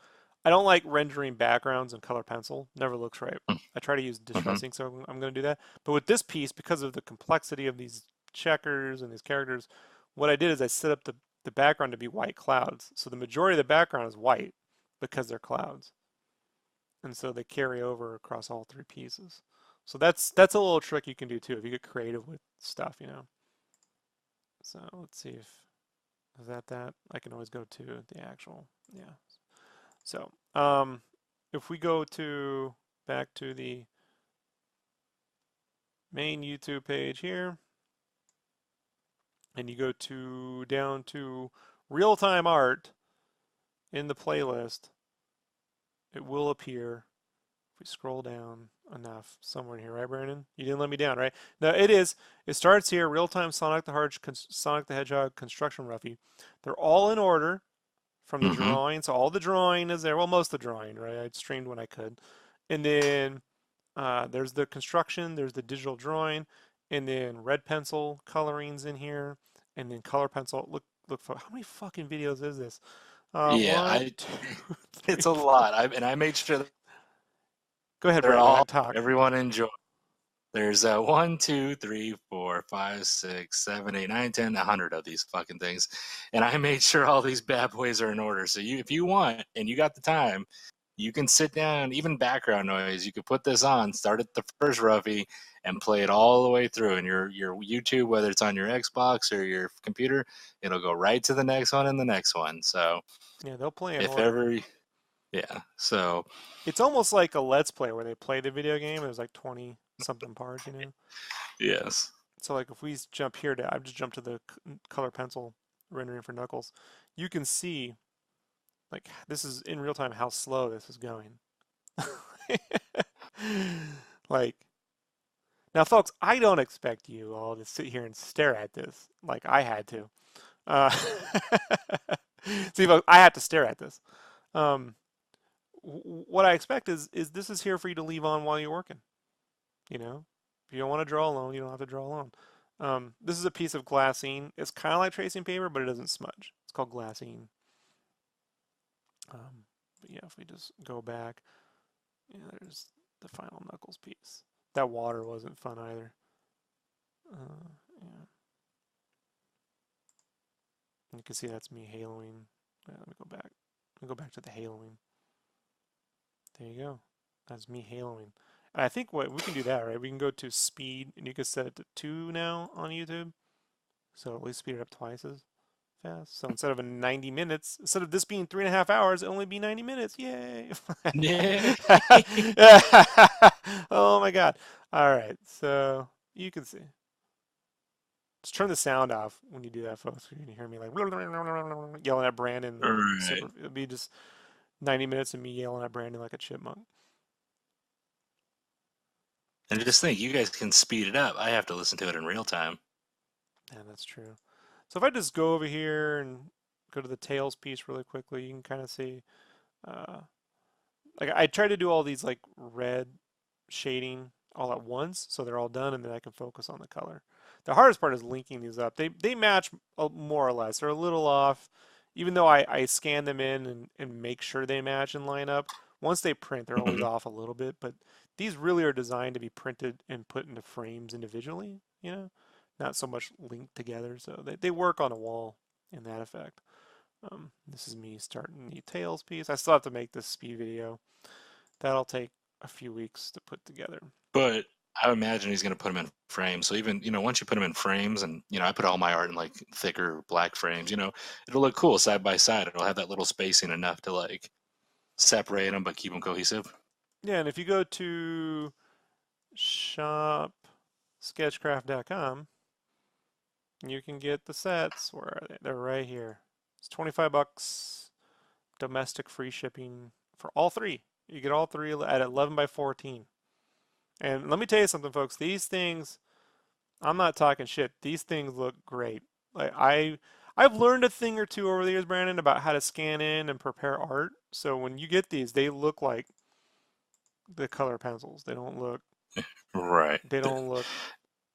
Speaker 1: I don't like rendering backgrounds in color pencil. Never looks right. I try to use
Speaker 2: Mhm.
Speaker 1: distressing, so I'm going to do that. But with this piece, because of the complexity of these checkers and these characters, what I did is I set up the background to be white clouds. So the majority of the background is white because they're clouds. And so they carry over across all 3 pieces. So that's a little trick you can do too if you get creative with stuff, you know. So let's see if is that. I can always go to the actual, yeah. So if we go back to the main YouTube page here, and you go down to real-time art in the playlist, it will appear if we scroll down enough somewhere in here, right, Brandon? You didn't let me down, right? No, it is. It starts here, real-time Sonic the Hedgehog construction roughy. They're all in order from the
Speaker 2: Mhm.
Speaker 1: drawing, so all the drawing is there. Well, most of the drawing, right? I streamed when I could, and then there's the construction, there's the digital drawing, and then red pencil colorings in here, and then color pencil. Look for how many fucking videos is this?
Speaker 2: Yeah,
Speaker 1: One, two,
Speaker 2: it's
Speaker 1: three,
Speaker 2: a
Speaker 1: four.
Speaker 2: lot. I made sure that
Speaker 1: Go ahead,
Speaker 2: they're
Speaker 1: Brandon. I
Speaker 2: all
Speaker 1: talk.
Speaker 2: everyone enjoy. There's 1, 2, 3, 4, 5, 6, 7, 8, 9, 10, 100 of these fucking things, and I made sure all these bad boys are in order. So if you want and you got the time, you can sit down. Even background noise, you could put this on, start at the first roughie, and play it all the way through. And your YouTube, whether it's on your Xbox or your computer, it'll go right to the next one and the next one. So
Speaker 1: Yeah, they'll play in
Speaker 2: if
Speaker 1: order.
Speaker 2: ever, yeah. So
Speaker 1: It's almost like a Let's Play where they play the video game. There's like 20 something parts, you know.
Speaker 2: yes.
Speaker 1: So like if we jump here I've just jumped to the color pencil rendering for Knuckles. You can see like this is in real time how slow this is going. Like, now, folks, I don't expect you all to sit here and stare at this like I had to. Uh, See, folks, I had to stare at this. Um, what I expect is this is here for you to leave on while you're working. You know, if you don't want to draw alone, you don't have to draw alone. This is a piece of glassine. It's kind of like tracing paper, but it doesn't smudge. It's called glassine. But yeah, if we just go back, yeah, there's the final Knuckles piece. That water wasn't fun either. Yeah. You can see that's me haloing. Let me go back. Let me go back to the haloing. There you go. That's me haloing. And I think what we can do that, right? We can go to speed, and you can set it to 2 now on YouTube. So at least speed it up twice as fast. So instead of 90 minutes, instead of this being 3.5 hours, it only be 90 minutes. Yay!
Speaker 2: Yeah.
Speaker 1: Oh my God! All right. So You can see. Just turn the sound off when you do that, folks. You're gonna hear me like yelling at Brandon.
Speaker 2: Right.
Speaker 1: It'll be just 90 minutes of me yelling at Brandon like a chipmunk.
Speaker 2: And just think, you guys can speed it up. I have to listen to it in real time.
Speaker 1: Yeah, that's true. So if I just go over here and go to the tails piece really quickly, you can kind of see, like I try to do all these like red shading all at once, so they're all done, and then I can focus on the color. The hardest part is linking these up. They match more or less. They're a little off, even though I scan them in and make sure they match and line up. Once they print, they're always off a little bit, but these really are designed to be printed and put into frames individually, you know, not so much linked together. So they work on a wall in that effect. This is me starting the tails piece. I still have to make this speed video. That'll take a few weeks to put together.
Speaker 2: But I imagine he's going to put them in frames. So even, once you put them in frames, and, I put all my art in like thicker black frames, it'll look cool side by side. It'll have that little spacing enough to like separate them, but keep them cohesive.
Speaker 1: Yeah, and if you go to shop.sketchcraft.com, you can get the sets. Where are they? They're right here. It's $25, domestic free shipping for all three. You get all three at 11 by 14. And let me tell you something, folks. These things, I'm not talking shit. These things look great. Like I've learned a thing or two over the years, Brandon, about how to scan in and prepare art. So when you get these, they look like the color pencils. They don't look
Speaker 2: Right.
Speaker 1: They don't look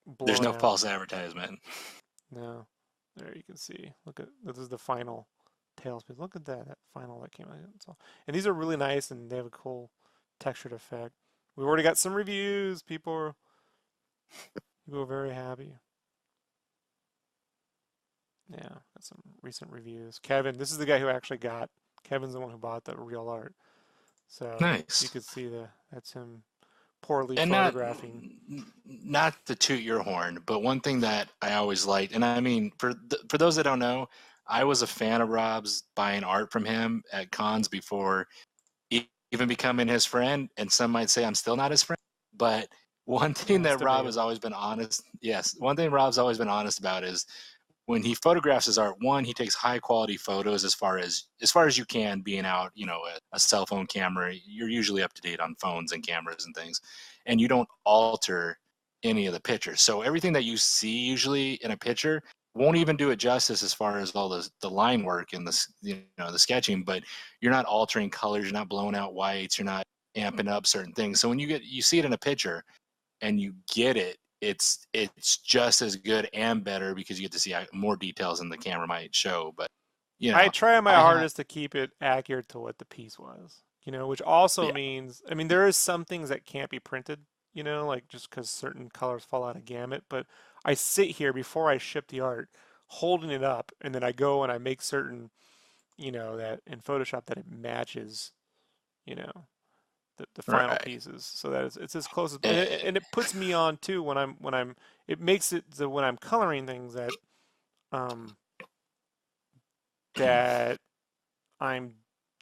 Speaker 1: blown
Speaker 2: There's no
Speaker 1: out.
Speaker 2: false advertisement.
Speaker 1: No. There you can see. Look at this is the final tails piece. Look at that final that came out. And these are really nice, and they have a cool textured effect. We've already got some reviews. People are very happy. Yeah, got some recent reviews. Kevin, this is the guy who actually got. Kevin's the one who bought the real art. So
Speaker 2: Nice.
Speaker 1: you could see that's him poorly
Speaker 2: And
Speaker 1: photographing.
Speaker 2: not to toot your horn, but one thing that I always liked, and I mean, for those that don't know, I was a fan of Rob's buying art from him at cons before even becoming his friend, and some might say I'm still not his friend, but one thing that Rob has always been honest, one thing Rob's always been honest about is when he photographs his art, one, he takes high quality photos as far as you can, being out, a cell phone camera. You're usually up to date on phones and cameras and things, and you don't alter any of the pictures. So everything that you see usually in a picture won't even do it justice as far as all the line work and the sketching, but you're not altering colors, you're not blowing out whites, you're not amping up certain things. So when you see it in a picture and you get it, it's just as good and better because you get to see more details than the camera might show. But
Speaker 1: I try my hardest to keep it accurate to what the piece was, which also means, I mean, there is some things that can't be printed, like just because certain colors fall out of gamut. But I sit here before I ship the art, holding it up, and then I go and I make certain, that in Photoshop that it matches, the final pieces, so that it's as close as, and it puts me on too when it makes it so when I'm coloring things that that I'm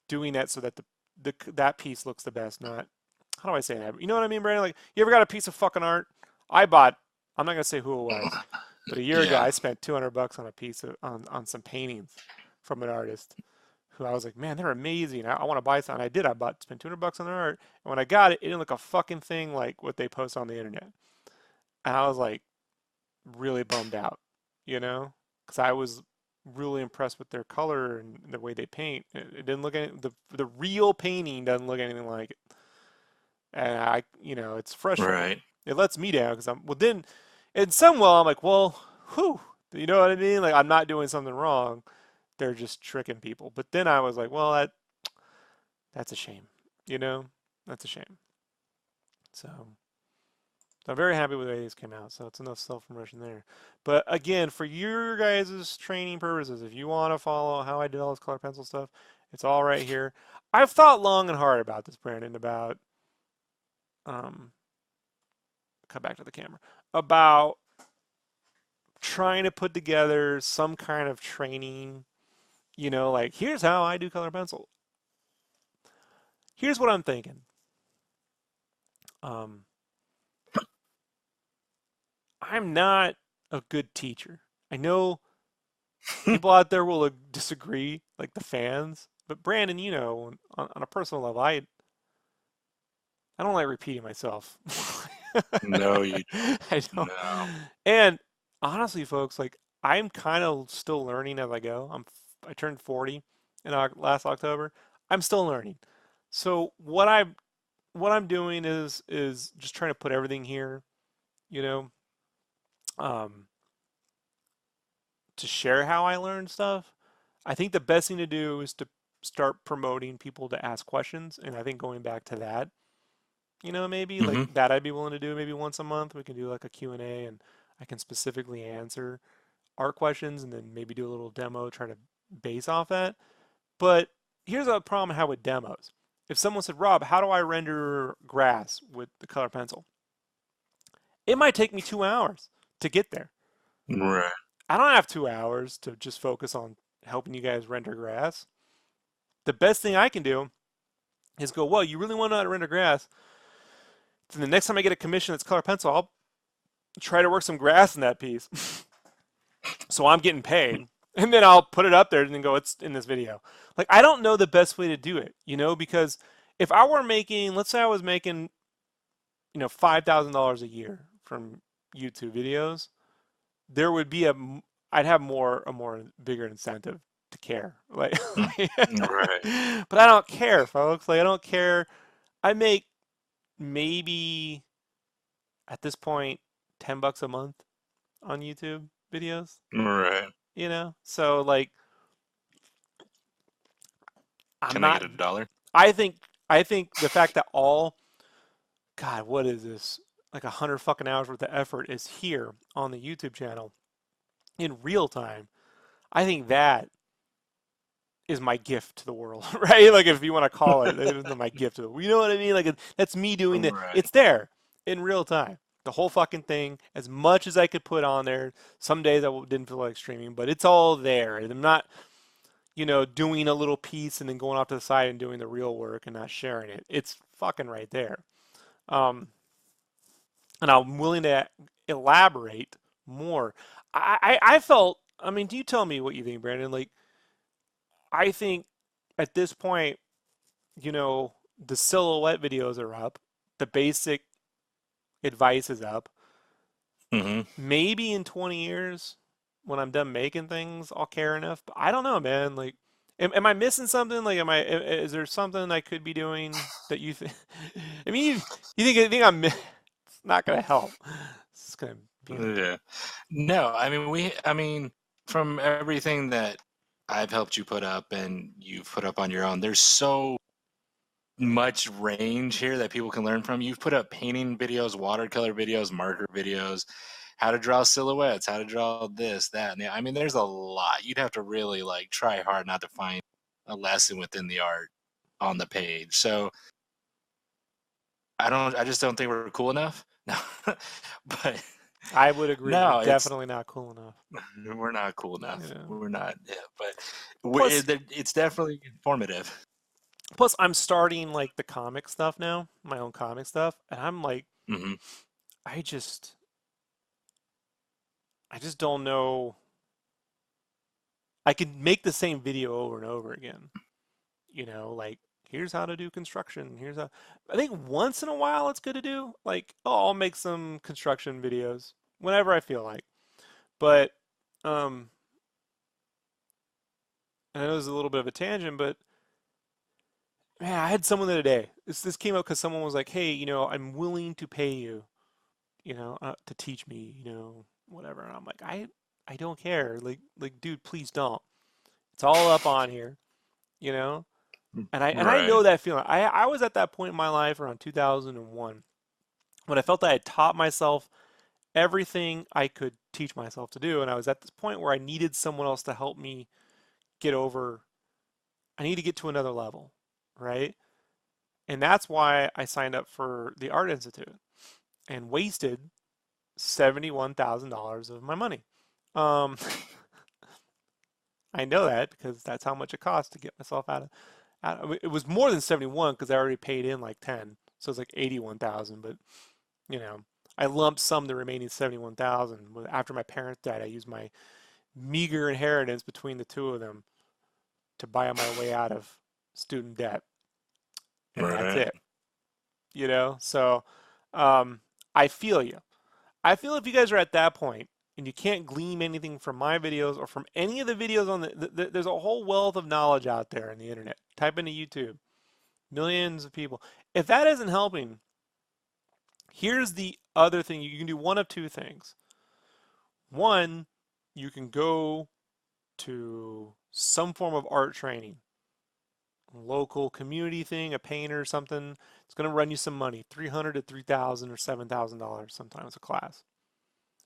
Speaker 1: doing that so that that piece looks the best. Not, how do I say that? You know what I mean, Brandon? Like, you ever got a piece of fucking art? I'm not gonna say who it was, but a year ago I spent $200 on a piece of on some paintings from an artist who I was like, man, they're amazing. I want to buy some. And I did. Spent $200 on their art, and when I got it, it didn't look a fucking thing like what they post on the internet. And I was like, really bummed out, because I was really impressed with their color and the way they paint. It didn't look the real painting doesn't look anything like it, and it's frustrating.
Speaker 2: Right.
Speaker 1: It lets me down because then, in some I'm like, well, whew, you know what I mean? Like, I'm not doing something wrong. They're just tricking people. But then I was like, well, that's a shame. That's a shame. So I'm very happy with the way these came out. So it's enough self-promotion there. But again, for your guys' training purposes, if you want to follow how I did all this color pencil stuff, it's all right here. I've thought long and hard about this, Brandon, about come back to the camera, about trying to put together some kind of training, like, here's how I do color pencil. Here's what I'm thinking. I'm not a good teacher. I know people out there will disagree, like the fans, but Brandon, you know, on a personal level, I don't like repeating myself.
Speaker 2: No, you
Speaker 1: I don't.
Speaker 2: no.
Speaker 1: And honestly, folks, like I'm kind of still learning as I go. I turned 40 in last October. I'm still learning. So what I'm doing is just trying to put everything here, you know, um, to share how I learn stuff. I think the best thing to do is to start promoting people to ask questions, and I think going back to that, you know, maybe like
Speaker 2: Hmm.
Speaker 1: that I'd be willing to do maybe once a month. We can do like a Q&A and I can specifically answer art questions and then maybe do a little demo, try to base off that. But here's a problem I have with demos. If someone said, Rob, how do I render grass with the color pencil? It might take me 2 hours to get there.
Speaker 2: Right.
Speaker 1: I don't have 2 hours to just focus on helping you guys render grass. The best thing I can do is go, well, you really want to know how to render grass? Then the next time I get a commission that's color pencil, I'll try to work some grass in that piece. So I'm getting paid. And then I'll put it up there and then go, it's in this video. Like, I don't know the best way to do it, you know, because if I were making, let's say I was making, you know, $5,000 a year from YouTube videos, there would be I'd have a more bigger incentive to care. Like,
Speaker 2: Right.
Speaker 1: but I don't care, folks. Like, I don't care. I make maybe at this point $10 a month on YouTube videos,
Speaker 2: Right.
Speaker 1: you know? So like I'm
Speaker 2: Can I
Speaker 1: not
Speaker 2: get $1?
Speaker 1: I think the fact that God, what is this? Like 100 fucking hours worth of effort is here on the YouTube channel in real time. I think that is my gift to the world, right? Like if you want to call it, it is my gift to the world. You know what I mean? Like that's me doing it.
Speaker 2: Right.
Speaker 1: It's there in real time. The whole fucking thing, as much as I could put on there. Some days I didn't feel like streaming, but it's all there. I'm not, you know, doing a little piece and then going off to the side and doing the real work and not sharing it. It's fucking right there. Um, and I'm willing to elaborate more. I felt, I mean, do you tell me what you think, Brandon? Like, I think at this point, you know, the silhouette videos are up, the basic advice is up.
Speaker 2: Hmm.
Speaker 1: Maybe in 20 years, when I'm done making things, I'll care enough. But I don't know, man. Like, am I missing something? Like, is there something I could be doing that you think? I mean, you think it's not gonna help. It's gonna be.
Speaker 2: Yeah. No, I mean, from everything that I've helped you put up and you've put up on your own, there's so much range here that people can learn from. You've put up painting videos, watercolor videos, marker videos, how to draw silhouettes, how to draw this, that, and the, I mean, there's a lot. You'd have to really like try hard not to find a lesson within the art on the page. So I just don't think we're cool enough. No, but
Speaker 1: I would agree.
Speaker 2: no,
Speaker 1: We're
Speaker 2: it's
Speaker 1: definitely not cool enough.
Speaker 2: we're not cool enough.
Speaker 1: You know.
Speaker 2: We're not, yeah, but
Speaker 1: Plus,
Speaker 2: it's definitely informative.
Speaker 1: plus, I'm starting like the comic stuff now, my own comic stuff, and I'm like,
Speaker 2: Hmm.
Speaker 1: I just, I just don't know. I could make the same video over and over again. You know, like here's how to do construction. Here's how. I think once in a while it's good to do. Like, oh, I'll make some construction videos whenever I feel like. But um, I know it's a little bit of a tangent, but man, I had someone the other day. This came up because someone was like, "Hey, you know, I'm willing to pay you, you know, to teach me, you know, whatever." And I'm like, I don't care. Like, dude, please don't. It's all up on here, you know. And I know
Speaker 2: Right.
Speaker 1: that feeling. I was at that point in my life around 2001 when I felt that I had taught myself everything I could teach myself to do, and I was at this point where I needed someone else to help me get over. I need to get to another level, right? And that's why I signed up for the Art Institute and wasted $71,000 of my money. Um, I know that because that's how much it cost to get myself it was more than 71 because I already paid in like 10, so it's like 81,000. But you know, I lump sum the remaining 71,000. After my parents died, I used my meager inheritance between the two of them to buy my way out of student debt, and that's
Speaker 2: Right.
Speaker 1: it. You know, so I feel you. I feel if you guys are at that point and you can't glean anything from my videos or from any of the videos on there's a whole wealth of knowledge out there in the internet. Type into YouTube, millions of people. If that isn't helping, here's the other thing. You can do one of two things. One, you can go to some form of art training, local community thing, a painter, something. It's going to run you some money, $300 to $3,000 or $7,000 sometimes a class.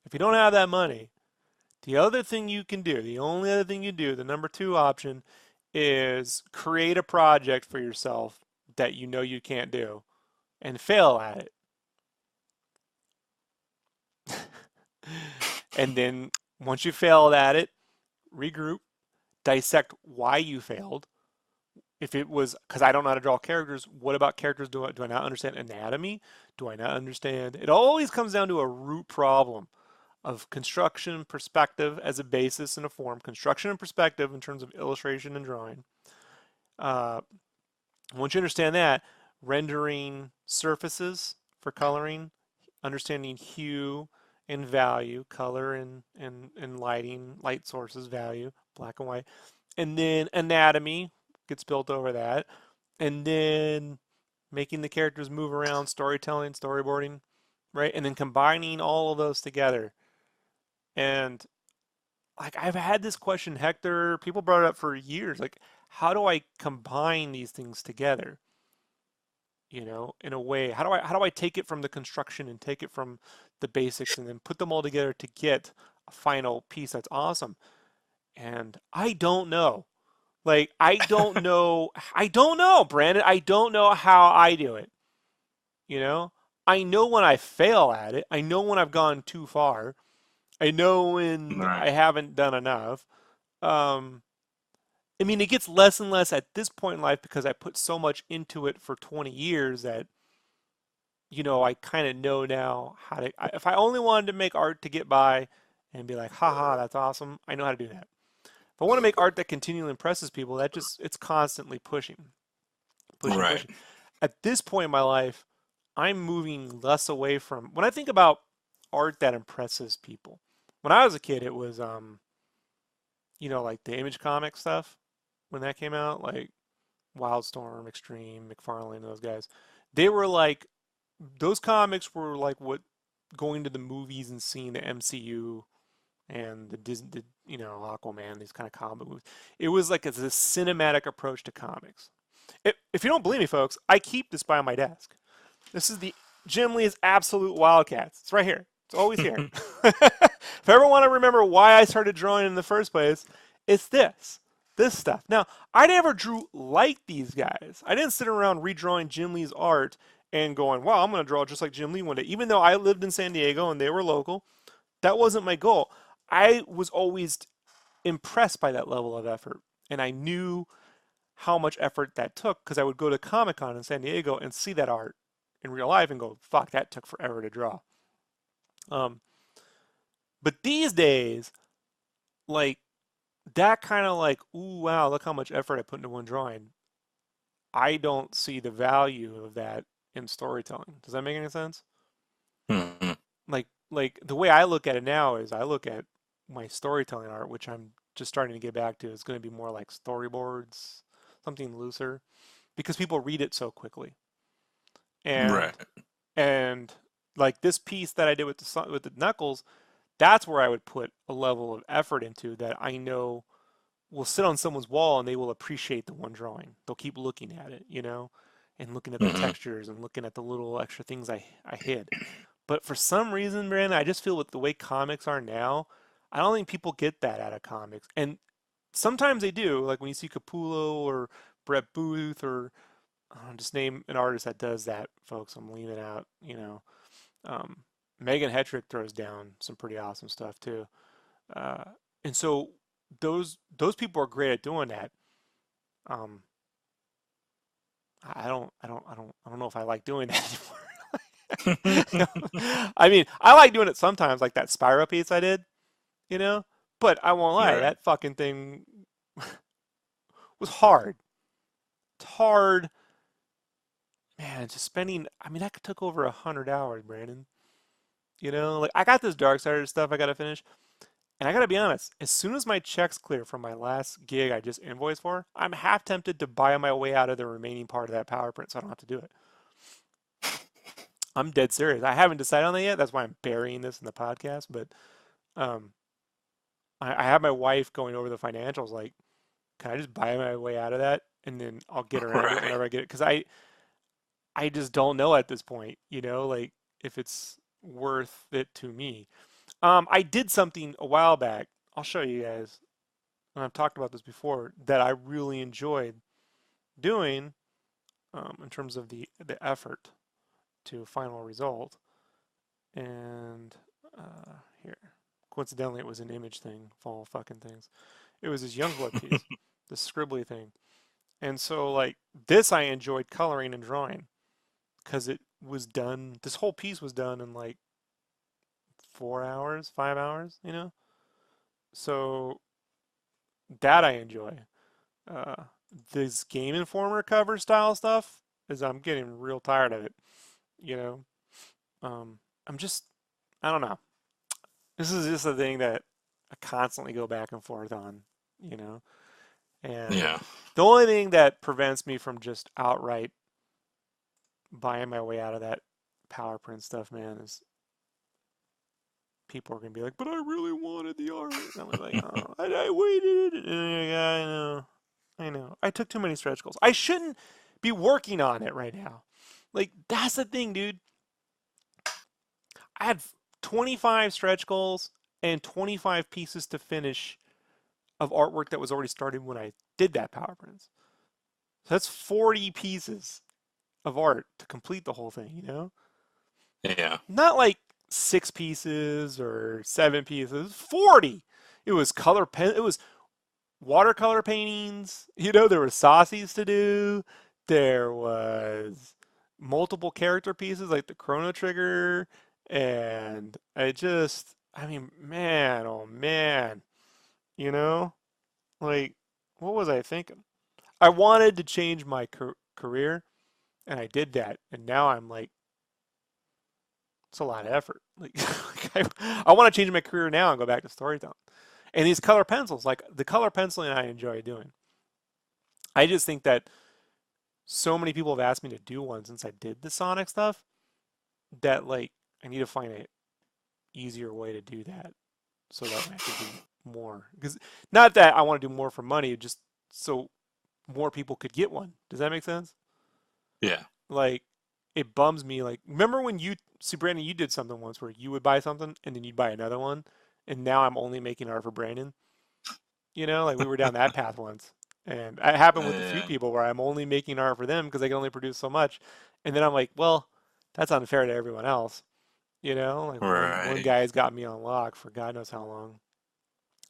Speaker 1: If you don't have that money, the other thing you can do, the only other thing you do, the number two option, is create a project for yourself that you know you can't do and fail at it. And then once you failed at it, regroup, dissect why you failed. If it was because I don't know how to draw characters, what about characters? Do I not understand anatomy? Do I not understand? It always comes down to a root problem of construction perspective as a basis and a form, construction and perspective in terms of illustration and drawing. Once you understand that, rendering surfaces for coloring, understanding hue and value, color and lighting, light sources, value, black and white, and then anatomy gets built over that, and then making the characters move around, storytelling, storyboarding, right? And then combining all of those together. And like I've had this question, Hector, people brought it up for years. Like, how do I combine these things together? You know, in a way, how do I take it from the construction and take it from the basics and then put them all together to get a final piece that's awesome? And I don't know. Like, I don't know. I don't know, Brandon. I don't know how I do it. You know, I know when I fail at it. I know when I've gone too far. I know when
Speaker 2: Right.
Speaker 1: I haven't done enough. Um, I mean, it gets less and less at this point in life because I put so much into it for 20 years that, you know, I kind of know now how to. If I only wanted to make art to get by and be like, haha, that's awesome, I know how to do that. If I want to make art that continually impresses people, that just, it's constantly pushing, pushing,
Speaker 2: Right.
Speaker 1: pushing. At this point in my life, I'm moving less away from, when I think about art that impresses people, when I was a kid, it was, you know, like the Image comic stuff when that came out, like Wildstorm, Extreme, McFarlane, those guys. They were like, those comics were like what going to the movies and seeing the MCU and the Disney, you know, Aquaman, these kind of comic movies. It was like it's a cinematic approach to comics. If you don't believe me, folks, I keep this by my desk. This is the Jim Lee's Absolute Wildcats. It's right here. It's always here. If I ever want to remember why I started drawing in the first place, it's this stuff. Now, I never drew like these guys. I didn't sit around redrawing Jim Lee's art and going, wow, I'm going to draw just like Jim Lee one day. Even though I lived in San Diego and they were local, that wasn't my goal. I was always impressed by that level of effort. And I knew how much effort that took because I would go to Comic Con in San Diego and see that art in real life and go, fuck, that took forever to draw. But these days, like that kind of like, ooh, wow, look how much effort I put into one drawing. I don't see the value of that in storytelling. Does that make any sense?
Speaker 2: Mhm.
Speaker 1: Like the way I look at it now is I look at my storytelling art, which I'm just starting to get back to, is going to be more like storyboards, something looser, because people read it so quickly.
Speaker 2: Right.
Speaker 1: And like this piece that I did with the knuckles, that's where I would put a level of effort into that I know will sit on someone's wall and they will appreciate the one drawing. They'll keep looking at it, you know, and looking at the
Speaker 2: Hmm.
Speaker 1: textures and looking at the little extra things I hid. But for some reason, Brandon, I just feel with the way comics are now, I don't think people get that out of comics. And sometimes they do, like when you see Capullo or Brett Booth or just name an artist that does that, folks. I'm leaving out, you know. Megan Hetrick throws down some pretty awesome stuff too. Uh, and so those people are great at doing that. Um, I don't know if I like doing that anymore.
Speaker 3: I mean, I like doing it sometimes, like that Spyro piece I did, you know. But I won't lie,
Speaker 2: Right.
Speaker 3: that fucking thing was hard. It's hard, man. Just spending. I mean, that took over 100 hours, Brandon. You know, like I got this Darksiders stuff I gotta finish, and I gotta be honest. As soon as my checks clear from my last gig I just invoiced for, I'm half tempted to buy my way out of the remaining part of that power print, so I don't have to do it. I'm dead serious. I haven't decided on that yet. That's why I'm burying this in the podcast. But um, I have my wife going over the financials. Like, can I just buy my way out of that, and then I'll get around to it
Speaker 2: Right.
Speaker 3: whenever I get it? Because I just don't know at this point. You know, like if it's worth it to me. I did something a while back. I'll show you guys, and I've talked about this before, that I really enjoyed doing in terms of the effort to final result. And here, coincidentally, it was an image thing, of all fucking things. It was this Youngblood piece, the scribbly thing. And so, like, this I enjoyed coloring and drawing because it was done, this whole piece was done in like 4 hours, 5 hours, you know? So that I enjoy. Uh, this Game Informer cover style stuff is I'm getting real tired of it, you know? I'm just, I don't know. This is just a thing that I constantly go back and forth on, you know? And
Speaker 2: Yeah.
Speaker 3: the only thing that prevents me from just outright buying my way out of that power print stuff, man, is people are gonna be like, "But I really wanted the art." And I'm like, "Oh, I waited." And yeah, I know. I took too many stretch goals. I shouldn't be working on it right now. Like that's the thing, dude. I had 25 stretch goals and 25 pieces to finish of artwork that was already started when I did that power prints. So that's 40 pieces of art to complete the whole thing, you know?
Speaker 2: Yeah.
Speaker 3: Not like 6 pieces or 7 pieces, 40. It was it was watercolor paintings, you know, there were saucies to do. There was multiple character pieces like the Chrono Trigger and I mean, man, oh man, you know? Like what was I thinking? I wanted to change my career and I did that. And now I'm like it's a lot of effort. Like, I want to change my career now and go back to storytelling. And these color pencils, like the color penciling I enjoy doing. I just think that so many people have asked me to do one since I did the Sonic stuff that like I need to find an easier way to do that so that way I can do more. Because not that I want to do more for money, just so more people could get one. Does that make sense?
Speaker 2: Yeah.
Speaker 3: Like it bums me. Like remember when you see Brandon, you did something once where you would buy something and then you'd buy another one, and now I'm only making art for Brandon. You know, like we were down that path once, and it happened with a few
Speaker 2: Yeah.
Speaker 3: people where I'm only making art for them because they can only produce so much, and then I'm like, well, that's unfair to everyone else. You know, like one
Speaker 2: Right.
Speaker 3: guy's got me on lock for God knows how long,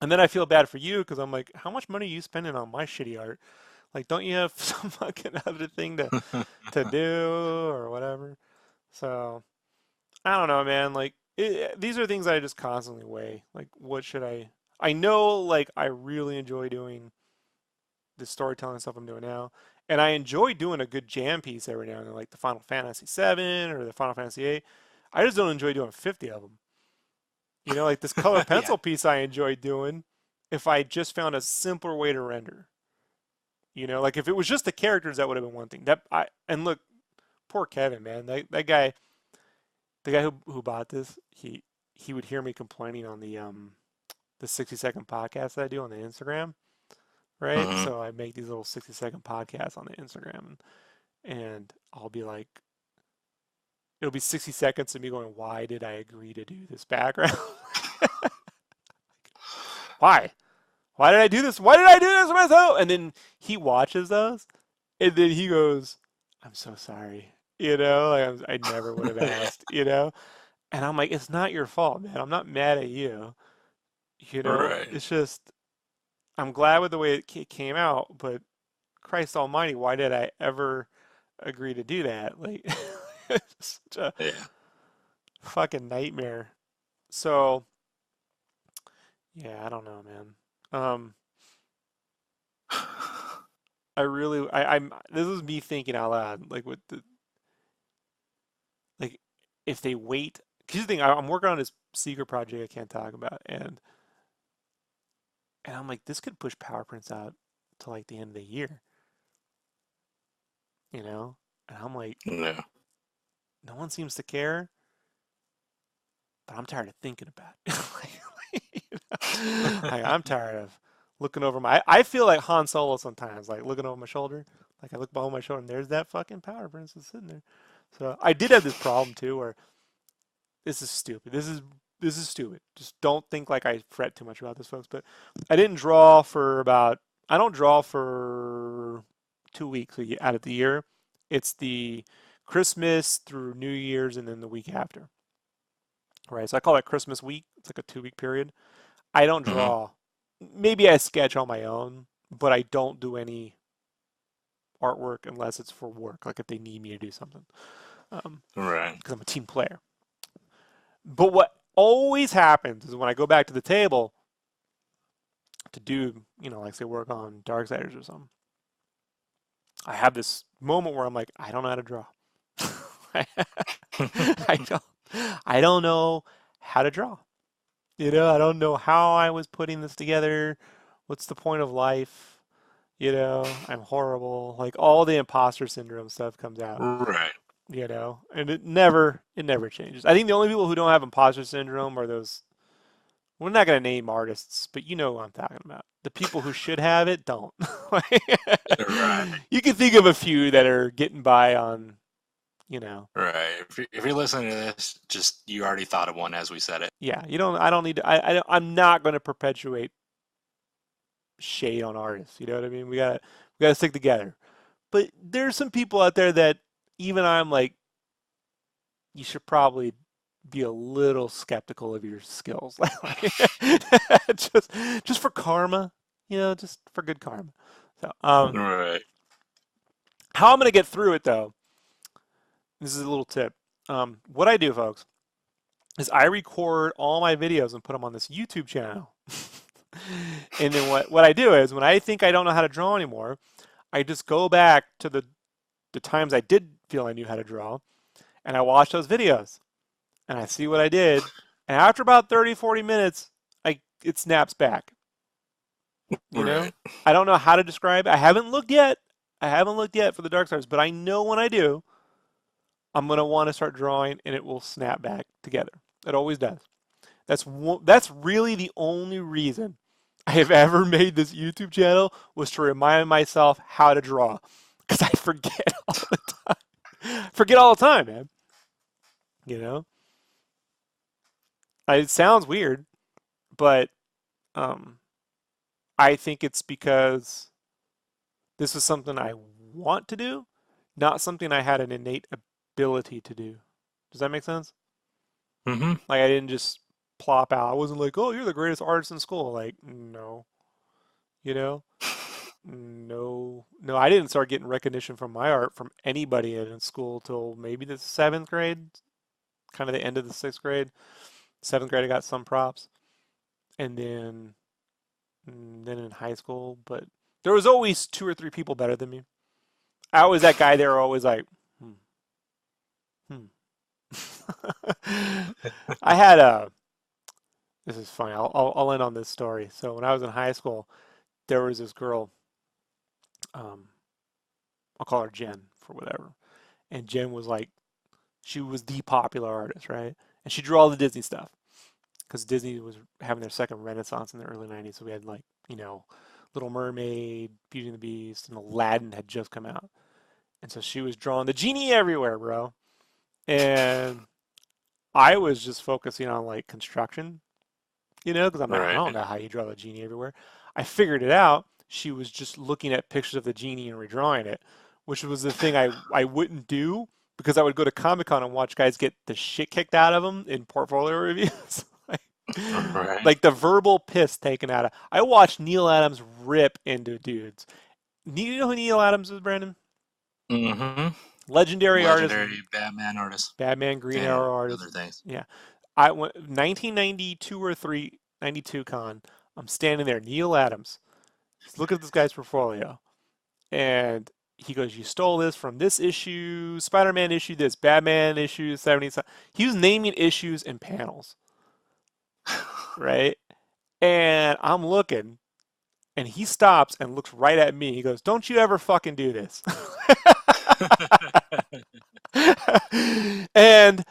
Speaker 3: and then I feel bad for you because I'm like, how much money are you spending on my shitty art? Like, don't you have some fucking other thing to do or whatever? So I don't know, man. Like these are things I just constantly weigh. Like, what should I? I know, like, I really enjoy doing the storytelling stuff I'm doing now, and I enjoy doing a good jam piece every now and then, like the Final Fantasy VII or the Final Fantasy VIII. I just don't enjoy doing 50 of them. You know, like this color
Speaker 2: Yeah.
Speaker 3: pencil piece I enjoy doing. If I just found a simpler way to render, you know, like if it was just the characters, that would have been one thing. That I and look, poor Kevin, man. That guy, the guy who bought this, he would hear me complaining on the 60-second podcast that I do on the Instagram, right?
Speaker 2: Hmm.
Speaker 3: So I make these little 60-second podcasts on the Instagram, and I'll be like, it'll be 60 seconds of me going, why did I agree to do this background? Why? Why did I do this? Why did I do this myself? And then he watches those, and then he goes, I'm so sorry. You know, like I never would have
Speaker 2: Yeah.
Speaker 3: asked, you know? And I'm like, it's not your fault, man. I'm not mad at you. You know,
Speaker 2: Right.
Speaker 3: it's just, I'm glad with the way it came out, but Christ Almighty, why did I ever agree to do that? Like, it's such a,
Speaker 2: Yeah.
Speaker 1: fucking nightmare. So yeah, I don't know, man. I'm this is me thinking out loud, like with the like if they wait. Cause the thing, I'm working on this secret project I can't talk about, and I'm like, this could push PowerPrints out to like the end of the year, you know? And I'm like,
Speaker 2: Yeah.
Speaker 1: no one seems to care, but I'm tired of thinking about it. Like, I'm tired of looking over my. I feel like Han Solo sometimes, like looking over my shoulder. Like I look behind my shoulder, and there's that fucking PowerPrint that's sitting there. So I did have this problem too, where this is stupid. This is stupid. Just don't think like I fret too much about this, folks. But I didn't draw for about. I don't draw for 2 weeks out of the year. It's the Christmas through New Year's, and then the week after. Right. So I call that Christmas week. It's like a 2 week period. I don't
Speaker 2: Mhm.
Speaker 1: draw. Maybe I sketch on my own, but I don't do any artwork unless it's for work, like if they need me to do something,
Speaker 2: Right.
Speaker 1: because I'm a team player. But what always happens is when I go back to the table to do, like say work on Darksiders or something, I have this moment where I'm like, I don't know how to draw. I don't, I don't know how to draw. I don't know how I was putting this together. What's the point of life? I'm horrible. Like all the imposter syndrome stuff comes out.
Speaker 2: Right.
Speaker 1: And it never changes. I think the only people who don't have imposter syndrome are those. We're not going to name artists, but you know who I'm talking about. The people who should have it don't.
Speaker 2: Right.
Speaker 1: You can think of a few that are getting by on,
Speaker 2: Right. If you're listening to this, just you already thought of one as we said it.
Speaker 1: yeah. I don't need to. I'm not going to perpetuate shade on artists. You know what I mean? We gotta stick together. But there's some people out there that even I'm like, you should probably be a little skeptical of your skills. just for karma, just for good karma. So,
Speaker 2: Right.
Speaker 1: how I'm gonna get through it though, this is a little tip. What I do, folks, is I record all my videos and put them on this YouTube channel. And then what I do is when I think I don't know how to draw anymore, I just go back to the times I did feel I knew how to draw, and I watch those videos, and I see what I did, and after about 30, 40 minutes, it snaps back.
Speaker 2: Right.
Speaker 1: I don't know how to describe it. I haven't looked yet. For the Darksiders, but I know when I do, I'm going to want to start drawing, and it will snap back together. It always does. That's really the only reason I have ever made this YouTube channel, was to remind myself how to draw, because I forget all the time. Forget all the time, man. It sounds weird, but I think it's because this is something I want to do, not something I had an innate ability to do. Does that make sense?
Speaker 2: Mm-hmm.
Speaker 1: Like I didn't just plop out. I wasn't like, oh, you're the greatest artist in school. Like, no. No, I didn't start getting recognition from my art from anybody in school till maybe the 7th grade, kind of the end of the 6th grade. 7th grade, I got some props, and then in high school, but there was always 2 or 3 people better than me. I was that guy. They were always like, I had a. This is funny. I'll end on this story. So when I was in high school, there was this girl. I'll call her Jen for whatever. And Jen was like, she was the popular artist, right? And she drew all the Disney stuff because Disney was having their second renaissance in the early 90s. So we had like, Little Mermaid, Beauty and the Beast, and Aladdin had just come out. And so she was drawing the genie everywhere, bro. And I was just focusing on like construction, because I'm like, I don't know how you draw the genie everywhere. I figured it out. She was just looking at pictures of the genie and redrawing it, which was the thing I wouldn't do, because I would go to Comic-Con and watch guys get the shit kicked out of them in portfolio reviews. Like the verbal piss taken out of. I watched Neil Adams rip into dudes. You know who Neil Adams is, Brandon?
Speaker 2: Mm-hmm.
Speaker 1: Legendary artist,
Speaker 2: Legendary Batman artist.
Speaker 1: Batman, Green
Speaker 2: And
Speaker 1: Arrow artist.
Speaker 2: other things.
Speaker 1: Yeah. I went 1992 or 92 con. I'm standing there, Neil Adams. Look at this guy's portfolio. And he goes, "You stole this from this issue, Spider-Man issue, this Batman issue, 70." He was naming issues and panels, right? And I'm looking, and he stops and looks right at me. He goes, "Don't you ever fucking do this." And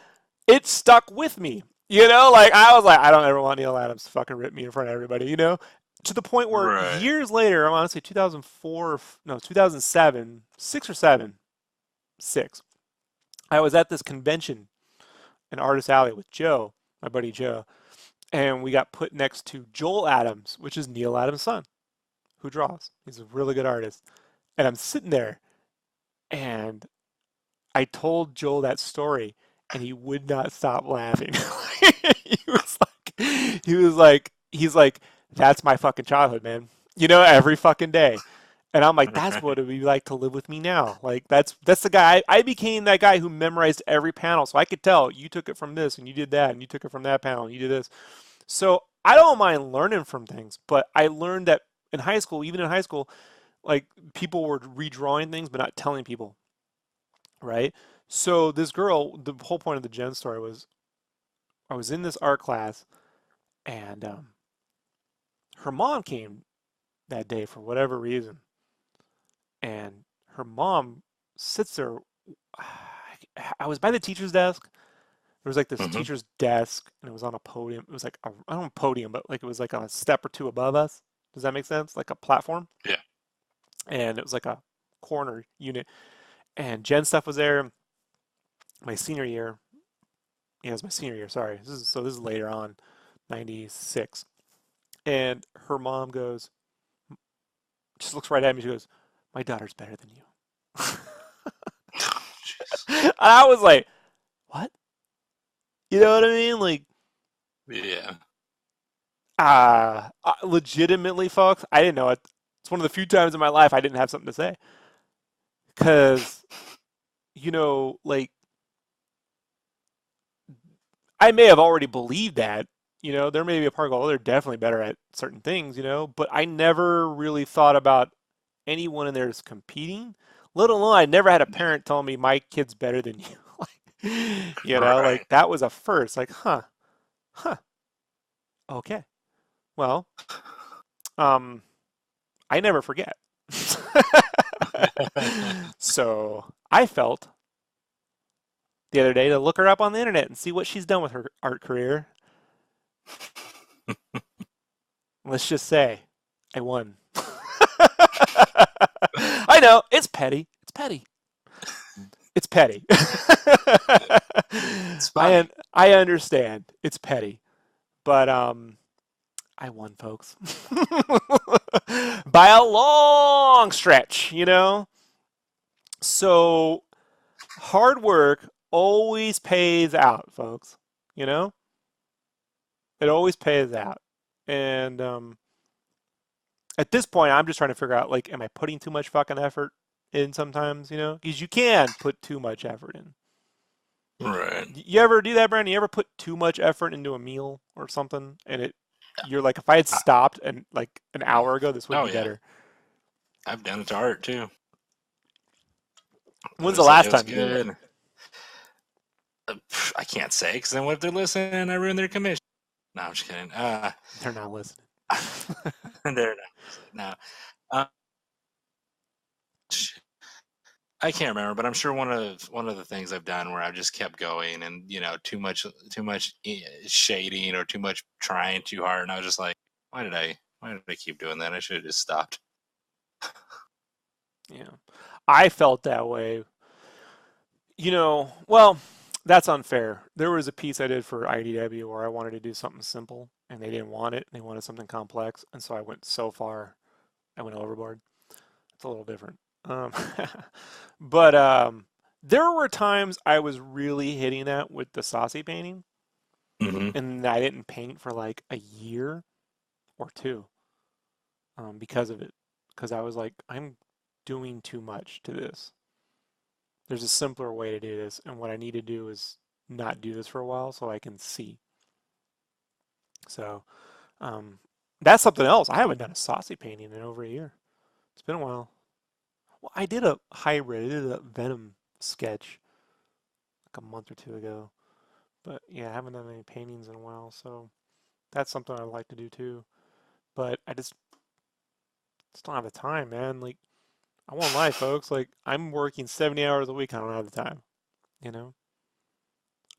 Speaker 1: it stuck with me. Like I was like, I don't ever want Neil Adams to fucking rip me in front of everybody, To the point where
Speaker 2: Right.
Speaker 1: years later, I want to say 2004, no, 2007, 6 or 7, 6. I was at this convention in Artist Alley with Joe, my buddy Joe, and we got put next to Joel Adams, which is Neil Adams' son, who draws. He's a really good artist. And I'm sitting there, and I told Joel that story, and he would not stop laughing. He's like, that's my fucking childhood, man. Every fucking day. And I'm like, that's what it would be like to live with me now. Like that's the guy. I became that guy who memorized every panel, so I could tell you took it from this, and you did that, and you took it from that panel, and you did this. So I don't mind learning from things, but I learned that in high school, even in high school, like people were redrawing things but not telling people, right? So this girl, the whole point of the Jen story was, I was in this art class, and her mom came that day for whatever reason, and her mom sits there. I was by the teacher's desk. There was like this
Speaker 2: Mhm.
Speaker 1: teacher's desk, and it was on a podium. It was like I don't know, podium, but like it was like on a step or two above us. Does that make sense? Like a platform.
Speaker 2: Yeah.
Speaker 1: And it was like a corner unit. And Jen stuff was there. My senior year. Yeah, it was my senior year. Sorry. This is later on, 96. And her mom goes, just looks right at me. She goes, "My daughter's better than you."
Speaker 2: Jeez.
Speaker 1: And I was like, "What?" You know what I mean? Like,
Speaker 2: Yeah.
Speaker 1: legitimately, folks, I didn't know it. It's one of the few times in my life I didn't have something to say. Because, like, I may have already believed that. There may be a part of, oh, they're definitely better at certain things, but I never really thought about anyone in there is competing. Let alone, I never had a parent tell me my kid's better than you. Like,
Speaker 2: Right.
Speaker 1: like that was a first. Like, huh, okay. Well, I never forget. So I felt the other day to look her up on the internet and see what she's done with her art career. Let's just say I won. I know, it's petty. It's petty. It's petty.
Speaker 2: It's funny.
Speaker 1: I understand. It's petty. But I won, folks. By a long stretch, So hard work always pays out, folks. It always pays out. And at this point, I'm just trying to figure out, like, am I putting too much fucking effort in sometimes, Because you can put too much effort in.
Speaker 2: Right.
Speaker 1: You ever do that, Brandon? You ever put too much effort into a meal or something, and you're like, if I had stopped and like an hour ago, this would
Speaker 2: Oh,
Speaker 1: be
Speaker 2: yeah.
Speaker 1: better.
Speaker 2: I've done it to art too.
Speaker 1: When's the last
Speaker 2: It was
Speaker 1: time you did it?
Speaker 2: good. I can't say because then what if they're listening and I ruin their commission? No, I'm just kidding.
Speaker 1: They're not listening.
Speaker 2: They're not. No. I can't remember, but I'm sure one of the things I've done where I've just kept going, and too much shading or too much trying too hard, and I was just like, why did I keep doing that? I should have just stopped.
Speaker 1: Yeah, I felt that way. Well, that's unfair. There was a piece I did for IDW where I wanted to do something simple, and they didn't want it. They wanted something complex, and so I went so far, I went overboard. It's a little different. But there were times I was really hitting that with the saucy painting,
Speaker 2: Mm-hmm.
Speaker 1: and I didn't paint for like a year or two because of it. Because I was like, I'm doing too much to this. There's a simpler way to do this, and what I need to do is not do this for a while so I can see. So that's something else. I haven't done a saucy painting in over a year. It's been a while. Well, I did a hybrid. I did a Venom sketch like a month or two ago. But yeah, I haven't done any paintings in a while, so that's something I'd like to do too. But I just don't have the time, man. Like, I won't lie, folks. Like, I'm working 70 hours a week. I don't have the time, you know?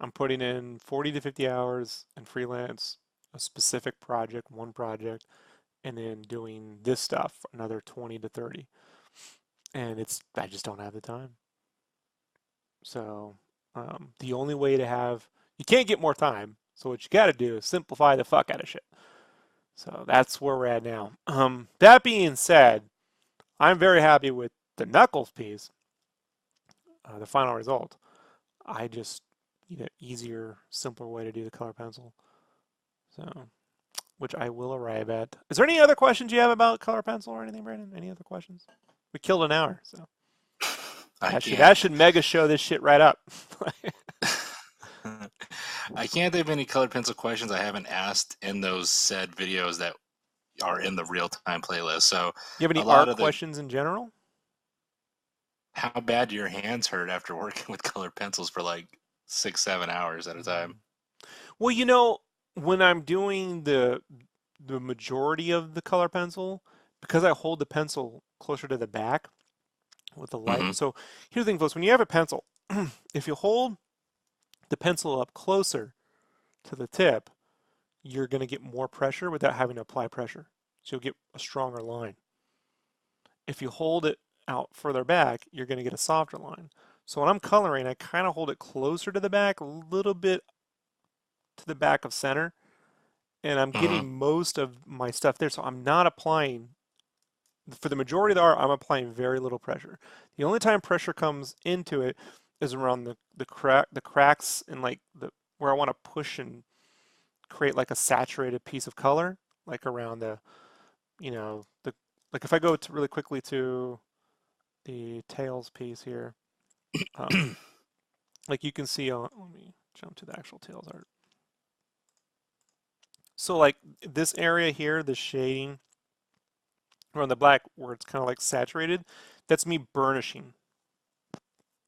Speaker 1: I'm putting in 40 to 50 hours in freelance, a specific project, one project, and then doing this stuff, another 20 to 30. And I just don't have the time. So the only way to have, you can't get more time. So what you got to do is simplify the fuck out of shit. So that's where we're at now. That being said, I'm very happy with the Knuckles piece, the final result. I just need an easier, simpler way to do the color pencil. So, which I will arrive at. Is there any other questions you have about color pencil or anything, Brandon? Any other questions? We killed an hour, so that should mega show this shit right up.
Speaker 2: I can't think of any colored pencil questions I haven't asked in those said videos that are in the real-time playlist. So,
Speaker 1: you have any art questions in general?
Speaker 2: How bad do your hands hurt after working with colored pencils for like 6-7 hours at a time?
Speaker 1: Well, you know, when I'm doing the majority of the color pencil, because I hold the pencil closer to the back with the light. So here's the thing, folks. When you have a pencil, if you hold the pencil up closer to the tip, you're going to get more pressure without having to apply pressure. So you'll get a stronger line. If you hold it out further back, you're going to get a softer line. So when I'm coloring, I kind of hold it closer to the back, a little bit to the back of center, and I'm getting most of my stuff there. So I'm not applying, for the majority of the art, I'm applying very little pressure. The only time pressure comes into it is around the cracks and like where I want to push and create like a saturated piece of color, like around the, like if I go to really quickly to the tails piece here, like you can see on, let me jump to the actual tails art. So like this area here, the shading around the black where it's kind of like saturated, that's me burnishing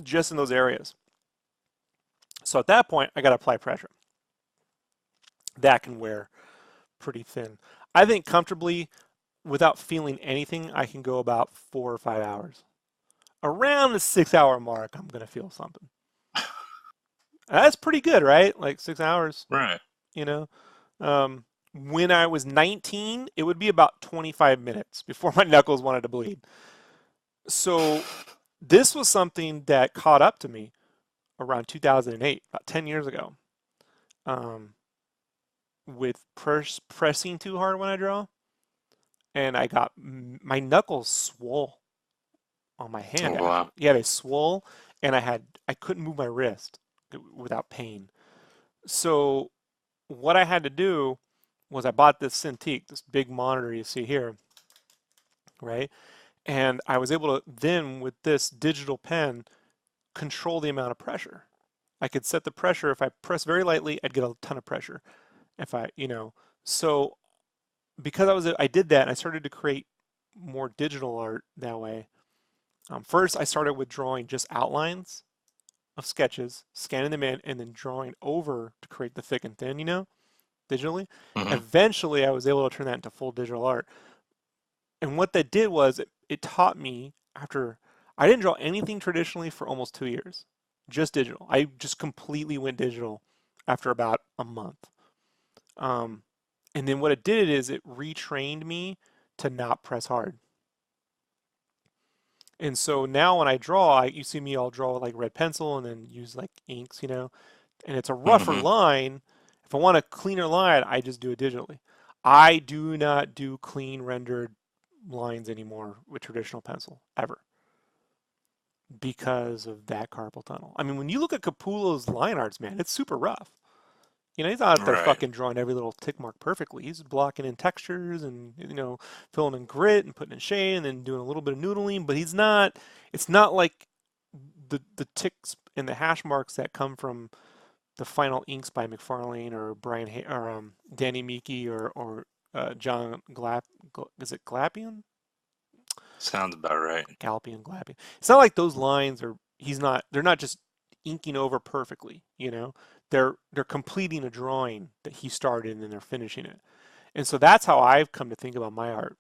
Speaker 1: just in those areas. So at that point, I got to apply pressure. That can wear pretty thin. I think comfortably, without feeling anything, I can go about 4 or 5 hours. Around the 6-hour mark, I'm going to feel something. That's pretty good, right? Like 6 hours.
Speaker 2: Right.
Speaker 1: You know? When I was 19, it would be about 25 minutes before my knuckles wanted to bleed. So this was something that caught up to me around 2008, about 10 years ago. With pressing too hard when I draw. And I got, my knuckles swole on my hand.
Speaker 2: Oh, wow.
Speaker 1: Yeah, they swole, and I couldn't move my wrist without pain. So what I had to do was I bought this Cintiq, this big monitor you see here, right? And I was able to then, with this digital pen, control the amount of pressure. I could set the pressure. If I press very lightly, I'd get a ton of pressure. If I, so because I did that, and I started to create more digital art that way. First, I started with drawing just outlines of sketches, scanning them in, and then drawing over to create the thick and thin, digitally. Eventually, I was able to turn that into full digital art. And what that did was it taught me after, I didn't draw anything traditionally for almost 2 years, just digital. I just completely went digital after about a month. And then what it did is it retrained me to not press hard. And so now when I draw, you see me, I'll draw like red pencil and then use like inks, and it's a rougher line. If I want a cleaner line, I just do it digitally. I do not do clean rendered lines anymore with traditional pencil, ever. Because of that carpal tunnel. I mean, when you look at Capullo's line arts, man, it's super rough. He's not out there fucking drawing every little tick mark perfectly. He's blocking in textures and, filling in grit and putting in shade and then doing a little bit of noodling, but it's not like
Speaker 3: the ticks and the hash marks that come from the final inks by McFarlane or Danny Meeke or John is it Glapian?
Speaker 2: Sounds about right.
Speaker 3: Galpian, Glapian. It's not like those lines they're not just inking over perfectly, They're completing a drawing that he started and then they're finishing it. And so that's how I've come to think about my art,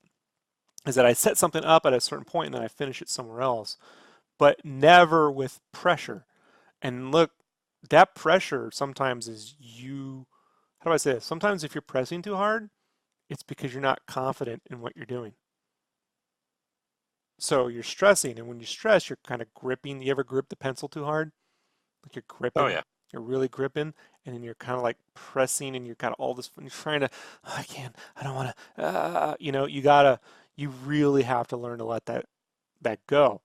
Speaker 3: is that I set something up at a certain point and then I finish it somewhere else, but never with pressure. And look, that pressure sometimes is how do I say this? Sometimes if you're pressing too hard, it's because you're not confident in what you're doing. So you're stressing, and when you stress, you're kind of gripping. You ever grip the pencil too hard? Like you're gripping.
Speaker 2: Oh yeah.
Speaker 3: You're really gripping, and then you're kind of like pressing, and you're got all this. You're trying to, oh, I can't. I don't want to. You really have to learn to let that go.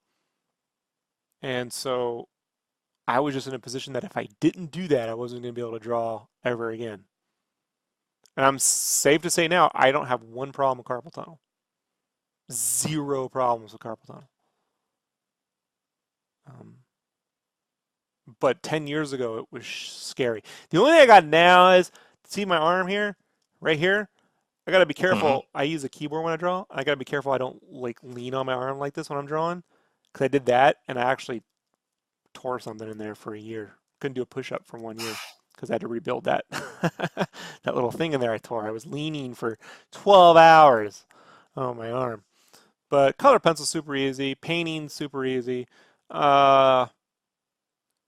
Speaker 3: And so I was just in a position that if I didn't do that, I wasn't going to be able to draw ever again. And I'm safe to say now, I don't have one problem with carpal tunnel. 0 problems with carpal tunnel. But 10 years ago, it was scary. The only thing I got now is, see my arm here, right here? I got to be careful. I use a keyboard when I draw. I got to be careful I don't like lean on my arm like this when I'm drawing, because I did that and I actually tore something in there for a year. Couldn't do a push-up for 1 year because I had to rebuild that that little thing in there I tore. I was leaning for 12 hours on my arm. But color pencil super easy, painting super easy.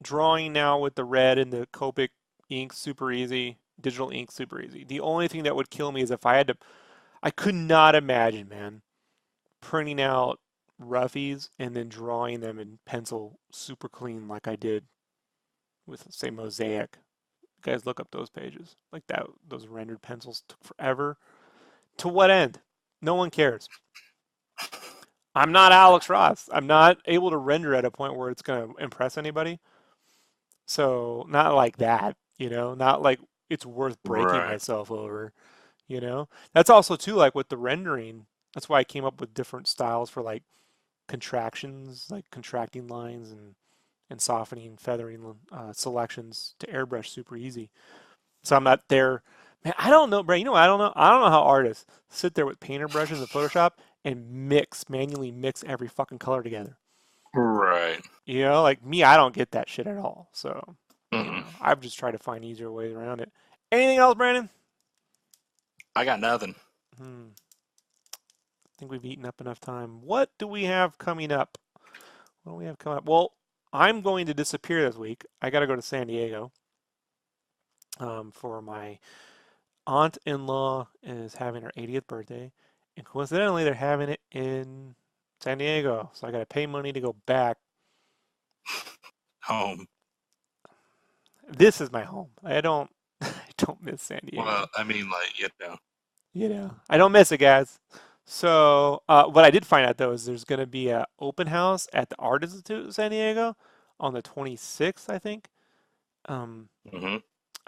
Speaker 3: Drawing now with the red and the Copic ink super easy. Digital ink super easy. The only thing that would kill me is if I could not imagine, man, printing out roughies and then drawing them in pencil super clean like I did with, say, Mosaic. You guys look up those pages. Like that, those rendered pencils took forever. To what end? No one cares. I'm not Alex Ross. I'm not able to render at a point where it's going to impress anybody. So not like that, not like it's worth breaking myself over, That's also too, like with the rendering, that's why I came up with different styles for like contractions, like contracting lines and softening, feathering selections to airbrush super easy. So I'm not there. Man, I don't know, Brad. I don't know. I don't know how artists sit there with painter brushes in Photoshop and manually mix every fucking color together.
Speaker 2: Right.
Speaker 3: Like me, I don't get that shit at all. So I've just tried to find easier ways around it. Anything else, Brandon?
Speaker 2: I got nothing.
Speaker 3: I think we've eaten up enough time. What do we have coming up? What do we have coming up? Well, I'm going to disappear this week. I got to go to San Diego for my aunt-in-law is having her 80th birthday. And coincidentally, they're having it in San Diego. So I got to pay money to go back.
Speaker 2: Home.
Speaker 3: This is my home. I don't miss San Diego.
Speaker 2: Well, I mean,
Speaker 3: I don't miss it, guys. So what I did find out, though, is there's going to be an open house at the Art Institute of San Diego on the 26th, I think. I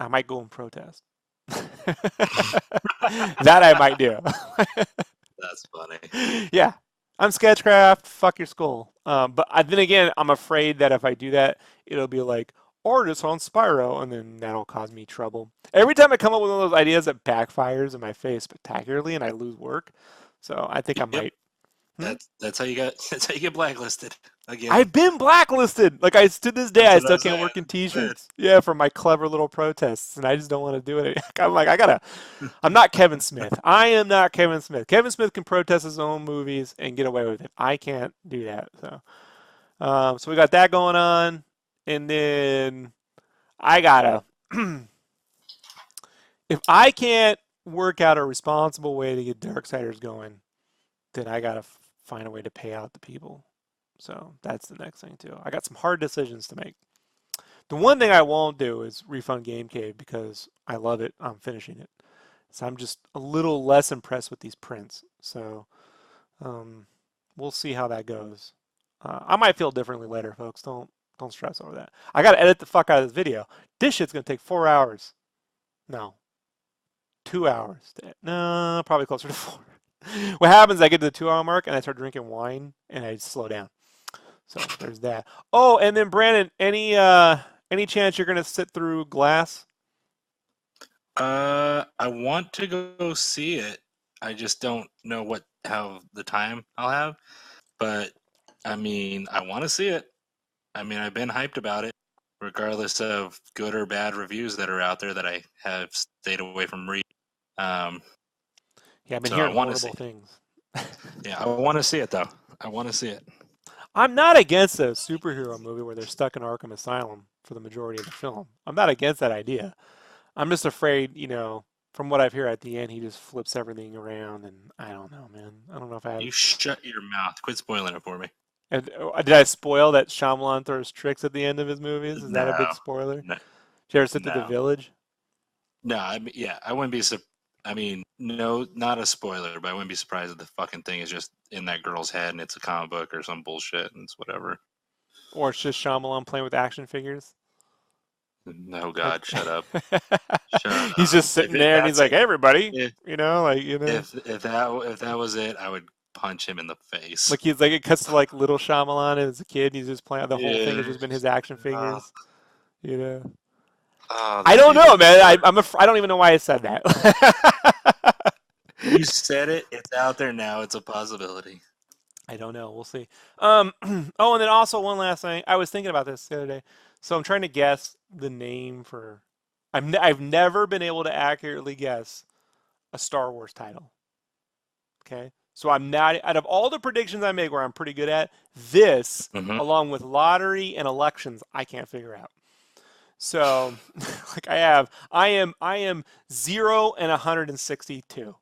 Speaker 3: might go and protest. That I might do.
Speaker 2: That's funny.
Speaker 3: Yeah. I'm SketchCraft. Fuck your skull. But then again, I'm afraid that if I do that, it'll be like artists on Spyro, and then that'll cause me trouble. Every time I come up with one of those ideas, it backfires in my face spectacularly, and I lose work. So I think I might.
Speaker 2: That's how you get blacklisted again.
Speaker 3: I've been blacklisted. Like to this day, I still can't work in T-shirts. Yeah, for my clever little protests, and I just don't want to do it. I'm like, I'm not Kevin Smith. I am not Kevin Smith. Kevin Smith can protest his own movies and get away with it. I can't do that. So we got that going on, and then I gotta. If I can't work out a responsible way to get Darksiders going, then I gotta find a way to pay out the people. So that's the next thing too. I got some hard decisions to make. The one thing I won't do is refund Game Cave because I love it. I'm finishing it. So I'm just a little less impressed with these prints. So we'll see how that goes. I might feel differently later, folks. Don't stress over that. I gotta edit the fuck out of this video. This shit's gonna take 4 hours. No. 2 hours. No, probably closer to 4. What happens is I get to the 2 hour mark and I start drinking wine and I slow down. So there's that. Oh, and then Brandon, any chance you're gonna sit through Glass?
Speaker 2: I want to go see it. I just don't know how the time I'll have. But I mean, I want to see it. I mean, I've been hyped about it, regardless of good or bad reviews that are out there that I have stayed away from reading.
Speaker 3: Yeah, I've been
Speaker 2: So I
Speaker 3: hearing
Speaker 2: want to see
Speaker 3: horrible
Speaker 2: it.
Speaker 3: things.
Speaker 2: Yeah, I want to see it though. I want to see it.
Speaker 3: I'm not against a superhero movie where they're stuck in Arkham Asylum for the majority of the film. I'm not against that idea. I'm just afraid, from what I've heard at the end, he just flips everything around, and I don't know, man. I don't know if I have.
Speaker 2: You shut your mouth. Quit spoiling it for me.
Speaker 3: And, did I spoil that Shyamalan throws tricks at the end of his movies? Is that a big
Speaker 2: No,
Speaker 3: spoiler?
Speaker 2: no,
Speaker 3: Did you ever sit through The
Speaker 2: no.
Speaker 3: Village?
Speaker 2: No. I mean, yeah, I wouldn't be. I mean, no, not a spoiler, but I wouldn't be surprised if the fucking thing is just in that girl's head and it's a comic book or some bullshit and it's whatever.
Speaker 3: Or it's just Shyamalan playing with action figures?
Speaker 2: No, God, shut up. Shut
Speaker 3: He's
Speaker 2: up.
Speaker 3: just sitting
Speaker 2: If
Speaker 3: there and he's
Speaker 2: that's
Speaker 3: like,
Speaker 2: it,
Speaker 3: "Hey, everybody,"
Speaker 2: if if that was it, I would punch him in the face.
Speaker 3: Like he's like it cuts to like little Shyamalan as a kid. He's just playing. The whole thing has
Speaker 2: Yeah.
Speaker 3: just been his action
Speaker 2: Oh,
Speaker 3: figures.
Speaker 2: oh,
Speaker 3: I
Speaker 2: that'd
Speaker 3: don't
Speaker 2: be a
Speaker 3: know,
Speaker 2: good
Speaker 3: man.
Speaker 2: story.
Speaker 3: I don't even know why I said that.
Speaker 2: You said it. It's out there now. It's a possibility.
Speaker 3: I don't know. We'll see. Oh, and then also one last thing. I was thinking about this the other day. So I'm trying to guess the name for. I've never been able to accurately guess a Star Wars title. Okay, so I'm not out of all the predictions I make where I'm pretty good at this,
Speaker 2: Mm-hmm.
Speaker 3: along with lottery and elections, I can't figure out. So, like I am 0 and 162,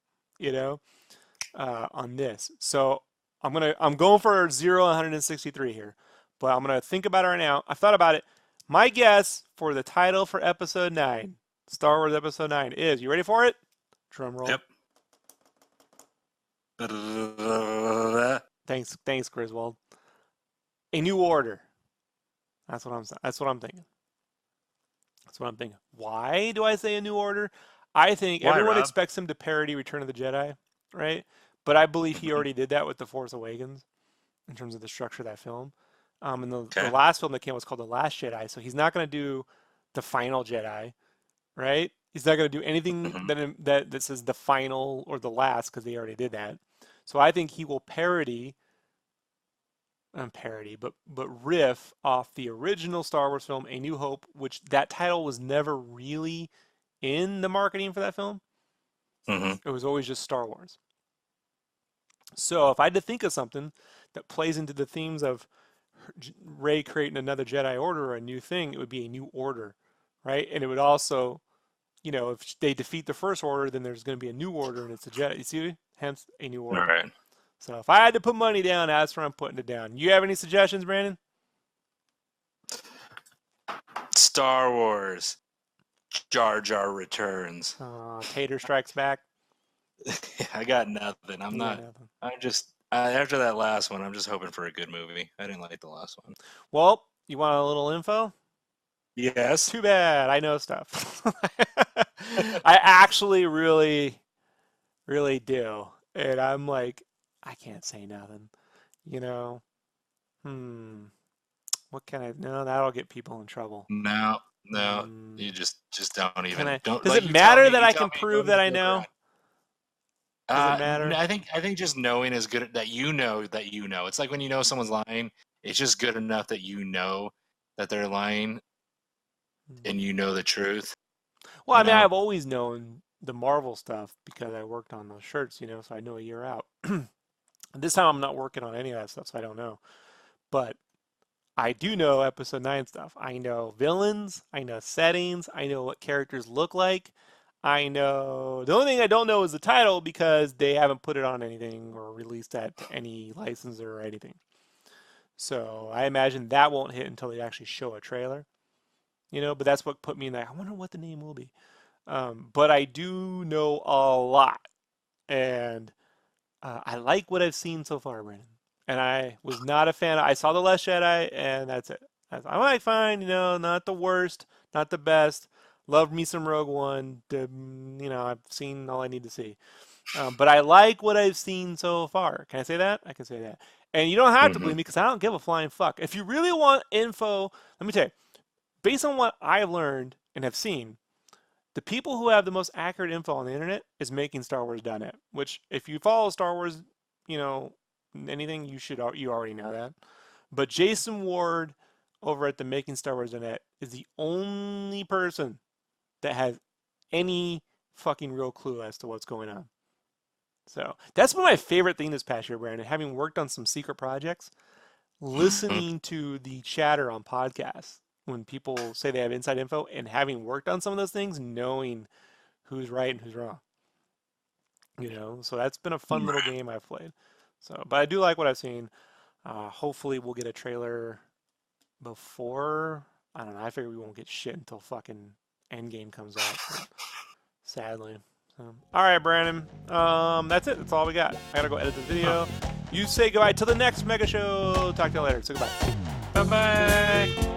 Speaker 3: on this. So I'm going for 0 and 163 here, but I'm gonna think about it right now. I've thought about it. My guess for the title for Episode 9, Star Wars Episode 9, is, you ready for it? Drum roll.
Speaker 2: Yep.
Speaker 3: Thanks, Griswold. A New Order. That's what I'm thinking. That's what I'm thinking. Why do I say A New Order? I think
Speaker 2: Why,
Speaker 3: everyone
Speaker 2: Rob?
Speaker 3: expects him to parody Return of the Jedi, right? But I believe he already did that with The Force Awakens in terms of the structure of that film. And the
Speaker 2: Okay.
Speaker 3: last film that came was called The Last Jedi, so he's not going to do the final Jedi, right? He's not going to do anything
Speaker 2: Mhm.
Speaker 3: that says the final or the last, because they already did that. So I think he will but riff off the original Star Wars film, A New Hope, which that title was never really in the marketing for that film.
Speaker 2: Mhm.
Speaker 3: It was always just Star Wars. So if I had to think of something that plays into the themes of Rey creating another Jedi Order or a new thing, it would be A New Order, right? And it would also, if they defeat the First Order, then there's going to be a new order, and it's a Jedi. You see? Hence, A New
Speaker 2: All
Speaker 3: Order.
Speaker 2: right.
Speaker 3: So if I had to put money down, that's where I'm putting it down. You have any suggestions, Brandon?
Speaker 2: Star Wars. Jar Jar returns.
Speaker 3: Tater Strikes Back.
Speaker 2: I got nothing. I'm
Speaker 3: You
Speaker 2: not.
Speaker 3: got nothing.
Speaker 2: I'm just. After that last one, I'm just hoping for a good movie. I didn't like the last one.
Speaker 3: Well, you want a little info?
Speaker 2: Yes.
Speaker 3: Too bad. I know stuff. I actually really, really do. And I'm like, I can't say nothing. You know, what can I? No, that'll get people in trouble.
Speaker 2: No. No.
Speaker 3: Hmm,
Speaker 2: You just don't even.
Speaker 3: Can I?
Speaker 2: Don't.
Speaker 3: Does
Speaker 2: Like
Speaker 3: it
Speaker 2: you tell
Speaker 3: matter
Speaker 2: me.
Speaker 3: that
Speaker 2: You
Speaker 3: I
Speaker 2: tell
Speaker 3: can
Speaker 2: me.
Speaker 3: prove
Speaker 2: Don't
Speaker 3: that
Speaker 2: even
Speaker 3: I
Speaker 2: joke
Speaker 3: know?
Speaker 2: around.
Speaker 3: Does it matter?
Speaker 2: I think just knowing is good. That you know that you know. It's like when you know someone's lying. It's just good enough that you know that they're lying, and you know the truth.
Speaker 3: Well, I
Speaker 2: You
Speaker 3: mean,
Speaker 2: know.
Speaker 3: I've always known the Marvel stuff because I worked on those shirts, so I know a year out. This time I'm not working on any of that stuff, so I don't know. But I do know Episode 9 stuff. I know villains, I know settings, I know what characters look like. I know the only thing I don't know is the title because they haven't put it on anything or released that to any licensor or anything. So I imagine that won't hit until they actually show a trailer. But that's what put me in that. I wonder what the name will be. But I do know a lot, and I like what I've seen so far, Brandon. And I was not a fan. I saw The Last Jedi, and that's it. I'm like, fine, not the worst, not the best. Loved me some Rogue One. I've seen all I need to see. But I like what I've seen so far. Can I say that? I can say that.
Speaker 1: And you don't have to believe me because I don't give a flying fuck. If you really want info, let me tell you, based on what I've learned and have seen, the people who have the most accurate info on the internet is making StarWars.net, which if you follow Star Wars, you know, anything, you already know that. But Jason Ward over at the Making Star Wars.net is the only person that has any fucking real clue as to what's going on. So that's been my favorite thing this past year, Brandon. Having worked on some secret projects, listening to the chatter on podcasts when people say they have inside info, and having worked on some of those things, knowing who's right and who's wrong. You know, so that's been a fun little game I've played. So, but I do like what I've seen. Hopefully, we'll get a trailer before. I don't know. I figure we won't get shit until fucking Endgame comes out. But sadly. So, all right, Brandon. That's it. That's all we got. I gotta go edit this video. You say goodbye till the next Mega Show. Talk to you later. Say goodbye.
Speaker 2: Bye bye.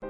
Speaker 3: All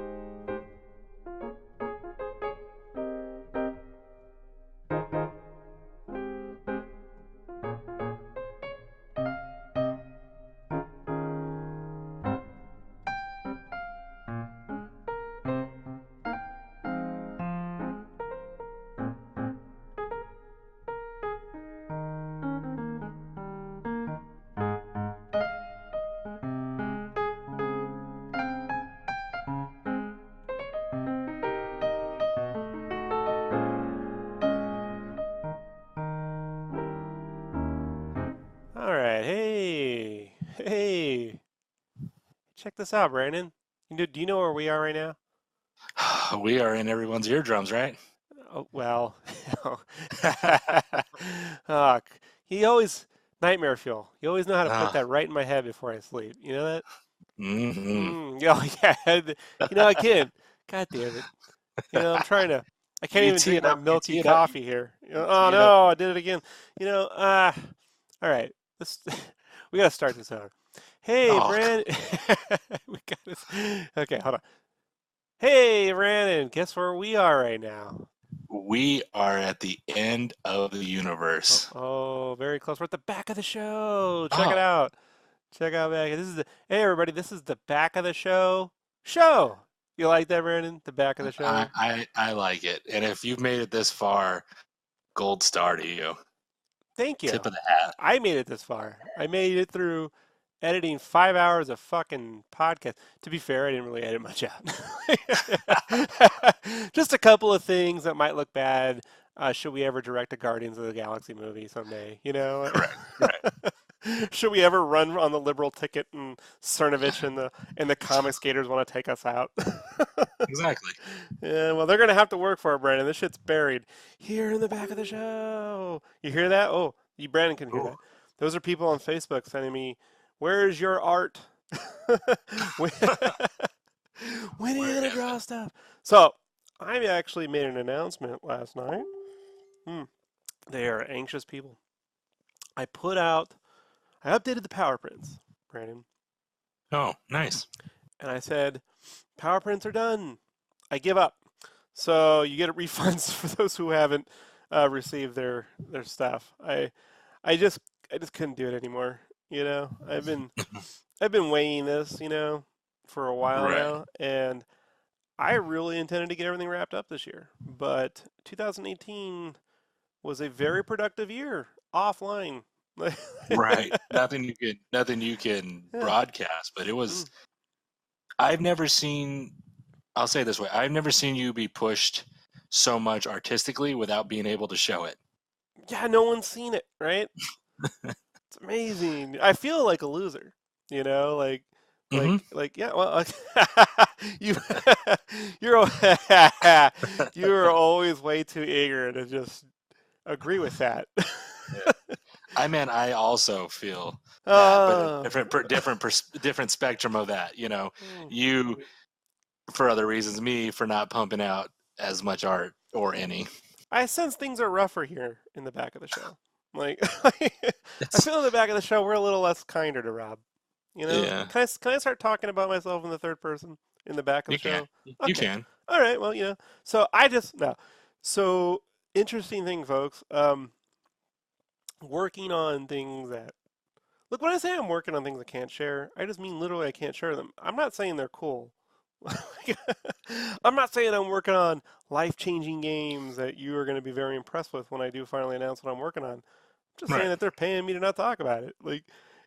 Speaker 3: right. Hey. Hey. Check this out, Brandon. Do you know where we are right now?
Speaker 2: We are in everyone's eardrums, right?
Speaker 3: Oh, well, oh, he always nightmare fuel. You always know how to put
Speaker 2: Ah,
Speaker 3: that right in my head before I sleep. You know that?
Speaker 2: hmm
Speaker 3: Yeah. I can't. God damn it. I'm trying to. I can't
Speaker 2: You
Speaker 3: even
Speaker 2: tee
Speaker 3: drink
Speaker 2: it
Speaker 3: my
Speaker 2: up. You
Speaker 3: milky
Speaker 2: tee it up.
Speaker 3: coffee here.
Speaker 2: You
Speaker 3: Oh
Speaker 2: tee it up.
Speaker 3: no, I did it again. All right. This we gotta start this over. Hey,
Speaker 2: Oh,
Speaker 3: Brandon. We got this. Okay, hold on. Hey, Brandon. Guess where we are right now?
Speaker 2: we are at the end of the
Speaker 3: Oh,
Speaker 2: universe.
Speaker 3: oh, very close. We're at the back of the show. Check it
Speaker 2: Oh,
Speaker 3: out. Check out back. Hey everybody, this is the back of the show. Show. You like that, Brandon? The back of the
Speaker 2: I,
Speaker 3: show.
Speaker 2: I like it. And if you've made it this far, gold star to you.
Speaker 3: Thank you.
Speaker 2: Tip of the hat.
Speaker 3: I made it this far. I made it through editing 5 hours of fucking podcast. To be fair, I didn't really edit much out. Just a couple of things that might look bad. Should we ever direct a Guardians of the Galaxy movie someday?
Speaker 2: Correct. Right.
Speaker 3: Should we ever run on the liberal ticket and Cernovich and the comic skaters want to take us out?
Speaker 2: Exactly.
Speaker 3: Yeah, well, they're gonna have to work for it, Brandon. This shit's buried here in the back of the show. You hear that? Oh, Brandon can hear
Speaker 2: Ooh.
Speaker 3: that. Those are people on Facebook sending me, "Where's your art? when, when are you
Speaker 2: Where
Speaker 3: gonna
Speaker 2: is
Speaker 3: draw
Speaker 2: it?
Speaker 3: stuff?" So I actually made an announcement last night. They are anxious people. I updated the power prints, Brandon,
Speaker 2: Oh, nice.
Speaker 3: and I said, "Power prints are done. I give up." So you get refunds for those who haven't received their stuff. I just I just couldn't do it anymore. I've been weighing this, for a while
Speaker 2: Right.
Speaker 3: now, and I really intended to get everything wrapped up this year. But 2018 was a very productive year offline.
Speaker 2: Right. Nothing you can
Speaker 3: Yeah.
Speaker 2: broadcast, but it was
Speaker 3: Mm.
Speaker 2: I've never seen I'll say it this way, I've never seen you be pushed so much artistically without being able to show it.
Speaker 3: Yeah, no one's seen it, right? It's amazing. I feel like a loser, you know, like
Speaker 2: Hmm
Speaker 3: yeah, well, you you're you're always way too eager to just agree with that.
Speaker 2: I also feel that, but a
Speaker 3: Oh.
Speaker 2: different spectrum of that.
Speaker 3: Mm.
Speaker 2: You for other reasons, me for not pumping out as much art or any.
Speaker 3: I sense things are rougher here in the back of the show. Like, I feel in the back of the show we're a little less kinder to Rob.
Speaker 2: Yeah,
Speaker 3: Can I start talking about myself in the third person in the back of the
Speaker 2: you can,
Speaker 3: show?
Speaker 2: you
Speaker 3: Okay.
Speaker 2: can.
Speaker 3: All right. Well, so I just no. So interesting thing, folks. Working on things that look. When I say I'm working on things I can't share, I just mean literally I can't share them. I'm not saying they're cool. I'm not saying I'm working on life-changing games that you are going to be very impressed with when I do finally announce what I'm working on. I'm just saying
Speaker 2: Right.
Speaker 3: that they're paying me to not talk about it. Like,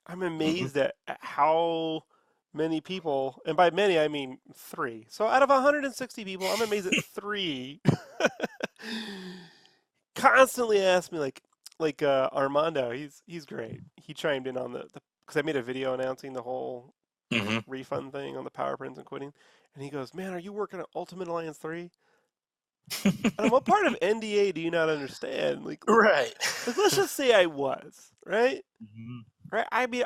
Speaker 3: I'm
Speaker 2: hmm
Speaker 3: amazed at how many people, and by many I mean 3. So out of 160 people, I'm amazed at 3 constantly ask me like Armando. He's great. He chimed in on the because I made a video announcing the whole
Speaker 2: hmm
Speaker 3: refund thing on the power prints and quitting. And he goes, "Man, are you working on Ultimate Alliance 3?" And what part of NDA do you not understand?
Speaker 2: right.
Speaker 3: Let's just say I was, right?
Speaker 2: hmm
Speaker 3: Right? I mean,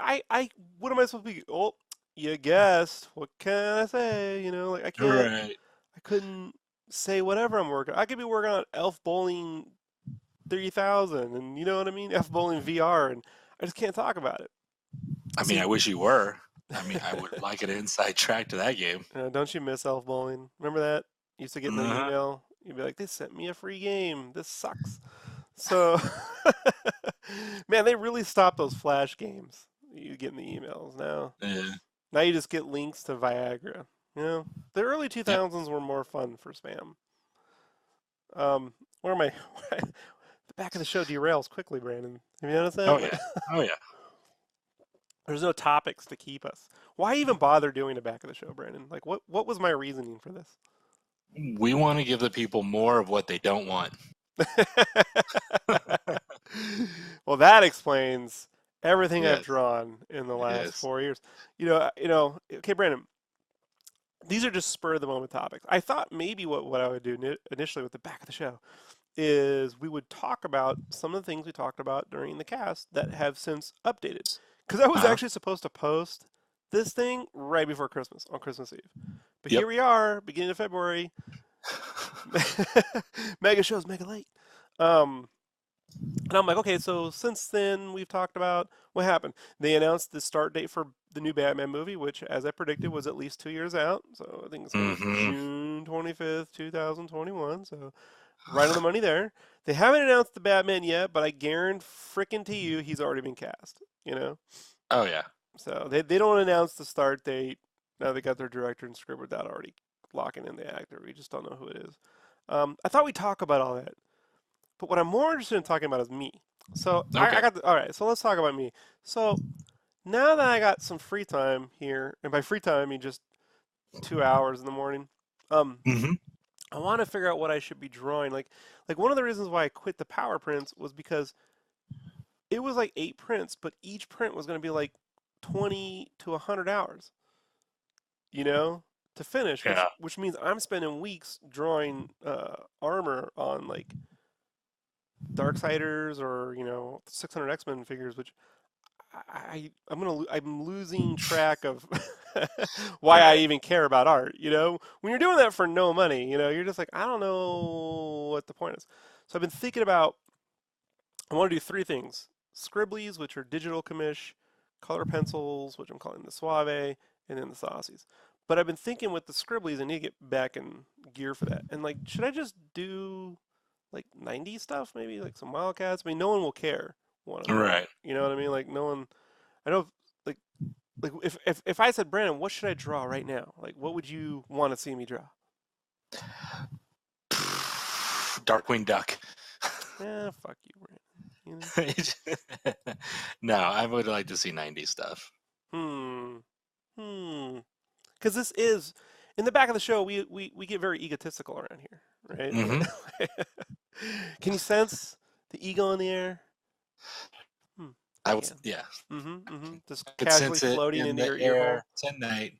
Speaker 3: what am I supposed to be? Oh, you guessed. What can I say?
Speaker 2: Right.
Speaker 3: I couldn't say whatever I'm working. I could be working on Elf Bowling 3000, and you know what I mean? Elf Bowling VR, and I just can't talk about it.
Speaker 2: I mean,
Speaker 3: See,
Speaker 2: I wish you were. I mean, I would like an inside track to that game.
Speaker 3: Don't you miss Elf Bowling? Remember that? You used to get in the
Speaker 2: Uh-huh.
Speaker 3: email. You'd be like, "They sent me a free game. This sucks." So, man, they really stopped those flash games. You get in the emails now.
Speaker 2: Yeah.
Speaker 3: Now you just get links to Viagra. You know, the early
Speaker 2: Yep.
Speaker 3: 2000s were more fun for spam. Where am I? The back of the show derails quickly, Brandon. Have you noticed that?
Speaker 2: Oh yeah. Oh yeah.
Speaker 3: There's no topics to keep us. Why even bother doing the back of the show, Brandon? Like, what was my reasoning for this?
Speaker 2: We want to give the people more of what they don't want.
Speaker 3: Well, that explains everything I've
Speaker 2: Yes.
Speaker 3: drawn in the last
Speaker 2: Yes.
Speaker 3: 4 years. Okay, Brandon, these are just spur of the moment topics. I thought maybe what I would do initially with the back of the show is we would talk about some of the things we talked about during the cast that have since updated. Because I was
Speaker 2: Uh-huh.
Speaker 3: actually supposed to post this thing right before Christmas, on Christmas Eve. But
Speaker 2: Yep.
Speaker 3: here we are, beginning of February. Mega show's mega late. And I'm like, okay, so since then we've talked about what happened. They announced the start date for the new Batman movie, which, as I predicted, was at least 2 years out. So I think it's going to be
Speaker 2: Mhm.
Speaker 3: June 25th, 2021. So right on the money there. They haven't announced the Batman yet, but I guarantee frickin' to you he's already been cast, you know?
Speaker 2: Oh yeah.
Speaker 3: So they don't announce the start date. Now they got their director and script without already locking in the actor. We just don't know who it is. I thought we'd talk about all that. But what I'm more interested in talking about is me. So I
Speaker 2: Okay.
Speaker 3: got all right. So let's talk about me. So now that I got some free time here, and by free time I mean just 2 hours in the morning,
Speaker 2: Mm-hmm.
Speaker 3: I want to figure out what I should be drawing. Like one of the reasons why I quit the power prints was because it was like 8 prints, but each print was going to be like 20 to 100 hours, you know, to finish,
Speaker 2: Yeah.
Speaker 3: which means I'm spending weeks drawing armor on like Darksiders or 600 X-Men figures, which I'm losing track of why I
Speaker 2: Right.
Speaker 3: even care about art. When you're doing that for no money, you're just like, I don't know what the point is. So I've been thinking about. I want to do 3 things: scribblies, which are digital commish; color pencils, which I'm calling the Suave; and then the Saucies. But I've been thinking with the scribblies, I need to get back in gear for that. And like, should I just do like 90s stuff, maybe like some Wildcats? I mean, no one will care what I'm drawing.
Speaker 2: Right.
Speaker 3: You know what I mean? Like, no one. I know, like, if I said, Brandon, what should I draw right now? Like, what would you want to see me draw?
Speaker 2: Darkwing Duck.
Speaker 3: Fuck you, Brandon.
Speaker 2: No, I would like to see 90s stuff.
Speaker 3: Because this is, in the back of the show, we get very egotistical around here, right?
Speaker 2: Mm-hmm.
Speaker 3: Can you sense the ego in the air?
Speaker 2: I would,
Speaker 3: can.
Speaker 2: yeah.
Speaker 3: Just
Speaker 2: I could
Speaker 3: casually
Speaker 2: sense it
Speaker 3: floating
Speaker 2: in
Speaker 3: into
Speaker 2: the
Speaker 3: your ear
Speaker 2: air
Speaker 3: hole.
Speaker 2: tonight.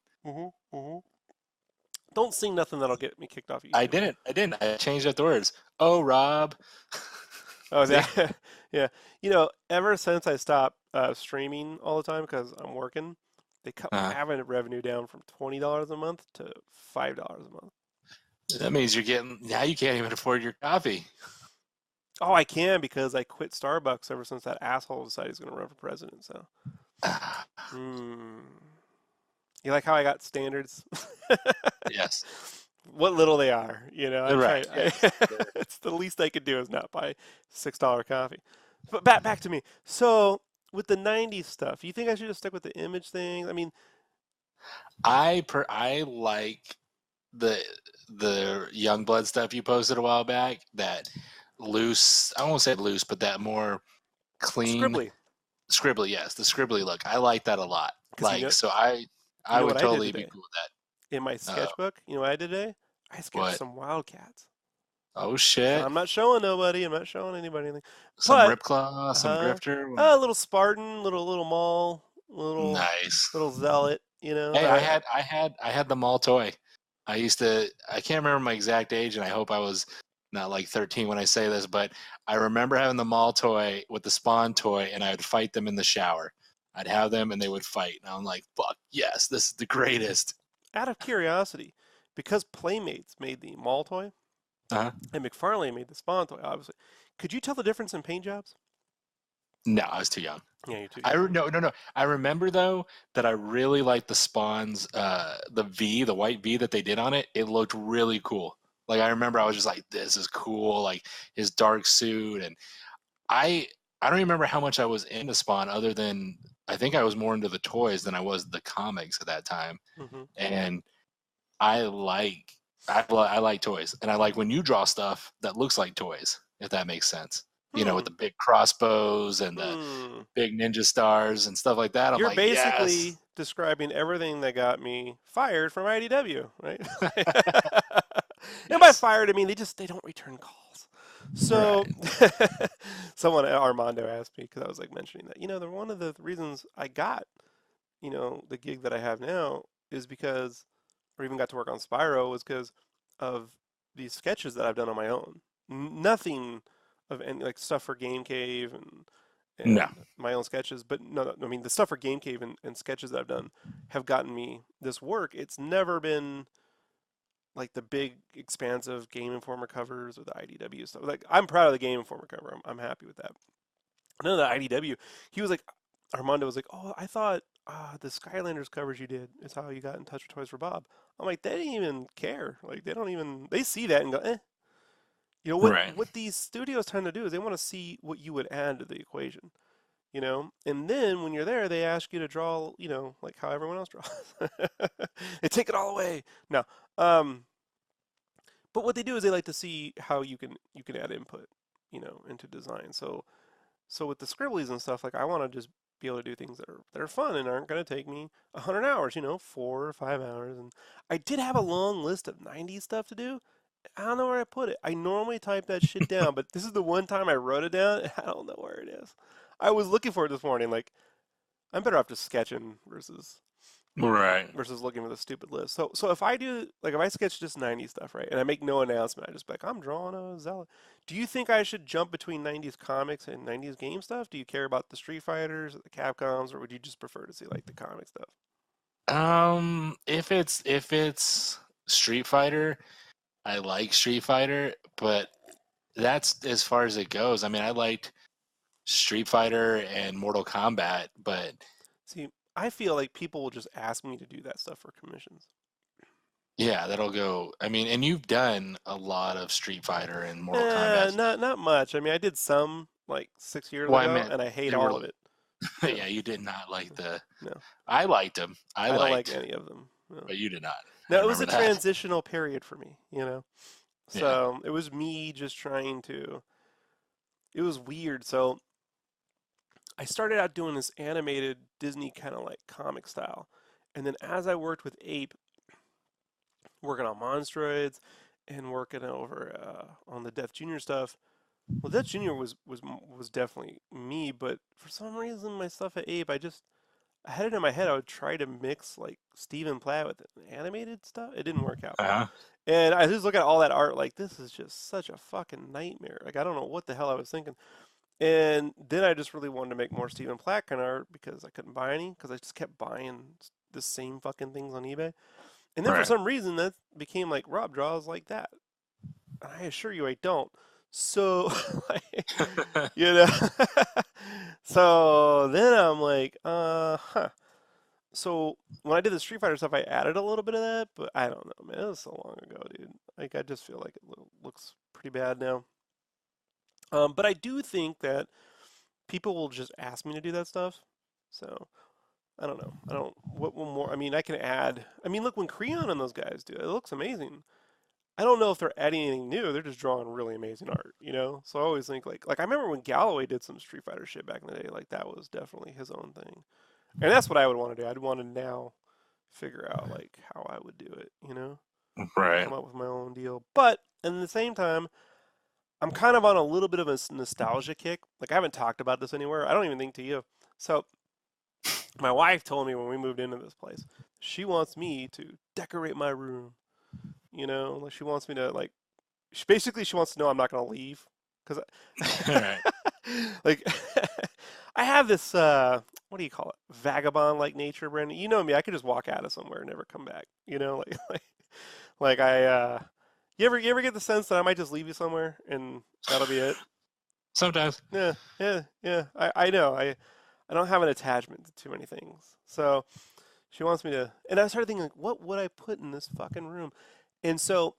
Speaker 3: Don't sing nothing that'll get me kicked off YouTube.
Speaker 2: I didn't. I changed up the words. Oh, Rob.
Speaker 3: Oh,
Speaker 2: See?
Speaker 3: that, yeah. Ever since I stopped streaming all the time because I'm working, they cut my
Speaker 2: Uh-huh.
Speaker 3: ad revenue down from $20 a month to $5 a month.
Speaker 2: That means now you can't even afford your coffee.
Speaker 3: Oh, I can because I quit Starbucks ever since that asshole decided he's going to run for president. So, you like how I got standards?
Speaker 2: Yes.
Speaker 3: What little they are, I
Speaker 2: Right,
Speaker 3: try.
Speaker 2: yes.
Speaker 3: It's the least I could do is not buy $6 coffee. But back to me. So with the '90s stuff, you think I should just stick with the image things? I mean,
Speaker 2: I like the Youngblood stuff you posted a while back. That loose. I won't say loose, but that more clean.
Speaker 3: scribbly.
Speaker 2: Yes, the scribbly look. I like that a lot.
Speaker 3: 'Cause
Speaker 2: Like, so I would
Speaker 3: what I did
Speaker 2: totally be
Speaker 3: today?
Speaker 2: cool with that.
Speaker 3: In my sketchbook, you know what I did today? I sketched
Speaker 2: What?
Speaker 3: some wildcats.
Speaker 2: Oh shit!
Speaker 3: I'm not showing nobody. I'm not showing anybody anything.
Speaker 2: Some
Speaker 3: But,
Speaker 2: Ripclaw, some Drifter.
Speaker 3: a little Spartan, little Maul,
Speaker 2: Nice.
Speaker 3: little Zealot.
Speaker 2: Hey, I had the mall toy. I can't remember my exact age, and I hope I was not like 13 when I say this, but I remember having the mall toy with the Spawn toy, and I would fight them in the shower. I'd have them, and they would fight, and I'm like, fuck yes, this is the greatest.
Speaker 3: Out of curiosity, because Playmates made the Maul toy,
Speaker 2: Uh-huh.
Speaker 3: and McFarlane made the Spawn toy, obviously, could you tell the difference in paint jobs?
Speaker 2: No, I was too young.
Speaker 3: Yeah, you're too young.
Speaker 2: No. I remember though that I really liked the Spawns, the white V that they did on it. It looked really cool. Like I remember I was just like, this is cool. Like his dark suit, and I don't remember how much I was into Spawn other than I think I was more into the toys than I was the comics at that time.
Speaker 3: Mm-hmm.
Speaker 2: And I like toys, and I like when you draw stuff that looks like toys, if that makes sense. You know, with the big crossbows and the big ninja stars and stuff like that. I'm
Speaker 3: You're
Speaker 2: like,
Speaker 3: basically
Speaker 2: yes.
Speaker 3: describing everything that got me fired from IDW, right? And by fired, I mean they don't return calls. So someone, Armando, asked me, because I was like mentioning that, they're one of the reasons I got, the gig that I have now is because, or even got to work on Spyro, was because of these sketches that I've done on my own. Nothing of any like stuff for Game Cave and
Speaker 2: No.
Speaker 3: my own sketches, but no, I mean the stuff for Game Cave and sketches that I've done have gotten me this work. It's never been like the big expansive Game Informer covers or the IDW stuff. Like I'm proud of the Game Informer cover. I'm happy with that. None of the IDW. He was like, Armando was like, oh, I thought the Skylanders covers you did is how you got in touch with Toys for Bob. I'm like, they didn't even care. Like they see that and go, eh. What these studios tend to do is they want to see what you would add to the equation. And then when you're there, they ask you to draw, like how everyone else draws. They take it all away. No. But what they do is they like to see how you can add input, into design. So with the scribblies and stuff, like I want to just be able to do things that are fun and aren't going to take me 100 hours, 4 or 5 hours. And I did have a long list of 90s stuff to do. I don't know where I put it. I normally type that shit down, but this is the one time I wrote it down, and I don't know where it is. I was looking for it this morning. Like, I'm better off just sketching versus looking for the stupid list. So if I sketch just 90s stuff, right, and I make no announcement, I just be like, I'm drawing a Zealot. Do you think I should jump between 90s comics and 90s game stuff? Do you care about the Street Fighters, or the Capcoms, or would you just prefer to see like the comic stuff?
Speaker 2: If it's Street Fighter, I like Street Fighter, but that's as far as it goes. I mean, I liked Street Fighter and Mortal Kombat, but
Speaker 3: see, I feel like people will just ask me to do that stuff for commissions.
Speaker 2: Yeah, that'll go. I mean, and you've done a lot of Street Fighter and Mortal Kombat.
Speaker 3: Not much. I mean, I did some like 6 years ago, and I hate all of it.
Speaker 2: Yeah, you did not like the.
Speaker 3: No.
Speaker 2: I liked them. I
Speaker 3: don't like any of them. No.
Speaker 2: But you did not.
Speaker 3: No, it was a transitional period for me, So it was me just trying to. It was weird. So I started out doing this animated Disney kind of like comic style, and then as I worked with Ape, working on Monstroids and working over on the Death Jr. stuff. Well, Death Jr. was definitely me, but for some reason my stuff at Ape, I had it in my head I would try to mix like Stephen Platt with animated stuff. It didn't work out. And I just look at all that art like this is just such a fucking nightmare. Like I don't know what the hell I was thinking. And then I just really wanted to make more Stephen Platt kind of art because I couldn't buy any because I just kept buying the same fucking things on eBay. And then for some reason that became like Rob draws like that. And I assure you I don't. So, so then I'm like, So when I did the Street Fighter stuff, I added a little bit of that, but I don't know, man. It was so long ago, dude. Like I just feel like it looks pretty bad now. But I do think that people will just ask me to do that stuff. So I don't know. What more? I mean, I can add. I mean, look, when Creon and those guys do it, it looks amazing. I don't know if they're adding anything new. They're just drawing really amazing art, So I always think like I remember when Galloway did some Street Fighter shit back in the day. Like that was definitely his own thing, and that's what I would want to do. I'd want to now figure out like how I would do it,
Speaker 2: Right.
Speaker 3: Come up with my own deal. But at the same time, I'm kind of on a little bit of a nostalgia kick. Like I haven't talked about this anywhere. I don't even think to you. So my wife told me when we moved into this place, she wants me to decorate my room. Like she wants me to like. She wants to know I'm not gonna leave because, like, I have this what do you call it? Vagabond like nature, Brandon. You know me. I could just walk out of somewhere and never come back. Like I. You ever get the sense that I might just leave you somewhere and that'll be it?
Speaker 2: Sometimes.
Speaker 3: Yeah, yeah. I know. I don't have an attachment to too many things. So she wants me to, and I started thinking, like, what would I put in this fucking room? And so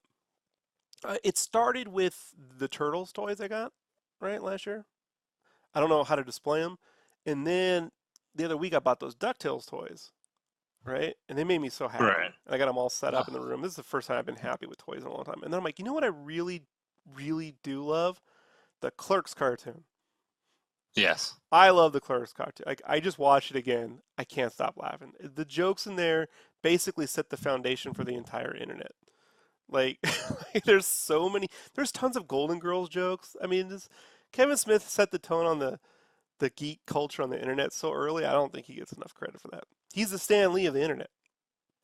Speaker 3: it started with the Turtles toys I got, right, last year. I don't know how to display them. And then the other week I bought those DuckTales toys, right? And they made me so happy.
Speaker 2: Right.
Speaker 3: And I got them all set up in the room. This is the first time I've been happy with toys in a long time. And then I'm like, you know what I really, really do love? The Clerks cartoon.
Speaker 2: Yes.
Speaker 3: I love the Clerks cartoon. Like, I just watched it again. I can't stop laughing. The jokes in there basically set the foundation for the entire internet. Like, there's so many. There's tons of Golden Girls jokes. I mean, Kevin Smith set the tone on the geek culture on the internet so early. I don't think he gets enough credit for that. He's the Stan Lee of the internet.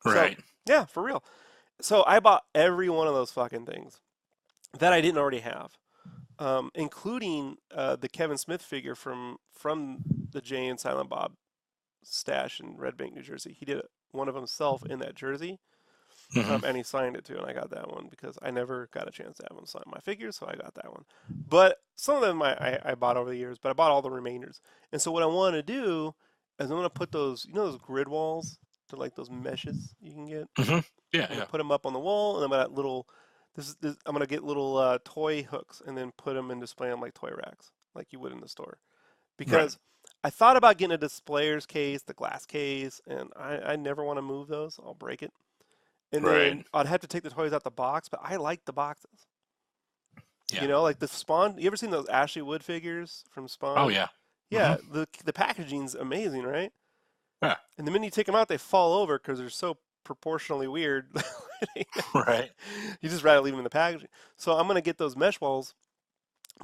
Speaker 2: Right.
Speaker 3: So, yeah, for real. So I bought every one of those fucking things that I didn't already have, including the Kevin Smith figure from the Jay and Silent Bob stash in Red Bank, New Jersey. He did one of himself in that jersey. And he signed it too, and I got that one because I never got a chance to have him sign my figures, so I got that one. But some of them I bought over the years, but I bought all the remainders. And so what I want to do is I'm going to put those, those grid walls, to like those meshes you can get.
Speaker 2: Yeah,
Speaker 3: I'm going to put them up on the wall, and I'm going to little, I'm going to get little toy hooks and then put them and display them like toy racks, like you would in the store. Because I thought about getting a displayer's case, the glass case, and I never want to move those. I'll break it. And then I'd have to take the toys out the box, but I like the boxes.
Speaker 2: Yeah.
Speaker 3: Like the Spawn. You ever seen those Ashley Wood figures from Spawn?
Speaker 2: Oh, yeah.
Speaker 3: Yeah, the packaging's amazing, right?
Speaker 2: Yeah.
Speaker 3: And the minute you take them out, they fall over because they're so proportionally weird.
Speaker 2: Right.
Speaker 3: You just rather leave them in the packaging. So I'm going to get those mesh walls,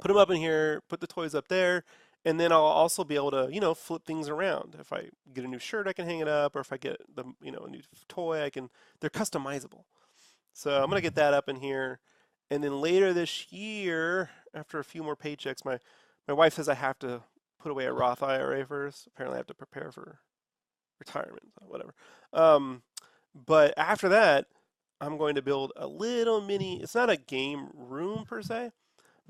Speaker 3: put them up in here, put the toys up there, and then I'll also be able to, flip things around. If I get a new shirt, I can hang it up, or if I get a new toy, they're customizable. So I'm gonna get that up in here, and then later this year, after a few more paychecks, my wife says I have to put away a Roth IRA first. Apparently, I have to prepare for retirement, whatever. But after that, I'm going to build a little mini. It's not a game room per se.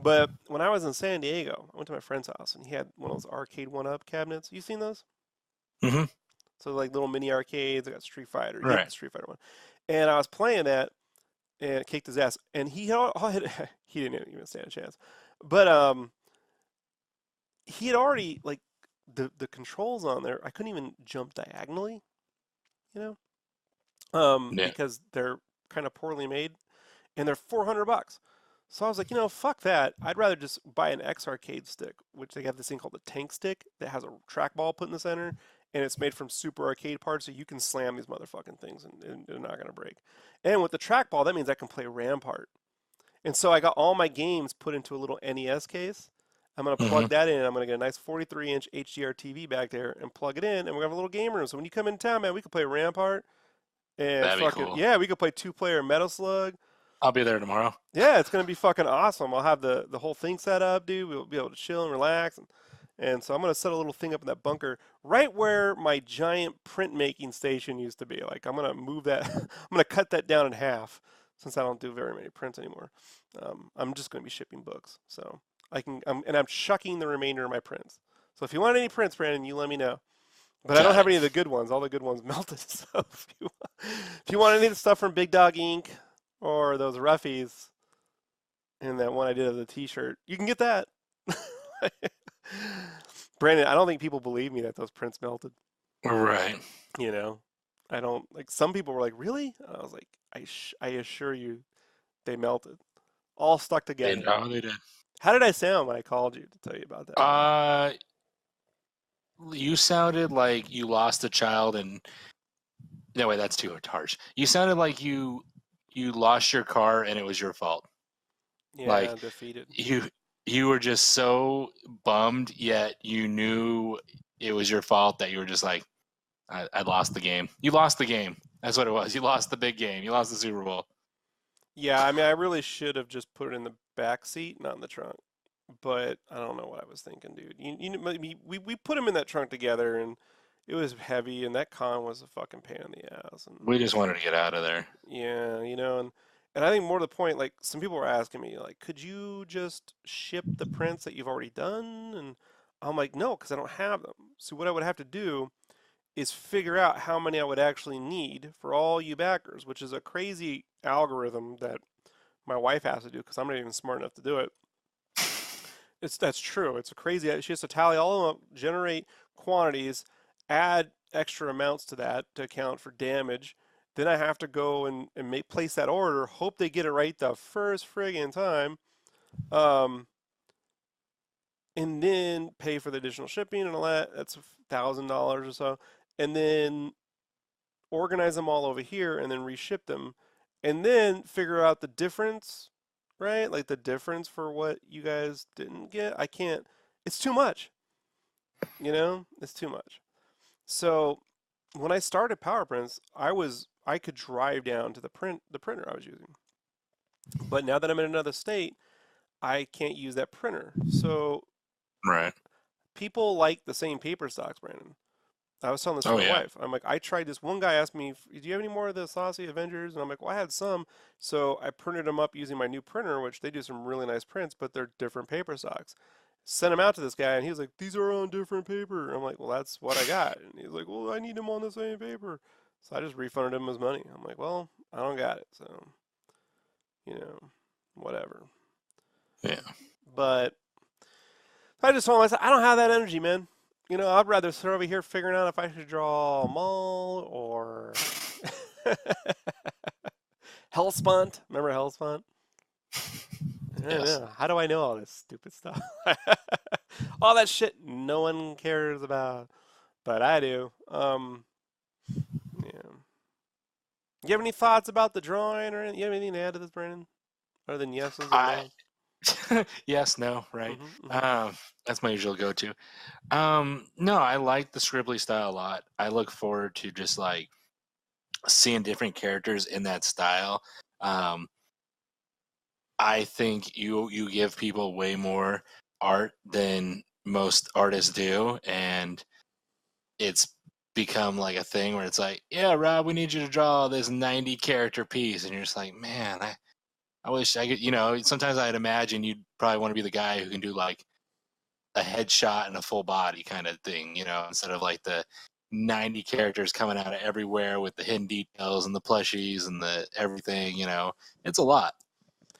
Speaker 3: But when I was in San Diego, I went to my friend's house, and he had one of those arcade one-up cabinets. You seen those? So like little mini arcades. I got Street Fighter. He had the Street Fighter one, and I was playing that, and it kicked his ass. And he didn't even stand a chance. But he had already like the controls on there. I couldn't even jump diagonally, because they're kind of poorly made, and they're $400. So I was like, fuck that. I'd rather just buy an X arcade stick, which they have this thing called the tank stick that has a trackball put in the center, and it's made from super arcade parts, so you can slam these motherfucking things and they're not gonna break. And with the trackball, that means I can play Rampart. And so I got all my games put into a little NES case. I'm gonna plug that in. I'm gonna get a nice 43-inch HDR TV back there and plug it in, and we're gonna have a little game room. So when you come in town, man, we can play Rampart. And
Speaker 2: that'd be cool.
Speaker 3: Yeah, we could play 2-player Metal Slug.
Speaker 2: I'll be there tomorrow.
Speaker 3: Yeah, it's gonna be fucking awesome. I'll have the whole thing set up, dude. We'll be able to chill and relax, and so I'm gonna set a little thing up in that bunker right where my giant printmaking station used to be. Like I'm gonna move that. I'm gonna cut that down in half since I don't do very many prints anymore. I'm just gonna be shipping books, so I'm chucking the remainder of my prints. So if you want any prints, Brandon, you let me know. But I don't have any of the good ones. All the good ones melted. So if you want any of the stuff from Big Dog Inc. or those roughies, and that one I did of the T-shirt, you can get that. Brandon, I don't think people believe me that those prints melted.
Speaker 2: Right.
Speaker 3: I don't, like, some people were like, really? And I was like, I assure you, they melted. All stuck together.
Speaker 2: They did.
Speaker 3: How did I sound when I called you to tell you about that?
Speaker 2: You sounded like you lost a child, and no, wait, that's too harsh. You sounded like you lost your car and it was your fault.
Speaker 3: Yeah,
Speaker 2: like
Speaker 3: defeated.
Speaker 2: You were just so bummed, yet you knew it was your fault that you were just like, I lost the game. You lost the game. That's what it was. You lost the big game. You lost the Super Bowl.
Speaker 3: Yeah, I mean, I really should have just put it in the back seat, not in the trunk. But I don't know what I was thinking, dude. We put him in that trunk together, and it was heavy, and that con was a fucking pain in the ass. And
Speaker 2: we just wanted to get out of there.
Speaker 3: yeah, And I think more to the point, like some people were asking me, like, could you just ship the prints that you've already done? And I'm like, no, because I don't have them. So what I would have to do is figure out how many I would actually need for all you backers, which is a crazy algorithm that my wife has to do because I'm not even smart enough to do it. That's true. It's a crazy. She has to tally all of them up, generate quantities, add extra amounts to that to account for damage. Then I have to go and place that order, hope they get it right the first friggin' time, um, and then pay for the additional shipping and all that. That's $1,000 or so, and then organize them all over here and then reship them, and then figure out the difference, right? Like the difference for what you guys didn't get. I can't. It's too much. It's too much. So when I started PowerPrints, I could drive down to the printer I was using. But now that I'm in another state, I can't use that printer. So
Speaker 2: Right.
Speaker 3: people like the same paper stocks, Brandon. I was telling this to
Speaker 2: Oh
Speaker 3: my
Speaker 2: yeah.
Speaker 3: wife. I'm like, I tried this. One guy asked me, do you have any more of the Saucy Avengers? And I'm like, well, I had some. So I printed them up using my new printer, which they do some really nice prints, but they're different paper stocks. Sent them out to this guy, and he was like, these are on different paper. I'm like, well, that's what I got. And he's like, well, I need them on the same paper. So I just refunded him his money. I'm like, well, I don't got it. So, whatever.
Speaker 2: Yeah.
Speaker 3: But I just told him, I said, I don't have that energy, man. I'd rather sit over here figuring out if I should draw a mall or Hellspawn. Remember Hellspawn? I don't
Speaker 2: Yes.
Speaker 3: know. How do I know all this stupid stuff? All that shit no one cares about, but I do. Yeah. You have any thoughts about the drawing or anything? You have anything to add to this, Brandon? Other than yeses and
Speaker 2: I
Speaker 3: nos?
Speaker 2: yes, no, right.
Speaker 3: Mm-hmm.
Speaker 2: That's my usual go-to. No, I like the scribbly style a lot. I look forward to just like seeing different characters in that style. Um, I think you give people way more art than most artists do, and it's become like a thing where it's like, yeah, Rob, we need you to draw this 90 character piece, and you're just like, man, I wish I could. Sometimes I'd imagine you'd probably want to be the guy who can do like a headshot and a full body kind of thing, instead of like the 90 characters coming out of everywhere with the hidden details and the plushies and the everything. It's a lot.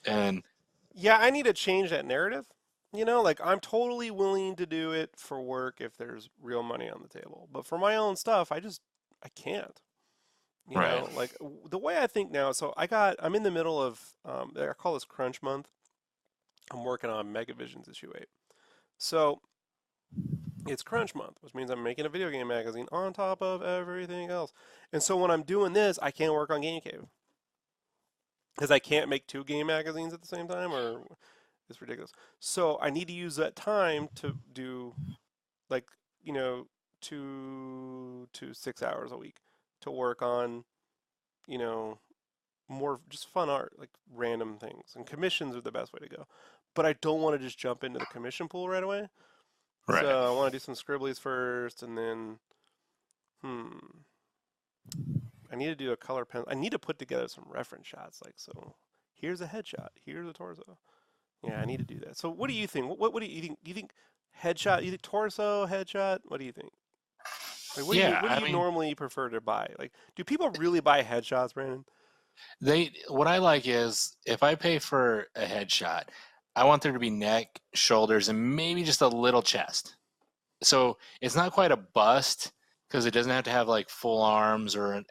Speaker 2: And
Speaker 3: Yeah, I need to change that narrative. Like I'm totally willing to do it for work if there's real money on the table. But for my own stuff, I can't.
Speaker 2: right,
Speaker 3: Like the way I think now, so I'm in the middle of, I call this crunch month. I'm working on Megavisions issue 8. So it's crunch month, which means I'm making a video game magazine on top of everything else. And so when I'm doing this, I can't work on Game Cave because I can't make 2 game magazines at the same time, or it's ridiculous. So I need to use that time to do like, 2 to 6 hours a week to work on, you know, more just fun art, like random things. And commissions are the best way to go. But I don't want to just jump into the commission pool right away. So
Speaker 2: right.
Speaker 3: I want to do some scribblies first, and then, I need to do a color pen. I need to put together some reference shots. Like, so here's a headshot, here's a torso. Yeah, I need to do that. So what do you think? What do you think? Do you think headshot? You think torso, headshot? What do you think? Like,
Speaker 2: Yeah,
Speaker 3: what do
Speaker 2: I
Speaker 3: you
Speaker 2: mean,
Speaker 3: normally prefer to buy? Like, do people really buy headshots, Brandon?
Speaker 2: what I like is if I pay for a headshot, I want there to be neck, shoulders, and maybe just a little chest. So it's not quite a bust because it doesn't have to have like full arms or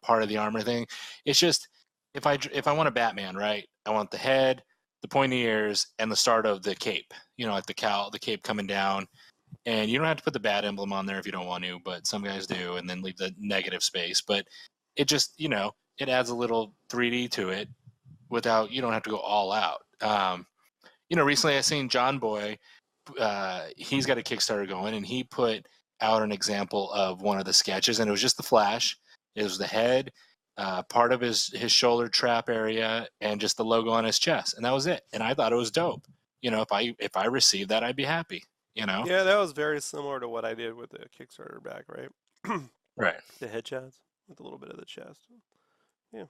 Speaker 2: part of the armor thing. It's just if I want a Batman, right? I want the head, the pointy ears, and the start of the cape. Like the cape coming down. And you don't have to put the bat emblem on there if you don't want to, but some guys do, and then leave the negative space. But it just it adds a little 3D to it without you don't have to go all out. Recently I seen John Boy. He's got a Kickstarter going, and he put out an example of one of the sketches, and it was just the Flash. It was the head, part of his shoulder trap area, and just the logo on his chest, and that was it. And I thought it was dope. If I received that, I'd be happy.
Speaker 3: Yeah, that was very similar to what I did with the Kickstarter back, right?
Speaker 2: Right.
Speaker 3: The headshots with a little bit of the chest. Yeah.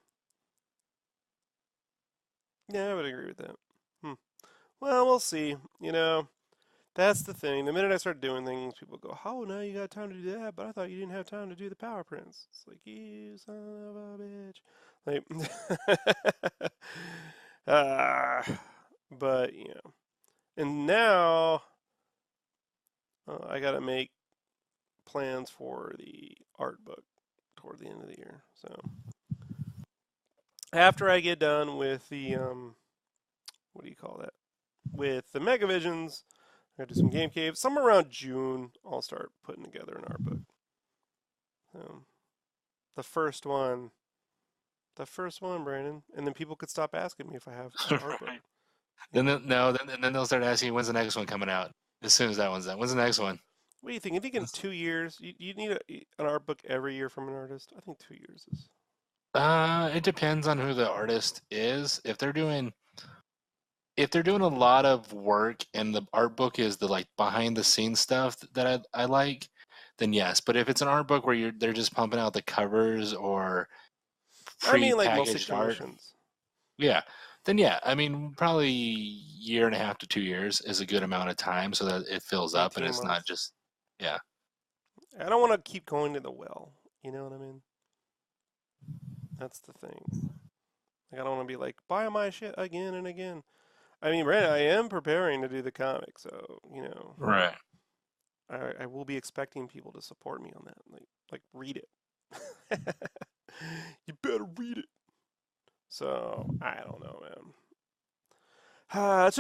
Speaker 3: Yeah, I would agree with that. Well, we'll see. That's the thing. The minute I start doing things, people go, "Oh, now you got time to do that?" But I thought you didn't have time to do the power prints. It's like, you son of a bitch. Like, but and now I gotta make plans for the art book toward the end of the year. So after I get done with the what do you call that? With the Megavisions, I gotta do some game caves. Somewhere around June, I'll start putting together an art book. The first one, Brandon, and then people could stop asking me if I have an art book.
Speaker 2: Right. Then they'll start asking you, when's the next one coming out? As soon as that one's done, when's the next one?
Speaker 3: What do you think? You think in 2 years you need an art book every year from an artist? I think 2 years is.
Speaker 2: It depends on who the artist is. If they're doing a lot of work and the art book is the like behind the scenes stuff that I like, then yes. But if it's an art book where they're just pumping out the covers or
Speaker 3: I mean, like mostly
Speaker 2: pre-packaged art,
Speaker 3: commissions.
Speaker 2: yeah, then yeah. I mean, probably year and a half to 2 years is a good amount of time so that it fills up and
Speaker 3: 18
Speaker 2: it's not
Speaker 3: months.
Speaker 2: just yeah.
Speaker 3: I don't want to keep going to the well. You know what I mean? That's the thing. Like I don't want to be like, buy my shit again and again. I mean, Brandon, I am preparing to do the comic, so
Speaker 2: Right.
Speaker 3: I will be expecting people to support me on that. Like read it. You better read it. So I don't know, man.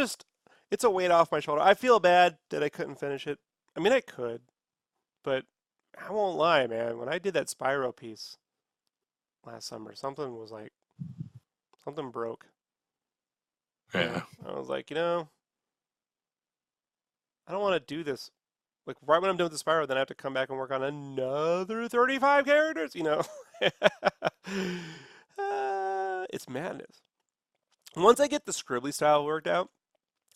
Speaker 3: It's a weight off my shoulder. I feel bad that I couldn't finish it. I mean, I could, but I won't lie, man. When I did that Spyro piece last summer, something broke.
Speaker 2: Yeah.
Speaker 3: I was like, I don't want to do this. Like right when I'm done with the Spyro, then I have to come back and work on another 35 characters. It's madness. Once I get the scribbly style worked out,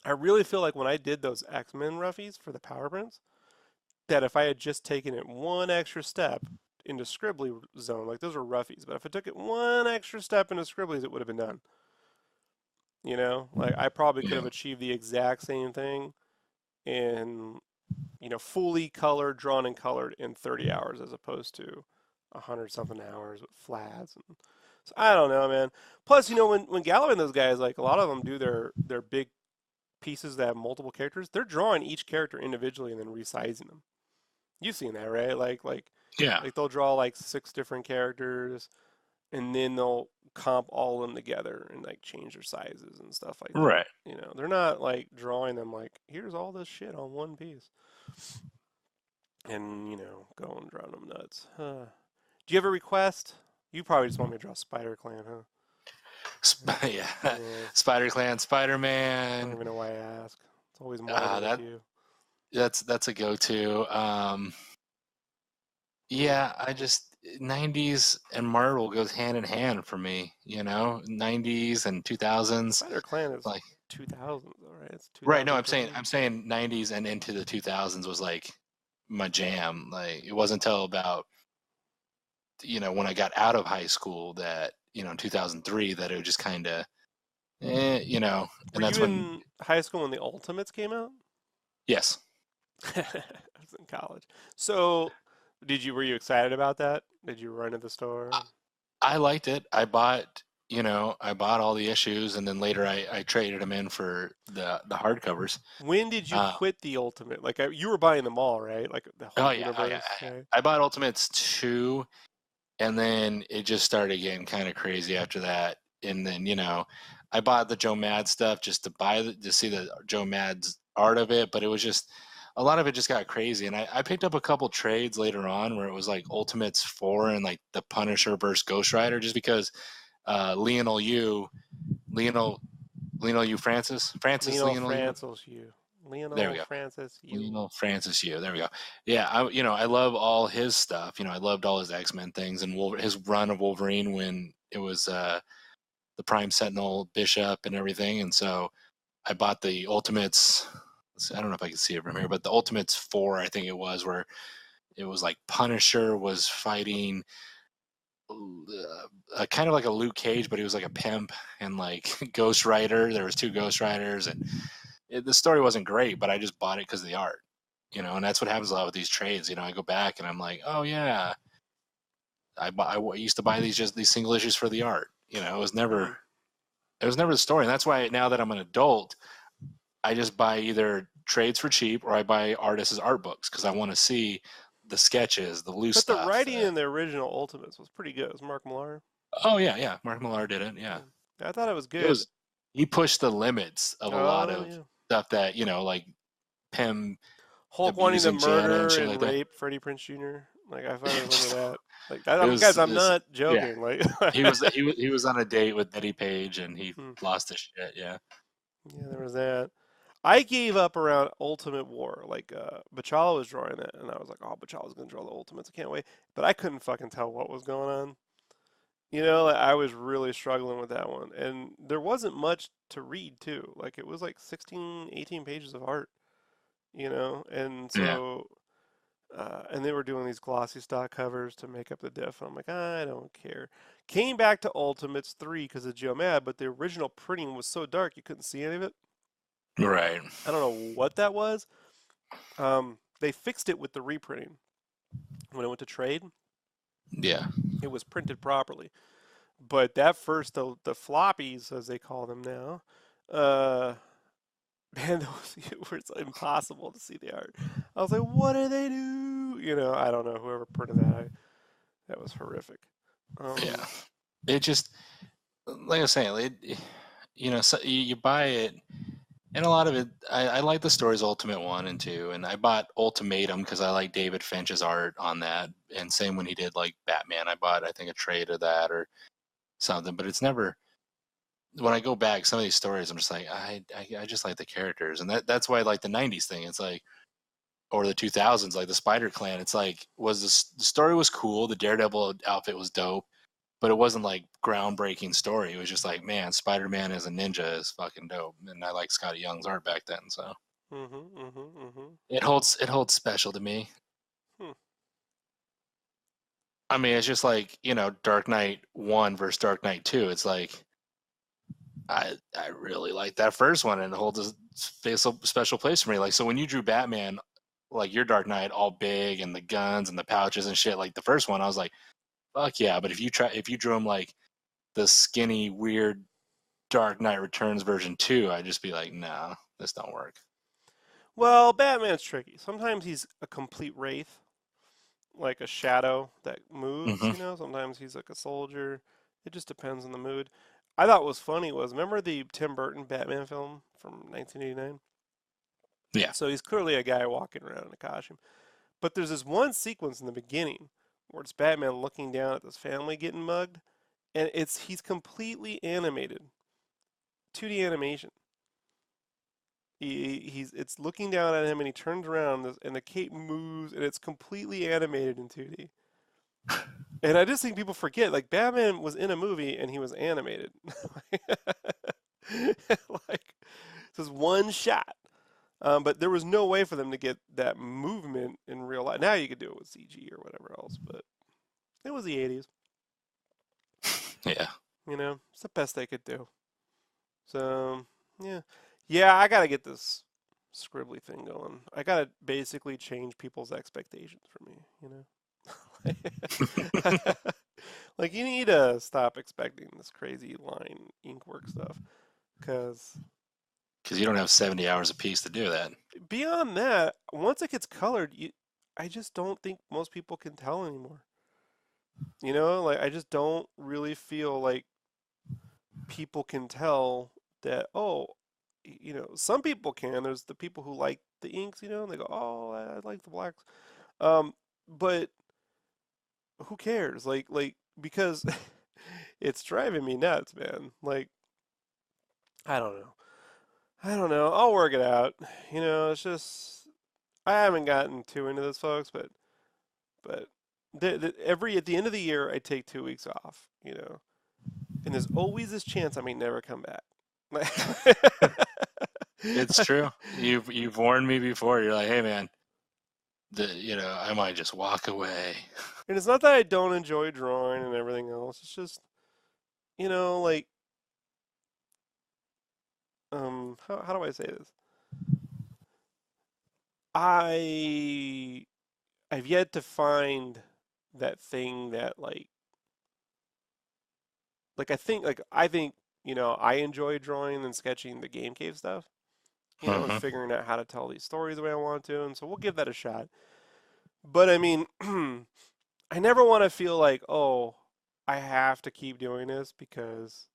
Speaker 3: I really feel like when I did those X-Men roughies for the power prints, that if I had just taken it one extra step into scribbly zone, like those are roughies, but if I took it one extra step into scribblies, it would have been done. Like I probably could
Speaker 2: Yeah.
Speaker 3: have achieved the exact same thing in, fully colored, drawn and colored in 30 hours as opposed to 100 something hours with flats. And so I don't know, man. Plus, when Gallivan and those guys, like a lot of them do their big pieces that have multiple characters, they're drawing each character individually and then resizing them. You've seen that, right?
Speaker 2: Yeah.
Speaker 3: Like they'll draw like 6 different characters and then they'll comp all of them together and like change their sizes and stuff like that.
Speaker 2: Right.
Speaker 3: They're not like drawing them like here's all this shit on one piece. And, going drawing them nuts. Do you have a request? You probably just want me to draw Spider Clan, huh?
Speaker 2: Yeah.
Speaker 3: Yeah.
Speaker 2: Spider Clan,
Speaker 3: I don't
Speaker 2: Spider-Man.
Speaker 3: even know why I ask. It's always Marvel with you.
Speaker 2: That's a go-to. Yeah, I just 90s and Marvel goes hand in hand for me, 90s and 2000s.
Speaker 3: Spider Clan is
Speaker 2: Like
Speaker 3: 2000s, all right? It's
Speaker 2: right, no,
Speaker 3: 2013.
Speaker 2: I'm saying 90s and into the 2000s was like my jam. Like it wasn't until about when I got out of high school that, in 2003 that it was just kind of and
Speaker 3: Were
Speaker 2: that's
Speaker 3: you
Speaker 2: when
Speaker 3: in high school when the Ultimates came out?
Speaker 2: yes.
Speaker 3: I was in college. So, were you excited about that? Did you run to the store?
Speaker 2: I liked it. I bought all the issues, and then later I traded them in for the hardcovers.
Speaker 3: When did you quit the Ultimate? Like you were buying them all, right? Like the whole universe. Right?
Speaker 2: I bought Ultimates 2, and then it just started getting kind of crazy after that. And then I bought the Joe Mad stuff just to see the Joe Mad's art of it, but it was just a lot of it just got crazy. And I picked up a couple trades later on where it was like Ultimates 4 and like the Punisher versus Ghost Rider, just because Lionel Yu Francis. There we go.
Speaker 3: Francis Yu.
Speaker 2: Lionel Francis Yu. There we go. Yeah, I love all his stuff. I loved all his X-Men things and his run of Wolverine when it was the Prime Sentinel Bishop and everything. And so I bought the Ultimates. I don't know if I can see it from here, but the Ultimates 4, I think it was, where it was like Punisher was fighting kind of like a Luke Cage, but he was like a pimp and like Ghost Rider. There was 2 Ghost Riders, and the story wasn't great, but I just bought it because of the art, and that's what happens a lot with these trades. I go back and I'm like, oh yeah, I used to buy these single issues for the art. It was never the story, and that's why now that I'm an adult, I just buy either trades for cheap or I buy artists' art books because I want to see the sketches, the loose
Speaker 3: But the
Speaker 2: stuff.
Speaker 3: writing in the original Ultimates was pretty good. It was Mark Millar.
Speaker 2: Oh yeah, Mark Millar did it. Yeah,
Speaker 3: I thought it was good.
Speaker 2: He pushed the limits of a lot of stuff that like Pym
Speaker 3: Hulk wanting to murder and
Speaker 2: like
Speaker 3: rape Freddie Prinze Jr. Like I finally remember that. Like guys, I'm not joking. Yeah.
Speaker 2: Like he was on a date with Betty Page and he lost his shit. Yeah.
Speaker 3: Yeah, there was that. I gave up around Ultimate War. Like Bachala was drawing it, and I was like, "Oh, Bachala's gonna draw the Ultimates. I can't wait." But I couldn't fucking tell what was going on. Like, I was really struggling with that one, and there wasn't much to read too. Like it was like 16, 18 pages of art. And so, and they were doing these glossy stock covers to make up the diff. I'm like, I don't care. Came back to Ultimates 3 because of Geomad, but the original printing was so dark you couldn't see any of it.
Speaker 2: Right.
Speaker 3: I don't know what that was. They fixed it with the reprinting. When it went to trade,
Speaker 2: yeah,
Speaker 3: it was printed properly. But that first, the floppies, as they call them now, man, it was impossible to see the art. I was like, what do they do? I don't know. Whoever printed that, that was horrific.
Speaker 2: Yeah. It just, like I was saying, so you buy it, and a lot of it, I like the stories Ultimate 1 and 2, and I bought Ultimatum because I like David Finch's art on that, and same when he did like Batman, I bought, I think, a trade of that or something, but it's never, when I go back, some of these stories, I'm just like, I just like the characters, and that's why I like the 90s thing. It's like, or the 2000s, like the Spider Clan, it's like, the story was cool, the Daredevil outfit was dope, but it wasn't like groundbreaking story. It was just like, man, Spider-Man as a ninja is fucking dope, and I like Scotty Young's art back then, so it holds special to me. I mean, it's just like Dark Knight 1 versus Dark Knight 2. It's like I really like that first one, and it holds a special place for me. Like, so when you drew Batman, like your Dark Knight, all big and the guns and the pouches and shit, like the first one, I was like, fuck yeah. But if you drew him like the skinny, weird Dark Knight Returns version 2, I'd just be like, nah, this don't work.
Speaker 3: Well, Batman's tricky. Sometimes he's a complete wraith, like a shadow that moves, Sometimes he's like a soldier. It just depends on the mood. I thought what was funny was, remember the Tim Burton Batman film from 1989?
Speaker 2: Yeah.
Speaker 3: So he's clearly a guy walking around in a costume. But there's this one sequence in the beginning where it's Batman looking down at this family getting mugged, and he's completely animated. 2D animation. It's looking down at him, and he turns around, and the cape moves, and it's completely animated in 2D. And I just think people forget, like, Batman was in a movie and he was animated. Like, this one shot. But there was no way for them to get that movement in real life. Now you could do it with CG or whatever else, but it was the 80s.
Speaker 2: Yeah.
Speaker 3: It's the best they could do. So, yeah. Yeah, I got to get this scribbly thing going. I got to basically change people's expectations for me, Like, you need to stop expecting this crazy line ink work stuff, because
Speaker 2: you don't have 70 hours apiece to do that.
Speaker 3: Beyond that, once it gets colored, I just don't think most people can tell anymore. Like, I just don't really feel like people can tell that, some people can. There's the people who like the inks, and they go, oh, I like the blacks. But who cares? Like, because it's driving me nuts, man. Like, I don't know. I'll work it out. It's just, I haven't gotten too into this, folks, but at the end of the year, I take 2 weeks off, and there's always this chance I may never come back.
Speaker 2: It's true. You've warned me before. You're like, hey, man, I might just walk away.
Speaker 3: And it's not that I don't enjoy drawing and everything else. It's just, like, how do I say this? I've yet to find that thing that I think, I enjoy drawing and sketching the game cave stuff, and
Speaker 2: Mhm.
Speaker 3: figuring out how to tell these stories the way I want to, and so we'll give that a shot. But I mean, I never want to feel like, oh, I have to keep doing this because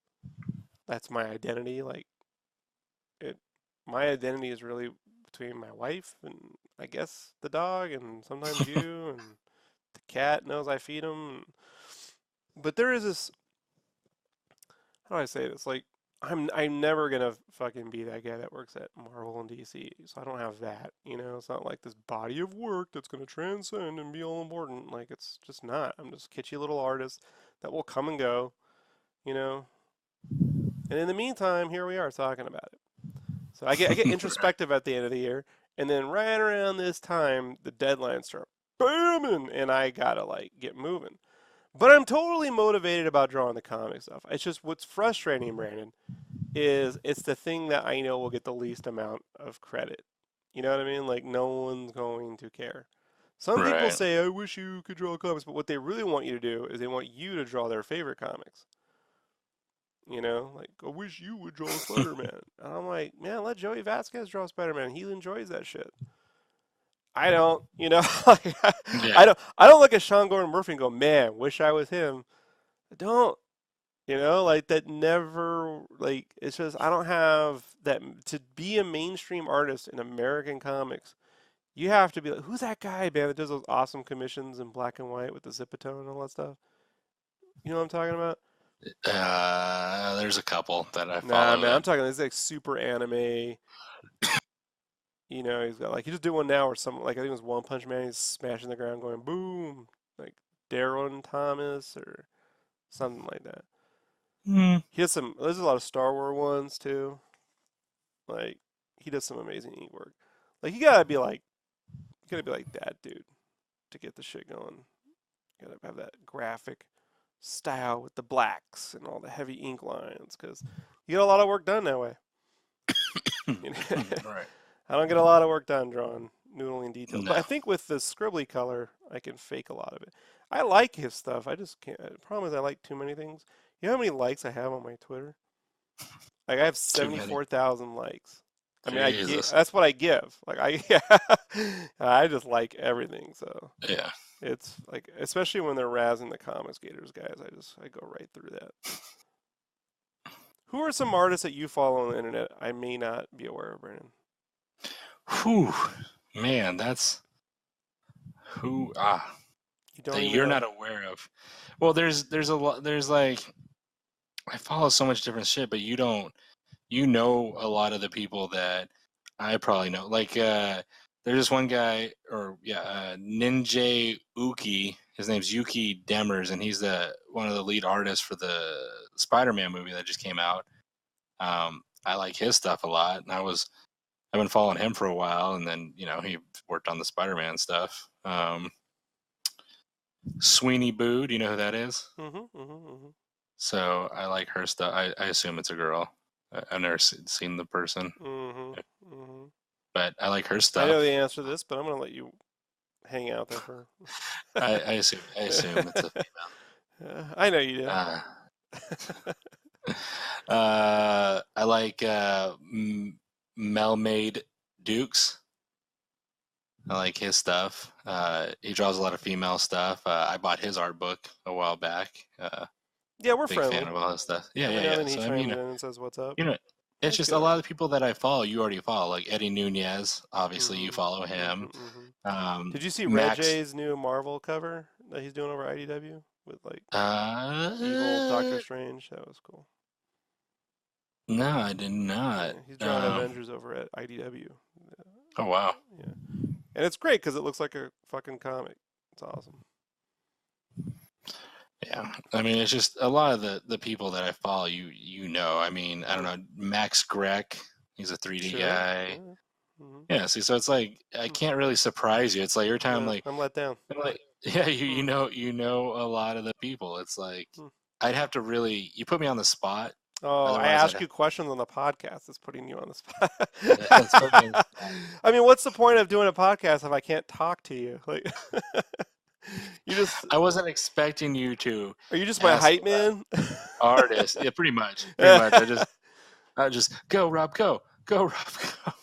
Speaker 3: that's my identity. Like my identity is really between my wife and I guess the dog and sometimes you and the cat knows I feed him. But there is this, how do I say this? Like I'm never gonna fucking be that guy that works at Marvel and DC. So I don't have that. It's not like this body of work that's gonna transcend and be all important. Like it's just not. I'm just a kitschy little artist that will come and go. You know. And in the meantime, here we are talking about it. So I get introspective at the end of the year, and then right around this time, the deadlines start booming, and I gotta get moving. But I'm totally motivated about drawing the comic stuff. It's just what's frustrating, Brandon, is it's the thing that I know will get the least amount of credit. You know what I mean? Like no one's going to care. Some people
Speaker 2: Right.
Speaker 3: say, "I wish you could draw comics," but what they really want you to do is they want you to draw their favorite comics. Like, I wish you would draw Spider-Man. And I'm like, man, let Joey Vasquez draw Spider-Man. He enjoys that shit. I don't,
Speaker 2: Yeah.
Speaker 3: I don't look at Sean Gordon Murphy and go, man, wish I was him. I don't, that never, it's just, I don't have that, to be a mainstream artist in American comics, you have to be like, who's that guy, man, that does those awesome commissions in black and white with the Zipatone and all that stuff? You know what I'm talking about?
Speaker 2: There's a couple that I
Speaker 3: Nah,
Speaker 2: follow
Speaker 3: man, I'm
Speaker 2: that.
Speaker 3: talking this super anime. He's got he just did one now where I think it was One Punch Man. He's smashing the ground, going boom, like Darren Thomas or something like that.
Speaker 2: Hmm.
Speaker 3: He has some. There's a lot of Star Wars ones too. Like he does some amazing ink work. Like you gotta be like that dude to get the shit going. You gotta have that graphic style with the blacks and all the heavy ink lines because you get a lot of work done that way.
Speaker 2: Right.
Speaker 3: I don't get a lot of work done drawing noodling details, but
Speaker 2: No.
Speaker 3: I think with the scribbly color, I can fake a lot of it. I like his stuff. I just can't. The problem is I like too many things. You know how many likes I have on my Twitter? Like I have
Speaker 2: Too many.
Speaker 3: 74,000 likes. I mean,
Speaker 2: Jesus.
Speaker 3: that's what I give. I just like everything. So
Speaker 2: Yeah.
Speaker 3: it's like, especially when they're razzing the Comics Gators guys, I go right through that. Who are some artists that you follow on the internet I may not be aware of, Brandon?
Speaker 2: Whew. Man, that's who
Speaker 3: You don't
Speaker 2: that
Speaker 3: even
Speaker 2: you're
Speaker 3: know.
Speaker 2: not aware of. Well, there's a lot. There's I follow so much different shit, but you know a lot of the people that I probably know. There's this one guy, Ninja Uki. His name's Yuki Demers, and he's the one of the lead artists for the Spider-Man movie that just came out. I like his stuff a lot, and I've been following him for a while, and then he worked on the Spider-Man stuff. Sweeney Boo, do you know who that is?
Speaker 3: Mm-hmm, mm-hmm, mm-hmm.
Speaker 2: So I like her stuff. I assume it's a girl. I've never seen the person,
Speaker 3: Mm-hmm. Mm-hmm.
Speaker 2: but I like her
Speaker 3: I know the
Speaker 2: stuff.
Speaker 3: answer to this, but I'm gonna let you hang out there for.
Speaker 2: I assume it's a
Speaker 3: I know you do.
Speaker 2: uh, I like Melmade Dukes. I like his stuff. He draws a lot of female stuff. I bought his art book a while back.
Speaker 3: Yeah, we're
Speaker 2: Big fan
Speaker 3: friendly.
Speaker 2: of all his stuff. Yeah,
Speaker 3: Every
Speaker 2: yeah,
Speaker 3: now and
Speaker 2: yeah.
Speaker 3: then he
Speaker 2: So I
Speaker 3: chimes
Speaker 2: mean,
Speaker 3: in and says, "What's up?"
Speaker 2: you know, it's
Speaker 3: He's a
Speaker 2: just
Speaker 3: good
Speaker 2: a lot
Speaker 3: artist.
Speaker 2: of the people that I follow. You already follow, like Eddie Nunez. Obviously, you
Speaker 3: Mm-hmm.
Speaker 2: follow
Speaker 3: Mm-hmm.
Speaker 2: him.
Speaker 3: Mm-hmm.
Speaker 2: Um,
Speaker 3: Did you see Red
Speaker 2: Max.
Speaker 3: J's new Marvel cover that he's doing over IDW with evil Doctor
Speaker 2: Uh,
Speaker 3: Strange? That was cool.
Speaker 2: no, I did
Speaker 3: Yeah,
Speaker 2: not.
Speaker 3: he's drawing Avengers over at IDW.
Speaker 2: Oh wow.
Speaker 3: Yeah, and it's great because it looks like a fucking comic. It's awesome.
Speaker 2: Yeah, I mean, it's just a lot of the people that I follow. I mean, I don't know, Max Grech. He's a 3D
Speaker 3: Sure.
Speaker 2: guy.
Speaker 3: Yeah.
Speaker 2: Yeah, see, so it's like I can't really surprise you. It's like every time, like,
Speaker 1: I'm let down.
Speaker 2: I'm like, yeah, you know a lot of the people. It's like I'd have to really you put me on the spot.
Speaker 1: Oh, I
Speaker 2: Otherwise,
Speaker 1: ask you questions on the podcast. It's putting you on the spot.
Speaker 2: That's put me on the spot.
Speaker 1: I mean, what's the point of doing a podcast if I can't talk to you? Like, you just
Speaker 2: I wasn't expecting you to
Speaker 1: are you just my
Speaker 2: ask
Speaker 1: hype
Speaker 2: about
Speaker 1: man?
Speaker 2: artists. Yeah, pretty much. I just go, Rob, go, Rob, go.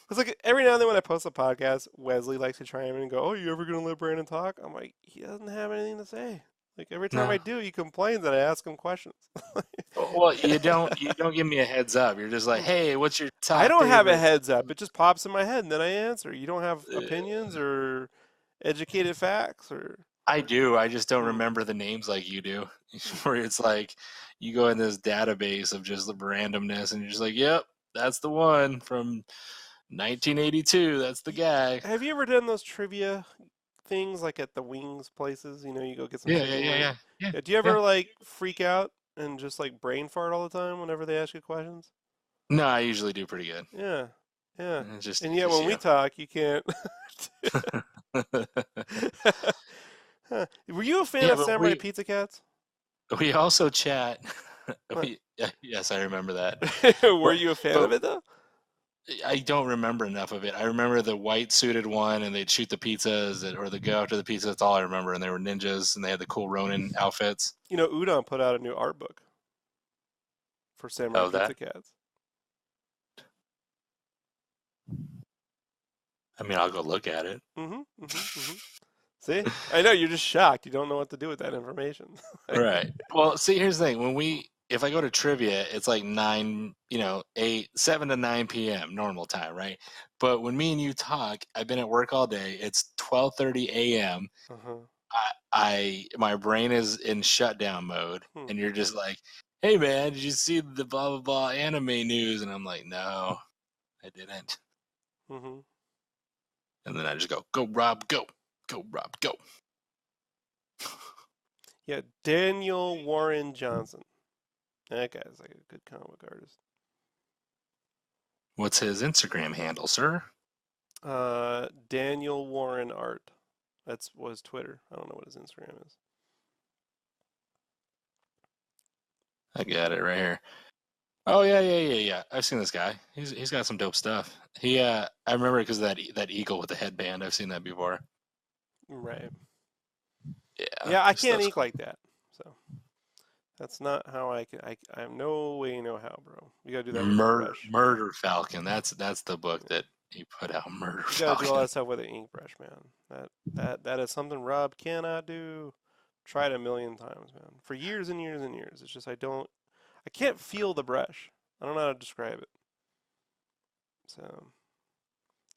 Speaker 1: It's like every now and then when I post a podcast, Wesley likes to chime in and go, "Oh, you ever gonna let Brandon talk?" I'm like, he doesn't have anything to say. Like every time
Speaker 2: No.
Speaker 1: I do, he complains that I ask him questions.
Speaker 2: Well, you don't give me a heads up. You're just like, hey, what's your top?
Speaker 1: I don't have a
Speaker 2: favorite?
Speaker 1: heads up. It just pops in my head and then I answer. You don't have opinions or educated facts or.
Speaker 2: I do. I just don't remember the names like you do. Where it's like you go in this database of just the randomness, and you're just like, yep, that's the one from 1982. That's the guy.
Speaker 1: Have you ever done those trivia things like at the wings places? You know, you go get some
Speaker 2: Yeah,
Speaker 1: chicken wings.
Speaker 2: yeah.
Speaker 1: Do you ever like freak out and just like brain fart all the time whenever they ask you questions?
Speaker 2: No, I usually do pretty good.
Speaker 1: Yeah.
Speaker 2: And
Speaker 1: yet when we talk, you can't. Huh. Were you a fan of
Speaker 2: but
Speaker 1: Samurai Pizza Cats?
Speaker 2: we also chat. Yes, I remember that.
Speaker 1: Were you a fan of it though?
Speaker 2: I don't remember enough of it. I remember the white suited one, and they'd shoot the pizzas, or they'd go after the pizza. That's all I remember. And they were ninjas, and they had the cool Ronin outfits.
Speaker 1: You know, Udon put out a new art book for Samurai Pizza Cats.
Speaker 2: I mean, I'll go look at it.
Speaker 1: See, I know you're just shocked. You don't know what to do with that information.
Speaker 2: Right. Well, see, here's the thing. If I go to trivia, it's like 7 to 9 p.m. normal time, right? But when me and you talk, I've been at work all day. It's 12:30 a.m. My brain is in shutdown mode, and you're just like, "Hey, man, did you see the blah blah blah anime news?" And I'm like, "No, I didn't." And then I just go, "Go, Rob, go, Rob, go."
Speaker 1: Yeah, Daniel Warren Johnson. That guy's like a good comic artist.
Speaker 2: What's his Instagram handle, sir?
Speaker 1: Daniel Warren Art. That's his Twitter. I don't know what his Instagram is.
Speaker 2: I got it right here. Oh yeah. I've seen this guy. He's got some dope stuff. I remember because of that eagle with the headband. I've seen that before.
Speaker 1: Right.
Speaker 2: Yeah.
Speaker 1: I can't ink like that. So that's not how I can. I have no way, no how, bro. You gotta do that with a brush.
Speaker 2: Murder Falcon. That's the book that he put out. Murder Falcon.
Speaker 1: You gotta do all that stuff with an ink brush, man. That is something Rob cannot do. Tried a million times, man. For years and years and years. It's just I can't feel the brush. I don't know how to describe it. So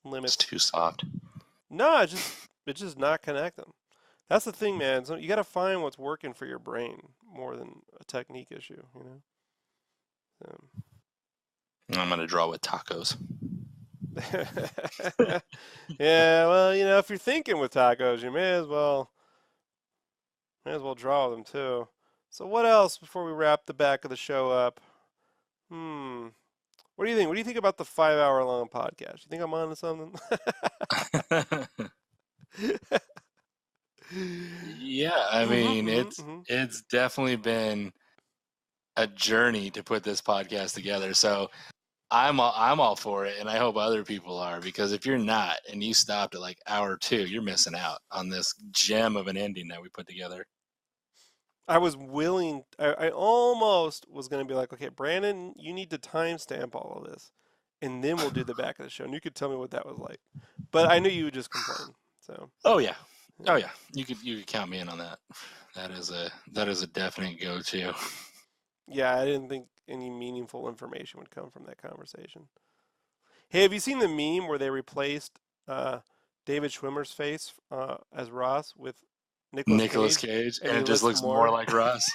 Speaker 1: limits.
Speaker 2: It's too soft.
Speaker 1: No, it's just not connecting. That's the thing, man. So you got to find what's working for your brain more than a technique issue, you know. So.
Speaker 2: I'm gonna draw with tacos.
Speaker 1: Yeah, well, you know, if you're thinking with tacos, you may as well draw them too. So what else before we wrap the back of the show up? What do you think? What do you think about the 5-hour-long podcast? You think I'm onto something?
Speaker 2: Yeah, I mean, it's definitely been a journey to put this podcast together. So I'm all for it, and I hope other people are, because if you're not and you stopped at like hour 2, you're missing out on this gem of an ending that we put together.
Speaker 1: I was willing. I almost was going to be like, okay, Brandon, you need to timestamp all of this, and then we'll do the back of the show, and you could tell me what that was like. But I knew you would just complain. So.
Speaker 2: Oh yeah. You could count me in on that. That is a definite go-to.
Speaker 1: Yeah, I didn't think any meaningful information would come from that conversation. Hey, have you seen the meme where they replaced David Schwimmer's face as Ross with Nicolas
Speaker 2: Cage, and it just looks more like Ross.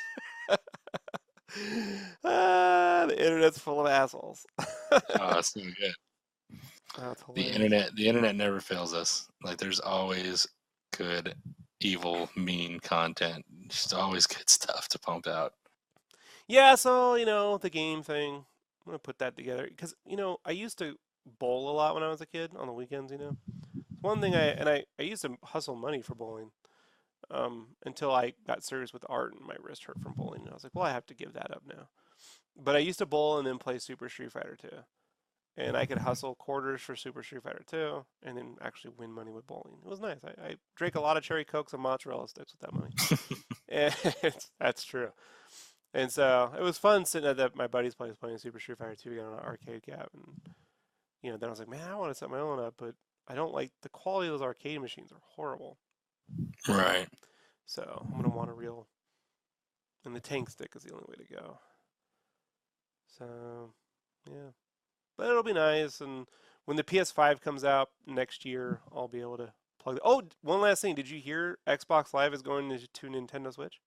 Speaker 1: The internet's full of assholes.
Speaker 2: Oh, that's so good. The internet never fails us. Like, there's always good, evil, mean content. Just always good stuff to pump out.
Speaker 1: Yeah, so, you know, the game thing, I'm going to put that together. Because, you know, I used to
Speaker 3: bowl a lot when I was a kid on the weekends. One thing I used to hustle money for bowling until I got serious with art and my wrist hurt from bowling. And I was like, well, I have to give that up now. But I used to bowl and then play Super Street Fighter 2. And I could hustle quarters for Super Street Fighter 2 and then actually win money with bowling. It was nice. I drank a lot of cherry cokes and mozzarella sticks with that money. And that's true. And so it was fun sitting at my buddy's place playing Super Street Fighter 2 again on an arcade cab. And then I was like, man, I want to set my own up, but I don't like the quality of those arcade machines are horrible.
Speaker 2: Right.
Speaker 3: So I'm gonna want a real, and the tank stick is the only way to go. So yeah, but it'll be nice. And when the PS5 comes out next year, I'll be able to plug it. Oh, one last thing. Did you hear Xbox Live is going to Nintendo Switch?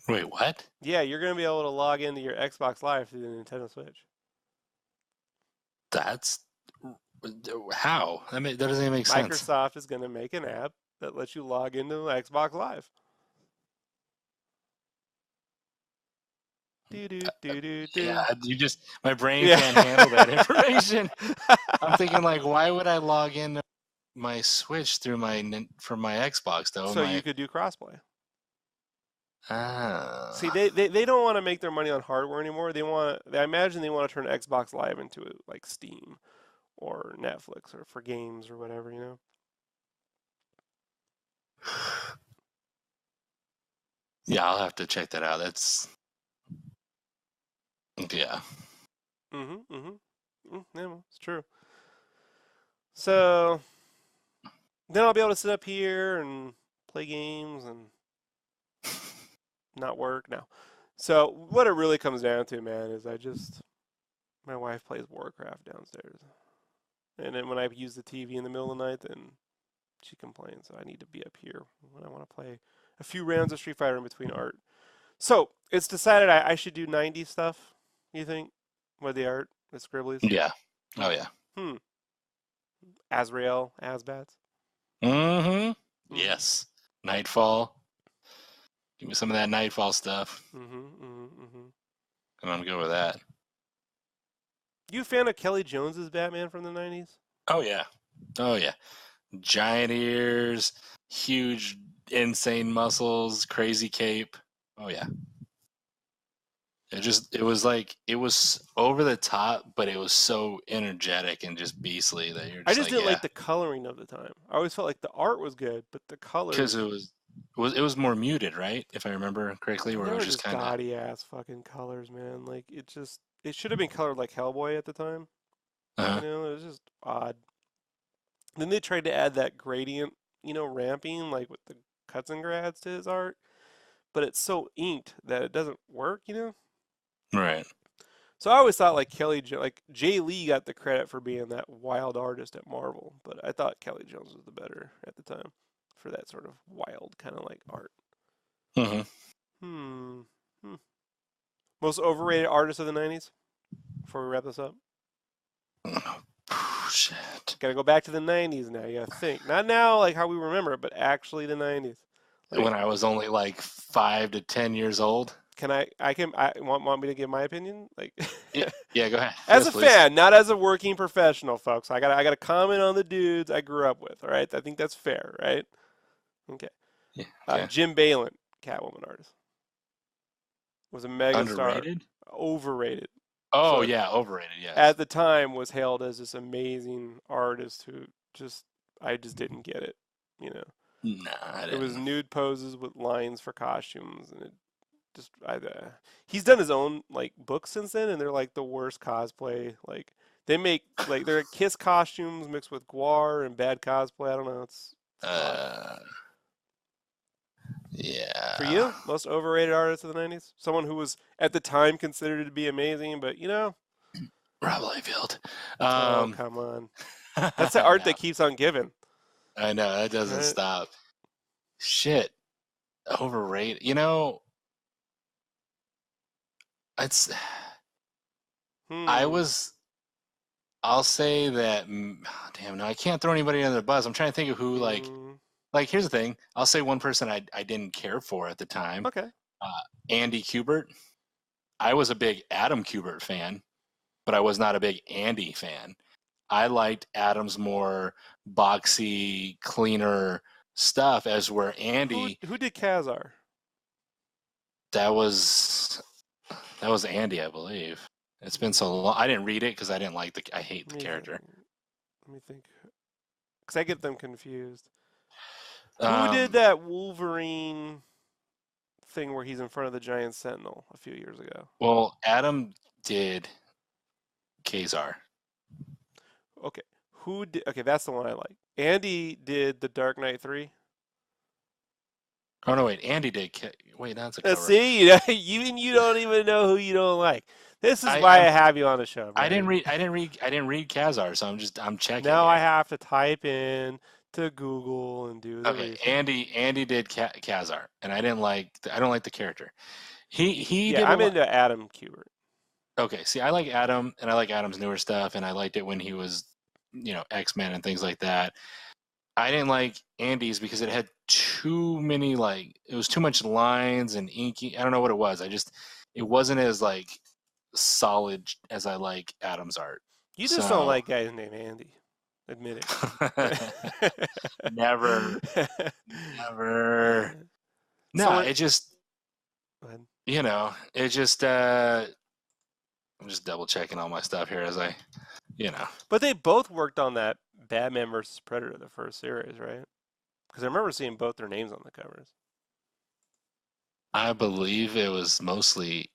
Speaker 2: Wait, what?
Speaker 3: Yeah, you're gonna be able to log into your Xbox Live through the Nintendo Switch.
Speaker 2: That's how? I mean, that doesn't even make sense.
Speaker 3: Microsoft is gonna make an app that lets you log into Xbox Live.
Speaker 2: Yeah, my brain can't handle that information. I'm thinking like, why would I log into my Switch through from my Xbox though?
Speaker 3: So you could do crossplay.
Speaker 2: Ah.
Speaker 3: See, they don't want to make their money on hardware anymore. I imagine they want to turn Xbox Live into like Steam or Netflix or for games or whatever,
Speaker 2: Yeah, I'll have to check that out. Yeah.
Speaker 3: Yeah, it's true. So then I'll be able to sit up here and play games and not work now. So what it really comes down to, man, is my wife plays Warcraft downstairs. And then when I use the TV in the middle of the night, then she complains. So I need to be up here when I want to play a few rounds of Street Fighter in between art. So it's decided I should do 90s stuff, you think? With the art, the scribblies?
Speaker 2: Yeah. Oh, yeah.
Speaker 3: Azrael, Asbats?
Speaker 2: Yes. Nightfall. Give me some of that Nightfall stuff. And I'm good with that.
Speaker 3: You a fan of Kelly Jones's Batman from the 90s?
Speaker 2: Oh, yeah. Oh, yeah. Giant ears, huge, insane muscles, crazy cape. Oh, yeah. It was over the top, but it was so energetic and just beastly that you're just
Speaker 3: I just didn't
Speaker 2: yeah.
Speaker 3: like the coloring of the time. I always felt like the art was good, but the color...
Speaker 2: Because it was more muted, right? If I remember correctly, where it was just kind of
Speaker 3: gaudy ass fucking colors, man. Like it should have been colored like Hellboy at the time.
Speaker 2: Uh-huh.
Speaker 3: It was just odd. Then they tried to add that gradient, ramping like with the cuts and grads to his art, but it's so inked that it doesn't work,
Speaker 2: Right.
Speaker 3: So I always thought like Jay Lee got the credit for being that wild artist at Marvel, but I thought Kelly Jones was the better at the time for that sort of wild kind of like art. Most overrated artist of the 90s? Before we wrap this up.
Speaker 2: Oh, shit.
Speaker 3: Gotta go back to the 90s now. You gotta think. Not now like how we remember it, but actually the 90s. Like,
Speaker 2: when I was only like 5 to 10 years old.
Speaker 3: Can I want me to give my opinion? Like
Speaker 2: yeah, go ahead.
Speaker 3: As
Speaker 2: yes,
Speaker 3: a
Speaker 2: please.
Speaker 3: fan, not as a working professional, folks. I gotta comment on the dudes I grew up with, all right? I think that's fair, right? Okay.
Speaker 2: Yeah, okay.
Speaker 3: Jim Balin, Catwoman artist. Was a mega
Speaker 2: Underrated?
Speaker 3: star. Overrated.
Speaker 2: Oh, yeah, overrated, yes.
Speaker 3: At the time was hailed as this amazing artist who I just didn't get it,
Speaker 2: Nah, I didn't.
Speaker 3: It was nude poses with lines for costumes, and he's done his own like books since then, and they're like the worst cosplay. Like they make like they're Kiss costumes mixed with Guar and bad cosplay. I don't know. It's
Speaker 2: yeah.
Speaker 3: For you, most overrated artist of the 90s? Someone who was at the time considered to be amazing, but
Speaker 2: Rob Liefeld.
Speaker 3: Oh, come on. That's the art that keeps on giving.
Speaker 2: I know, that doesn't stop. Shit. Overrated. It's I'll say that damn, no, I can't throw anybody under the bus. I'm trying to think of who like here's the thing. I'll say one person I didn't care for at the time.
Speaker 3: Okay.
Speaker 2: Andy Kubert. I was a big Adam Kubert fan, but I was not a big Andy fan. I liked Adam's more boxy, cleaner stuff, as where Andy,
Speaker 3: Who did Khazar?
Speaker 2: that was Andy, I believe. It's been so long. I didn't read it because I didn't like I hate the character.
Speaker 3: Let me think. Because I get them confused. Who
Speaker 2: Um,
Speaker 3: did that Wolverine thing where he's in front of the giant sentinel a few years ago?
Speaker 2: Well, Adam did Khazar.
Speaker 3: Okay. Okay, that's the one I like. Andy did the Dark Knight 3.
Speaker 2: Oh no, wait, Andy did. Wait, that's a cover.
Speaker 3: See, you don't even know who you don't like. This is why I have you on the show.
Speaker 2: I didn't
Speaker 3: Brandon.
Speaker 2: read Khazar, so I'm checking.
Speaker 3: Now
Speaker 2: here.
Speaker 3: I have to type in to Google and do the
Speaker 2: Okay,
Speaker 3: research.
Speaker 2: Andy did Khazar, and I don't like the character. He
Speaker 3: Yeah,
Speaker 2: did.
Speaker 3: I'm into Adam Kubert.
Speaker 2: Okay, see, I like Adam, and I like Adam's newer stuff, and I liked it when he was, X-Men and things like that. I didn't like Andy's because it had too many, it was too much lines and inky. I don't know what it was. It wasn't as solid as I like Adam's art.
Speaker 3: You just don't like guys named Andy. Admit it.
Speaker 2: Never. No, it just, it just, I'm just double checking all my stuff here as I,
Speaker 3: But they both worked on that Batman versus Predator, the first series, right? Because I remember seeing both their names on the covers.
Speaker 2: I believe it was mostly.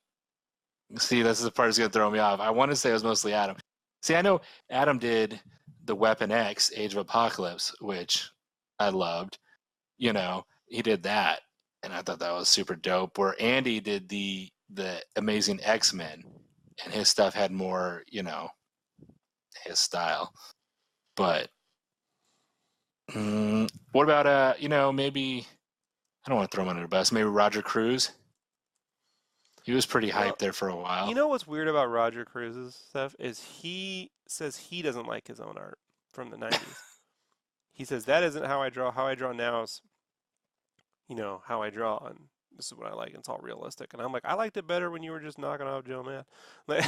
Speaker 2: See, this is the part that's going to throw me off. I want to say it was mostly Adam. See, I know Adam did the Weapon X, Age of Apocalypse, which I loved. He did that, and I thought that was super dope. Where Andy did the Amazing X-Men, and his stuff had more, his style. But what about maybe, I don't want to throw him under the bus. Maybe Roger Cruz. He was pretty hyped there for a while.
Speaker 3: You know what's weird about Roger Cruz's stuff is he says he doesn't like his own art from the 90s. He says that isn't how I draw. How I draw now is, how I draw, and this is what I like. It's all realistic. And I'm like, I liked it better when you were just knocking off Joe Mann. Like,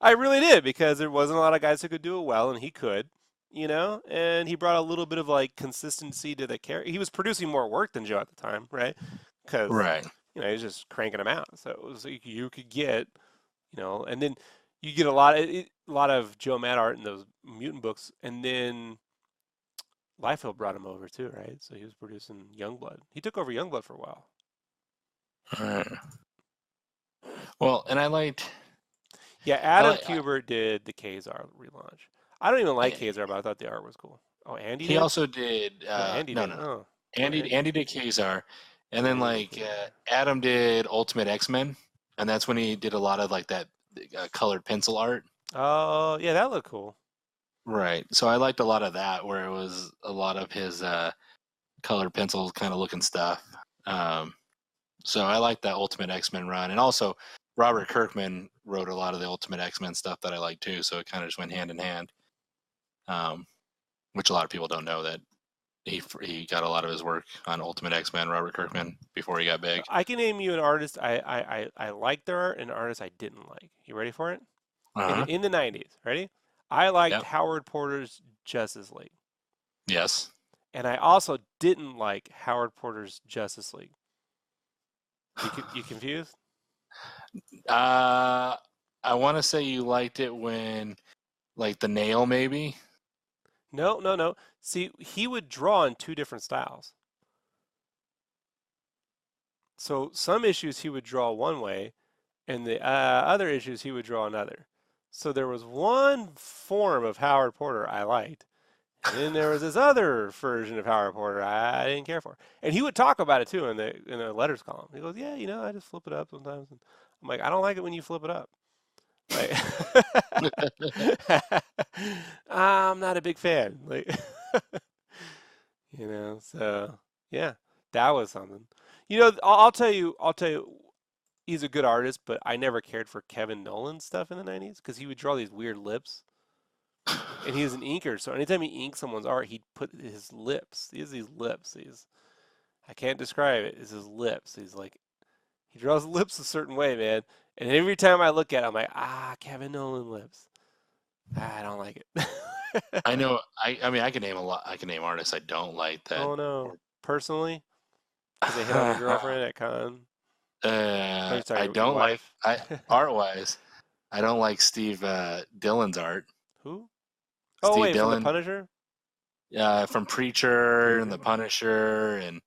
Speaker 3: I really did, because there wasn't a lot of guys who could do it well, and he could. And he brought a little bit of consistency to the character. He was producing more work than Joe at the time, right?
Speaker 2: Right.
Speaker 3: He was just cranking them out. So it was like you could get, and then you get a lot of Joe Matt art in those mutant books, and then Liefeld brought him over too, right? So he was producing Youngblood. He took over Youngblood for a while.
Speaker 2: Right. Well, and I liked.
Speaker 3: Yeah, Adam Kubert did the Khazar relaunch. I don't even like Khazar, but I thought the art was cool. Oh, Andy.
Speaker 2: He also did.
Speaker 3: Andy did.
Speaker 2: No. Andy did Khazar. And then Adam did Ultimate X-Men, and that's when he did a lot of that colored pencil art.
Speaker 3: Oh yeah, that looked cool.
Speaker 2: Right. So I liked a lot of that, where it was a lot of his colored pencil kind of looking stuff. So I liked that Ultimate X-Men run, and also Robert Kirkman wrote a lot of the Ultimate X-Men stuff that I like too. So it kind of just went hand in hand, which a lot of people don't know that. He got a lot of his work on Ultimate X-Men, Robert Kirkman, before he got big.
Speaker 3: I can name you an artist I liked their art and an artist I didn't like. You ready for it?
Speaker 2: Uh-huh.
Speaker 3: In the 90s, ready? I liked Howard Porter's Justice League.
Speaker 2: Yes.
Speaker 3: And I also didn't like Howard Porter's Justice League. You confused?
Speaker 2: I want to say you liked it when, the nail, maybe?
Speaker 3: No. See, he would draw in two different styles. So some issues he would draw one way, and the other issues he would draw another. So there was one form of Howard Porter I liked, and then there was this other version of Howard Porter I didn't care for. And he would talk about it too in the letters column. He goes, "Yeah, I just flip it up sometimes." And I'm like, "I don't like it when you flip it up." I'm not a big fan. So yeah, that was something. I'll tell you, he's a good artist, but I never cared for Kevin Nolan's stuff in the 90s because he would draw these weird lips. And he was an inker, so anytime he inked someone's art, he'd put his lips. He has these lips. I can't describe it. It's his lips. He draws lips a certain way, man. And every time I look at it, I'm like, Kevin Nolan lips. I don't like it.
Speaker 2: I know. I mean, I can name a lot. I can name artists I don't like that.
Speaker 3: Oh no. Personally, because they hit on your girlfriend at con. Oh, sorry,
Speaker 2: I
Speaker 3: your
Speaker 2: don't like.
Speaker 3: wife.
Speaker 2: Art wise, I don't like Steve Dillon's art.
Speaker 3: Who? Oh
Speaker 2: Steve
Speaker 3: wait, from the
Speaker 2: Dillon,
Speaker 3: Punisher.
Speaker 2: from Preacher and The
Speaker 3: Preacher.
Speaker 2: Punisher, and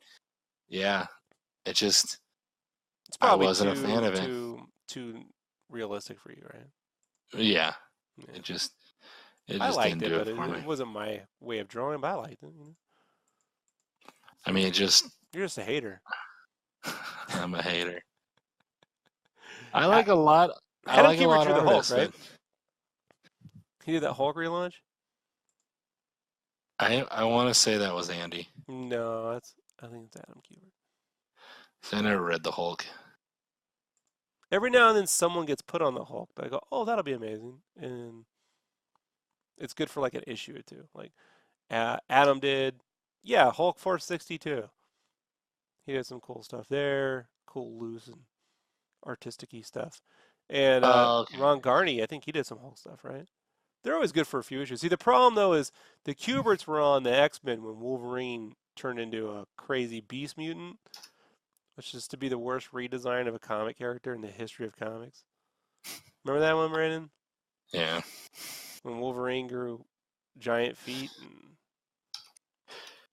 Speaker 2: yeah, it just
Speaker 3: It's
Speaker 2: I
Speaker 3: probably
Speaker 2: wasn't a fan of it.
Speaker 3: too realistic for you, right?
Speaker 2: Yeah,
Speaker 3: Yeah.
Speaker 2: it just
Speaker 3: I liked
Speaker 2: didn't
Speaker 3: it,
Speaker 2: do
Speaker 3: but
Speaker 2: it for me.
Speaker 3: it wasn't my way of drawing. But I liked it. You know?
Speaker 2: I mean, it just
Speaker 3: You're just a hater.
Speaker 2: I'm a hater. I like a lot. I
Speaker 3: Adam
Speaker 2: like a
Speaker 3: Kubert
Speaker 2: lot
Speaker 3: drew
Speaker 2: of
Speaker 3: the Hulk,
Speaker 2: artists,
Speaker 3: right?
Speaker 2: but
Speaker 3: He did that Hulk relaunch.
Speaker 2: I want to say that was Andy.
Speaker 3: No, I think it's Adam Kubert.
Speaker 2: I never read the Hulk.
Speaker 3: Every now and then, someone gets put on the Hulk. But I go, oh, that'll be amazing, and it's good for like an issue or two. Like Adam did, yeah, Hulk 462. He did some cool stuff there, cool, loose, and artistic-y stuff. And
Speaker 2: Oh, okay.
Speaker 3: Ron Garney, I think he did some Hulk stuff, right? They're always good for a few issues. See, the problem though is the Kuberts were on the X-Men when Wolverine turned into a crazy beast mutant, which is to be the worst redesign of a comic character in the history of comics. Remember that one, Brandon?
Speaker 2: Yeah.
Speaker 3: When Wolverine grew giant feet and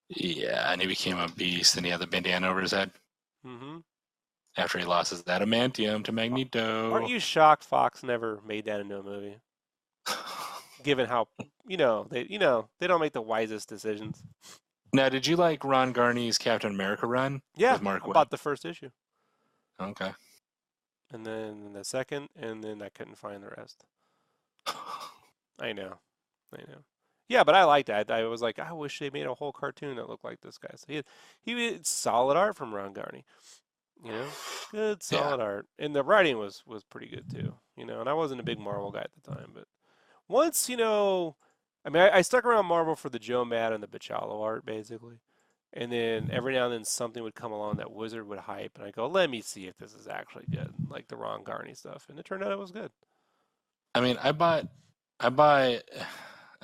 Speaker 2: Yeah, and he became a beast, and he had the bandana over his head
Speaker 3: mm-hmm.
Speaker 2: after he lost his adamantium to Magneto.
Speaker 3: Aren't you shocked Fox never made that into a movie? Given how they don't make the wisest decisions.
Speaker 2: Now, did you like Ron Garney's Captain America run
Speaker 3: Yeah,
Speaker 2: with Mark Waid?
Speaker 3: about the first issue,
Speaker 2: Okay.
Speaker 3: and then the second, and then I couldn't find the rest. I know. Yeah, but I liked that. I was like, I wish they made a whole cartoon that looked like this guy. So he had solid art from Ron Garney. You know, good solid art, and the writing was pretty good too. You know, and I wasn't a big Marvel guy at the time, but once I mean, I stuck around Marvel for the Joe Mad and the Bachalo art basically, and then every now and then something would come along that Wizard would hype, and I go, let me see if this is actually good, like the Ron Garney stuff, and it turned out it was good.
Speaker 2: I mean, I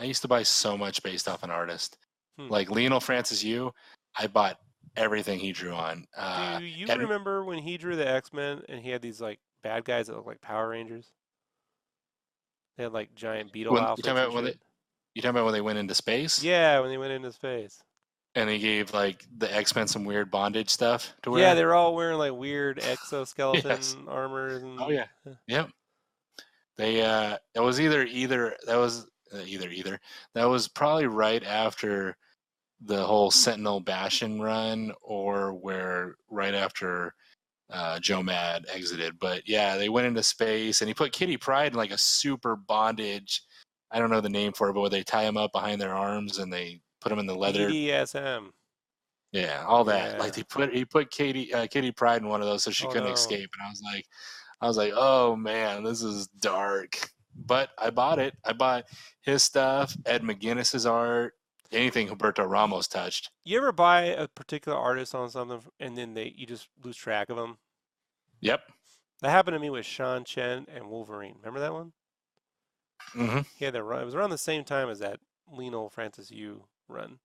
Speaker 2: used to buy so much based off an artist. Like Lionel Francis Yu, I bought everything he drew on.
Speaker 3: Do you remember when he drew the X-Men and he had these like bad guys that look like Power Rangers? They had like giant beetle outfits.
Speaker 2: You talking about when they went into space?
Speaker 3: Yeah, when they went into space.
Speaker 2: And he gave like the X-Men some weird bondage stuff to wear.
Speaker 3: Yeah, they were all wearing like weird exoskeleton armors. And...
Speaker 2: Oh yeah. Yep. They that was that was probably right after the whole Sentinel Bastion run, or where right after Joe Mad exited. But yeah, they went into space, and he put Kitty Pryde in like a super bondage. I don't know the name for it, but where they tie him up behind their arms and they put him in the leather.
Speaker 3: BDSM.
Speaker 2: Yeah, all that. Like he put Kitty Pryde in one of those so she couldn't escape, and I was like, oh man, this is dark. But I bought it. I bought his stuff, Ed McGuinness's art, anything Humberto Ramos touched.
Speaker 3: You ever buy a particular artist on something and then you just lose track of them?
Speaker 2: Yep.
Speaker 3: That happened to me with Sean Chen and Wolverine. Remember that one?
Speaker 2: Mm-hmm.
Speaker 3: He had that run. It was around the same time as that Lionel Francis Yu run.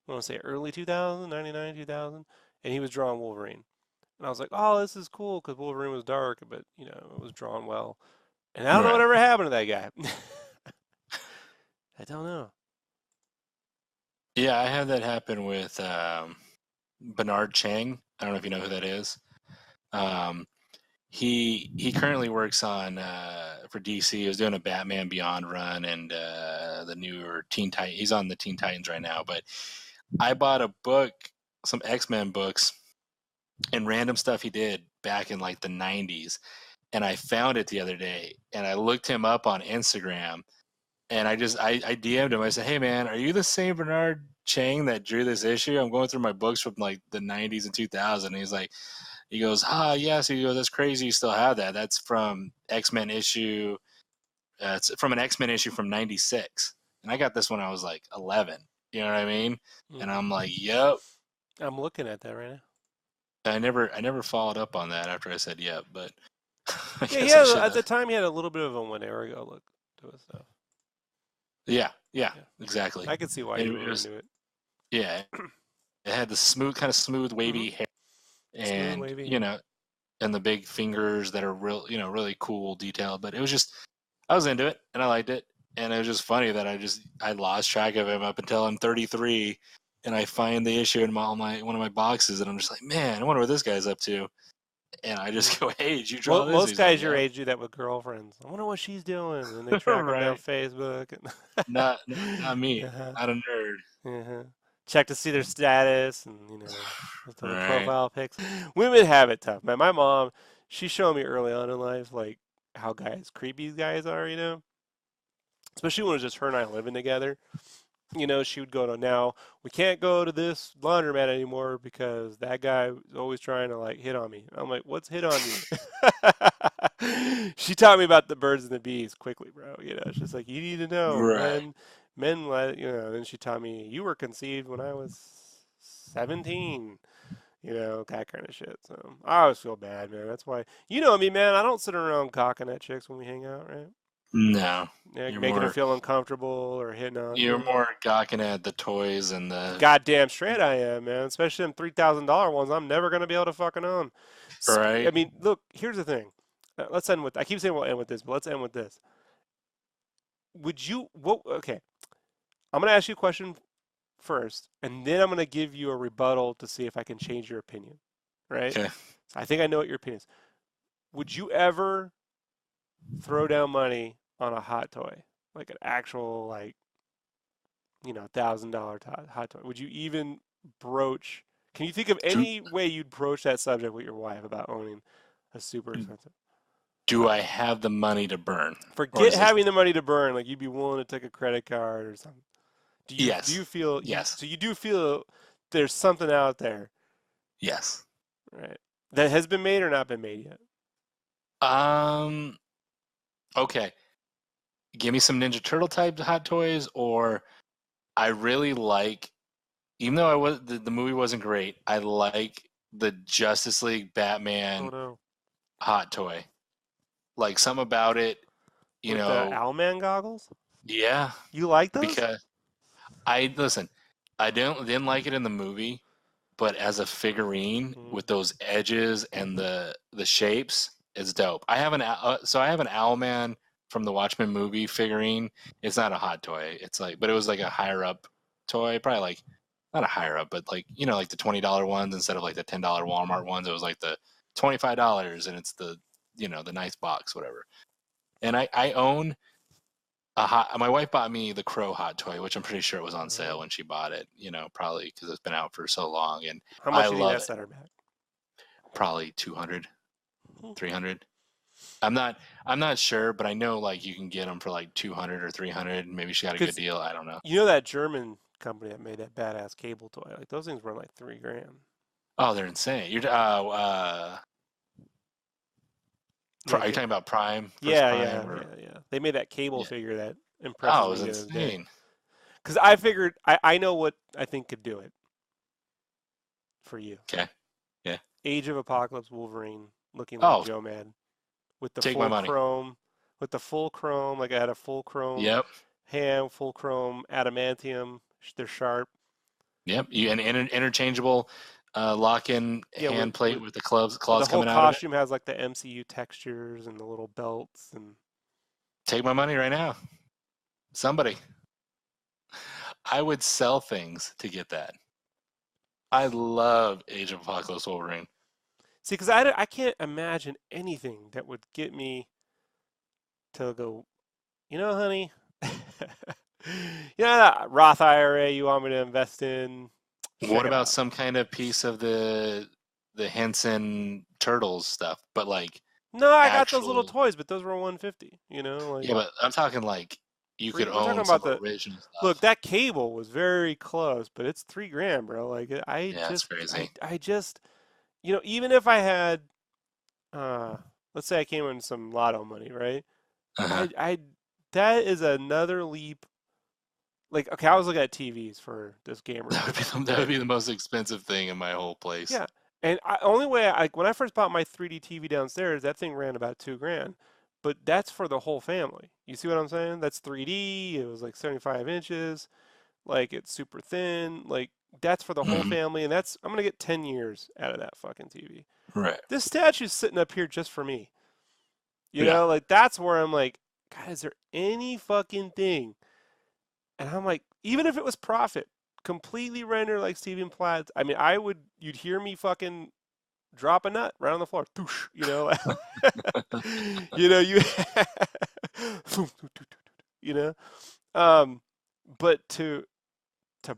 Speaker 3: I want to say early 2000, 99, 2000. And he was drawing Wolverine. And I was like, oh, this is cool because Wolverine was dark, but, it was drawn well. And I don't know whatever happened to that guy. I don't know.
Speaker 2: Yeah, I had that happen with Bernard Chang. I don't know if you know who that is. He currently works on for DC. He was doing a Batman Beyond run and the newer Teen Titans. He's on the Teen Titans right now. But I bought a book, some X-Men books, and random stuff he did back in like the 90s. And I found it the other day, and I looked him up on Instagram, and I DM'd him. I said, hey man, are you the same Bernard Chang that drew this issue? I'm going through my books from like the 90s and 2000. And he goes, yes. He goes, that's crazy you still have that. That's from X-Men issue. It's from an X-Men issue from 96. And I got this when I was like 11. You know what I mean? Mm-hmm. And I'm like, yep.
Speaker 3: I'm looking at that right now.
Speaker 2: I never followed up on that after I said yep, but
Speaker 3: at the time he had a little bit of a Winnebago look to his stuff.
Speaker 2: Yeah,
Speaker 3: Yeah.
Speaker 2: exactly.
Speaker 3: I could see why
Speaker 2: And
Speaker 3: you
Speaker 2: it
Speaker 3: were
Speaker 2: was,
Speaker 3: into it.
Speaker 2: yeah, it had the smooth, wavy hair,
Speaker 3: Smooth,
Speaker 2: and
Speaker 3: wavy.
Speaker 2: you know, and the big fingers that are real, really cool, detailed. But it was just, I was into it, and I liked it, and it was just funny that I lost track of him up until I'm 33, and I find the issue in one of my boxes, and I'm just like, man, I wonder what this guy's up to. And I just go, hey, did you draw this?
Speaker 3: Most
Speaker 2: He's like,
Speaker 3: guys your
Speaker 2: yeah,
Speaker 3: age do that with girlfriends. I wonder what she's doing, and then they track them down
Speaker 2: right.
Speaker 3: Facebook.
Speaker 2: Not me.
Speaker 3: Uh-huh.
Speaker 2: Not a nerd.
Speaker 3: Uh-huh. Check to see their status and with the
Speaker 2: Right.
Speaker 3: profile pics. Women have it tough, man. My mom, she showed me early on in life like how creepy guys are, especially when it was just her and I living together. She would go to, now we can't go to this laundromat anymore because that guy was always trying to like hit on me. I'm like, what's hit on you? She taught me about the birds and the bees quickly, bro. It's just like you need to know
Speaker 2: Right.
Speaker 3: men, then she taught me you were conceived when I was 17, that kind of shit. So I always feel bad, man. That's why, me, man, I don't sit around cocking at chicks when we hang out, right?
Speaker 2: No.
Speaker 3: Yeah,
Speaker 2: You're
Speaker 3: making her
Speaker 2: more
Speaker 3: feel uncomfortable or hitting on
Speaker 2: you're
Speaker 3: me.
Speaker 2: more gawking at the toys and the
Speaker 3: Goddamn straight I am, man. Especially them $3,000 ones. I'm never gonna be able to fucking own. I
Speaker 2: right.
Speaker 3: mean, look. Here's the thing. Let's end with. I keep saying we'll end with this, but let's end with this. Would you? What? Okay. I'm gonna ask you a question first, and then I'm gonna give you a rebuttal to see if I can change your opinion. Right?
Speaker 2: Okay.
Speaker 3: So I think I know what your opinion is. Would you ever throw down money on a hot toy, like an actual $1,000 hot toy? Would you even broach? Can you think of
Speaker 2: Do
Speaker 3: any way you'd broach that subject with your wife about owning a super expensive?
Speaker 2: do I have the money to burn? Or
Speaker 3: Forget
Speaker 2: is this
Speaker 3: having the money to burn. Like you'd be willing to take a credit card or something. Do
Speaker 2: yes.
Speaker 3: you feel
Speaker 2: Yes.
Speaker 3: so you do feel there's something out there,
Speaker 2: Yes.
Speaker 3: right? That has been made or not been made yet?
Speaker 2: Um okay. Give me some Ninja Turtle type hot toys, or I really like, even though the movie wasn't great, I like the Justice League
Speaker 3: Oh
Speaker 2: Batman
Speaker 3: no.
Speaker 2: hot toy. Like something about it,
Speaker 3: With the Owlman goggles?
Speaker 2: yeah,
Speaker 3: You like those?
Speaker 2: because I listen, I didn't like it in the movie, but as a figurine
Speaker 3: Mm.
Speaker 2: with those edges and the shapes, it's dope. I have I have an Owlman from the Watchmen movie figurine. It's not a hot toy. It's like, but it was like a higher up toy, probably like not a higher up, but like like the $20 ones instead of like the $10 Walmart ones. It was like the $25, and it's the the nice box, whatever. And I own my wife bought me the Crow hot toy, which I'm pretty sure it was on sale when she bought it. Probably because it's been out for so long, and
Speaker 3: How much
Speaker 2: I
Speaker 3: do you think
Speaker 2: love
Speaker 3: that
Speaker 2: it.
Speaker 3: set her back?
Speaker 2: Probably 200, 300. I'm not sure, but I know like you can get them for like 200 or 300. Maybe she got a good deal. I don't know.
Speaker 3: You know that German company that made that badass cable toy? Like those things run like $3,000.
Speaker 2: Oh, they're insane. Are you talking about Prime? First Prime or
Speaker 3: Yeah. They made that cable
Speaker 2: yeah.
Speaker 3: figure that
Speaker 2: Oh,
Speaker 3: impresses
Speaker 2: it was
Speaker 3: me to this day.
Speaker 2: insane.
Speaker 3: Because I figured I know what I think could do it for you.
Speaker 2: Okay. Yeah.
Speaker 3: Age of Apocalypse Wolverine looking like
Speaker 2: Oh,
Speaker 3: Joe Mad with the
Speaker 2: take my
Speaker 3: full
Speaker 2: money.
Speaker 3: chrome, like I had a full chrome
Speaker 2: Yep.
Speaker 3: hand, full chrome adamantium. They're sharp.
Speaker 2: Yep. An interchangeable lock-in hand plate with the claws
Speaker 3: The whole
Speaker 2: coming out of it.
Speaker 3: costume has like the MCU textures and the little belts and.
Speaker 2: Take my money right now. Somebody. I would sell things to get that. I love Age of Apocalypse Wolverine.
Speaker 3: See, because I can't imagine anything that would get me to go, honey, that Roth IRA you want me to invest in?
Speaker 2: What about some kind of piece of the Henson Turtles stuff, but like
Speaker 3: No, I got those little toys, but those were $150.
Speaker 2: yeah, but I'm talking like you could
Speaker 3: we're
Speaker 2: own
Speaker 3: talking
Speaker 2: some
Speaker 3: about
Speaker 2: original stuff.
Speaker 3: Look, that cable was very close, but it's $3,000, bro. Like
Speaker 2: That's crazy.
Speaker 3: I just, even if I had, let's say I came in some lotto money, right?
Speaker 2: Uh-huh.
Speaker 3: That is another leap. Like, okay, I was looking at TVs for this gamer.
Speaker 2: That would be the most expensive thing in my whole place.
Speaker 3: Yeah, and only way when I first bought my 3D TV downstairs, that thing ran about $2,000, but that's for the whole family. You see what I'm saying? That's 3D. It was like 75 inches. Like it's super thin. Like that's for the whole
Speaker 2: Mhm.
Speaker 3: family, and I'm gonna get 10 years out of that fucking TV.
Speaker 2: Right.
Speaker 3: This statue's sitting up here just for me. You
Speaker 2: Yeah.
Speaker 3: know, like that's where I'm like, God, is there any fucking thing? And I'm like, even if it was profit, completely rendered like Steven Platt, I mean, you'd hear me fucking drop a nut right on the floor. Thoosh, you know, you know, you know, um, but to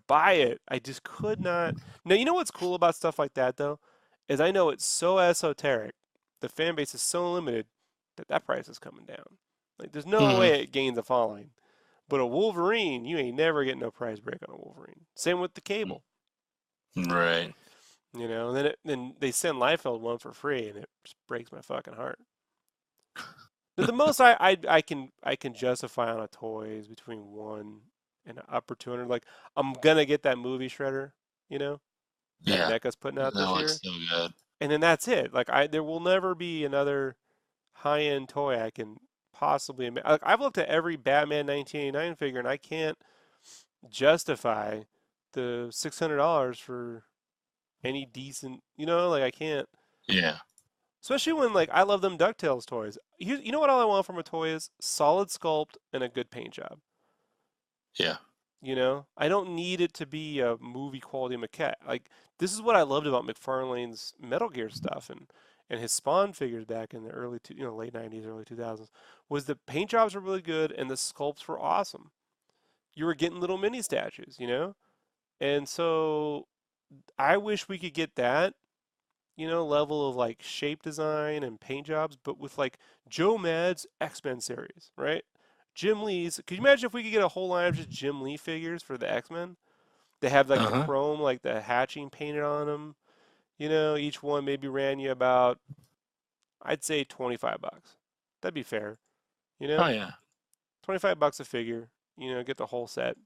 Speaker 3: buy it, I just could not. Now, you know what's cool about stuff like that though, is I know it's so esoteric, the fan base is so limited that price is coming down. Like, there's no
Speaker 2: Mhm.
Speaker 3: way it gains a following. But a Wolverine, you ain't never getting no price break on a Wolverine. Same with the cable,
Speaker 2: Right.
Speaker 3: you know. And then they send Liefeld one for free, and it just breaks my fucking heart. The most I can justify on a toy is between 1 and an upper 200. Like I'm gonna get that movie shredder, you know, that
Speaker 2: Yeah.
Speaker 3: NECA's putting out
Speaker 2: That
Speaker 3: this
Speaker 2: looks
Speaker 3: year,
Speaker 2: so good.
Speaker 3: and then that's it. Like there will never be another high-end toy I can possibly. Like I've looked at every Batman 1989 figure, and I can't justify the $600 for any decent. You know, like I can't.
Speaker 2: Yeah.
Speaker 3: Especially when like I love them DuckTales toys. You know what all I want from a toy is solid sculpt and a good paint job.
Speaker 2: Yeah.
Speaker 3: You know, I don't need it to be a movie quality maquette. Like this is what I loved about McFarlane's Metal Gear stuff and his Spawn figures back in the late 90s, early 2000s was the paint jobs were really good and the sculpts were awesome. You were getting little mini statues, you know? And so I wish we could get that, level of like shape design and paint jobs, but with like Joe Mad's X-Men series, right? Jim Lee's. Could you imagine if we could get a whole line of just Jim Lee figures for the X-Men? They have like the
Speaker 2: Uh-huh.
Speaker 3: chrome, like the hatching painted on them. You know, each one maybe ran you about, I'd say $25. That'd be fair. You
Speaker 2: Oh
Speaker 3: know,
Speaker 2: yeah.
Speaker 3: $25 a figure. You know, get the whole set.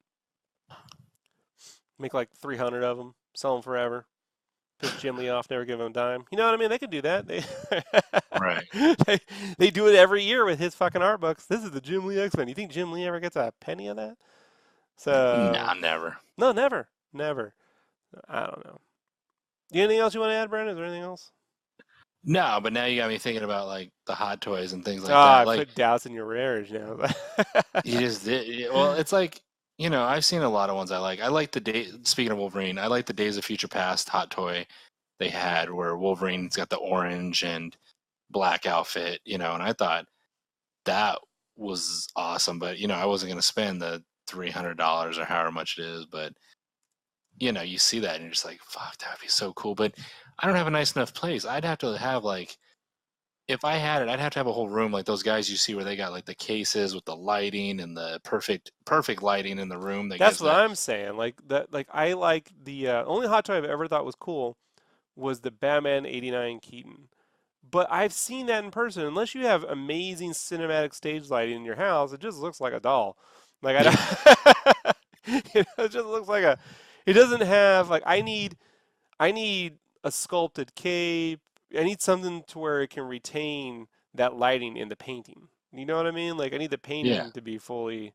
Speaker 3: Make like 300 of them. Sell them forever. Piss Jim Lee off, never give him a dime. You know what I mean? They could do that.
Speaker 2: Right.
Speaker 3: They do it every year with his fucking art books. This is the Jim Lee X-Men. You think Jim Lee ever gets a penny of that? So
Speaker 2: Nah, never.
Speaker 3: no, never, never. I don't know. Anything else you want to add, Brandon? Is there anything else?
Speaker 2: No, but now you got me thinking about like the hot toys and things like
Speaker 3: Ah,
Speaker 2: that.
Speaker 3: I
Speaker 2: Like
Speaker 3: put doubts in your rares now.
Speaker 2: you just did. Well, it's like I've seen a lot of ones I like. I like the day. Speaking of Wolverine, I like the Days of Future Past hot toy they had where Wolverine's got the orange and black outfit. And I thought that was awesome. But I wasn't going to spend the $300 or however much it is. But you see that and you're just like, fuck, that would be so cool. But I don't have a nice enough place. I'd have to have like, if I had it, I'd have to have a whole room like those guys you see where they got like the cases with the lighting and the perfect lighting in the room that
Speaker 3: That's
Speaker 2: gives
Speaker 3: what
Speaker 2: that.
Speaker 3: I'm saying. Like that. Like I like the only hot toy I've ever thought was cool was the Batman '89 Keaton. But I've seen that in person. Unless you have amazing cinematic stage lighting in your house, it just looks like a doll. Like I
Speaker 2: Yeah,
Speaker 3: don't, it just looks like a. It doesn't have like I need a sculpted cape. I need something to where it can retain that lighting in the painting. You know what I mean? Like I need the
Speaker 2: yeah,
Speaker 3: painting to be fully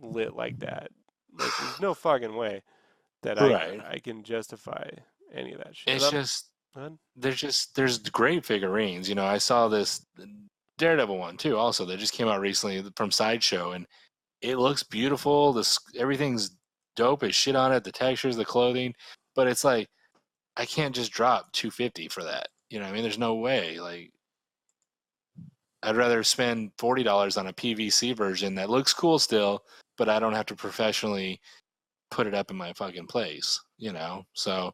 Speaker 3: lit like that. Like there's no fucking way that
Speaker 2: right.
Speaker 3: I can justify any of that shit. And
Speaker 2: It's
Speaker 3: I'm
Speaker 2: just
Speaker 3: good.
Speaker 2: there's great figurines. I saw this Daredevil one too. Also, that just came out recently from Sideshow, and it looks beautiful. Everything's dope as shit on it. The textures, the clothing, but it's like I can't just drop 250 for that. I mean, there's no way. Like I'd rather spend $40 on a PVC version that looks cool still, but I don't have to professionally put it up in my fucking place. So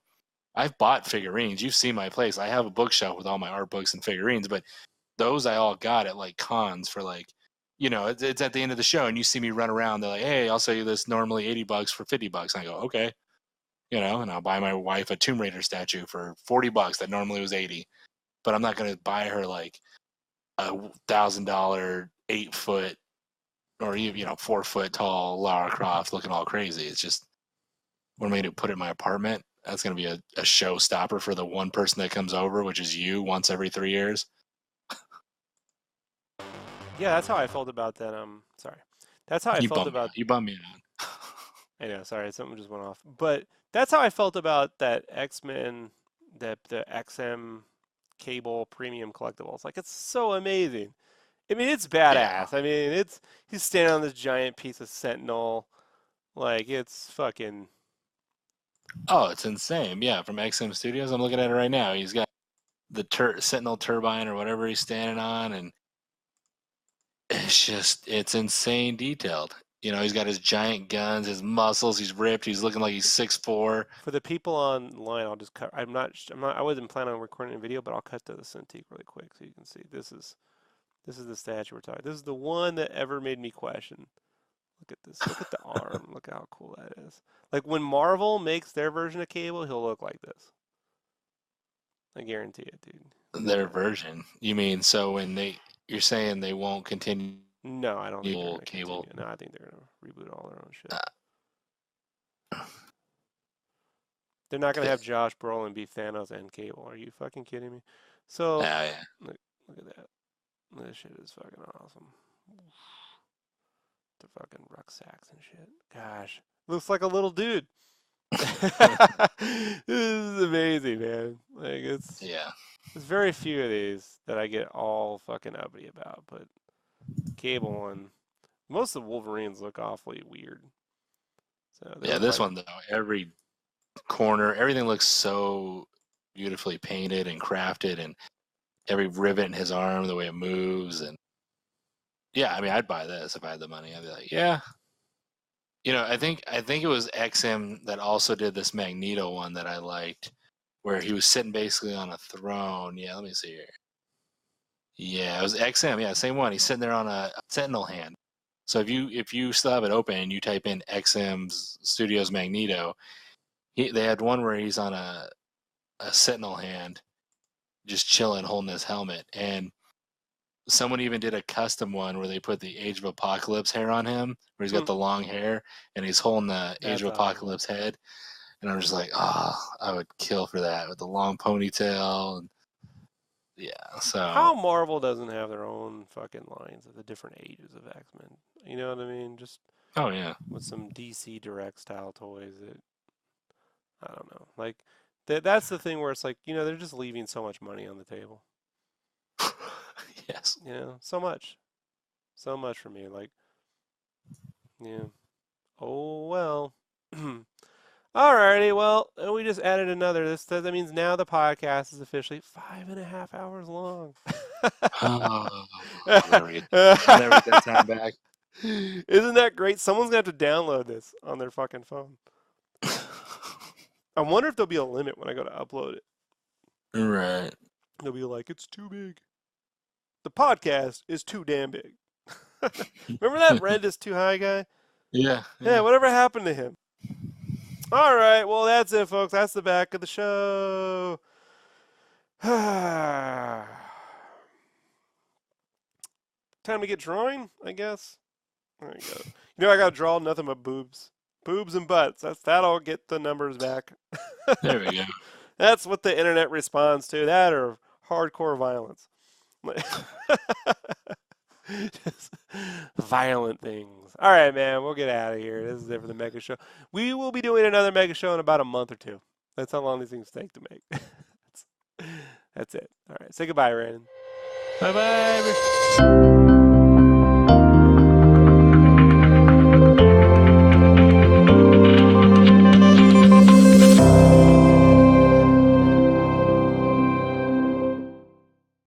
Speaker 2: I've bought figurines. You've seen my place. I have a bookshelf with all my art books and figurines, but those I all got at like cons for like, it's at the end of the show and you see me run around. They're like, hey, I'll sell you this normally $80 for $50. And I go, okay. And I'll buy my wife a Tomb Raider statue for $40 that normally was 80. But I'm not going to buy her like a $1,000 8 foot or even 4 foot tall Lara Croft looking all crazy. It's just what am I going to put in my apartment? That's going to be a showstopper for the one person that comes over, which is you once every 3 years.
Speaker 3: Yeah, that's how I felt about that. Sorry, that's how I felt about.
Speaker 2: You bummed me out.
Speaker 3: I know, sorry, something just went off. But that's how I felt about that X-Men, the XM cable premium collectibles. Like, it's so amazing. I mean, it's badass. I mean, he's standing on this giant piece of Sentinel. Like, it's fucking.
Speaker 2: Oh, it's insane. Yeah, from XM Studios. I'm looking at it right now. He's got the Sentinel turbine or whatever he's standing on, and it's insane detailed. You know, he's got his giant guns, his muscles, he's ripped, he's looking like he's 6'4".
Speaker 3: For the people online, I'll just cut. I wasn't planning on recording a video, but I'll cut to the Cintiq really quick so you can see. This is the statue we're talking. This is the one that ever made me question. Look at this. Look at the arm. Look how cool that is. Like, when Marvel makes their version of Cable, he'll look like this. I guarantee it, dude.
Speaker 2: Their version. You mean so when you're saying they won't continue?
Speaker 3: No, I don't think they're gonna
Speaker 2: Cable.
Speaker 3: continue. No, I think they're gonna reboot all their own shit. They're not gonna have Josh Brolin be Thanos and Cable. Are you fucking kidding me? So
Speaker 2: Yeah.
Speaker 3: look at that. This shit is fucking awesome. The fucking rucksacks and shit. Gosh, looks like a little dude. This is amazing, man. Like, it's very few of these that I get all fucking uppity about, but Cable one. Most of the Wolverines look awfully weird. So
Speaker 2: This one though, every corner, everything looks so beautifully painted and crafted, and every rivet in his arm, the way it moves, and yeah, I mean, I'd buy this if I had the money. I'd be like, yeah. You know, I think it was XM that also did this Magneto one that I liked, where he was sitting basically on a throne. Yeah, let me see here. Yeah, it was XM. Yeah, same one. He's sitting there on a Sentinel hand. So if you still have it open and you type in XM's Studios Magneto, they had one where he's on a Sentinel hand, just chilling, holding his helmet, and someone even did a custom one where they put the Age of Apocalypse hair on him, where he's got the long hair and he's holding the Age of Apocalypse head. And I'm just like, I would kill for that with the long ponytail. And yeah, so.
Speaker 3: How Marvel doesn't have their own fucking lines of the different ages of X-Men. You know what I mean? Just.
Speaker 2: Oh, yeah.
Speaker 3: With some DC Direct style toys that. I don't know. Like, that's the thing where it's like, you know, they're just leaving so much money on the table.
Speaker 2: Yes.
Speaker 3: You know, so much for me. Like, yeah. Oh, well. Alrighty, well, we just added another. That means now the podcast is officially 5.5 hours long.
Speaker 2: I'll never get that time back.
Speaker 3: Isn't that great? Someone's going to have to download this on their fucking phone. I wonder if there'll be a limit when I go to upload it.
Speaker 2: Right.
Speaker 3: They'll be like, it's too big. The podcast is too damn big. Remember that Rent is Too High guy?
Speaker 2: Yeah.
Speaker 3: Yeah, whatever happened to him? All right, well, that's it, folks. That's the back of the show. Time to get drawing, I guess. There you go. You know, I got to draw nothing but boobs. Boobs and butts. That'll get the numbers back.
Speaker 2: There we go.
Speaker 3: That's what the internet responds to. That or hardcore violence. Just violent things. All right, man. We'll get out of here. This is it for the Mega Show. We will be doing another Mega Show in about a month or two. That's how long these things take to make. That's it. All right. Say goodbye, Randon.
Speaker 2: Bye-bye.